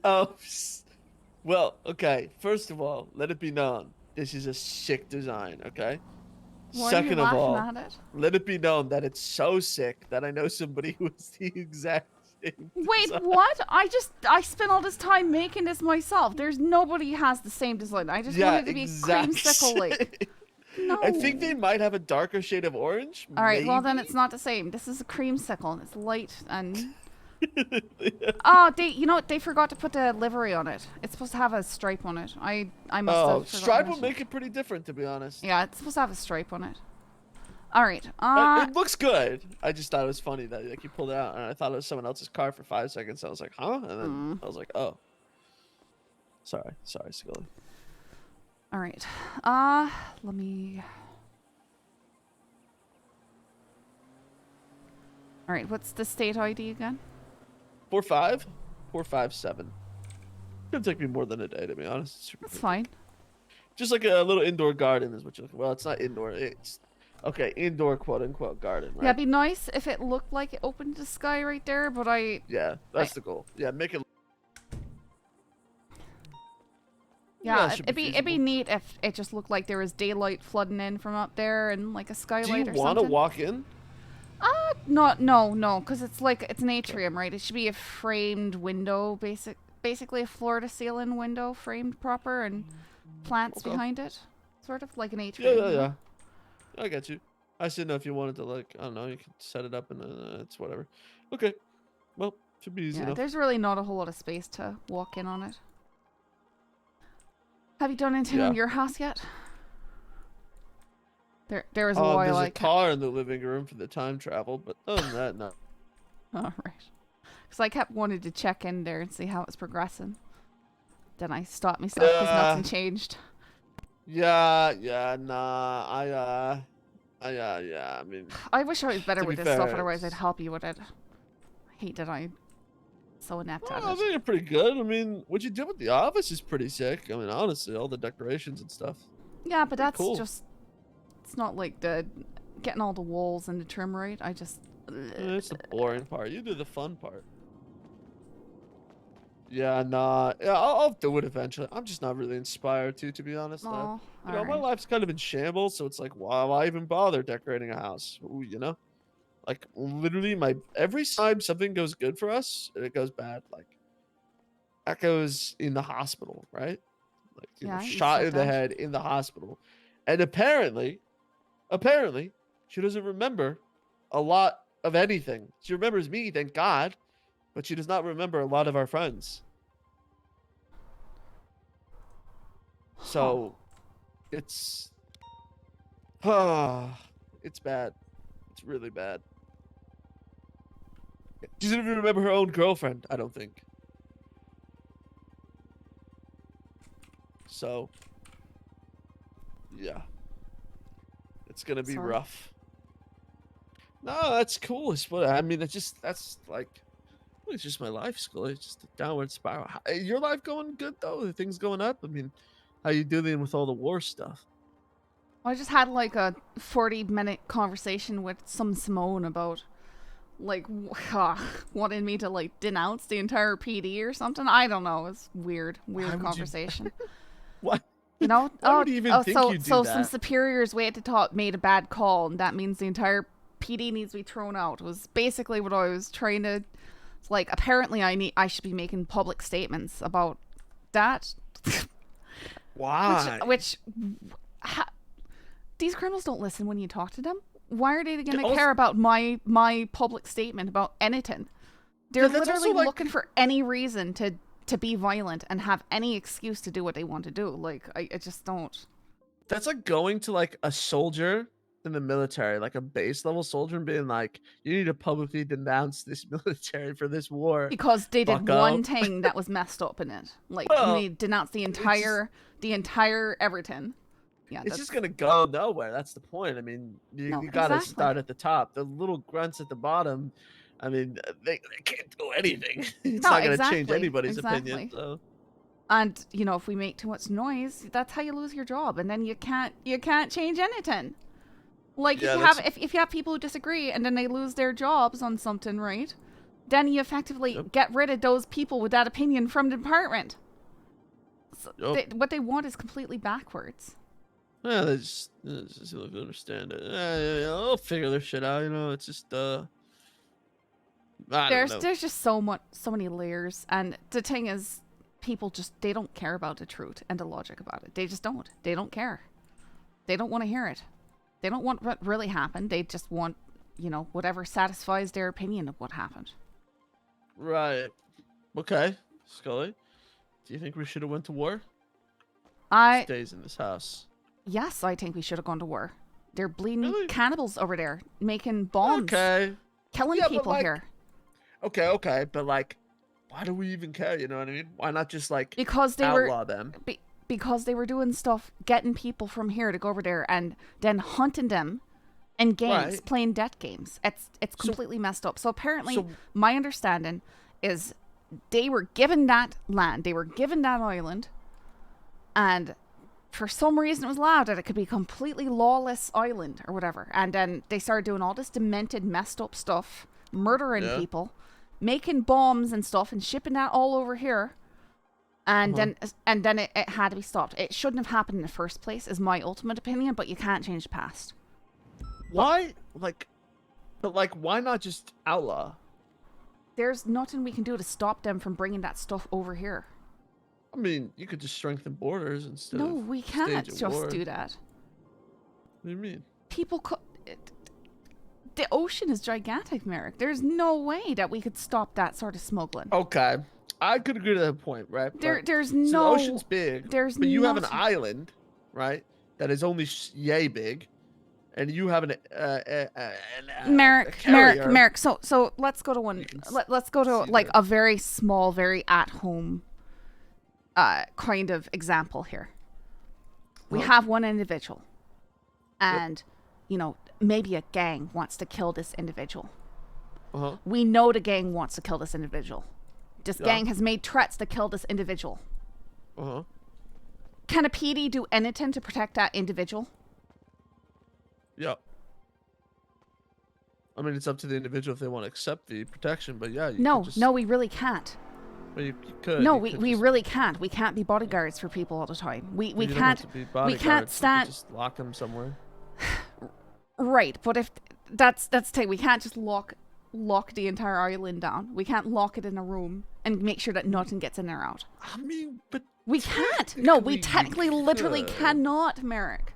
S20: Oh, well, okay. First of all, let it be known, this is a sick design, okay?
S2: Why
S20: Second
S2: are you
S20: of all,
S2: laughing at it?
S20: let it be known that it's so sick that I know somebody who was the exact same
S2: Wait,
S20: design.
S2: what? I spent all this time making this myself. There's nobody who has the same design. I just wanted it to be creamsicle like. No.
S20: I think they might have a darker shade of orange.
S2: All right, well then
S20: maybe?
S2: it's not the same. This is a creamsicle and it's light and. Oh, you know what? They forgot to put the livery on it. It's supposed to have a stripe on it. I must have forgotten
S20: stripe
S2: it.
S20: will make it pretty different, to be honest.
S2: Yeah, it's supposed to have a stripe on it. All right.
S20: It looks good. I just thought it was funny that like you pulled it out, and I thought it was someone else's car for 5 seconds. I was like, huh? And then I was like, oh. Sorry, Scully.
S2: All right. Let me. All right. What's the state ID again?
S20: 457. It'll take me more than a day, to be honest. It's super
S2: That's
S20: quick.
S2: fine.
S20: Just like a little indoor garden is what you're looking. Well, it's not indoor. It's okay, indoor quote unquote garden, right?
S2: Yeah, it'd be nice if it looked like it opened to the sky right there, but
S20: Yeah, that's the goal. Yeah, make it.
S2: Yeah,
S20: it should
S2: it'd be neat if it just looked like there was daylight flooding in from up there and like a skylight or something.
S20: Do you want to walk in?
S2: No, because it's an atrium, right? It should be a framed window, basically a floor to ceiling window, framed proper, and plants behind it, sort of like an atrium.
S20: Yeah. I got you. I just didn't know if you wanted to, like, I don't know, you could set it up and it's whatever. Okay, well, should be easy
S2: Yeah,
S20: enough.
S2: there's really not a whole lot of space to walk in on it. Have you done anything on your house yet? There was a while
S20: there's
S2: I
S20: a car in the living room for the time travel, but other than that, no.
S2: All right. Because I kept wanting to check in there and see how it's progressing. Then I stopped myself because nothing changed.
S20: Yeah, nah, I mean...
S2: I wish I was better
S20: to
S2: with
S20: be
S2: this stuff,
S20: fair,
S2: otherwise I'd help you with it. I hate that I'm so inept at
S20: I
S2: it.
S20: think you're pretty good. I mean, what you did with the office is pretty sick. I mean, honestly, all the decorations and stuff.
S2: Yeah, but that's
S20: cool.
S2: just... It's not like the getting all the walls and the trim right. I just...
S20: Yeah, it's the boring part. You do the fun part. Yeah, nah. Yeah, I'll do it eventually. I'm just not really inspired to be honest.
S2: Oh,
S20: you know, my life's kind of in shambles, so it's like, why even bother decorating a house? Ooh, you know? Like, literally, every time something goes good for us, it goes bad. Like, that goes in the hospital, right? Like, you know, shot in the head in the hospital. And apparently, she doesn't remember a lot of anything. She remembers me, thank God, but she does not remember a lot of our friends. So, it's bad. It's really bad. She doesn't even remember her own girlfriend, I don't think. So, yeah. It's gonna be rough. No, that's cool. I mean, that's like, it's just my life, Scully. It's just a downward spiral. Your life going good though? Are things going up? I mean, how you dealing with all the war stuff?
S2: I just had like a 40-minute conversation with some Simone about like wanting me to like denounce the entire PD or something. I don't know. It's weird conversation.
S20: What?
S2: You know?
S20: Why would you even think you'd do
S2: so
S20: that?
S2: some superiors way at the top made a bad call, and that means the entire PD needs to be thrown out. Was basically what I was trying to. It's like apparently I should be making public statements about that.
S20: Why?
S2: These criminals don't listen when you talk to them. Why are they going to care about my public statement about anything? They're literally looking for any reason to be violent and have any excuse to do what they want to do. Like, I just don't.
S20: That's like going to like a soldier in the military, like a base level soldier, and being like, you need to publicly denounce this military for this war.
S2: Because they did
S20: Bucko.
S2: one thing that was messed up in it. Like, you need to denounce the entire everything. Yeah,
S20: it's just gonna go nowhere. That's the point. I mean, you gotta start at the top. The little grunts at the bottom, I mean, they can't do anything. It's not gonna change anybody's opinion. So.
S2: And you know, if we make too much noise, that's how you lose your job, and then you can't change anything. Like if you have people who disagree and then they lose their jobs on something, right? Then you effectively get rid of those people with that opinion from the department. So what they want is completely backwards.
S20: Yeah, they just don't understand it. I'll figure their shit out. You know, it's just I don't know.
S2: There's just so many layers, and the thing is, people they don't care about the truth and the logic about it. They just don't. They don't care. They don't want to hear it. They don't want what really happened. They just want, you know, whatever satisfies their opinion of what happened.
S20: Right. Okay, Scully. Do you think we should have went to war?
S2: Stays
S20: in this house.
S2: Yes, I think we should have gone to war. They're bleeding cannibals over there, making bombs, killing people here.
S20: Okay, but like, why do we even care? You know what I mean? Why not just like
S2: Because they
S20: outlaw them?
S2: Because they were doing stuff, getting people from here to go over there and then hunting them in games, playing death games. It's completely messed up. So apparently, my understanding is they were given that land, they were given that island, and for some reason it was allowed that it could be a completely lawless island or whatever. And then they started doing all this demented, messed up stuff, murdering people, making bombs and stuff, and shipping that all over here. And then it had to be stopped. It shouldn't have happened in the first place, is my ultimate opinion. But you can't change the past.
S20: Why? Why not just outlaw?
S2: There's nothing we can do to stop them from bringing that stuff over here.
S20: I mean, you could just strengthen borders instead of
S2: No, we can't
S20: stage a
S2: just
S20: war.
S2: do that.
S20: What do you mean?
S2: People could. The ocean is gigantic, Merrick. There's no way that we could stop that sort of smuggling.
S20: Okay, I could agree to that point, right?
S2: There's
S20: so
S2: no.
S20: the ocean's big. But you have an island, right? That is only yay big, and you have
S2: Merrick. So let's go to one. Let's go to like a very small, very at home, kind of example here. We have one individual, and you know, maybe a gang wants to kill this individual. We know the gang wants to kill this individual. This gang has made threats to kill this individual. Can a PD do anything to protect that individual?
S20: Yeah. I mean, it's up to the individual if they want to accept the protection, but yeah.
S2: No, we really can't.
S20: Well, you could.
S2: No, we really can't. We can't be bodyguards for people all the time. We
S20: don't
S2: can't.
S20: have to be
S2: We
S20: bodyguards,
S2: can't
S20: you
S2: stand.
S20: could just lock them somewhere.
S2: Right, but if that's the thing, we can't just lock the entire island down. We can't lock it in a room and make sure that nothing gets in or out.
S20: I mean, but
S2: we can't. No, we technically, literally cannot, Merrick.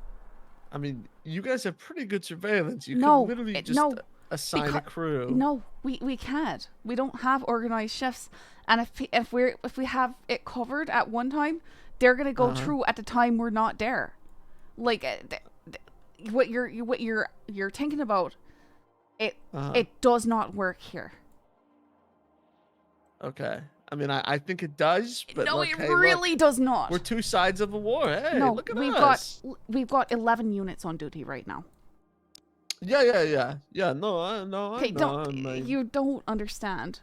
S20: I mean, you guys have pretty good surveillance. You
S2: No,
S20: could literally just assign a crew.
S2: No, we can't. We don't have organized shifts, and if we have it covered at one time, they're gonna go through at the time we're not there. Like what you're thinking about, it does not work here.
S20: Okay. I mean, I think it does, but
S2: No,
S20: look,
S2: it
S20: hey,
S2: really
S20: look,
S2: does not.
S20: We're two sides of a war. Hey,
S2: No,
S20: look at
S2: we've
S20: us.
S2: got 11 units on duty right now.
S20: Yeah. No, I
S2: Okay,
S20: know.
S2: you don't understand.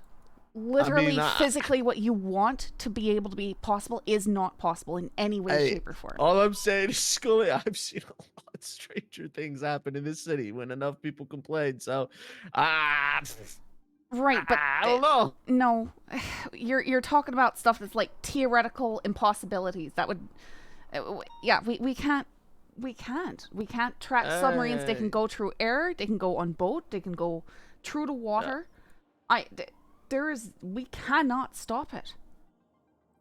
S2: Literally, physically, what you want to be able to be possible is not possible in any way, shape, or form.
S20: All I'm saying is, Scully, I've seen a lot stranger things happen in this city when enough people complain. So,
S2: right, but
S20: I don't know.
S2: No, you're talking about stuff that's like theoretical impossibilities. That would, we can't track submarines. They can go through air. They can go on boat. They can go through the water. We cannot stop it.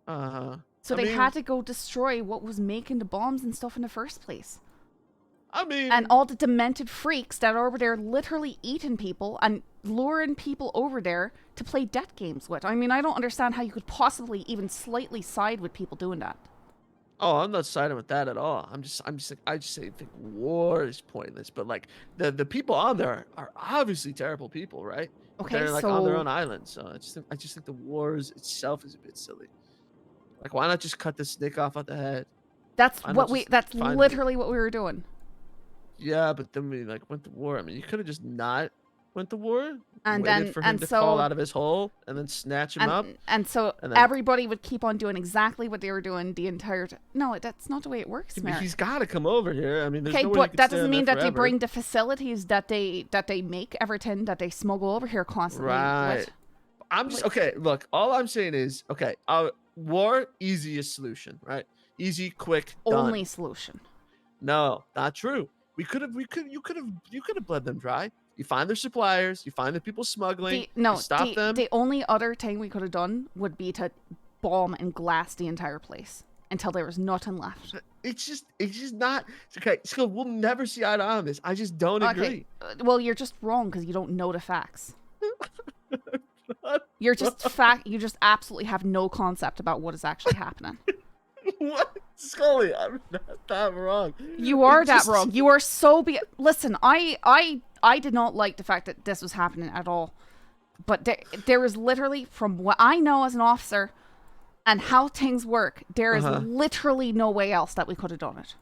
S2: So they had to go destroy what was making the bombs and stuff in the first place.
S20: I mean,
S2: and all the demented freaks that are over there literally eating people and luring people over there to play death games with. I mean, I don't understand how you could possibly even slightly side with people doing that.
S20: Oh, I'm not siding with that at all. I just think war is pointless. But like the people on there are obviously terrible people, right?
S2: Okay,
S20: they're like on their own island. So I just think the wars itself is a bit silly. Like, why not just cut the snake off at the head?
S2: That's literally what we were doing.
S20: Yeah, but then we like went to war. I mean, you could have just not went to war
S2: and
S20: waited
S2: then
S20: for him to crawl out of his hole and then snatch him up.
S2: And so everybody would keep on doing exactly what they were doing the entire time. No, that's not the way it works,
S20: Yeah,
S2: Merrick.
S20: he's got to come over here. I mean, there's
S2: okay,
S20: no way
S2: but that doesn't mean that they bring the facilities that they make everything that they smuggle over here constantly.
S20: Right. I'm just okay. Look, all I'm saying is okay. War, easiest solution, right? Easy, quick, done.
S2: Only solution.
S20: No, not true. You could have bled them dry. You find their suppliers. You find the people smuggling. Stop them.
S2: The only other thing we could have done would be to bomb and glass the entire place until there was nothing left.
S20: It's just not okay. So we'll never see eye to eye on this. I just don't agree.
S2: Well, you're just wrong because you don't know the facts. You just absolutely have no concept about what is actually happening.
S20: What? Scully, I'm not that wrong.
S2: You are
S20: It
S2: that
S20: just-
S2: wrong. You are so listen, I did not like the fact that this was happening at all. But there is literally, from what I know as an officer and how things work, there is literally no way else that we could have done it.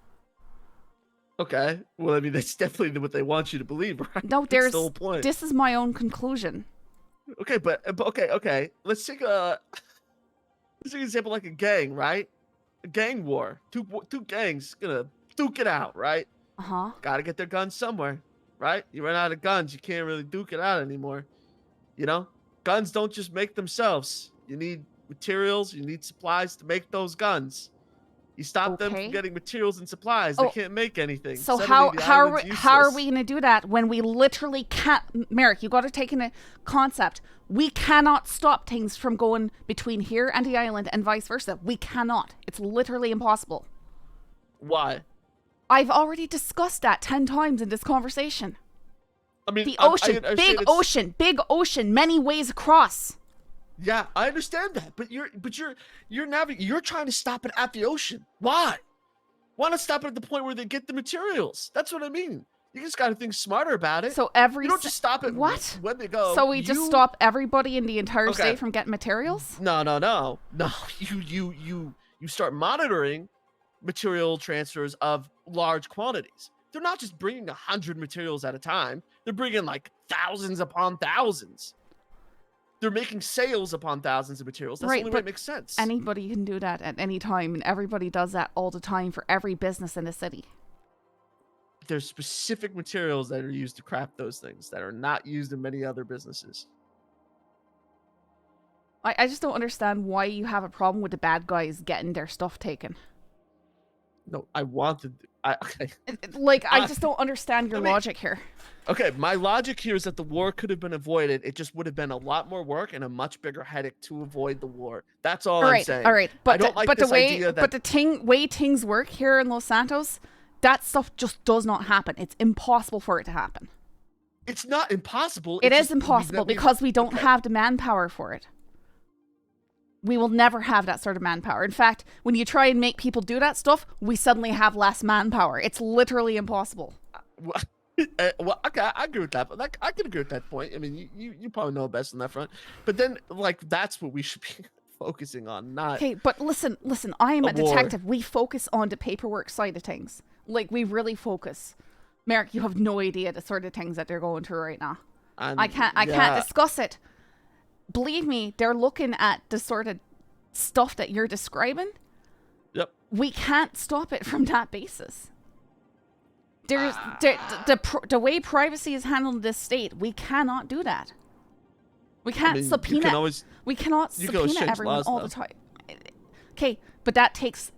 S20: Okay. Well, I mean, that's definitely what they want you to believe, right?
S2: No,
S20: That's
S2: there's
S20: the whole point.
S2: this is my own conclusion.
S20: Okay, but okay. Let's take an example like a gang, right? A gang war. Two gangs gonna duke it out, right? Gotta get their guns somewhere, right? You run out of guns, you can't really duke it out anymore. You know, guns don't just make themselves. You need materials, you need supplies to make those guns. You stop them from getting materials and supplies, they can't make anything.
S2: So
S20: Suddenly,
S2: how are
S20: useless.
S2: we going to do that when we literally can't? Merrick, you got to take in a concept. We cannot stop things from going between here and the island and vice versa. We cannot. It's literally impossible.
S20: Why?
S2: I've already discussed that 10 times in this conversation.
S20: I mean,
S2: the ocean, big ocean, many ways across.
S20: Yeah, I understand that, but you're trying to stop it at the ocean. Why? Why not stop it at the point where they get the materials? That's what I mean. You just got to think smarter about it.
S2: So
S20: you don't just stop it when they go.
S2: So we just stop everybody in the entire state from getting materials?
S20: No. You start monitoring material transfers of large quantities. They're not just bringing 100 materials at a time. They're bringing like thousands upon thousands. They're making sales upon thousands of materials. That's the only way it makes sense.
S2: Anybody can do that at any time, and everybody does that all the time for every business in the city.
S20: There's specific materials that are used to craft those things that are not used in many other businesses.
S2: I just don't understand why you have a problem with the bad guys getting their stuff taken.
S20: No, I wanted. Okay.
S2: I just don't understand your logic here.
S20: Okay, my logic here is that the war could have been avoided. It just would have been a lot more work and a much bigger headache to avoid the war. That's all I'm saying.
S2: All right, but
S20: I don't like this idea that.
S2: But the way things work here in Los Santos, that stuff just does not happen. It's impossible for it to happen.
S20: It's not impossible.
S2: It is impossible because we don't have the manpower for it. We will never have that sort of manpower. In fact, when you try and make people do that stuff, we suddenly have less manpower. It's literally impossible.
S20: Well, okay, I agree with that. Like, I can agree with that point. I mean, you probably know best on that front. But then, like, that's what we should be focusing on, not.
S2: Okay, but listen. I am a
S20: war.
S2: detective. We focus on the paperwork side of things. Like, we really focus. Merrick, you have no idea the sort of things that they're going through right now. I can't discuss it. Believe me, they're looking at the sort of stuff that you're describing.
S20: Yep.
S2: We can't stop it from that basis. There's the way privacy is handled in this state. We cannot do that. We can't subpoena. We cannot subpoena everyone all the time. Okay, but that takes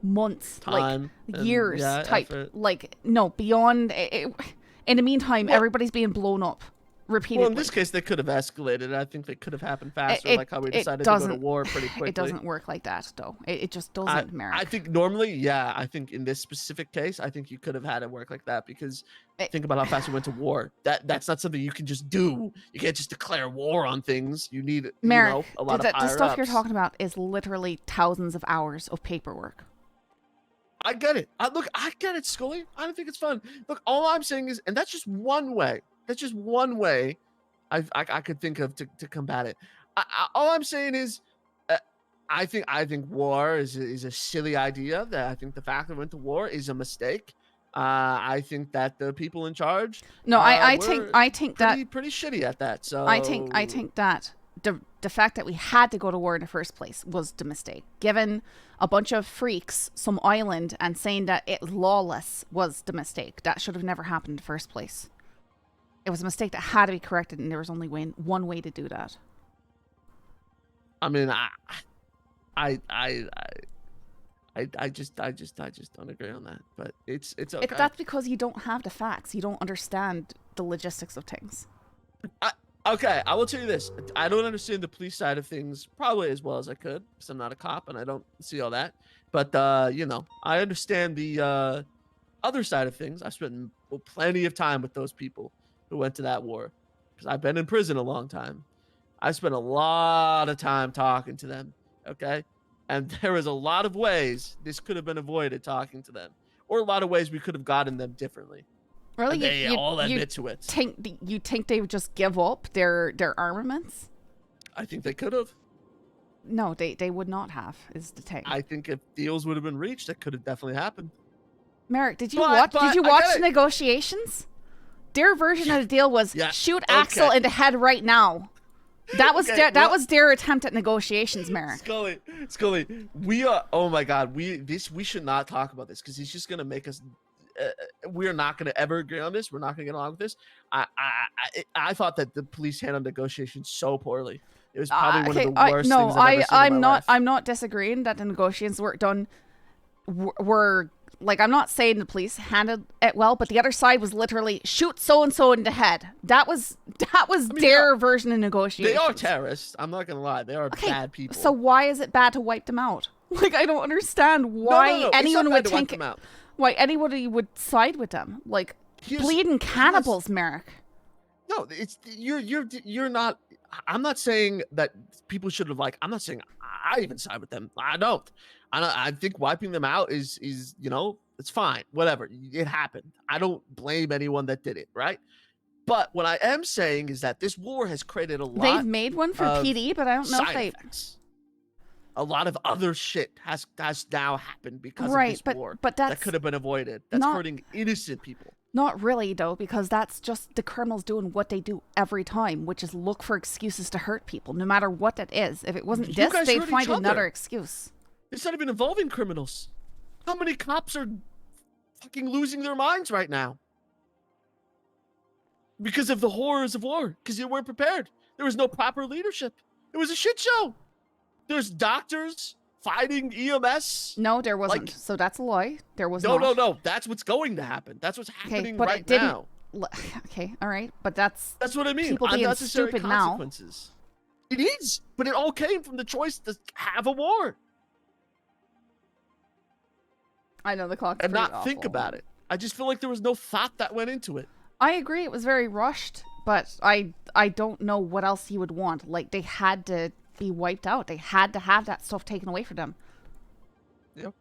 S2: months,
S20: time,
S2: like years, type.
S20: Effort.
S2: Like no, beyond. In the meantime, everybody's being blown up repeatedly.
S20: Well, in this case, they could have escalated. I think they could have happened faster, like how we decided to go to war pretty quickly.
S2: It doesn't work like that, though. It just doesn't, Merrick.
S20: I think normally, yeah. I think in this specific case, I think you could have had it work like that because think about how fast we went to war. That's not something you can just do. You can't just declare war on things. You need,
S2: Merrick,
S20: a lot of
S2: the stuff
S20: higher-ups.
S2: you're talking about is literally thousands of hours of paperwork.
S20: I get it. I get it, Scully. I don't think it's fun. Look, all I'm saying is, and that's just one way. That's just one way I could think of to combat it. All I'm saying is, I think war is a silly idea. That I think the fact that we went to war is a mistake. I think that the people in charge.
S2: No, I think that
S20: pretty shitty at that. So
S2: I think that the fact that we had to go to war in the first place was the mistake. Given a bunch of freaks some island and saying that it was lawless was the mistake. That should have never happened in the first place. It was a mistake that had to be corrected, and there was only one way to do that.
S20: I mean, I just don't agree on that. But it's okay.
S2: That's because you don't have the facts. You don't understand the logistics of things.
S20: Okay, I will tell you this. I don't understand the police side of things probably as well as I could because I'm not a cop and I don't see all that. But, I understand the other side of things. I spent plenty of time with those people who went to that war because I've been in prison a long time. I spent a lot of time talking to them, okay? And there is a lot of ways this could have been avoided talking to them, or a lot of ways we could have gotten them differently.
S2: Really,
S20: And they all admit to it.
S2: You think they would just give up their armaments?
S20: I think they could have.
S2: No, they would not have. Is the thing.
S20: I think if deals would have been reached, that could have definitely happened.
S2: Merrick, did you watch the negotiations? Their version of the deal was shoot Axel in the head right now. That was that was their attempt at negotiations, Merrick.
S20: Scully, we are. Oh my God, we should not talk about this because he's just gonna make us. We're not gonna ever agree on this. We're not gonna get along with this. I thought that the police handled negotiations so poorly. It was probably one of the worst things I've ever seen in my life.
S2: I'm not disagreeing that the negotiations were done. Were like, I'm not saying the police handled it well, but the other side was literally shoot so and so in the head. That was their version of negotiations.
S20: They are terrorists. I'm not gonna lie. They are bad people.
S2: So why is it bad to wipe them out? Like, I don't understand why anyone would think why anybody would side with them. Like, bleeding cannibals, Merrick.
S20: No, it's you're not. I'm not saying that people should have I'm not saying I even side with them. I don't. I think wiping them out is it's fine. Whatever. It happened. I don't blame anyone that did it. Right. But what I am saying is that this war has created a lot.
S2: They've made one for PD, but I don't know if they.
S20: Effects. A lot of other shit has now happened because of this war.
S2: But that
S20: could have been avoided. That's hurting innocent people.
S2: Not really, though, because that's just the criminals doing what they do every time, which is look for excuses to hurt people, no matter what that is. If it wasn't this, they'd find another excuse.
S20: It's not even involving criminals. How many cops are fucking losing their minds right now? Because of the horrors of war. Because you weren't prepared. There was no proper leadership. It was a shit show. There's doctors fighting EMS.
S2: No, there wasn't. So that's a lie. There was
S20: No. That's what's going to happen. That's what's happening right now.
S2: Okay, all right. But that's
S20: what I mean.
S2: People being stupid
S20: consequences. Now. It is. But it all came from the choice to have a war.
S2: I know the clock's
S20: and not
S2: awful.
S20: Think about it. I just feel like there was no thought that went into it.
S2: I agree. It was very rushed. But I don't know what else you would want. Like, they had to be wiped out. They had to have that stuff taken away from them.
S20: Yep.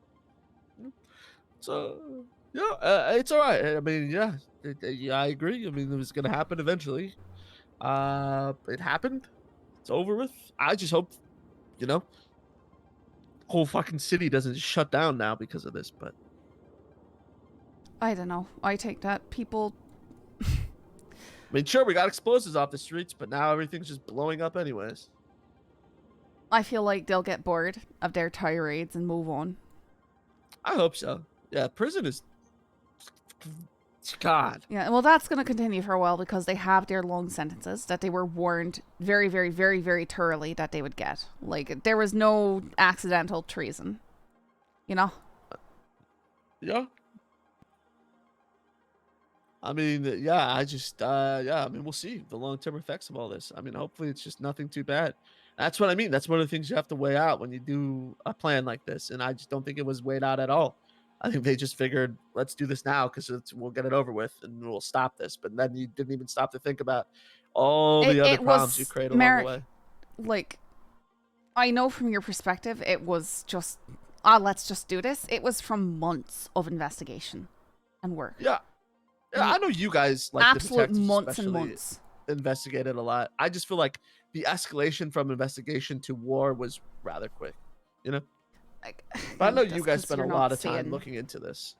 S20: So yeah, it's all right. I mean, I agree. I mean, it was gonna happen eventually. It happened. It's over with. I just hope, whole fucking city doesn't shut down now because of this. But
S2: I don't know. I take that people.
S20: I mean, sure, we got explosives off the streets, but now everything's just blowing up anyways.
S2: I feel like they'll get bored of their tirades and move on.
S20: I hope so. Yeah, prison is... God.
S2: Yeah, well, that's going to continue for a while because they have their long sentences that they were warned very, very, very, very thoroughly that they would get. Like, there was no accidental treason.
S20: Yeah. I mean, I mean, we'll see the long-term effects of all this. I mean, hopefully it's just nothing too bad. That's what I mean. That's one of the things you have to weigh out when you do a plan like this. And I just don't think it was weighed out at all. I think they just figured, let's do this now because we'll get it over with and we'll stop this. But then you didn't even stop to think about all the other problems you create along the way.
S2: Like, I know from your perspective, it was just, let's just do this. It was from months of investigation and work.
S20: Yeah. I know you guys, like
S2: absolute
S20: the detectives
S2: months and months,
S20: investigated a lot. I just feel like the escalation from investigation to war was rather quick, But I know you guys spent a lot of time looking into this.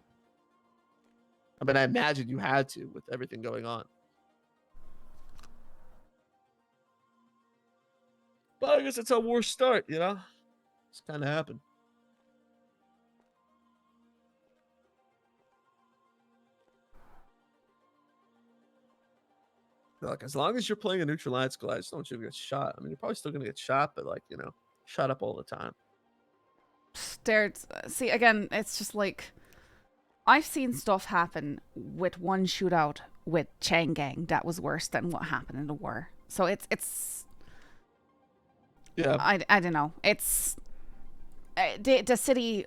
S20: I mean, I imagine you had to with everything going on. But I guess that's how wars start, It's kind of happened. Look, as long as you're playing a neutral line school, I just don't want you to get shot. I mean, you're probably still going to get shot, but shot up all the time.
S2: See, again, it's just like, I've seen stuff happen with one shootout with Chain Gang that was worse than what happened in the war. So it's
S20: yeah.
S2: I don't know. It's the city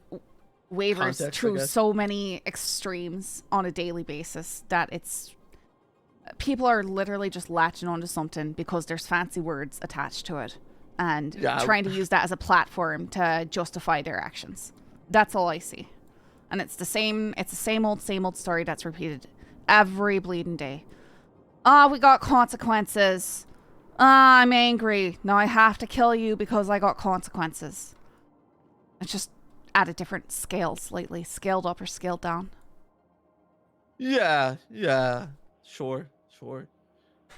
S2: wavers
S20: Context,
S2: through so many extremes on a daily basis that it's people are literally just latching onto something because there's fancy words attached to it. and
S20: Yeah,
S2: trying to use that as a platform to justify their actions. That's all I see. And it's the same old story that's repeated every bleeding day. We got consequences. I'm angry. Now I have to kill you because I got consequences. It's just at a different scale slightly. Scaled up or scaled down.
S20: Yeah, sure.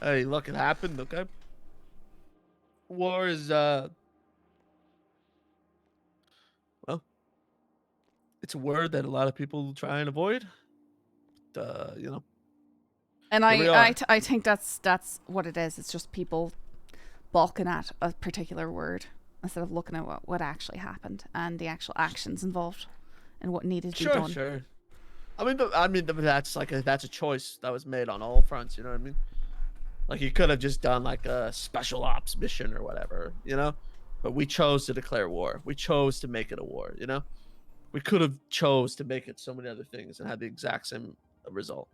S20: Hey, look, it happened, okay? War is, well, it's a word that a lot of people try and avoid. You know.
S2: And
S20: Here we are.
S2: I think that's what it is. It's just people balking at a particular word instead of looking at what actually happened and the actual actions involved and what needed to be done.
S20: Sure. I mean, that's that's a choice that was made on all fronts. You know what I mean? Like, you could have just done like a special ops mission or whatever, you know. But we chose to declare war. We chose to make it a war. You know, we could have chose to make it so many other things and had the exact same result.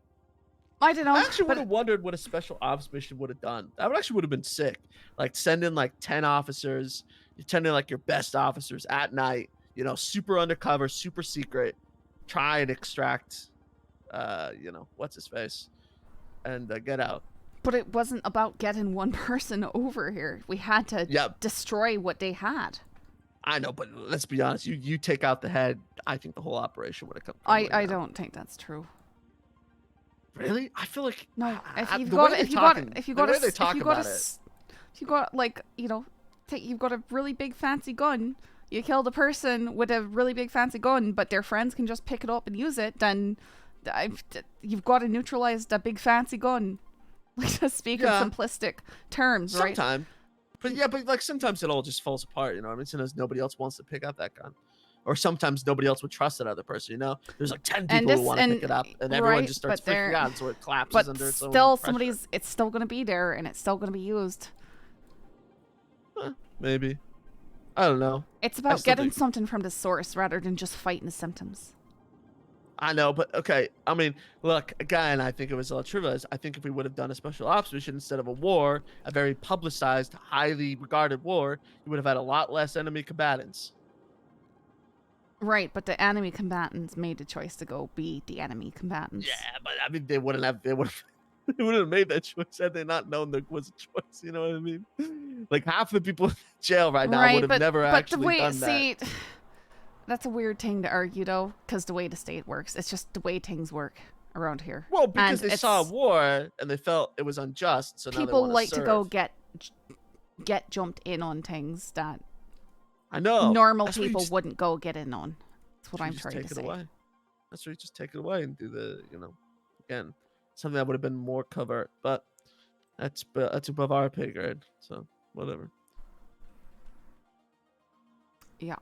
S2: I don't know.
S20: I actually would have wondered what a special ops mission would have done. That would have been sick. Like, send in like 10 officers, you send in like your best officers at night, you know, super undercover, super secret, try and extract, you know, what's his face, and get out.
S2: But it wasn't about getting one person over here. We had to destroy what they had.
S20: I know, but let's be honest. You take out the head, I think the whole operation would have come.
S2: I don't think that's true.
S20: Really? I feel like
S2: no. If you've got a really big fancy gun, you killed a person with a really big fancy gun, but their friends can just pick it up and use it. Then you've got to neutralize the big fancy gun. Like, to speak in simplistic terms, right?
S20: Sometimes, but like sometimes it all just falls apart. You know what I mean? Sometimes nobody else wants to pick up that gun. Or sometimes nobody else would trust that other person, you know? There's like 10 people who want to pick it up, and everyone just starts freaking out, so it collapses under its own pressure.
S2: It's still going to be there, and it's still going to be used.
S20: Maybe. I don't know.
S2: It's about getting something from the source rather than just fighting the symptoms.
S20: I know, but okay. I mean, look, again, I think it was a lot trivialized. I think if we would have done a special ops mission instead of a war, a very publicized, highly regarded war, you would have had a lot less enemy combatants.
S2: Right, but the enemy combatants made the choice to go be the enemy combatants.
S20: Yeah, but I mean, they wouldn't have made that choice had they not known there was a choice. You know what I mean? Like, half the people in jail right now would have never actually done that.
S2: That's a weird thing to argue, though, because the way the state works, it's just the way things work around here.
S20: Well, because they saw a war and they felt it was unjust, so now
S2: people
S20: they
S2: like
S20: to
S2: go get jumped in on things that
S20: I know
S2: normal people wouldn't go get in on. That's what I'm trying to say.
S20: That's where you just take it away and do the, you know, again, something that would have been more covert, but that's above our pay grade, so whatever.
S2: Yeah.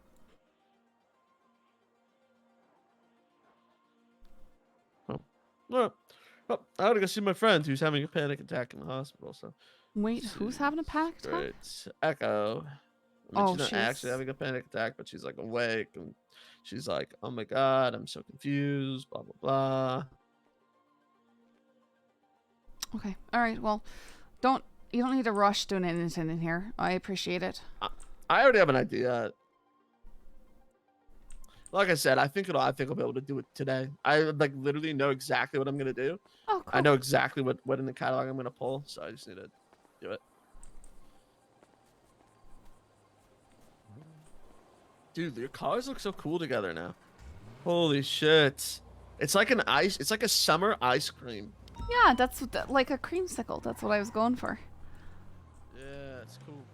S20: Well, I gotta go see my friend who's having a panic attack in the hospital. So
S2: wait, who's having a panic attack?
S20: It's Echo. I mean, she's not actually having a panic attack, but she's like awake and she's like, "Oh my god, I'm so confused." Blah blah blah.
S2: Okay, all right. Well, you don't need to rush doing anything in here. I appreciate it.
S20: I already have an idea. Like I said, I think I'll be able to do it today. I like literally know exactly what I'm gonna do.
S2: Oh, cool.
S20: I know exactly what in the catalog I'm gonna pull, so I just need to do it. Dude, your cars look so cool together now. Holy shit! It's like it's like a summer ice cream.
S2: Yeah, that's like a creamsicle. That's what I was going for.
S20: Yeah, it's cool.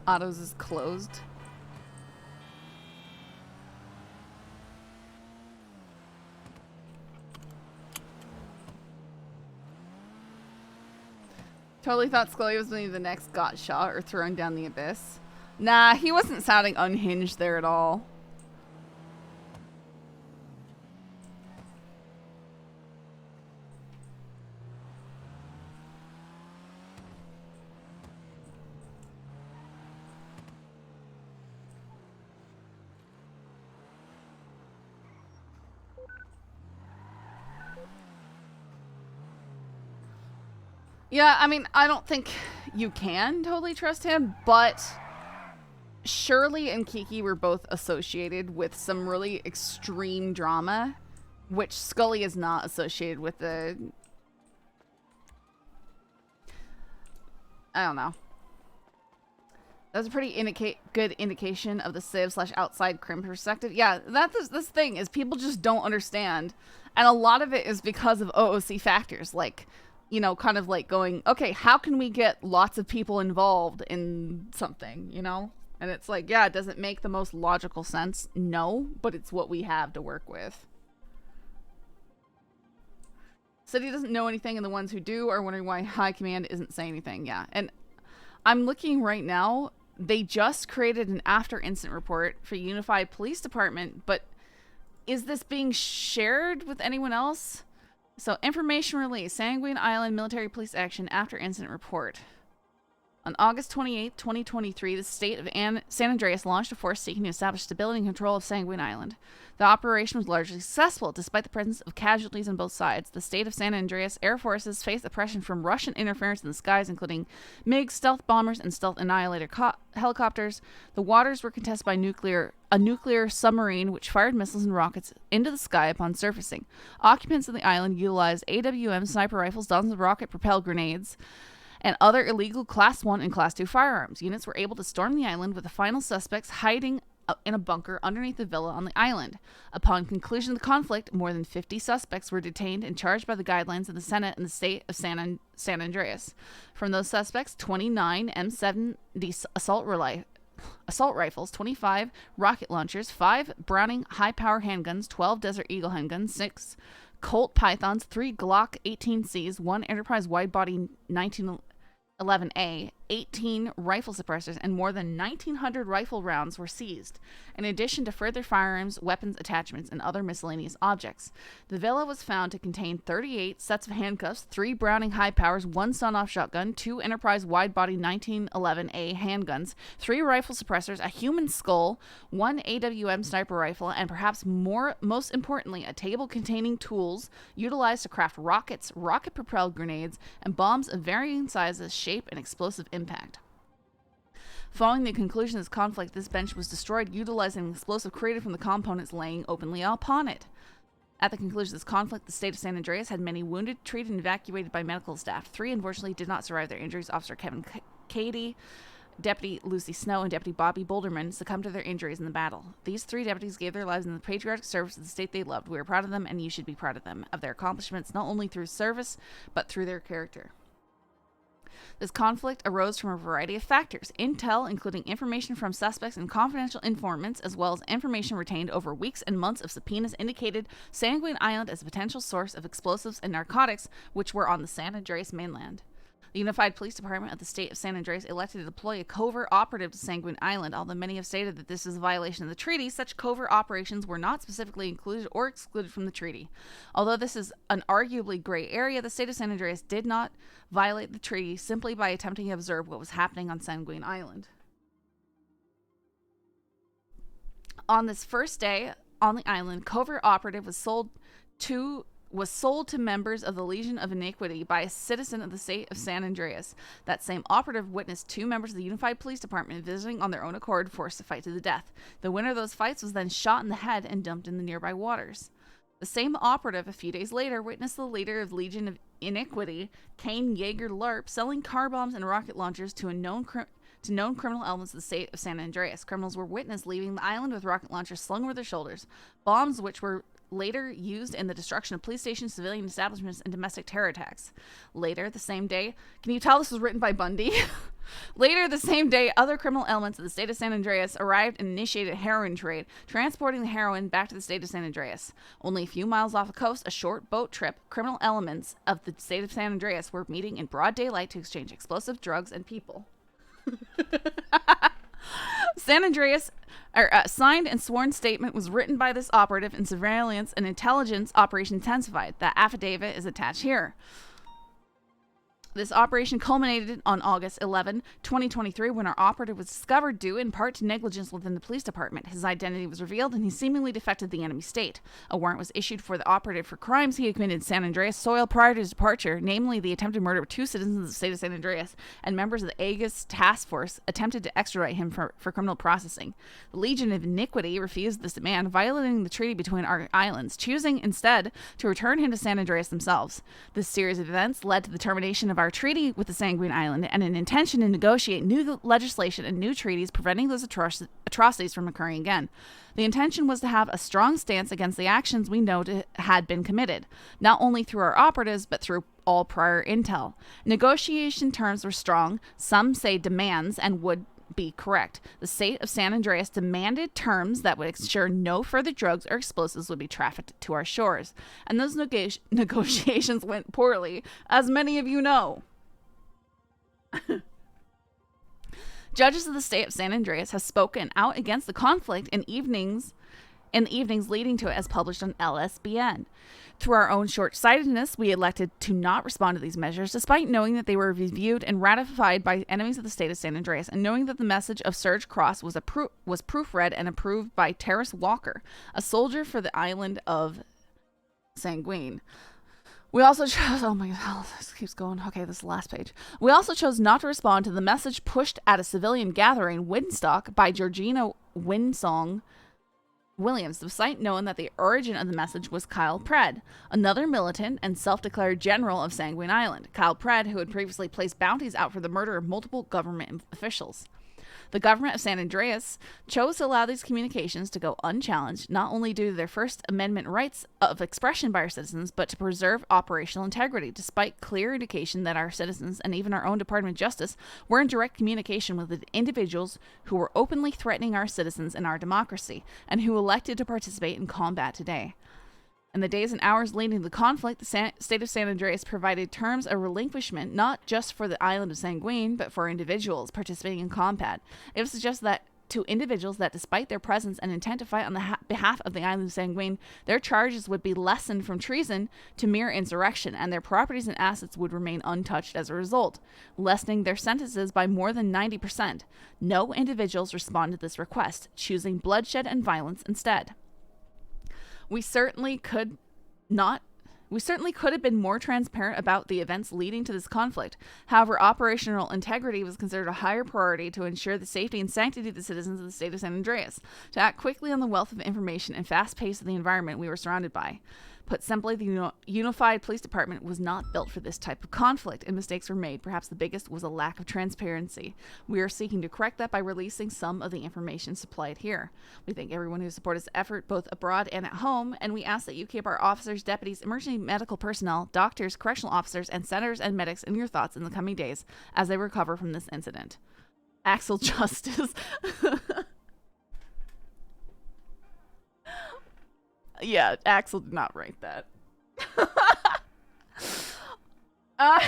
S2: Otto's is closed. Totally thought Scully was maybe the next got shot or thrown down the abyss. Nah, he wasn't sounding unhinged there at all. Yeah, I mean, I don't think you can totally trust him, but Shirley and Kiki were both associated with some really extreme drama, which Scully is not associated with the... I don't know. That's a pretty good indication of the civ/outside crim perspective. Yeah, that's this thing is people just don't understand. And a lot of it is because of OOC factors, like... you know, kind of like going, okay, how can we get lots of people involved in something, you know? And it's like, yeah, does it make the most logical sense? No, but it's what we have to work with. City doesn't know anything, and the ones who do are wondering why High Command isn't saying anything. Yeah, and I'm looking right now. They just created an after-incident report for Unified Police Department, but is this being shared with anyone else? So, information release, Sanguine Island Military Police Action After Incident Report. On August 28, 2023, the state of San Andreas launched a force seeking to establish stability and control of Sanguine Island. The operation was largely successful, despite the presence of casualties on both sides. The state of San Andreas Air Forces faced oppression from Russian interference in the skies, including MiG stealth bombers and stealth annihilator helicopters. The waters were contested by a nuclear submarine which fired missiles and rockets into the sky upon surfacing. Occupants of the island utilized AWM sniper rifles, dozens of rocket-propelled grenades, and other illegal Class 1 and Class 2 firearms. Units were able to storm the island with the final suspects hiding in a bunker underneath the villa on the island. Upon conclusion of the conflict, more than 50 suspects were detained and charged by the guidelines of the Senate in the state of San Andreas. From those suspects, 29 M70 assault rifles, 25 rocket launchers, 5 Browning high-power handguns, 12 Desert Eagle handguns, 6 Colt Pythons, 3 Glock 18Cs, 1 Enterprise wide-body 1911A, 18 rifle suppressors, and more than 1,900 rifle rounds were seized, in addition to further firearms, weapons attachments, and other miscellaneous objects. The villa was found to contain 38 sets of handcuffs, 3 Browning high powers, 1 Son-Off shotgun, 2 Enterprise wide-body 1911A handguns, 3 rifle suppressors, a human skull, 1 AWM sniper rifle, and perhaps most importantly, a table containing tools utilized to craft rockets, rocket-propelled grenades, and bombs of varying sizes, shape, and explosive impact. Following the conclusion of this conflict, this bench was destroyed, utilizing an explosive created from the components laying openly upon it. At the conclusion of this conflict, the state of San Andreas had many wounded, treated, and evacuated by medical staff. 3, unfortunately, did not survive their injuries. Officer Kevin Cady, Deputy Lucy Snow, and Deputy Bobby Boulderman succumbed to their injuries in the battle. These 3 deputies gave their lives in the patriotic service of the state they loved. We are proud of them, and you should be proud of them, of their accomplishments, not only through service, but through their character. This conflict arose from a variety of factors. Intel, including information from suspects and confidential informants, as well as information retained over weeks and months of subpoenas, indicated Sanguine Island as a potential source of explosives and narcotics, which were on the San Andreas mainland. The Unified Police Department of the state of San Andreas elected to deploy a covert operative to Sanguine Island. Although many have stated that this is a violation of the treaty, such covert operations were not specifically included or excluded from the treaty. Although this is an arguably gray area, the state of San Andreas did not violate the treaty simply by attempting to observe what was happening on Sanguine Island. On this first day on the island, covert operative was sold to members of the Legion of Iniquity by a citizen of the state of San Andreas. That same operative witnessed 2 members of the Unified Police Department visiting on their own accord, forced to fight to the death. The winner of those fights was then shot in the head and dumped in the nearby waters. The same operative, a few days later, witnessed the leader of Legion of Iniquity, Kane Yeager Larp, selling car bombs and rocket launchers to known criminal elements of the state of San Andreas. Criminals were witnessed leaving the island with rocket launchers slung over their shoulders, bombs which were later used in the destruction of police stations, civilian establishments, and domestic terror attacks. Later, the same day, can you tell this was written by Bundy? Later the same day, other criminal elements of the state of San Andreas arrived and initiated a heroin trade, transporting the heroin back to the state of San Andreas. Only a few miles off the coast, a short boat trip, criminal elements of the state of San Andreas were meeting in broad daylight to exchange explosive drugs and people. San Andreas signed and sworn statement was written by this operative in surveillance and intelligence operation intensified. That affidavit is attached here. This operation culminated on August 11, 2023, when our operative was discovered due in part to negligence within the police department. His identity was revealed and he seemingly defected the enemy state. A warrant was issued for the operative for crimes he had committed in San Andreas soil prior to his departure, namely the attempted murder of 2 citizens of the state of San Andreas, and members of the Aegis task force attempted to extradite him for criminal processing. The Legion of Iniquity refused this demand, violating the treaty between our islands, choosing instead to return him to San Andreas themselves. This series of events led to the termination of our treaty with the Sanguine Island and an intention to negotiate new legislation and new treaties preventing those atrocities from occurring again. The intention was to have a strong stance against the actions we know had been committed, not only through our operatives, but through all prior intel. Negotiation terms were strong, some say demands, and would be correct. The state of San Andreas demanded terms that would ensure no further drugs or explosives would be trafficked to our shores. And those negotiations went poorly, as many of you know. Judges of the state of San Andreas have spoken out against the conflict in the evenings leading to it, as published on LSBN. Through our own short-sightedness, we elected to not respond to these measures, despite knowing that they were reviewed and ratified by enemies of the state of San Andreas, and knowing that the message of Surge Cross was proofread and approved by Terrace Walker, a soldier for the island of Sanguine. We also chose, oh my god, this keeps going. Okay, this is the last page. We also chose not to respond to the message pushed at a civilian gathering, Windstock, by Georgina Winsong Williams, despite knowing that the origin of the message was Kyle Pred, another militant and self-declared general of Sanguine Island. Kyle Pred, who had previously placed bounties out for the murder of multiple government officials. The government of San Andreas chose to allow these communications to go unchallenged, not only due to their First Amendment rights of expression by our citizens, but to preserve operational integrity, despite clear indication that our citizens and even our own Department of Justice were in direct communication with the individuals who were openly threatening our citizens and our democracy, and who elected to participate in combat today. In the days and hours leading to the conflict, the state of San Andreas provided terms of relinquishment not just for the island of Sanguine, but for individuals participating in combat. It was suggested that to individuals that despite their presence and intent to fight on the behalf of the island of Sanguine, their charges would be lessened from treason to mere insurrection, and their properties and assets would remain untouched as a result, lessening their sentences by more than 90%. No individuals responded to this request, choosing bloodshed and violence instead. We certainly could have been more transparent about the events leading to this conflict. However, operational integrity was considered a higher priority to ensure the safety and sanctity of the citizens of the state of San Andreas, to act quickly on the wealth of information and fast pace of the environment we were surrounded by. Put simply, the unified police department was not built for this type of conflict, and mistakes were made. Perhaps the biggest was a lack of transparency. We are seeking to correct that by releasing some of the information supplied here. We thank everyone who supported this effort, both abroad and at home, and we ask that you keep our officers, deputies, emergency medical personnel, doctors, correctional officers, and senators and medics in your thoughts in the coming days as they recover from this incident. Axel Justice. Yeah, Axel did not write that. I'm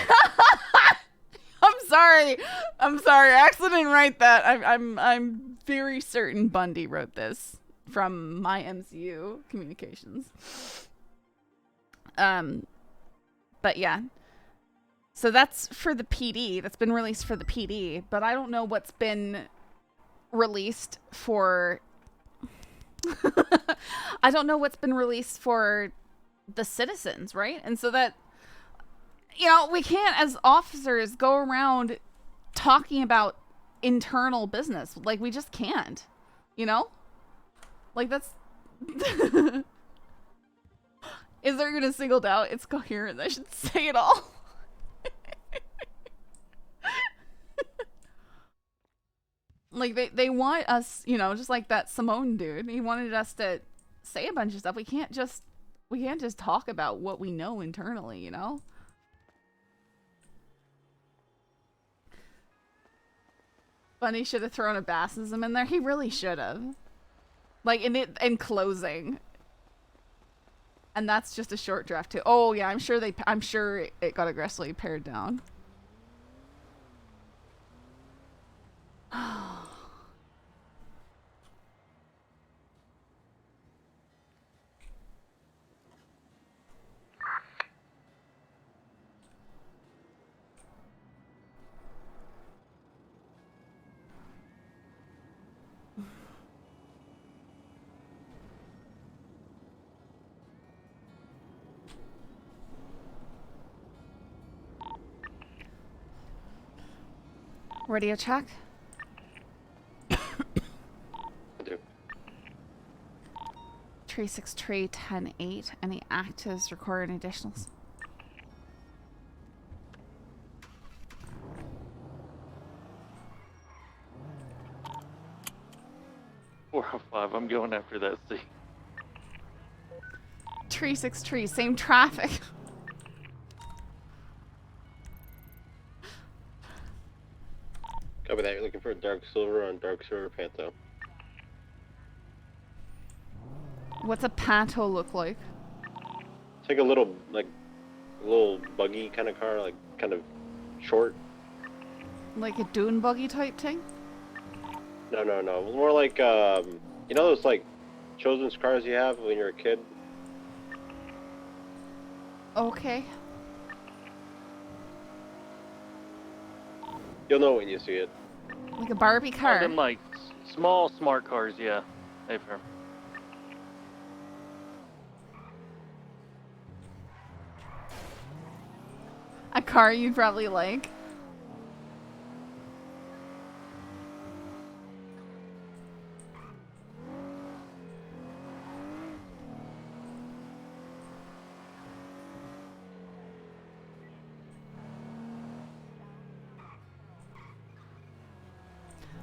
S2: sorry. Axel didn't write that. I'm very certain Bundy wrote this from my MCU communications. But yeah. So that's for the PD. That's been released for the PD, but I don't know what's been released for I don't know what's been released for the citizens, right? And so that, you know, we can't as officers go around talking about internal business. Like, we just can't, you know? Like, that's... Is there even a single doubt it's coherent? I should say it all. Like, they want us, you know, just like that Simone dude. He wanted us to say a bunch of stuff. We can't just talk about what we know internally, you know? Bunny should have thrown a bassism in there. He really should have. Like in closing. And that's just a short draft too. Oh yeah, I'm sure it got aggressively pared down. Radio check. 363 10-8. Any actives require any additionals?
S11: I'm going after that C.
S2: 363, same traffic.
S19: Copy that. You're looking for a dark silver on dark silver Panto.
S2: What's a Panto look like?
S19: It's like a little buggy kind of car, like kind of short.
S2: Like a dune buggy type thing?
S19: No. More like you know those like children's cars you have when you're a kid.
S2: Okay.
S19: You'll know when you see it.
S2: Like a Barbie car.
S11: Them like small smart cars, yeah. Hey, firm.
S2: A car you'd probably like.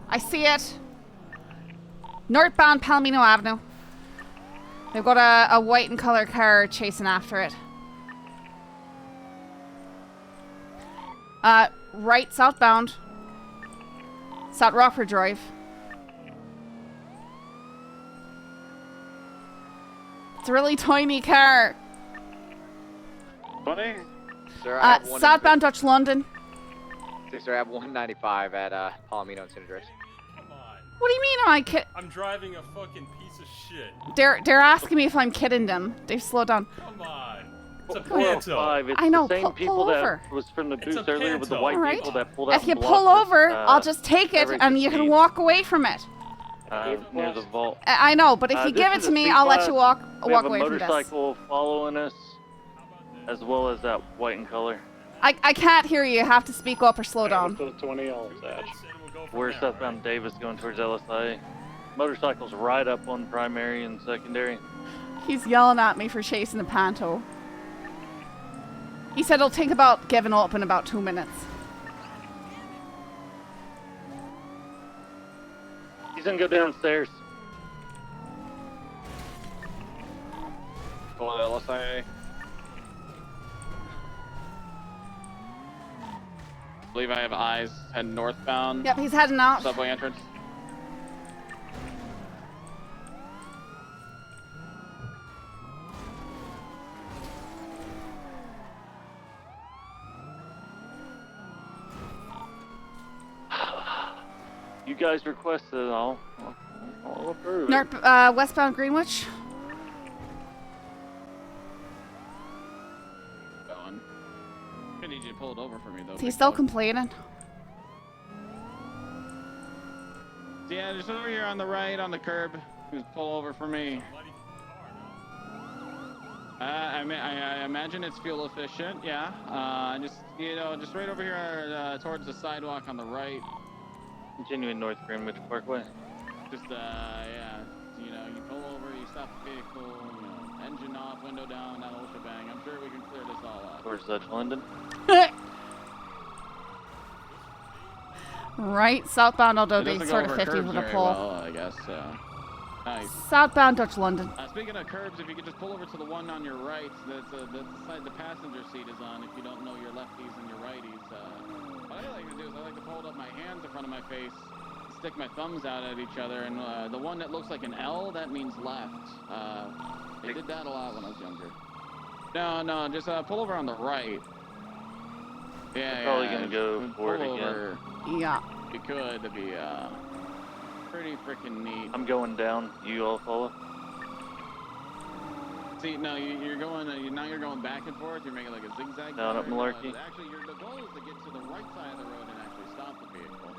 S2: I see it. Northbound Palomino Avenue. They've got a white and color car chasing after it. Right southbound. South Rockford Drive. It's a really tiny car.
S5: Funny? Sir, I have one
S2: Southbound Dutch London.
S5: Sir, I have 195 at Palomino and St. Andreas.
S2: What do you mean am I kidding?
S6: I'm driving a fucking piece of shit.
S2: They're asking me if I'm kidding them. They've slowed down.
S6: Come on. It's a
S11: Panto. It's
S2: I know,
S11: the same
S2: pull
S11: people
S2: over.
S11: that was from the
S6: It's
S11: booth
S6: a
S11: earlier with the
S6: Panto.
S11: white
S2: Alright.
S11: people that pulled out
S2: If you
S11: and
S2: pull
S11: blocked
S2: over,
S11: us,
S2: I'll just take it and you can walk away from it.
S11: near the vault.
S2: I know, but if you
S11: This
S2: give it
S11: is
S2: to
S11: a
S2: me,
S11: C
S2: I'll let
S11: class.
S2: you walk
S11: We have
S2: away
S11: a
S2: from this.
S11: motorcycle following us, as well as that white in color.
S2: I can't hear you. You have to speak up or slow down.
S11: We're southbound Davis going towards LSI. Motorcycle's right up on primary and secondary.
S2: He's yelling at me for chasing a Panto. He said he'll think about giving up in about 2 minutes.
S11: He's gonna go downstairs.
S5: Hello, LSI.
S1: I believe I have eyes heading northbound.
S2: Yep, he's heading out.
S1: Subway entrance.
S11: You guys requested it all. I'll approve it.
S2: Westbound Greenwich.
S1: Going. I need you to pull it over for me though.
S2: He's still complaining.
S1: Yeah, just over here on the right on the curb. Just pull over for me. I imagine it's fuel efficient. Yeah. Just just right over here towards the sidewalk on the right.
S11: Continuing North Greenwich Parkway.
S1: Just yeah. You pull over, you stop the vehicle, engine off, window down, that whole shebang. I'm sure we can clear this all up.
S11: Towards Dutch London.
S2: Right, southbound although
S1: It
S2: they
S1: doesn't
S2: sort
S1: go
S2: of
S1: over
S2: 50
S1: curbs
S2: with a
S1: very
S2: pull.
S1: well, I guess. Nice.
S2: Southbound Dutch London.
S1: Speaking of curbs, if you could just pull over to the one on your right, that's the side the passenger seat is on. If you don't know your lefties and your righties, what I like to do is I like to hold up my hands in front of my face stick my thumbs out at each other, and the one that looks like an L, that means left. They did that a lot when I was younger. No, just pull over on the right. Yeah,
S8: I'm probably gonna go
S1: pull
S8: for it
S1: over.
S8: again.
S2: Yeah.
S1: If you could, that'd be pretty freaking neat.
S8: I'm going down. You all follow?
S1: See, no, you're going. Now you're going back and forth. You're making like a zigzag.
S8: Down at
S1: pattern.
S8: Malarkey.
S1: Actually, the goal is to get to the right side of the road and actually stop the vehicle.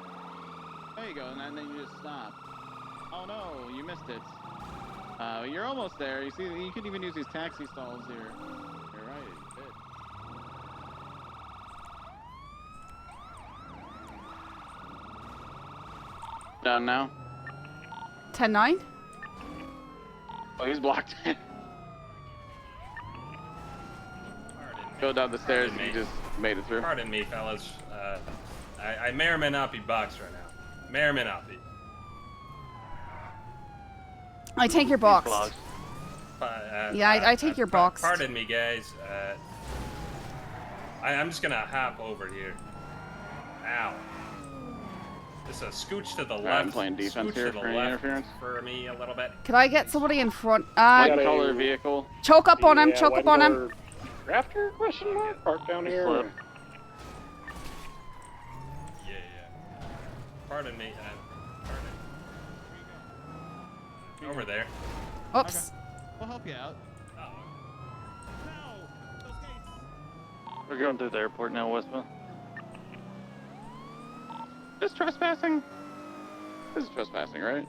S1: There you go, and then you just stop. Oh no, you missed it. You're almost there. You see, you can even use these taxi stalls here. You're right. It fit. Down now.
S2: 10-9?
S1: Oh, he's blocked in. Go down the stairs and you just made it through.
S6: Pardon me, fellas. I may or may not be boxed right now. May or may not be.
S2: I take your box. Yeah, I take your box.
S6: Pardon me, guys. I'm just gonna hop over here. Ow. Just a scooch to the left.
S1: I'm playing defense
S6: scooch
S1: here
S6: to the
S1: for any
S6: left
S1: interference.
S6: for me a little bit.
S2: Could I get somebody in front?
S1: White color vehicle.
S2: Choke up on him, choke up on him.
S16: Raptor? Question mark? Park down here.
S6: Flip. Yeah. Pardon me. Pardon. Over there.
S2: Oops.
S1: Okay. We'll help you out.
S8: We're going through the airport now, Westman.
S1: This trespassing? This is trespassing, right?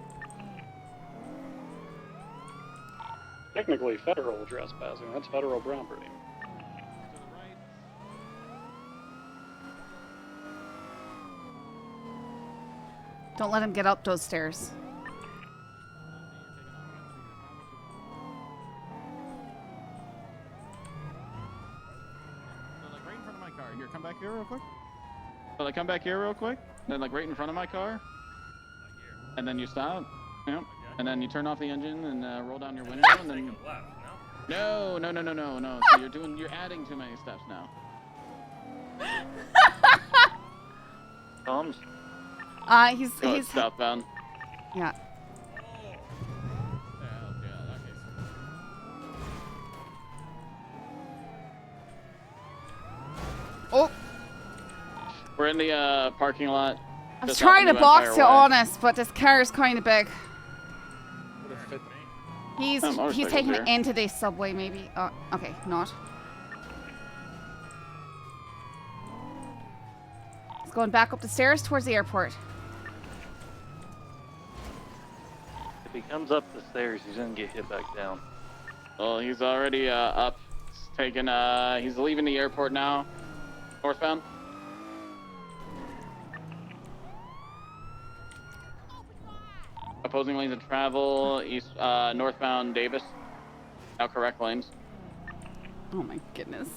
S16: Technically federal trespassing. That's federal property.
S2: Don't let him get up those stairs.
S1: So, like, right in front of my car. Here, come back here real quick. So, like, come back here real quick. Then, like, right in front of my car. And then you stop. Yep. And then you turn off the engine and roll down your window. And then. No. So you're adding too many steps now.
S8: Tom's.
S2: He's
S1: southbound.
S2: Yeah. Oh.
S1: We're in the parking lot.
S2: I was trying to box you honest, but this car is kind of big. He's taking it into the subway, maybe. Okay, not. He's going back up the stairs towards the airport.
S8: If he comes up the stairs, he's gonna get hit back down.
S1: Well, he's already up. He's leaving the airport now. Northbound. Opposing lanes of travel, east, northbound Davis. Now correct lanes.
S2: Oh my goodness.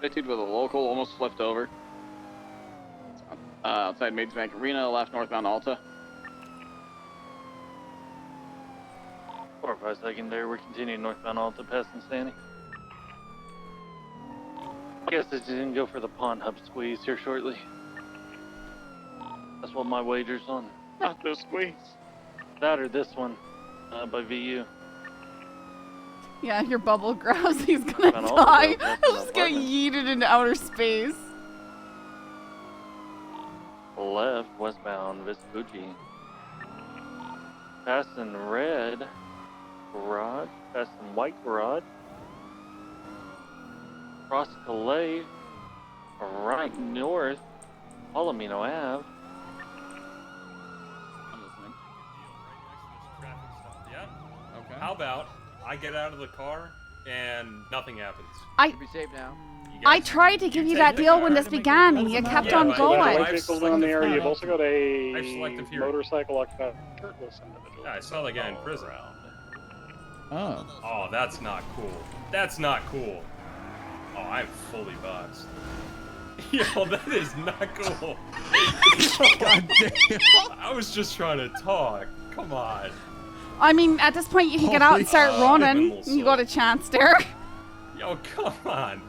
S1: Dude with a local almost flipped over. Outside Maids Bank Arena, left northbound Alta.
S8: 4-5 secondary, we're continuing northbound Alta past Insanity. Guess it's gonna go for the Pond Hub squeeze here shortly. That's what my wager's on.
S1: Not the squeeze.
S8: That or this one, by VU.
S2: Yeah, your bubble grows. He's gonna die. He'll just get yeeted into outer space.
S8: Left, westbound Vespucci. Passing red garage, passing white garage. Cross Calais, right north, Palomino Ave.
S1: I'm listening.
S6: Yeah? Okay. How about I get out of the car and nothing happens?
S2: Be
S5: safe now.
S2: I tried to give you that deal when this began, and you kept on going.
S16: Vehicles in there. You've also got a
S6: selective here.
S16: motorcycle occupied shirtless individual.
S6: Yeah, I saw the guy in prison.
S1: Oh.
S6: Oh, that's not cool. That's not cool. Oh, I'm fully boxed. Yo, that is not cool.
S1: God damn.
S6: I was just trying to talk. Come on.
S2: I mean, at this point, you can get out and start running. You got a chance there.
S6: Yo, come on.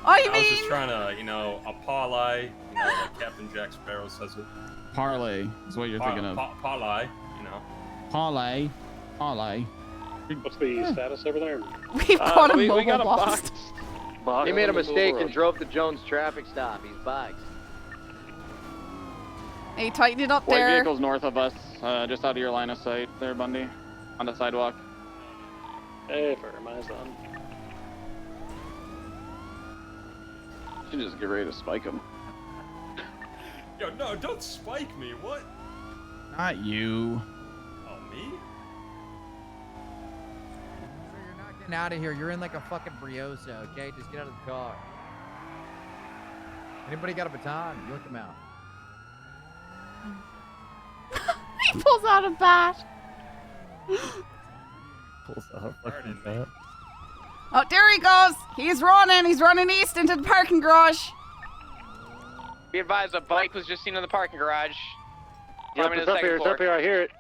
S12: I
S6: was
S12: mean,
S6: just trying to, a parlay, like Captain Jack Sparrow says it.
S1: Parlay is what you're thinking of.
S6: Parlay,
S1: Parlay. Parlay.
S16: What's the status over there?
S2: We've got a mobile
S5: we got a
S2: box.
S5: He made a mistake and drove to Jones traffic stop. He's boxed.
S2: Hey, tighten it up
S14: White
S2: there.
S14: vehicles north of us, just out of your line of sight there, Bundy, on the sidewalk.
S16: Hey, for my son.
S14: Should just get ready to spike him.
S6: Yo, no, don't spike me. What?
S1: Not you.
S6: Oh, me?
S7: You're not getting out of here. You're in like a fucking Briosa, okay? Just get out of the car. Anybody got a baton? Yoink them out.
S2: He pulls out a bat.
S8: Pulls out a fucking bat.
S2: Oh, there he goes. He's running. He's running east into the parking garage.
S12: be advised, a bike was just seen in the parking garage.
S19: Yep,
S12: Coming to
S19: it's
S12: the
S19: up
S12: second
S19: here, it's
S12: floor.
S19: up here, I hear it.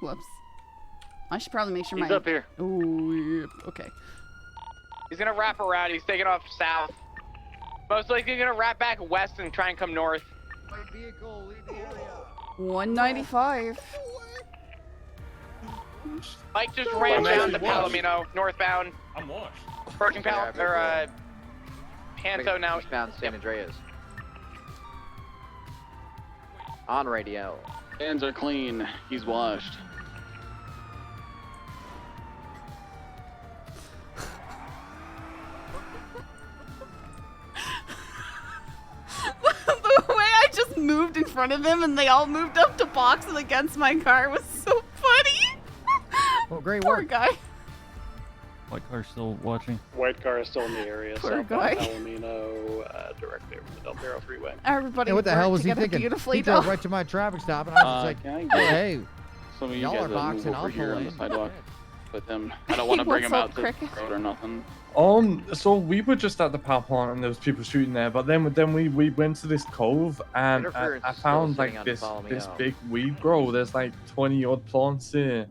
S2: Whoops. I should probably make sure
S19: He's
S2: my...
S19: up here.
S2: Oh, yeah. Okay.
S12: He's gonna wrap around. He's taking off south. Most likely he's gonna wrap back west and try and come north.
S7: White vehicle, leave the area.
S2: 195.
S12: Mike just ran down to Palomino, northbound.
S6: I'm washed.
S12: Approaching Panto now.
S5: Eastbound San Andreas. On radio.
S14: Hands are clean. He's washed.
S2: The way I just moved in front of them and they all moved up to box and against my car was so funny.
S7: Well, great
S2: Poor
S7: work.
S2: guy.
S8: White car still watching.
S16: White car is still in the area.
S2: Poor
S16: Southbound
S2: guy.
S16: Palomino, directly over the Del Perro freeway.
S2: Everybody
S7: Hey, what the
S2: worked
S7: hell was he
S2: together
S7: thinking?
S2: beautifully,
S7: He drove
S2: though.
S7: right to my traffic stop, and I was just
S14: Can I
S7: like,
S14: get
S7: hey,
S14: some of you
S7: y'all
S14: guys
S7: are
S14: to
S7: boxing,
S14: move
S7: I'll
S14: over here
S7: pull
S14: on the
S7: in.
S14: sidewalk with him? I don't want to
S2: He
S14: bring him
S2: wants
S14: out
S2: some
S14: to
S2: cricket.
S14: the road or nothing.
S10: So we were just at the power plant and there was people shooting there, but then we went to this cove and
S5: Interference
S10: I
S5: is still
S10: found
S5: sitting
S10: like
S5: on
S10: this
S5: Palomino.
S10: big weed grow. There's like 20 odd plants here.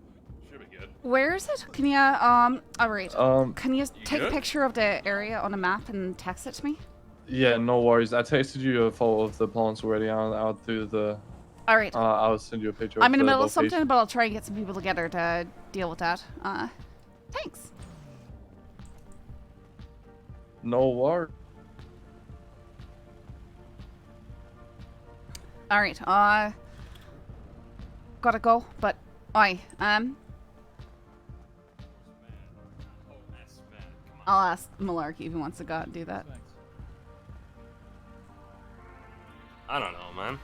S2: Where is it? Can you, all right. Can you take a
S10: good?
S2: picture of the area on a map and text it to me?
S10: Yeah, no worries. I texted you a photo of the plants already. I'll do the.
S2: All right.
S10: I'll send you a picture.
S2: I'm in the
S10: the
S2: middle of
S10: location.
S2: something, but I'll try and get some people together to deal with that. Thanks.
S10: No worries.
S2: All right. Gotta go, but I'll ask Malarkey if he wants to go out and do that.
S6: I don't know, man.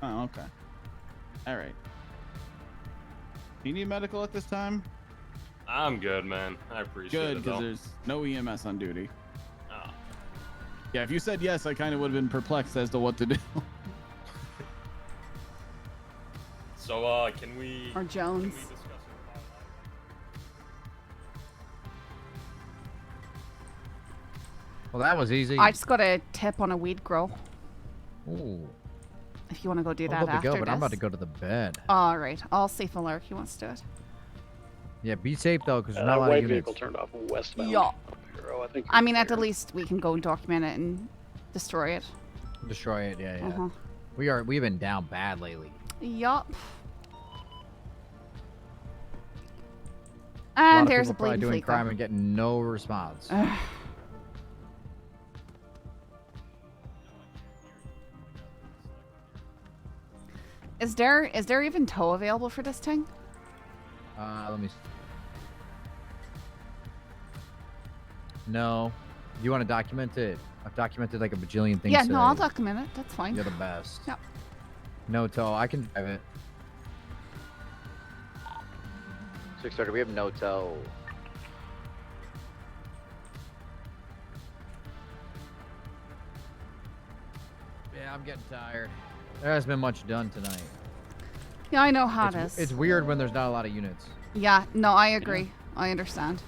S1: Oh, okay. All right. Do you need medical at this time?
S6: I'm good, man. I appreciate
S1: Good,
S6: it,
S1: because
S6: though.
S1: there's no EMS on duty.
S6: Oh.
S1: Yeah, if you said yes, I kind of would have been perplexed as to what to do.
S6: So, can we...
S2: Or Jones.
S6: Can we discuss it?
S7: well, that was easy.
S2: I just got a tip on a weed grow.
S7: Ooh.
S2: If you want to go do
S7: I'm
S2: that
S7: about to
S2: after
S7: go, but I'm about
S2: this.
S7: to go to the bed.
S2: All right. I'll see if Malarkey wants to do it.
S7: Yeah, be safe though, because there's
S16: That
S7: not a lot
S16: white
S7: of units.
S16: vehicle turned off westbound.
S2: Yeah.
S16: Perro, I think.
S2: I mean, at the least we can go and document it and destroy it.
S7: Destroy it, yeah, yeah.
S2: Uh-huh.
S7: We've been down bad lately.
S2: Yup.
S7: A lot
S2: And
S7: of
S2: there's
S7: people
S2: a
S7: probably
S2: bleeding
S7: doing
S2: fleet.
S7: crime and getting no response.
S2: Is there even tow available for this thing?
S7: Let me. No. Do you want to document it? I've documented like a bajillion things.
S2: Yeah,
S7: today.
S2: no, I'll document it. That's fine.
S7: You're the best.
S2: Yep.
S7: No tow. I can drive it.
S5: 6:30. We have no tow.
S7: Yeah, I'm getting tired. There hasn't been much done tonight.
S2: Yeah, I know how it is.
S7: It's weird when there's not a lot of units.
S2: Yeah, no, I agree. I understand.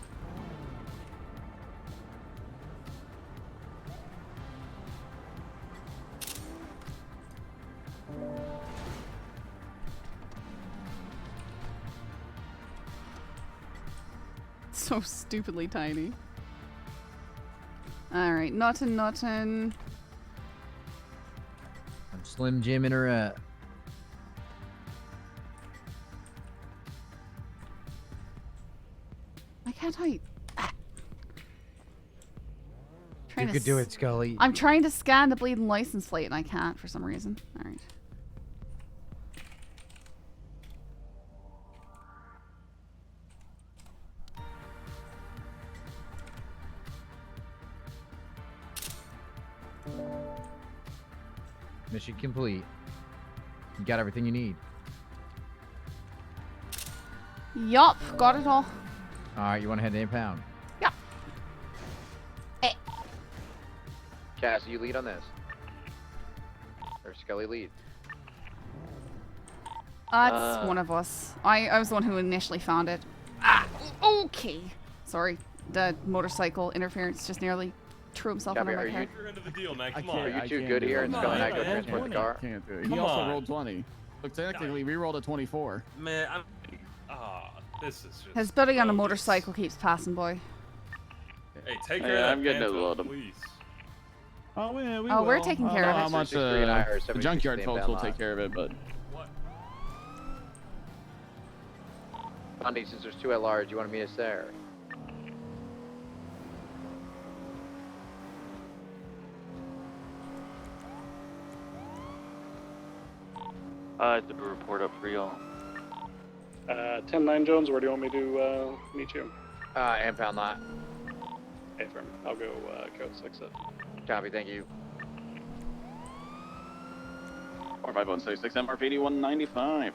S2: So stupidly tiny. Alright, nothing.
S7: I'm Slim Jim in her.
S2: Why can't I?
S7: You could do it, Scully.
S2: I'm trying to scan the bleeding license plate and I can't for some reason. Alright.
S7: Mission complete. You got everything you need.
S2: Yup, got it all.
S7: Alright, you want to head to impound?
S2: Yep.
S5: Cass, you lead on this. Or Scully lead.
S2: It's one of us. I was the one who initially found it. Ah, okay. Sorry. The motorcycle interference just nearly threw himself under my car.
S6: You're into the deal, man.
S1: I
S6: Come on.
S1: can't-
S5: Are you too
S1: can't
S5: good
S1: do
S5: here
S1: it.
S5: and Scully and I go transport the car?
S1: Can't do it. He
S6: Come
S1: also
S6: on.
S1: rolled 20. Look, technically, we rolled a 24.
S6: Man, I'm. This is just.
S2: His buddy on a motorcycle keeps passing by.
S6: Hey, take care of that.
S8: I'm getting
S6: Phantom,
S8: a lot of.
S6: please.
S1: Oh, yeah, we
S2: Oh, we're
S1: will.
S2: taking
S1: I
S2: care
S1: don't
S2: of
S1: know
S2: it.
S1: how much
S5: 63 and I are
S1: the
S5: 76
S1: junkyard
S5: in
S1: folks
S5: Van
S1: will
S5: Lot.
S1: take care of it, but
S5: Bundy, since there's two at large, you want to meet us there?
S8: I did a report up for y'all.
S16: 10-9 Jones, where do you want me to meet you?
S5: Impound lot.
S16: Hey, firm. I'll go code 6 up.
S5: Copy, thank you.
S14: 45166 MRPD 195.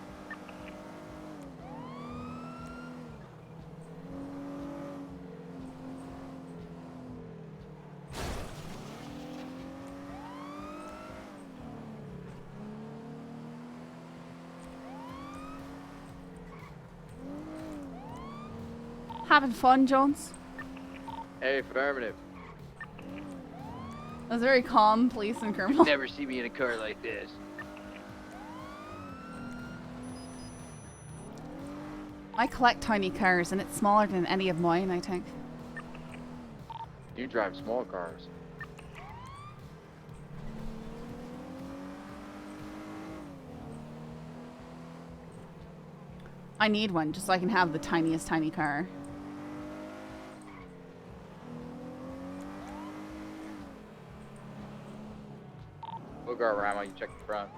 S2: Having fun, Jones?
S5: Hey, affirmative.
S2: It was very calm, police and criminal.
S5: Never see me in a car like this.
S2: I collect tiny cars and it's smaller than any of mine, I think.
S5: You drive small cars.
S2: I need one just so I can have the tiniest tiny car.
S5: We'll go around while you check the front.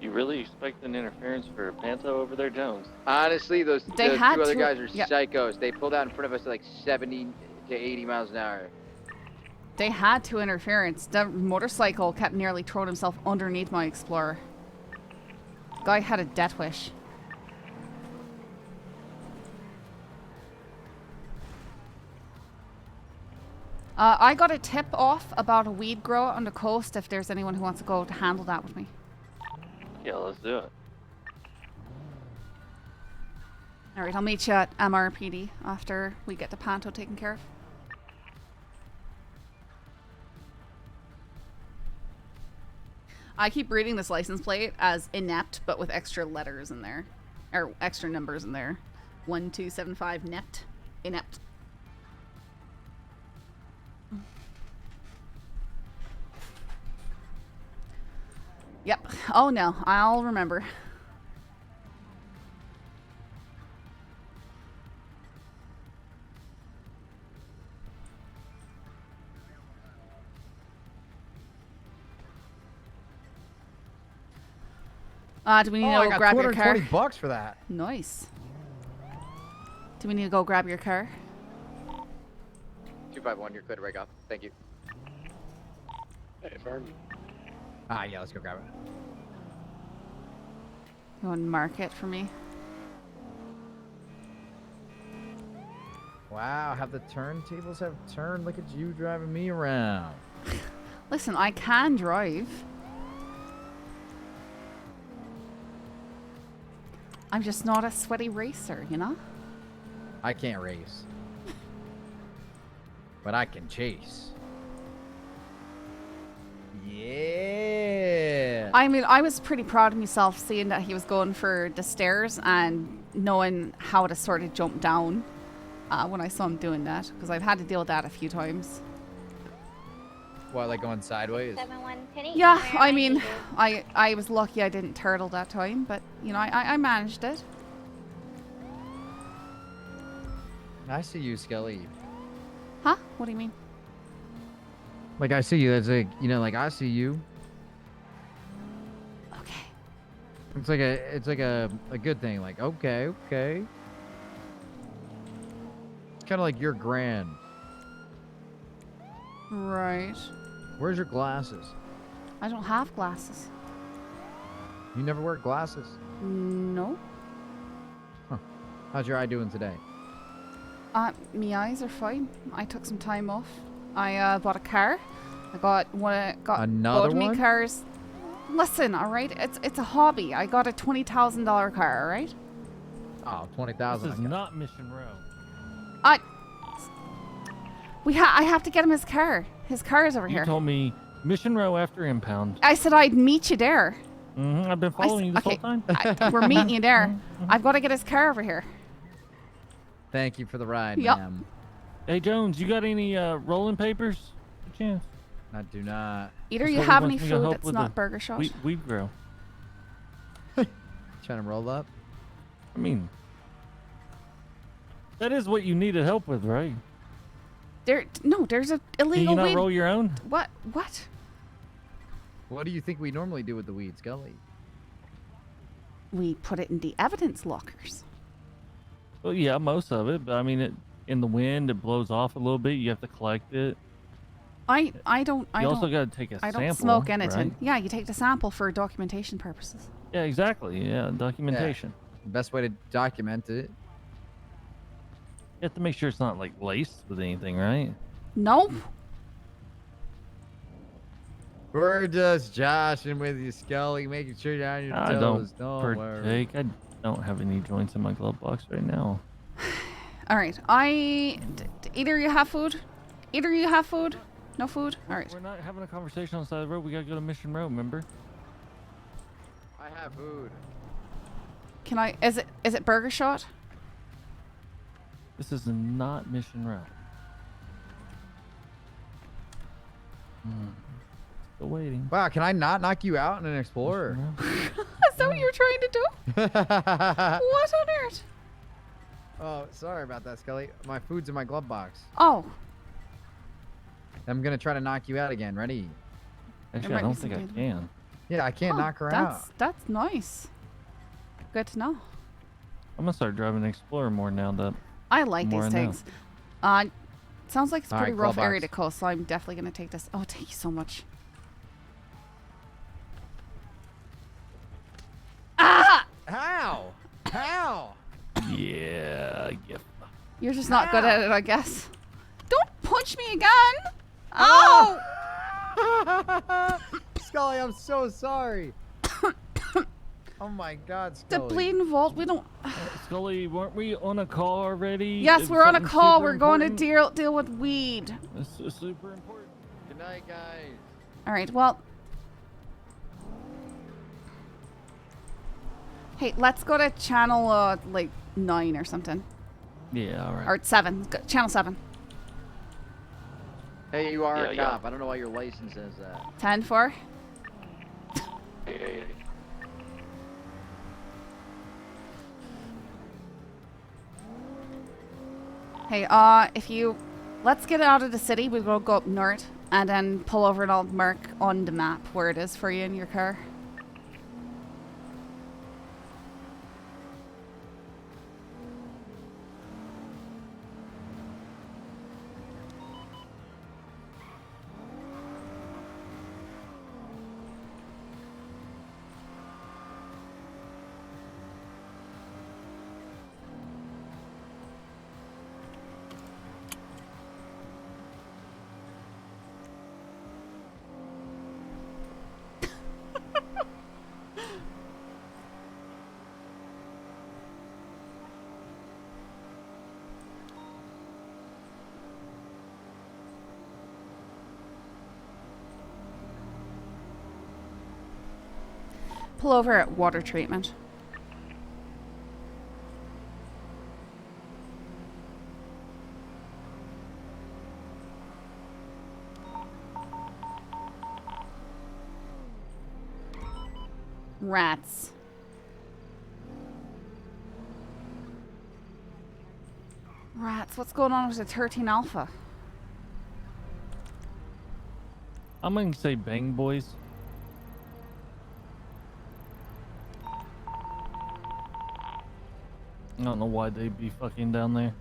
S8: You really expect an interference for a Panto over there, Jones?
S5: Honestly, those
S2: They
S5: two
S2: had
S5: other
S2: to-
S5: guys are
S2: yeah.
S5: psychos. They pulled out in front of us at like 70 to 80 miles an hour.
S2: They had to interference. The motorcycle kept nearly throwing himself underneath my Explorer. Guy had a death wish. I got a tip off about a weed grow on the coast if there's anyone who wants to go to handle that with me.
S8: Yeah, let's do it.
S2: Alright, I'll meet you at MRPD after we get the Panto taken care of. I keep reading this license plate as inept, but with extra letters in there. Or extra numbers in there. 1275 nept. Inept. Yep. Oh no, I'll remember. Do we need to
S7: I
S2: go
S7: got
S2: grab your car?
S7: $220 for that.
S2: Nice. Do we need to go grab your car?
S5: 251, you're clear to break off. Thank you.
S16: Hey, firm.
S7: Yeah, let's go grab it.
S2: You want to mark it for me?
S7: Wow, have the turntables have turned? Look at you driving me around.
S2: Listen, I can drive. I'm just not a sweaty racer, you know?
S7: I can't race. But I can chase. Yeah.
S2: I mean, I was pretty proud of myself seeing that he was going for the stairs and knowing how to sort of jump down when I saw him doing that, because I've had to deal with that a few times.
S7: What, like going sideways?
S17: 7-1 Penny.
S2: Yeah,
S17: Where
S2: I
S17: am
S2: mean,
S17: needed?
S2: I was lucky I didn't turtle that time, but, you know, I managed it.
S7: I see you, Scully.
S2: Huh? What do you mean?
S7: Like, I see you. That's like, you know, like, I see you.
S2: Okay.
S7: It's like a good thing. Like, okay. It's kind of like you're grand.
S2: Right.
S7: Where's your glasses?
S2: I don't have glasses.
S7: You never wear glasses?
S2: No.
S7: Huh. How's your eye doing today?
S2: Me eyes are fine. I took some time off. I bought a car. I got
S7: Another
S2: both me
S7: one?
S2: cars. Listen, all right, it's a hobby. I got a $20,000 car, all right?
S7: Oh, 20,000.
S13: This is not Mission Row.
S2: I have to get him his car. His car is over
S13: You
S2: here.
S13: told me Mission Row after impound.
S2: I said I'd meet you there.
S13: I've been following you this whole time.
S2: We're meeting you there. I've got to get his car over here.
S7: Thank you for the ride,
S2: Yep.
S7: ma'am.
S13: Hey Jones, you got any rolling papers? A chance.
S7: I do not.
S2: Either
S13: Scully
S2: you have
S13: wants
S2: any
S13: me to
S2: food
S13: help
S2: that's
S13: with
S2: not
S13: the
S2: burger shot.
S13: Weed grow.
S7: Trying to roll up?
S13: I mean, that is what you needed help with, right?
S2: There's a
S13: Can
S2: illegal
S13: you not
S2: weed.
S13: roll your own?
S2: What?
S7: What do you think we normally do with the weed, Scully?
S2: We put it in the evidence lockers.
S13: Well, yeah, most of it. But I mean, in the wind, it blows off a little bit. You have to collect it.
S2: I don't.
S13: You also got to take a
S2: I
S13: sample.
S2: don't smoke anything.
S13: right?
S2: Yeah, you take the sample for documentation purposes.
S13: Yeah, exactly. Yeah, documentation.
S7: The best way to document it.
S13: You have to make sure it's not like laced with anything, right?
S2: No.
S7: We're just joshing with you, Scully, making sure you're on your
S13: I
S7: toes.
S13: don't
S7: Don't worry.
S13: partake. I don't have any joints in my glove box right now.
S2: All right. Either you have food. Either you have food. No food. All right.
S13: We're not having a conversation on the side of the road. We gotta go to Mission Row. Remember?
S7: I have food.
S2: Can I? Is it burger shot?
S13: This is not Mission Row. Still waiting.
S7: Wow, can I not knock you out in an Explorer?
S2: Is that what you were trying to do? What on earth?
S7: Oh, sorry about that, Scully. My food's in my glove box.
S2: Oh.
S7: I'm gonna try to knock you out again. Ready?
S13: Actually, I don't think I can.
S7: Yeah, I can't knock her out.
S2: That's nice. Good to know.
S13: I'm gonna start driving an Explorer more now that
S2: I like
S13: more
S2: these
S13: I know.
S2: things. Sounds like it's a
S7: All
S2: pretty
S7: right,
S2: rough
S7: claw
S2: area
S7: box.
S2: to coast, so I'm definitely gonna take this. Oh, thank you so much. Ah!
S7: How? How?
S13: Yeah, yeah.
S2: You're just not good at it, I guess. Don't punch me again! Oh!
S7: Scully, I'm so sorry. Oh my God,
S2: The
S7: Scully.
S2: bleeding vault, we don't.
S13: Scully, weren't we on a call already?
S2: Yes,
S13: Is
S2: we're on a
S13: something
S2: call.
S13: super
S2: We're going to
S13: important?
S2: deal with weed.
S13: This is super important.
S7: Good night, guys.
S2: All right, well. Hey, let's go to channel like 9 or something.
S13: Yeah, all right.
S2: Or 7. Channel 7.
S7: Hey, you are a
S5: Yeah,
S7: cop. I don't know why your license says that.
S2: 10-4. Hey, if you let's get out of the city, we will go up north and then pull over and I'll mark on the map where it is for you in your car. pull over at water treatment. Rats. Rats, what's going on with the 13 Alpha?
S13: I'm going to say bang boys. I don't know why they'd be fucking down there.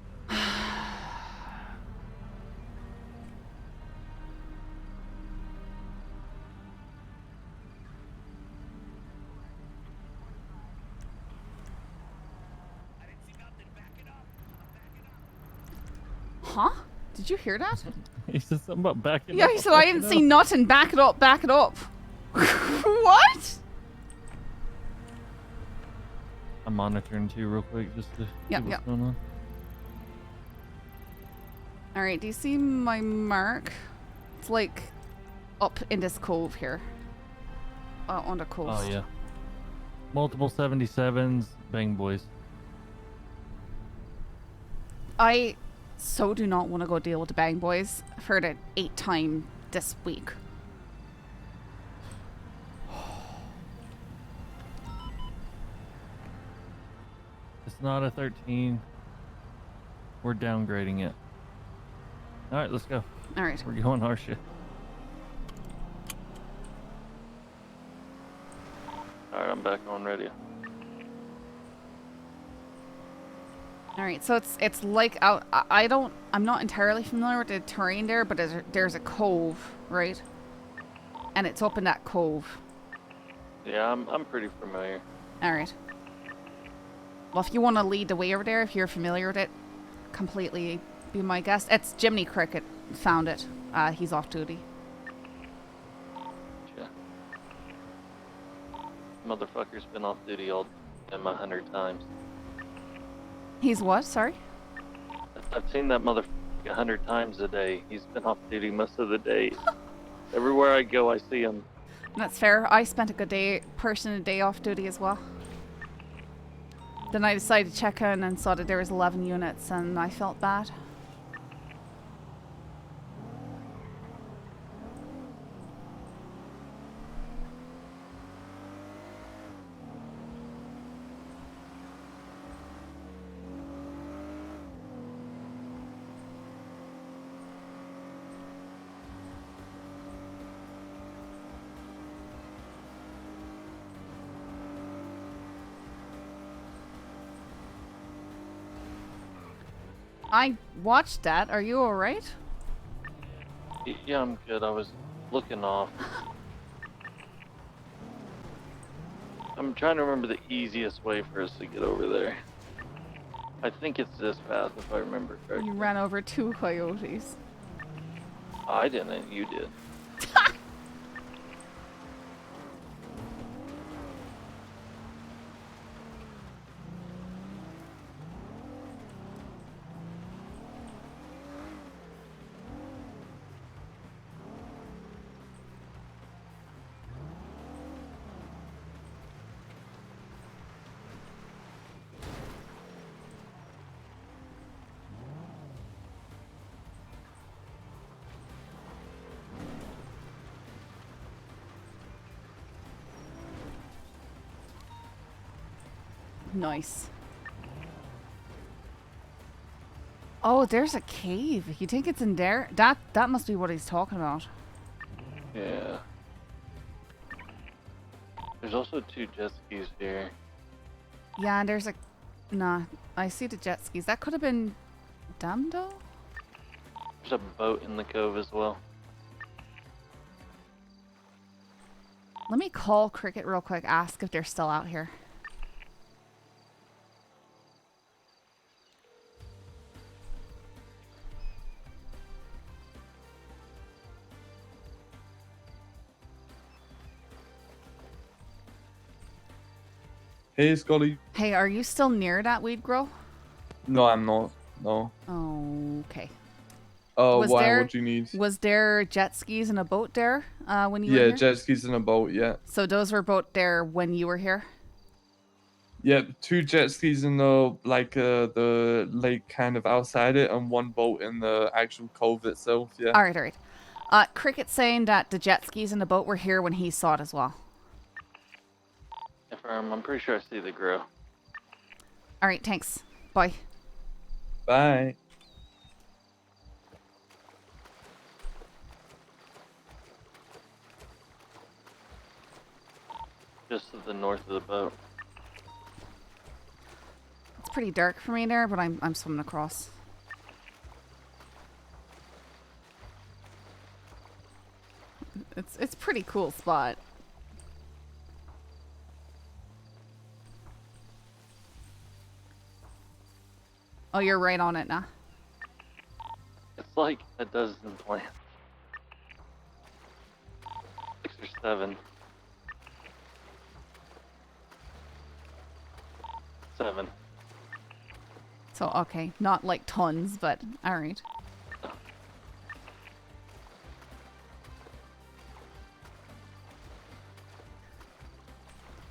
S2: Huh? Did you hear that?
S13: He said something about backing
S2: Yeah,
S13: up.
S2: he said, I didn't see nothing. Back it up, back it up. What?
S13: I'm monitoring too real quick just to
S2: Yep,
S13: see what's
S2: yep.
S13: going on.
S2: Alright, do you see my mark? It's like up in this cove here. On the coast.
S13: Oh, yeah. Multiple 77s, bang boys.
S2: I so do not want to go deal with the Bang Boys. I've heard it 8 times this week.
S13: It's not a 13. We're downgrading it. Alright, let's go.
S2: Alright.
S13: We're going our shit.
S8: Alright, I'm back on radio.
S2: Alright, so it's like out. I'm not entirely familiar with the terrain there, but there's a cove, right? And it's up in that cove.
S8: Yeah, I'm pretty familiar.
S2: Alright. Well, if you want to lead the way over there, if you're familiar with it, completely be my guest. It's Jiminy Cricket found it. He's off duty.
S8: Yeah. Motherfucker's been off duty all damn 100 times.
S2: He's what? Sorry?
S8: I've seen that motherfucker 100 times a day. He's been off duty most of the day. Everywhere I go, I see him.
S2: That's fair. I spent a good day, a day off duty as well. Then I decided to check in and saw that there was 11 units, and I felt bad. I watched that. Are you alright?
S8: Yeah, I'm good. I was looking off. I'm trying to remember the easiest way for us to get over there. I think it's this path, if I remember correctly.
S2: You ran over 2 coyotes.
S8: I didn't, you did.
S2: Nice. Oh, there's a cave. You think it's in there? That must be what he's talking about.
S8: Yeah. There's also 2 jet skis here.
S2: Yeah, and there's a... Nah, I see the jet skis. That could have been Damdo?
S8: There's a boat in the cove as well.
S2: Let me call Cricket real quick, ask if they're still out here.
S10: Hey, Scully.
S2: Hey, are you still near that weed grow?
S10: No, I'm not. No.
S2: Oh, okay.
S10: Oh,
S2: Was
S10: why?
S2: there
S10: What do you need?
S2: was there jet skis and a boat there when you were
S10: Yeah,
S2: here?
S10: jet skis and a boat. Yeah.
S2: So those were both there when you were here.
S10: Yep, 2 jet skis in the lake kind of outside it, and 1 boat in the actual cove itself. Yeah.
S2: All right. Cricket's saying that the jet skis and the boat were here when he saw it as well.
S8: I'm pretty sure I see the grill.
S2: All right, thanks. Bye.
S10: Bye.
S8: Just to the north of the boat.
S2: It's pretty dark for me there, but I'm swimming across. It's pretty cool spot. Oh, you're right on it now.
S8: It's like a dozen plants. 6 or 7. 7.
S2: So, okay, not like tons, but all right.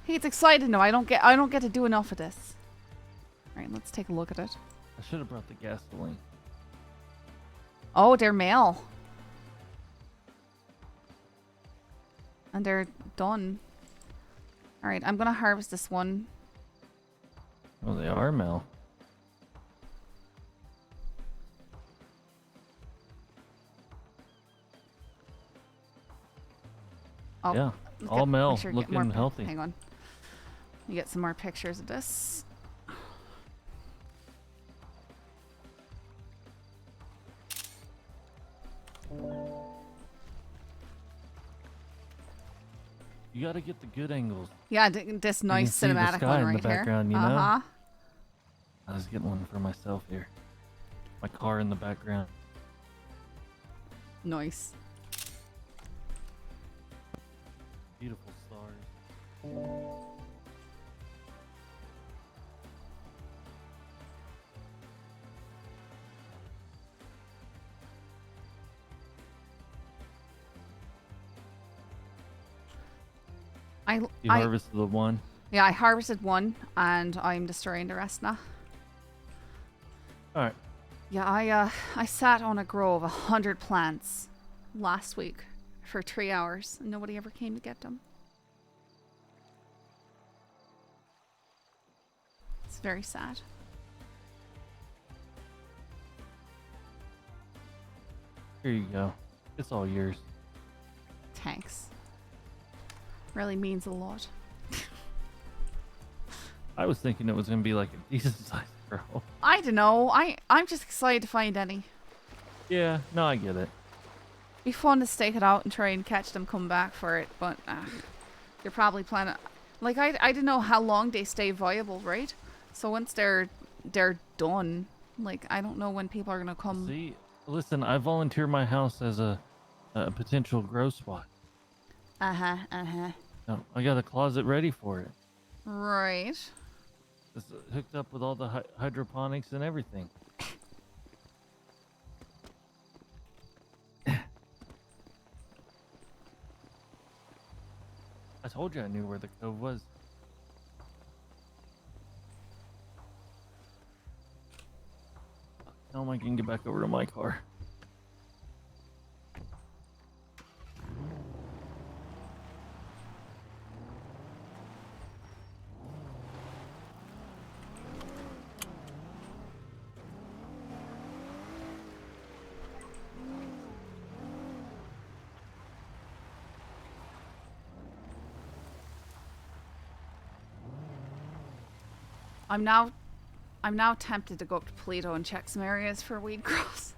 S2: Hey, it's exciting. No, I don't get to do enough of this. All right, let's take a look at it.
S13: I should have brought the gasoline.
S2: Oh, they're male. And they're done. All right, I'm gonna harvest this one.
S13: Oh, they are male.
S2: Oh,
S13: Yeah,
S2: let's
S13: all
S2: get-
S13: male,
S2: make sure to get
S13: looking
S2: more
S13: healthy.
S2: Hang on. You get some more pictures of this.
S13: You got to get the good angles.
S2: Yeah, this
S13: You
S2: nice
S13: can see the
S2: cinematic
S13: sky
S2: one
S13: in
S2: right
S13: the
S2: here.
S13: background, you know?
S2: Uh-huh.
S13: I was getting one for myself here. My car in the background.
S2: Nice.
S13: Beautiful stars. You harvested the one?
S2: Yeah, I harvested one, and I'm destroying the rest now.
S13: All right.
S2: Yeah, I sat on a grow of 100 plants last week for 3 hours, and nobody ever came to get them. It's very sad.
S13: Here you go. It's all yours.
S2: Thanks. Really means a lot.
S13: I was thinking it was going to be like a decent sized girl.
S2: I don't know. I'm just excited to find any.
S13: Yeah, no, I get it.
S2: Be fun to stake it out and try and catch them come back for it, but you're probably planning. Like I didn't know how long they stay viable, right? So once they're done, like I don't know when people are gonna come.
S13: See, listen, I volunteer my house as a potential grow spot. No, I got a closet ready for it.
S2: Right.
S13: It's hooked up with all the hydroponics and everything. I told you I knew where the cove was. How am I going to get back over to my car?
S2: I'm now tempted to go up to Toledo and check some areas for weed growth.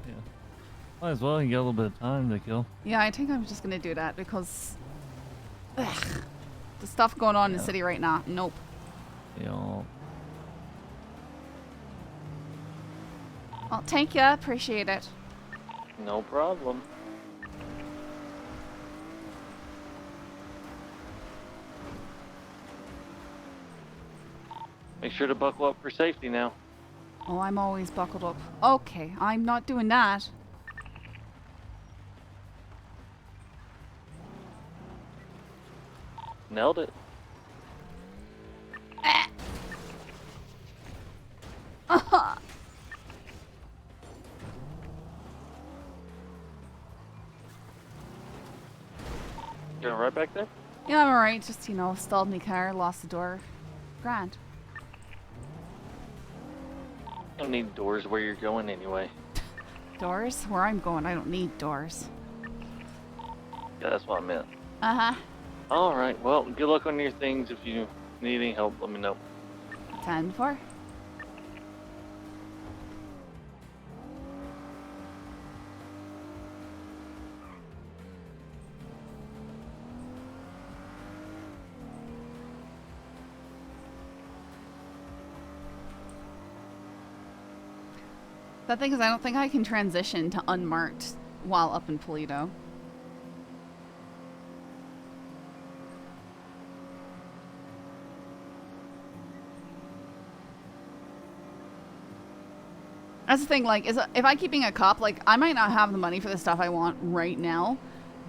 S13: Yeah. Might as well, you got a little bit of time to kill.
S2: Yeah, I think I'm just gonna do that because the stuff going on in the city right now. Nope.
S13: You know,
S2: Well, thank you. Appreciate it.
S8: No problem. Make sure to buckle up for safety now.
S2: Oh, I'm always buckled up. Okay, I'm not doing that.
S8: Nailed it. You're right back there?
S2: Yeah, I'm alright. Just, you know, stalled my car, lost the door. Grand.
S8: Don't need doors where you're going anyway.
S2: Doors? Where I'm going, I don't need doors.
S8: Yeah, that's what I meant.
S2: Uh-huh.
S8: Alright, well, good luck on your things. If you need any help, let me know.
S2: 10-4. The thing is, I don't think I can transition to unmarked while up in Polito. That's the thing, like, if I keep being a cop, like, I might not have the money for the stuff I want right now,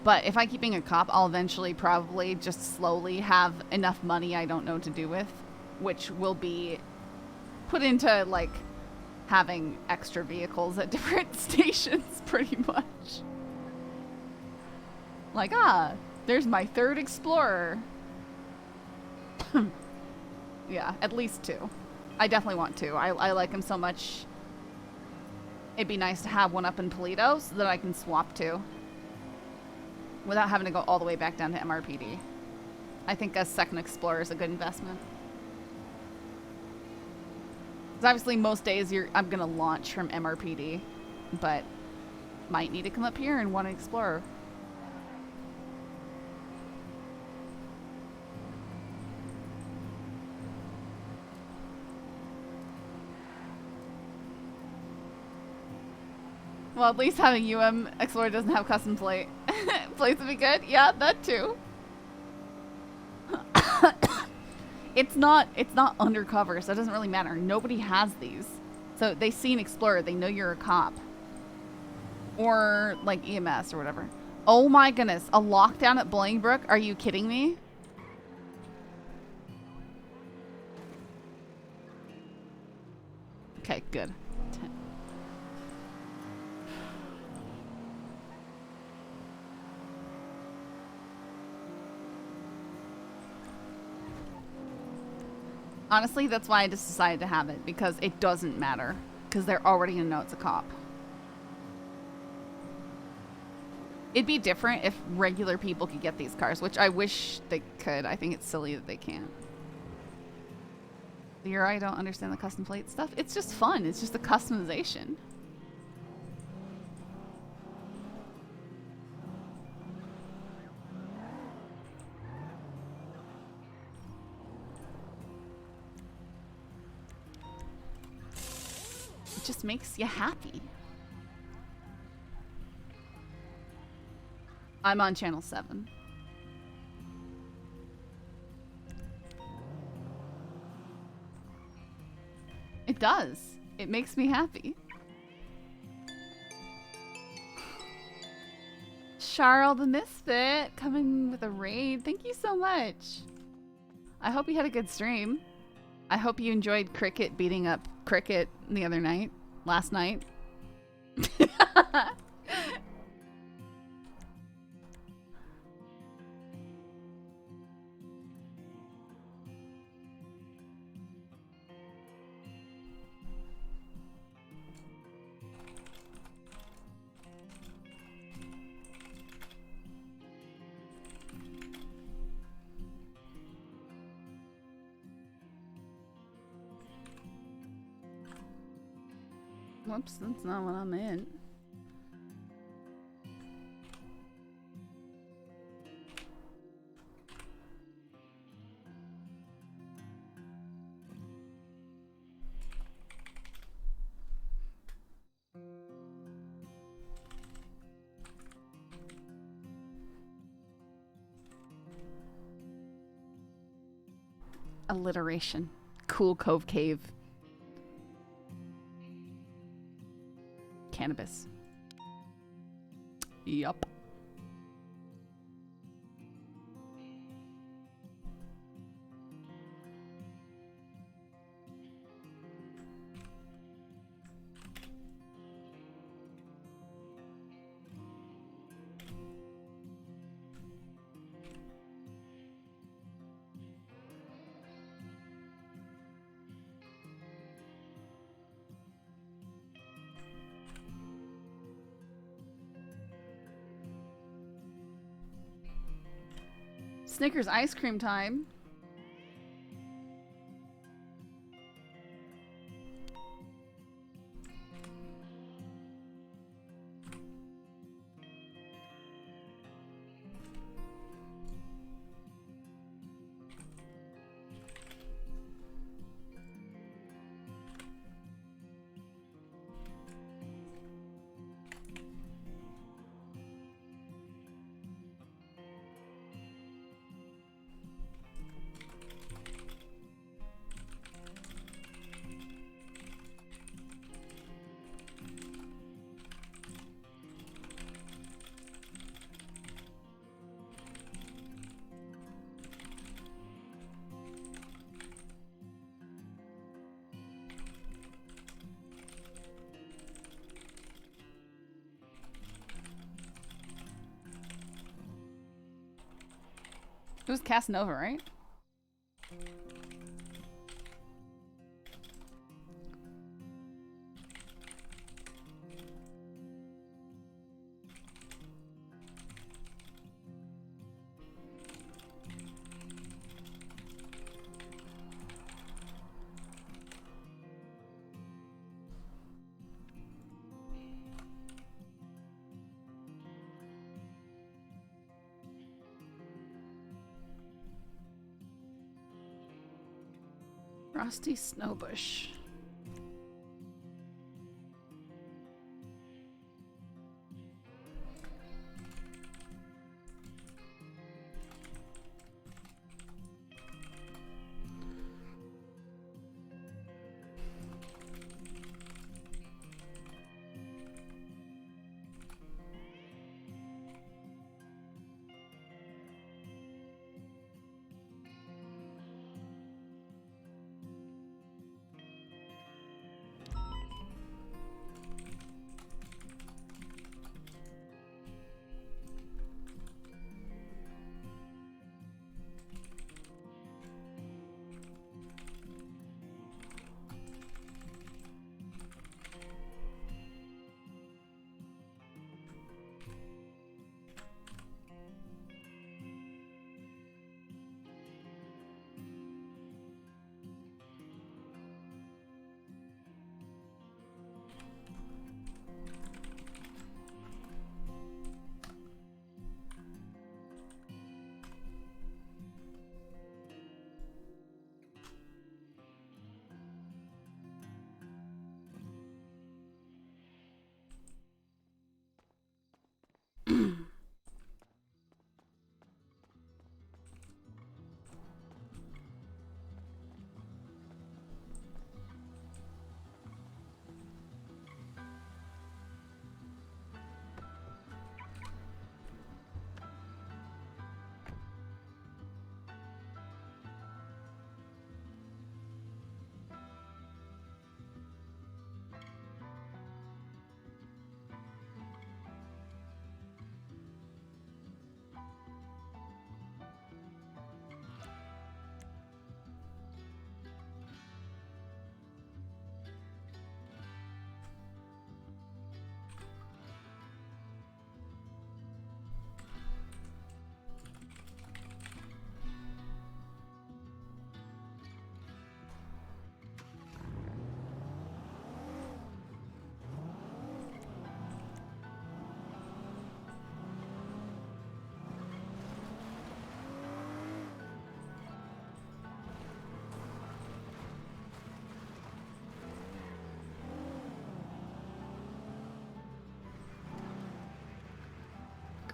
S2: but if I keep being a cop, I'll eventually probably just slowly have enough money I don't know what to do with, which will be put into, like, having extra vehicles at different stations, pretty much. Like, there's my third Explorer. Yeah, at least 2. I definitely want 2. I like him so much. It'd be nice to have one up in Polito so that I can swap to without having to go all the way back down to MRPD. I think a second Explorer is a good investment. Because obviously most days I'm going to launch from MRPD, but might need to come up here and want an Explorer. Well, at least having Explorer doesn't have custom plate. Plates would be good. Yeah, that too. It's not undercover, so it doesn't really matter. Nobody has these. So they see an Explorer, they know you're a cop. Or like EMS or whatever. Oh my goodness, a lockdown at Bolingbrook? Are you kidding me? Okay, good. Honestly, that's why I just decided to have it, because it doesn't matter. Because they're already going to know it's a cop. It'd be different if regular people could get these cars, which I wish they could. I think it's silly that they can't. Here, I don't understand the custom plate stuff. It's just fun. It's just the customization. It just makes you happy. I'm on channel 7. It does. It makes me happy. Charles the Misfit coming with a raid. Thank you so much. I hope you had a good stream. I hope you enjoyed Cricket beating up Cricket the other night. Last night. Whoops, that's not what I meant. Alliteration. Cool Cove Cave. Cannabis. Yup. Snickers ice cream time. It was Casanova, right? Frosty Snowbush.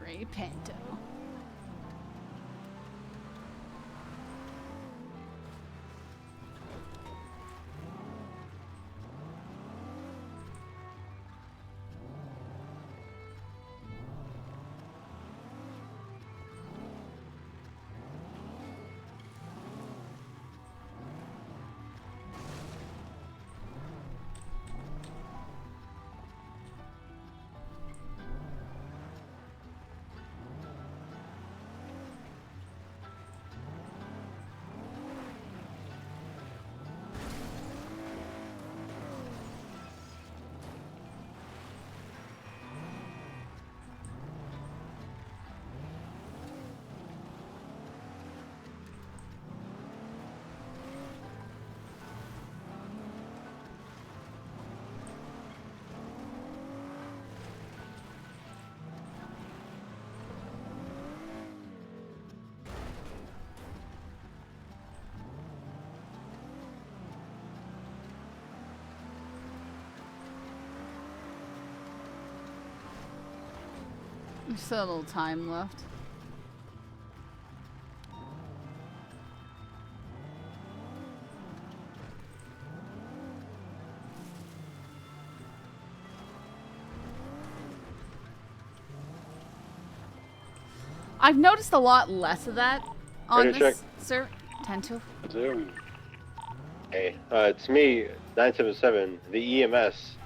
S2: Gray Panto. There's still a little time left. I've noticed a lot less of that on
S19: Ready to
S2: this
S19: check?
S2: server. Tend to.
S19: Zoom. Hey, it's me, 977, the EMS,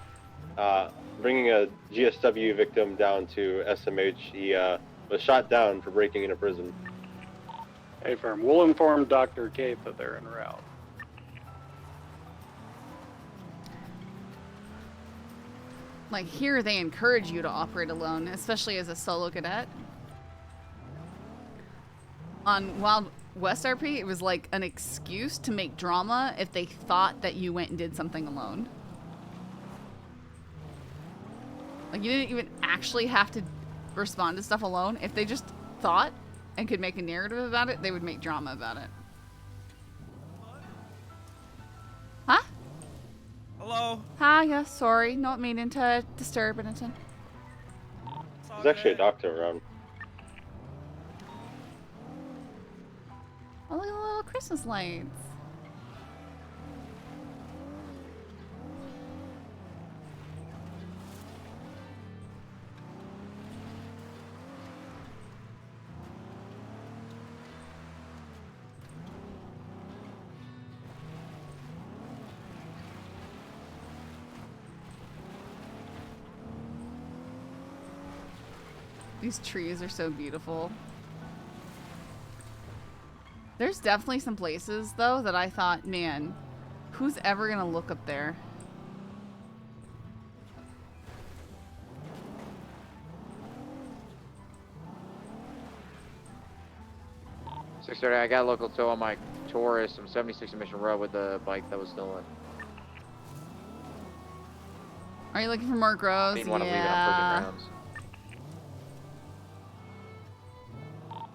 S19: bringing a GSW victim down to SMH. He was shot down for breaking into prison.
S21: Hey, firm. We'll inform Dr. Kate that they're en route.
S2: Like here, they encourage you to operate alone, especially as a solo cadet. On Wild West RP, it was like an excuse to make drama if they thought that you went and did something alone. Like you didn't even actually have to respond to stuff alone. If they just thought and could make a narrative about it, they would make drama about it. Huh?
S22: Hello?
S2: Hi, yeah, sorry. Not meaning to disturb anything.
S19: There's actually a doctor around.
S2: Oh, look at the little Christmas lights. These trees are so beautiful. There's definitely some places, though, that I thought, man, who's ever gonna look up there?
S5: I got a local tow on my Taurus. I'm 76 Mission Road with the bike that was stolen.
S2: Are you looking for more grows?
S5: Seen one of them leaving
S2: Yeah.
S5: on prison grounds.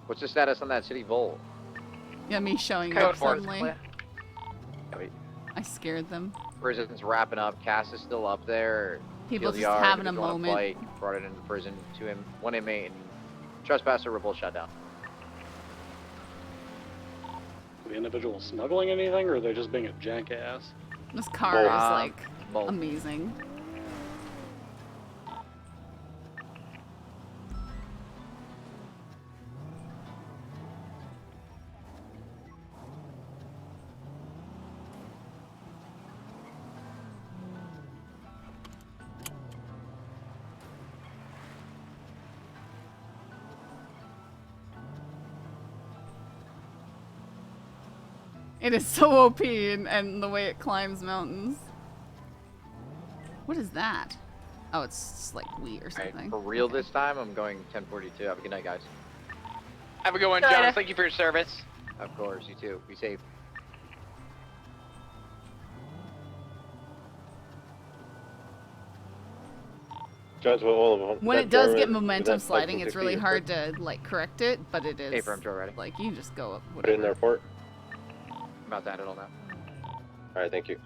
S5: What's the status on that city Volt?
S2: Yeah, me showing
S5: Code
S2: up
S5: for it.
S2: suddenly.
S5: Yeah, wait.
S2: I scared them.
S5: Prison's wrapping up. Cass is still up there.
S2: People
S5: Field
S2: just
S5: yard,
S2: having a
S5: individual on
S2: moment.
S5: Flight, brought it into prison. One inmate and trespasser were both shut down.
S21: The individual smuggling anything, or are they just being a jackass?
S2: This car is like
S5: both.
S2: amazing. It is so OP and the way it climbs mountains. What is that? Oh, it's just like wheat or something.
S5: Alright, for real this time, I'm going 1042. Have a good night, guys.
S12: Have a good one, Jonas. Thank you for your service.
S5: Of course, you too. Be safe.
S19: Judge,
S2: When it does get momentum sliding, it's really hard to like correct it, but it is.
S5: Hey, firm, Joe, ready?
S2: Like you just go up.
S19: Put it in the report.
S5: About that, it'll know.
S19: All right, thank you.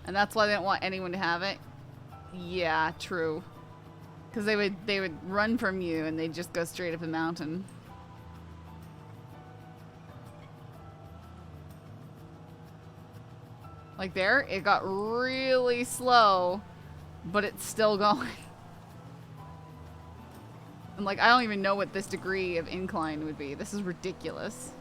S2: And that's why they don't want anyone to have it. Yeah, true. Because they would run from you and they'd just go straight up a mountain. Like there, it got really slow, but it's still going. And like I don't even know what this degree of incline would be. This is ridiculous.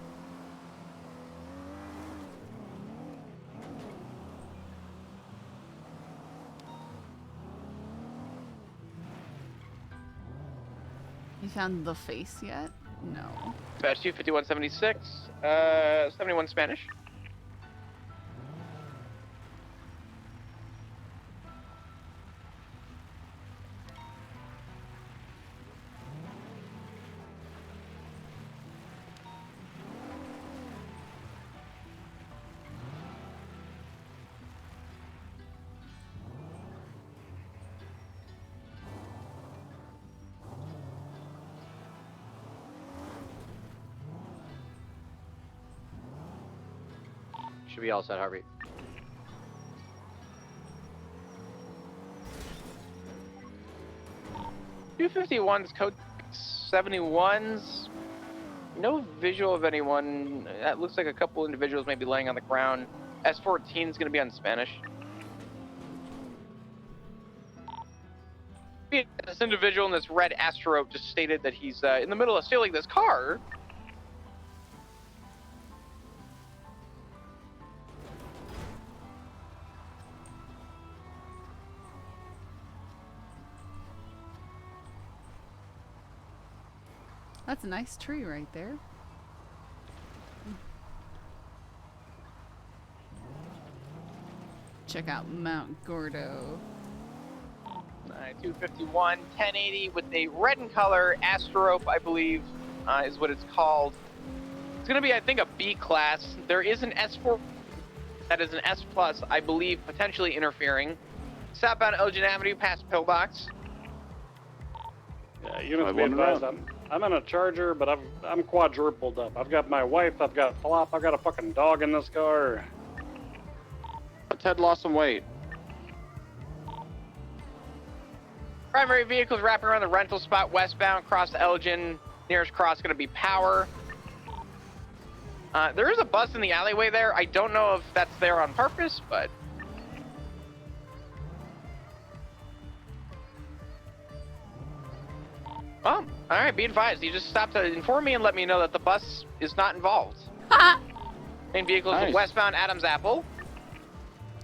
S2: You found the face yet? No.
S12: Batch 25176, 71 Spanish.
S5: Should be all set, Harvey.
S12: 251's code 71's. No visual of anyone. That looks like a couple individuals may be laying on the ground. S14 is going to be on Spanish. This individual in this red Astro just stated that he's in the middle of stealing this car.
S2: That's a nice tree right there. Check out Mount Gordo.
S12: 251, 1080 with a red in color, Astrope, I believe, is what it's called. It's going to be, I think, a B class. There is an S4 that is an S plus, I believe, potentially interfering. Southbound Elgin Avenue past Pillbox.
S21: Yeah, units be advised, I'm in a Charger, but I'm quadrupled up. I've got my wife, I've got Flop, I've got a fucking dog in this car.
S12: Ted lost some weight. Primary vehicles wrapping around the rental spot westbound, cross Elgin. Nearest cross going to be Power. There is a bus in the alleyway there. I don't know if that's there on purpose, but... Oh, alright, be advised. You just stopped to inform me and let me know that the bus is not involved. Main vehicles
S1: Nice.
S12: westbound Adams Apple.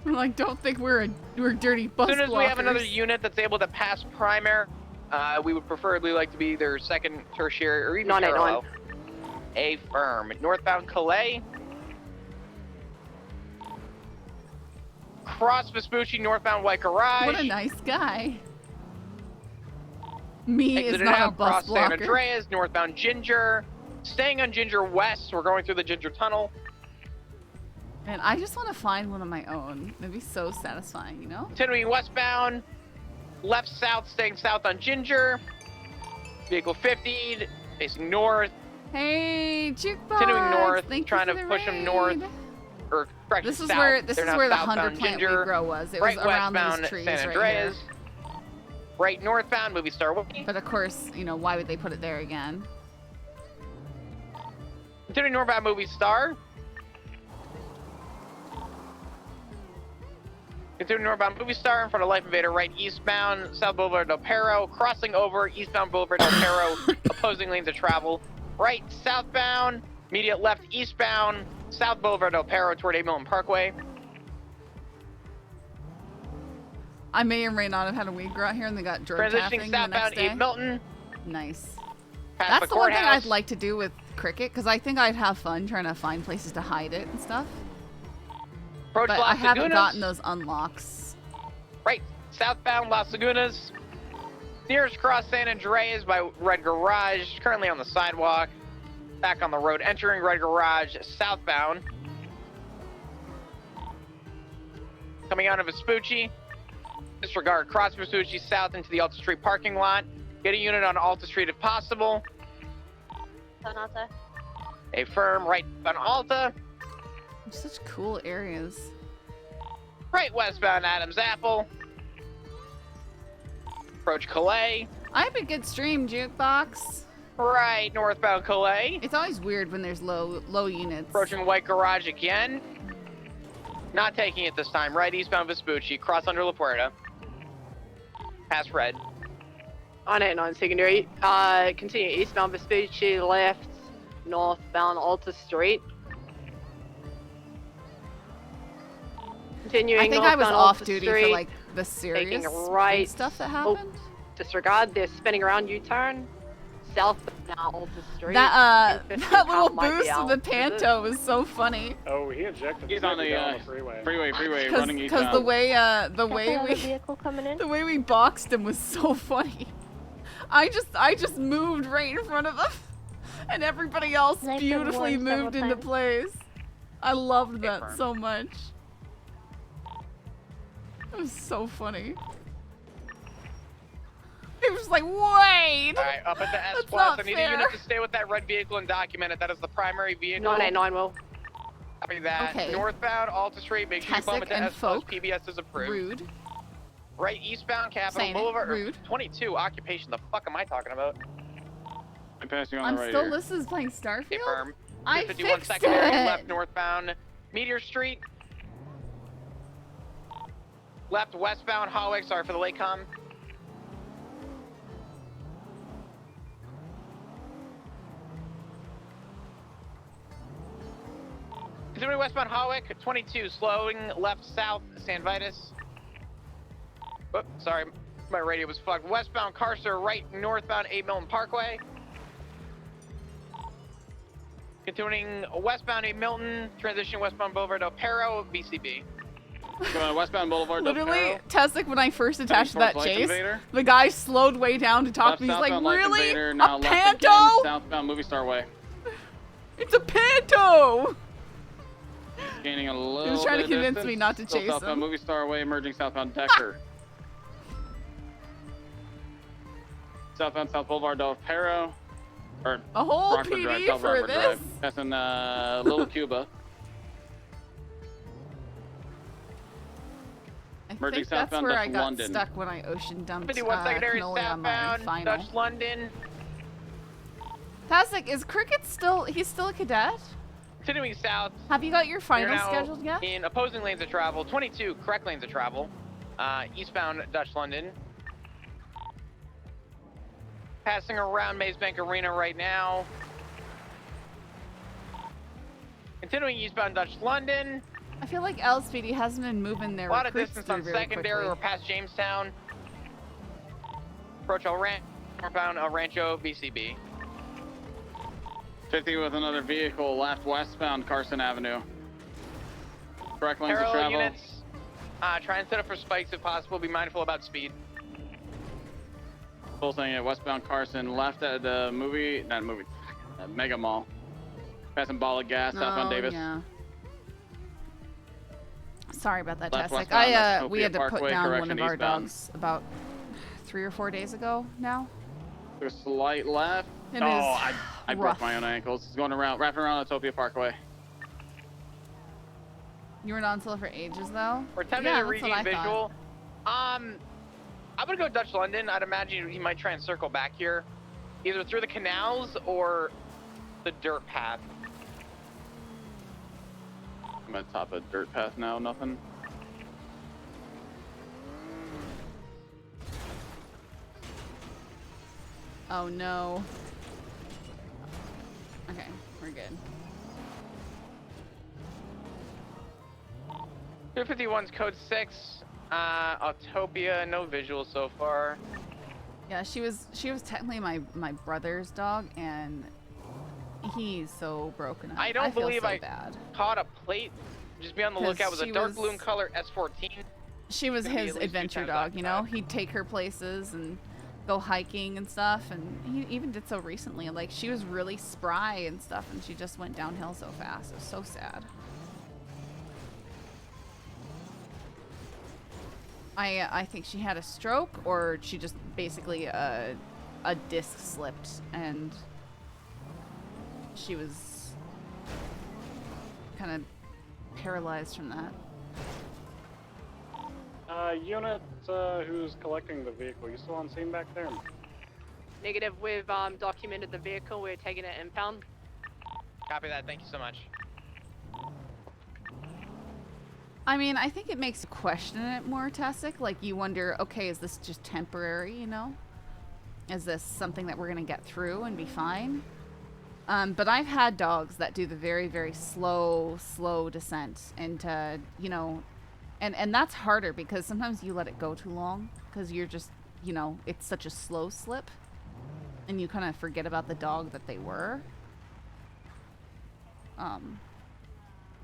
S2: I'm like, don't think we're dirty bus
S12: As soon as we have another
S2: blockers.
S12: unit that's able to pass primary, we would preferably like to be either second, tertiary, or even
S17: 989.
S12: parallel. A firm. Northbound Calais. Cross Vespucci, northbound White Garage.
S2: What a nice guy. Me is
S12: Exited
S2: not a
S12: out,
S2: bus
S12: cross San
S2: blocker.
S12: Andreas, northbound Ginger. Staying on Ginger West, we're going through the Ginger Tunnel.
S2: And I just want to find one of my own. It'd be so satisfying, you know?
S12: Continuing westbound, left south, staying south on Ginger. Vehicle 50, facing north.
S2: Hey, Jukebox!
S12: Continuing north,
S2: Thank you
S12: trying
S2: for
S12: to
S2: the
S12: push them
S2: raid.
S12: north. Or correction,
S2: This is
S12: south.
S2: where this
S12: They're
S2: is
S12: now
S2: where the
S12: southbound
S2: 100 plant
S12: Ginger.
S2: we grow was. It
S12: Right
S2: was around
S12: westbound
S2: these trees
S12: San
S2: right
S12: Andreas.
S2: here.
S12: Right northbound Movie Star Way.
S2: But of course, you know, why would they put it there again?
S12: Continuing northbound Movie Star. Continuing northbound Movie Star in front of Life Invader, right eastbound, South Boulevard Del Perro, crossing over eastbound Boulevard Del Perro, opposing lanes of travel. Right southbound, immediate left eastbound, South Boulevard Del Perro toward A. Milton Parkway.
S2: I may or may not have had a weed grow out here and they got drug trafficking
S12: Transitioning
S2: the next
S12: southbound
S2: day.
S12: A. Milton.
S2: Nice.
S12: Past
S2: That's
S12: the
S2: the one thing
S12: courthouse.
S2: I'd like to do with cricket, because I think I'd have fun trying to find places to hide it and stuff.
S12: Approach
S2: But
S12: Las
S2: I haven't
S12: Lagunas.
S2: gotten those unlocks.
S12: Right, southbound Las Lagunas. Nearest cross San Andreas by Red Garage, currently on the sidewalk. Back on the road, entering Red Garage, southbound. Coming out of Vespucci. Disregard cross Vespucci south into the Alta Street parking lot. Get a unit on Alta Street if possible.
S17: Sonata.
S12: A firm right on Alta.
S2: Such cool areas.
S12: Right westbound Adams Apple. Approach Calais.
S2: I have a good stream, Jukebox.
S12: Right northbound Calais.
S2: It's always weird when there's low units.
S12: Approaching White Garage again. Not taking it this time. Right eastbound Vespucci. Cross under La Puerta. Pass red.
S9: 989 secondary. Continue eastbound Vespucci, left, northbound Alta Street. Continuing
S2: I think I was
S9: northbound
S2: off
S9: Alta
S2: duty
S9: Street,
S2: for like the serious
S9: taking a right
S2: stuff that
S9: oh,
S2: happened.
S9: disregard, they're spinning around U-turn. Southbound Alta Street.
S2: That
S9: and 50
S2: that little
S9: car might be
S2: boost
S9: out.
S2: of the Panto was so funny.
S21: Oh, he ejected.
S1: He's on the
S21: freeway.
S1: Freeway, running eastbound.
S2: Because the way
S17: Another
S2: we
S17: vehicle coming in.
S2: the way we boxed him was so funny. I just moved right in front of him, and everybody else
S17: They've been
S2: beautifully
S17: warned several
S2: moved into
S17: times.
S2: place. I loved that
S12: Confirmed.
S2: so much. It was so funny. It was like, wait!
S12: Alright, up at the S
S2: That's
S12: Plus.
S2: not
S12: I need
S2: fair.
S12: a unit to stay with that red vehicle and document it. That is the primary vehicle.
S9: 989 will.
S12: Copy that.
S2: Okay.
S12: Northbound Alta Street. Make sure you bump
S2: Keswick
S12: into
S2: and
S12: S Plus.
S2: Folk.
S12: PBS is approved.
S2: Rude.
S12: Right eastbound, Capitol
S2: Saying it,
S12: Boulevard.
S2: rude.
S12: 22, occupation. The fuck am I talking about?
S1: I'm passing on
S2: I'm
S1: the right
S2: still
S1: here.
S2: listening to playing Starfield.
S12: Confirm.
S2: I
S12: 51
S2: fixed
S12: secondary,
S2: it.
S12: left northbound, Meteor Street. Left westbound, Hallway. Sorry for the late com. Continuing westbound Hawick, 22, slowing left south, San Vitus. Oh, sorry, my radio was fucked. Westbound Carcer, right northbound 8 Milton Parkway. Continuing westbound 8 Milton, transition westbound Boulevard Del Perro, BCB.
S1: Going westbound Boulevard Del
S2: Literally,
S1: Perro.
S2: Tessic, when I first attached to that
S1: towards Lights
S2: chase,
S1: Invader.
S2: the guy slowed way down to talk to me. He's like,
S1: Southbound Lights
S2: really?
S1: Invader, now
S2: A
S1: left
S2: panto?
S1: again, southbound Movie Star Way.
S2: It's a panto!
S1: Gaining a little
S2: He was trying to
S1: bit of
S2: convince
S1: distance.
S2: me not to
S1: Still
S2: chase
S1: southbound
S2: him.
S1: Movie Star Way, merging southbound Decker. Southbound South Boulevard Del Perro. Or
S2: A whole
S1: Rockford
S2: PD
S1: Drive, South
S2: for
S1: Rockford
S2: this?
S1: Drive. Passing Little Cuba.
S2: I
S1: Merging
S2: think that's
S1: southbound
S2: where I
S1: Dutch
S2: got
S1: London.
S2: stuck when I ocean dumped
S12: 51 secondary,
S2: cannoli on my
S12: southbound,
S2: final.
S12: Dutch London.
S2: Tessic, is Cricket still, he's still a cadet?
S12: Continuing south.
S2: Have you got your
S12: We're
S2: final
S12: now
S2: scheduled yet?
S12: in opposing lanes of travel. 22, correct lanes of travel. Eastbound Dutch London. Passing around Maze Bank Arena right now. Continuing eastbound Dutch London.
S2: I feel like LSPD hasn't been moving their
S12: A lot of
S2: recruits
S12: distance
S2: through
S12: on
S2: very
S12: secondary.
S2: quickly.
S12: We're past Jamestown. Approach El Rancho, northbound El Rancho, BCB.
S1: 50 with another vehicle, left westbound Carson Avenue. Correct lanes of
S12: Parallel
S1: travel.
S12: units. Try and set up for spikes if possible. Be mindful about speed.
S1: Full thing at westbound Carson, left at the Mega Mall. Passing Ball of Gas, southbound Davis.
S2: Yeah. Sorry about that,
S1: Left
S2: Tessic.
S1: westbound,
S2: We had to put
S1: Parkway,
S2: down one
S1: correction,
S2: of our
S1: eastbound.
S2: dogs about 3 or 4 days ago now.
S1: Took a slight left.
S2: It
S1: oh,
S2: is
S1: I broke
S2: rough.
S1: my own ankles. It's going around, wrapping around Utopia Parkway.
S2: You were non-solo for ages, though?
S12: We're 10
S2: yeah,
S12: minute
S2: that's what I
S12: reading
S2: thought.
S12: visual. I'm gonna go Dutch London. I'd imagine he might try and circle back here, either through the canals or the dirt path.
S1: I'm at top of dirt path now, nothing.
S2: Oh, no. Okay, we're good.
S12: 251's code 6. Autopia, no visual so far.
S2: Yeah, she was technically my brother's dog, and he's so broken up.
S12: I don't
S2: feel
S12: believe
S2: so
S12: I
S2: bad.
S12: caught a plate. Just be on the
S2: 'Cause
S12: lookout with a
S2: she
S12: dark
S2: was-
S12: blue in color S14.
S2: She was
S12: Gonna be
S2: his
S12: at least 2
S2: adventure
S12: times
S2: dog, you know?
S12: occupied.
S2: He'd take her places and go hiking and stuff, and he even did so recently. Like, she was really spry and stuff, and she just went downhill so fast. It was so sad. I think she had a stroke, or she just basically a disc slipped, and she was kind of paralyzed from that.
S21: Unit who's collecting the vehicle, you still on scene back there?
S9: Negative, we've documented the vehicle. We're taking it impound.
S12: Copy that. Thank you so much.
S2: I mean, I think it makes you question it more, Tessic. Like, you wonder, okay, is this just temporary, you know? Is this something that we're going to get through and be fine? But I've had dogs that do the very, very slow descent into, you know, and that's harder because sometimes you let it go too long because you're just, you know, it's such a slow slip and you kind of forget about the dog that they were.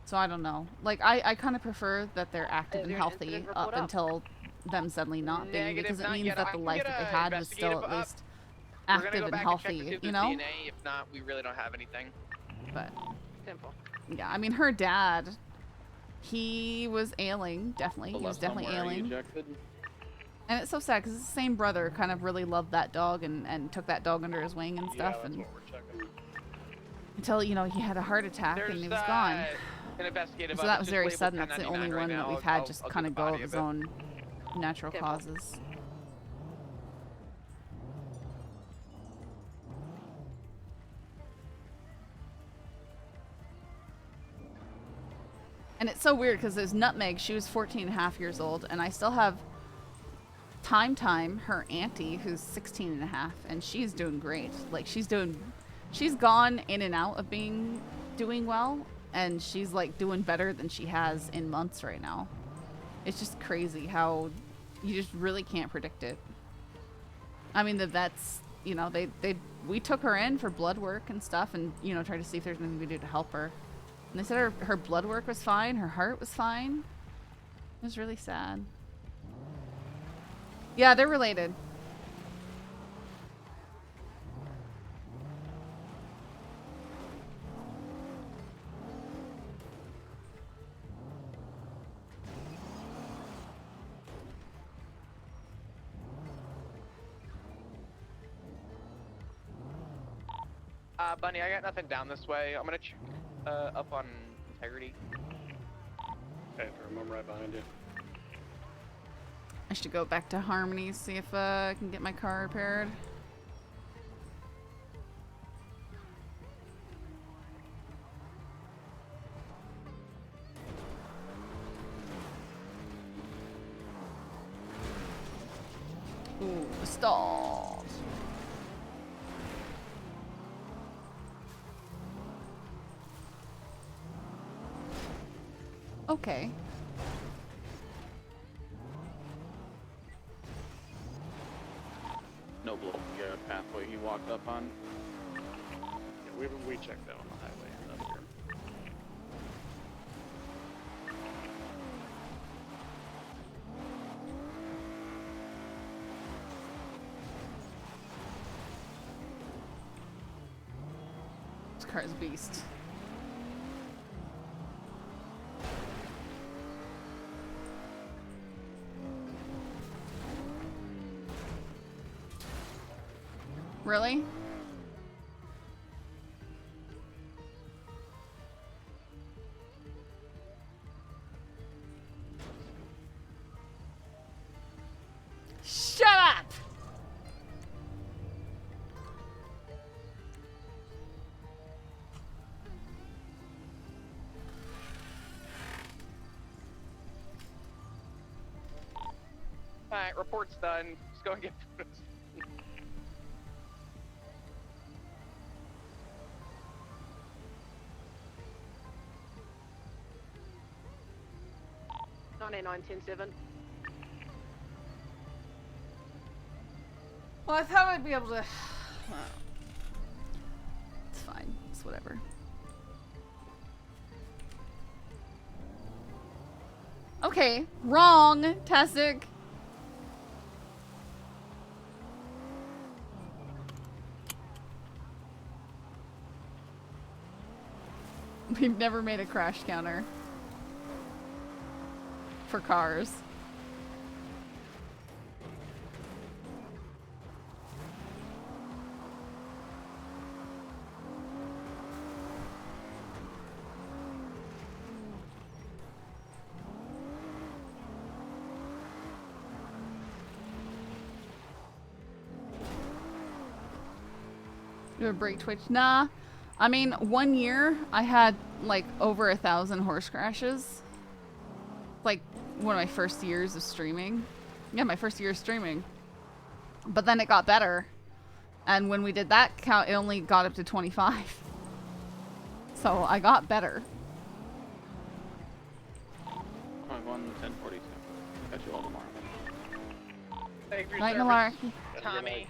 S2: So I don't know. Like, I kind of prefer that they're active and
S9: there an
S2: healthy
S9: incident
S2: up
S9: report up?
S2: until them suddenly not being,
S12: Negative,
S2: because it
S12: not
S2: means
S12: yet.
S2: that
S12: I
S2: the
S12: can
S2: life
S12: get
S2: that they
S12: a
S2: had was still
S12: investigative
S2: at
S12: up.
S2: least
S12: We're gonna
S2: active
S12: go
S2: and
S12: back
S2: healthy,
S12: and check to see if
S2: you
S12: there's
S2: know?
S12: DNA. If not, we really don't have anything.
S2: But
S9: Simple.
S2: yeah, I mean, her dad, he was ailing, definitely. He was definitely ailing. And it's so sad because the same brother kind of really loved that dog and took that dog under his wing and stuff. And until, you know, he had a heart attack and he was gone.
S12: An investigative
S2: So
S12: up.
S2: that
S12: It's
S2: was
S12: just
S2: very
S12: labeled
S2: sudden. That's the
S12: 1099
S2: only
S12: right
S2: one that
S12: now.
S2: we've had
S12: I'll
S2: just
S12: do
S2: kind
S12: the
S2: of go
S12: body
S2: of his
S12: it.
S2: own natural causes. And it's so weird because there's Nutmeg, she was 14 and a half years old, and I still have Time, her auntie, who's 16 and a half, and she's doing great. Like, she's gone in and out of doing well, and she's like doing better than she has in months right now. It's just crazy how you just really can't predict it. I mean, the vets, you know, we took her in for blood work and stuff, and, you know, tried to see if there's anything we could do to help her. And they said her blood work was fine, her heart was fine. It was really sad. Yeah, they're related.
S12: Bunny, I got nothing down this way. I'm gonna check up on integrity.
S21: Okay, I'm right behind you.
S2: I should go back to Harmony, see if I can get my car repaired. Ooh, stalled. Okay.
S1: No blow. Yeah, pathway he walked up on.
S21: Yeah, we checked that on the highway up here.
S2: This car's a beast. Really? Shut up!
S12: Alright, report's done. Just go and get photos.
S2: Well, I thought I'd be able to... It's fine. It's whatever. Okay. Wrong, Tessic. We've never made a crash counter. For cars. Do a brake twitch? Nah. I mean, 1 year I had like over 1,000 horse crashes. Like one of my first years of streaming. Yeah, my first year of streaming. But then it got better. And when we did that count, it only got up to 25. So I got better.
S1: 1042. Catch you all tomorrow.
S12: Thank you for your
S2: Night,
S12: service,
S2: Malarkey.
S12: Tommy.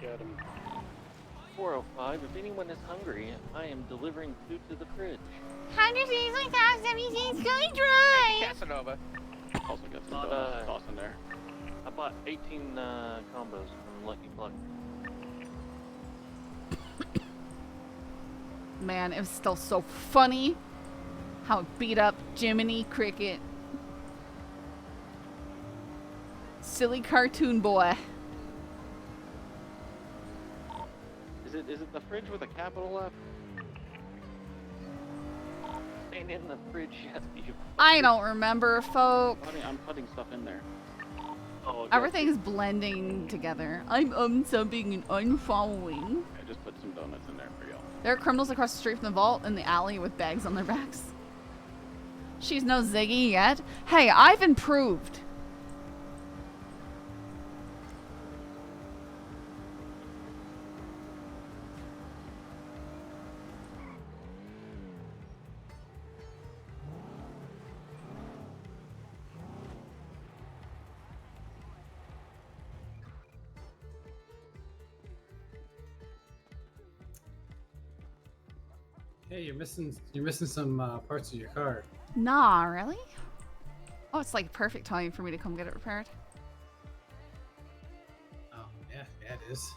S8: 405, if anyone is hungry, I am delivering food to the fridge.
S2: 100 Scully Drive!
S12: Casanova.
S1: Also got some sauce in there.
S8: I bought 18 combos from Lucky Pluck.
S2: Man, it was still so funny how it beat up Jiminy Cricket. Silly cartoon boy.
S8: Is it the fridge with a capital F? Ain't in the fridge yet.
S2: I don't remember, folk.
S1: I'm putting stuff in there.
S8: Oh, okay.
S2: Everything's blending together. I'm unsubbing and unfollowing.
S14: I just put some donuts in there for y'all.
S2: There are criminals across the street from the vault in the alley with bags on their backs. She's no Ziggy yet. Hey, I've improved.
S4: Hey, you're missing some parts of your car.
S2: Nah, really? Oh, it's like perfect time for me to come get it repaired.
S4: Oh, yeah, it is.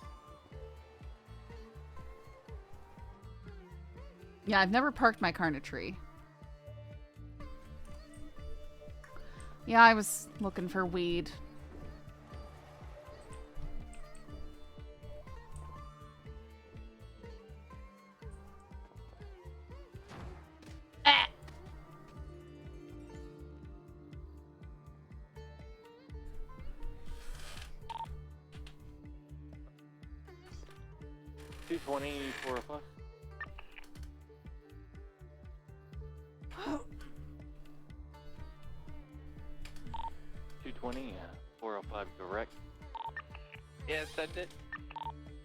S2: Yeah, I've never parked my car in a tree. Yeah, I was looking for weed.
S8: $220, 405. 220, 405 direct.
S12: Yeah, sent it.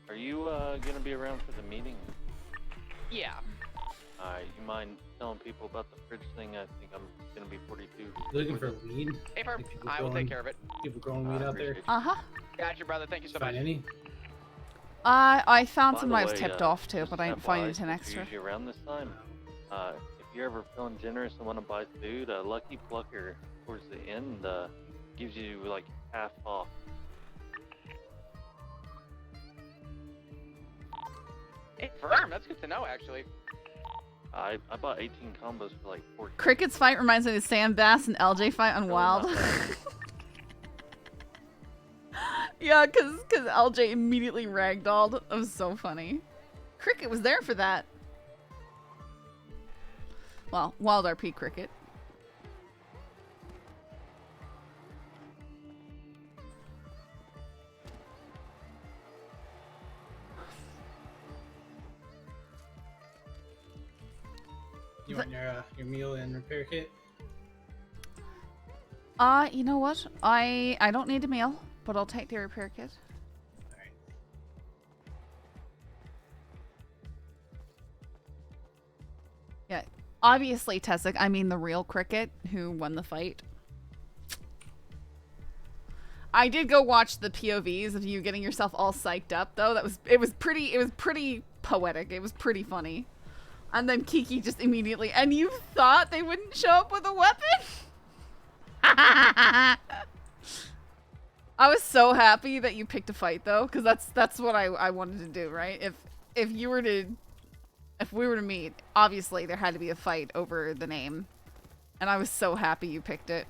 S8: Are you gonna be around for the meeting?
S12: Yeah.
S8: You mind telling people about the fridge thing? I think I'm gonna be 42.
S4: Looking for weed?
S12: Hey, Perp,
S4: People
S12: I will
S4: growing-
S12: take care of it.
S4: People growing weed out there?
S2: Uh-huh.
S12: Gotcha, brother. Thank you so much.
S4: Find any?
S2: I found
S8: By
S2: some
S8: the
S2: I was
S8: way,
S2: tipped off to, but I didn't find
S8: FYI,
S2: anything
S8: since
S2: extra.
S8: you're usually around this time. If you're ever feeling generous and want to buy food, Lucky Plucker towards the end gives you like half off.
S12: Hey, firm. That's good to know, actually.
S8: I bought 18 combos for like 4.
S2: Cricket's fight reminds me of the Sam Bass and LJ fight on Wild. Yeah, cause LJ immediately ragdolled. It was so funny. Cricket was there for that. Well, Wild RP Cricket.
S4: You want your meal and repair kit?
S2: You know what? I don't need a meal, but I'll take the repair kit. Yeah, obviously Tessic, I mean the real Cricket who won the fight. I did go watch the POVs of you getting yourself all psyched up though. It was pretty poetic. It was pretty funny. And then Kiki just immediately, and you thought they wouldn't show up with a weapon? I was so happy that you picked a fight though, because that's what I wanted to do, right? If we were to meet, obviously there had to be a fight over the name. And I was so happy you picked it.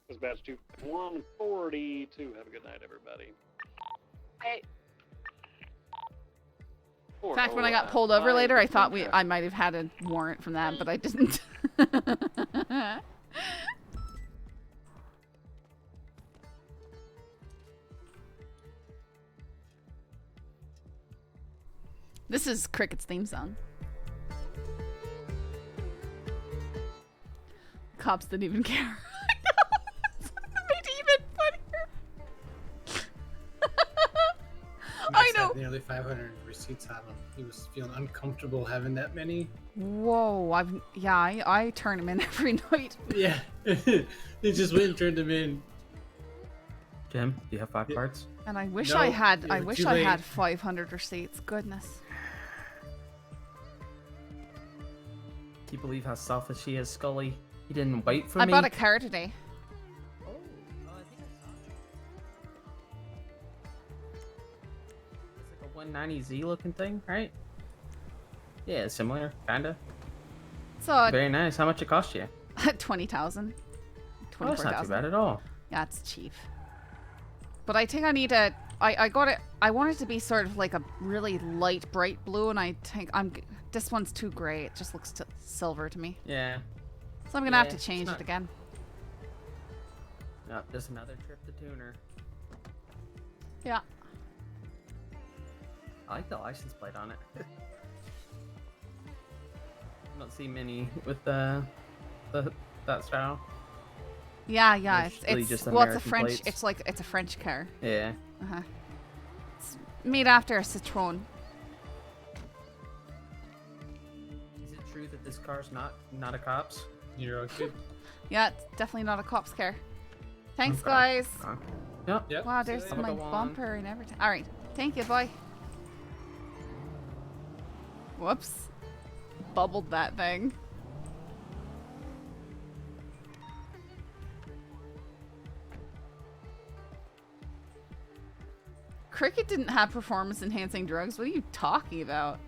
S21: Dispatch to 142. Have a good night, everybody.
S12: Hey.
S2: In fact, when I got pulled over later, I thought I might have had a warrant from that, but I didn't. This is Cricket's theme song. Cops didn't even care. Made it even funnier. I know.
S4: Had nearly 500 receipts on him. He was feeling uncomfortable having that many.
S2: Whoa! I turn him in every night.
S4: Yeah, he just went and turned them in.
S18: Jim, do you have 5 parts?
S2: And I wish
S4: No,
S2: I had. I
S4: you're
S2: wish
S4: too
S2: I
S4: late.
S2: had 500 receipts. Goodness.
S18: Can you believe how selfish he is, Scully? He didn't wait for
S2: I
S18: me.
S2: bought a car today.
S18: It's like a 190Z looking thing, right? Yeah, similar, kinda.
S2: So
S18: Very nice. How much it cost you?
S2: 20,000.
S18: Oh, that's not too bad at all.
S2: Yeah, it's cheap. But I think I need a. I got it. I want it to be sort of like a really light, bright blue, and I think this one's too gray. It just looks silver to me.
S18: Yeah.
S2: So I'm gonna have
S18: Yeah,
S2: to
S18: it's
S2: change
S18: not-
S2: it again.
S18: No, just another trip to tuner.
S2: Yeah.
S18: I like the license plate on it. I don't see many with that style.
S2: Yeah, yeah.
S18: It's really just
S2: well, it's a
S18: American
S2: French.
S18: plates.
S2: It's a French car.
S18: Yeah.
S2: Uh huh. It's made after a Citroen.
S18: Is it true that this car's not a cop's?
S4: You're okay.
S2: Yeah, it's definitely not a cop's car. Thanks,
S18: Okay.
S2: guys.
S18: Yep.
S2: Wow, there's
S18: Have a
S2: my
S18: good one.
S2: bumper and everything. All right. Thank you. Bye. Whoops. Bubbled that thing. Cricket didn't have performance enhancing drugs. What are you talking about?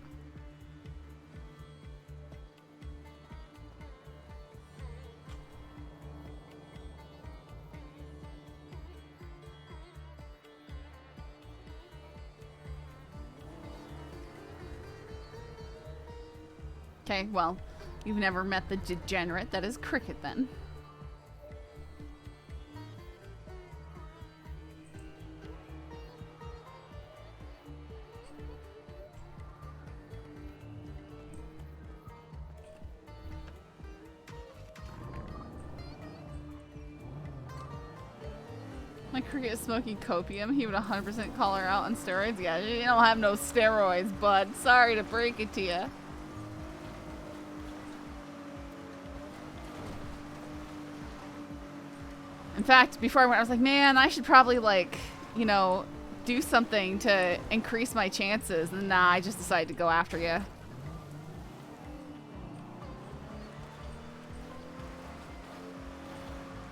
S2: Okay, well, you've never met the degenerate that is Cricket then. My Cricket is smoking copium. He would 100% call her out on steroids. Yeah, you don't have no steroids, bud. Sorry to break it to you. In fact, before I went, I was like, man, I should probably, like, you know, do something to increase my chances. And nah, I just decided to go after you.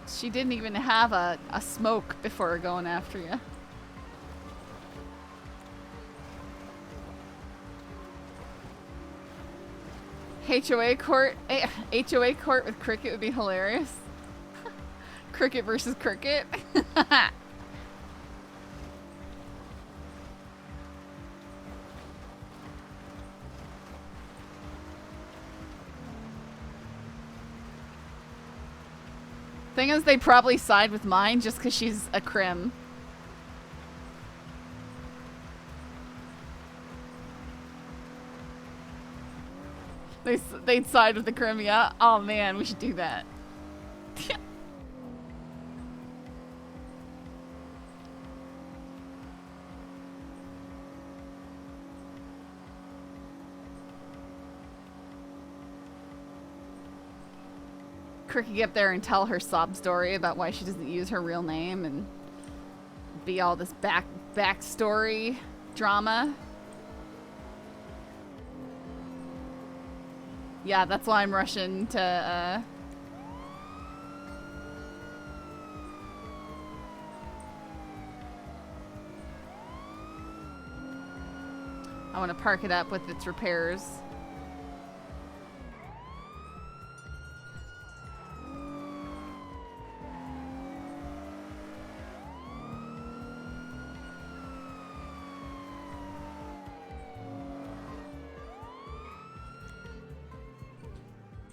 S2: She didn't even have a smoke before going after you. HOA court with Cricket would be hilarious. Cricket versus Cricket. Thing is, they probably side with mine just because she's a crim. They'd side with the crim, yeah? Oh man, we should do that. Cricket get up there and tell her sob story about why she doesn't use her real name and be all this backstory drama. Yeah, that's why I'm rushing to I want to park it up with its repairs.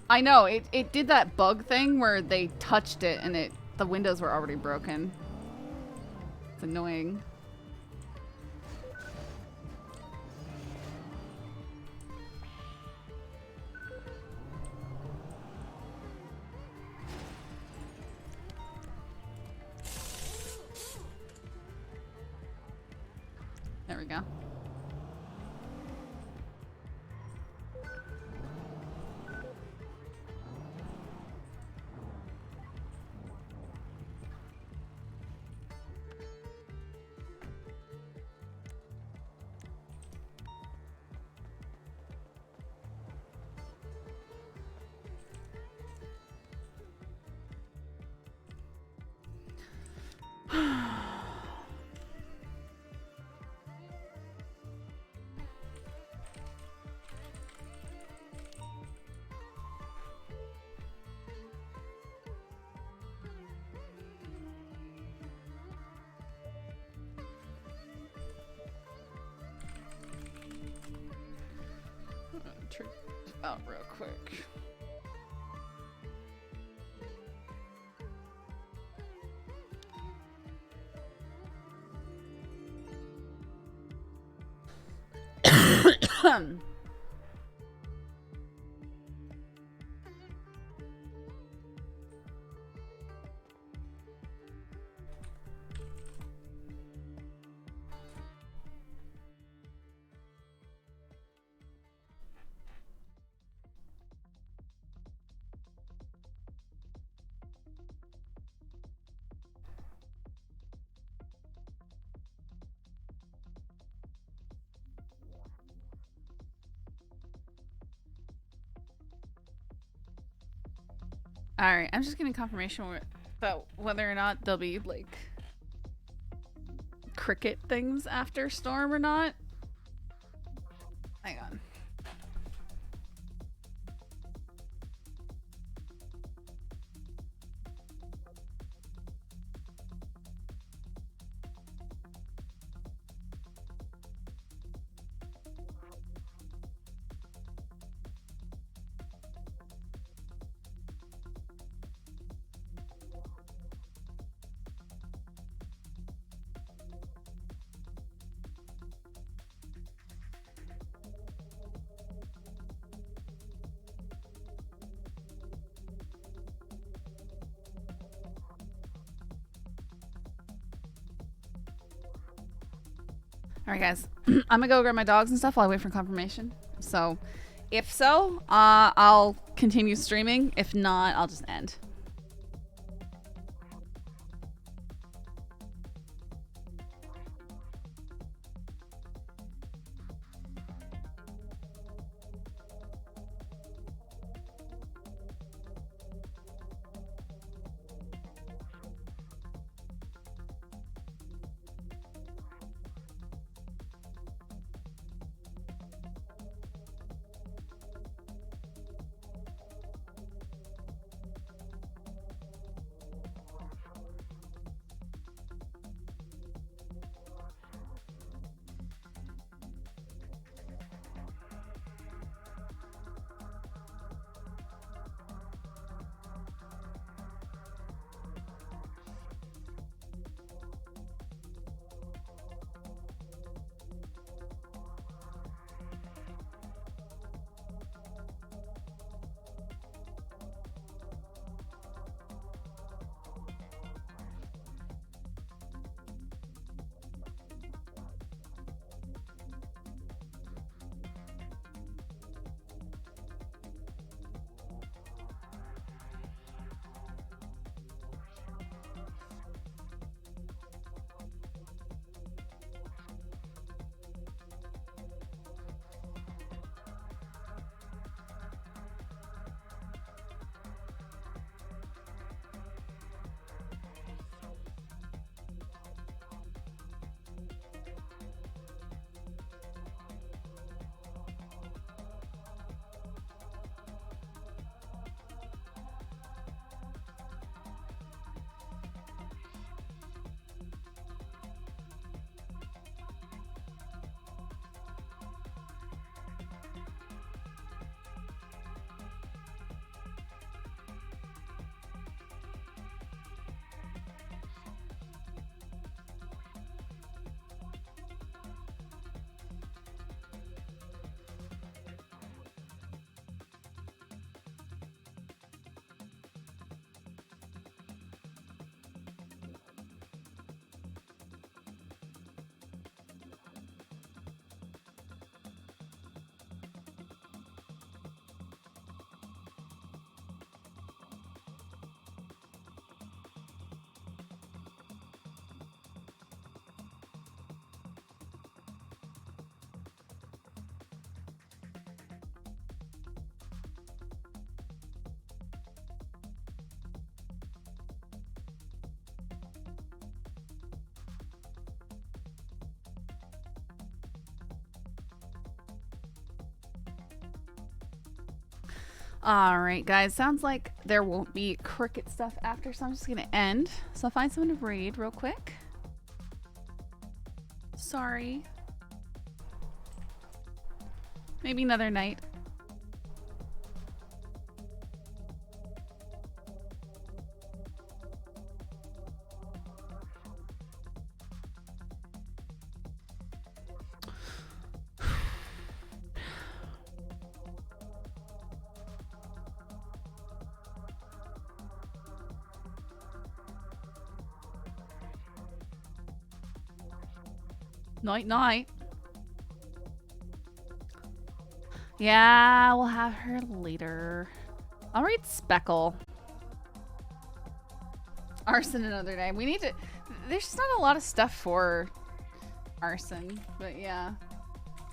S2: I know, it did that bug thing where they touched it and the windows were already broken. It's annoying. There we go. Check it out real quick. Alright, I'm just getting confirmation about whether or not there'll be, like, cricket things after Storm or not. Hang on. Alright guys, I'm gonna go grab my dogs and stuff while I wait for confirmation. So, if so, I'll continue streaming. If not, I'll just end. Alright guys, sounds like there won't be cricket stuff after, so I'm just gonna end. So I'll find someone to read real quick. Sorry. Maybe another night. Night night. Yeah, we'll have her later. I'll read Speckle. Arson another day. We need to... There's just not a lot of stuff for arson, but yeah.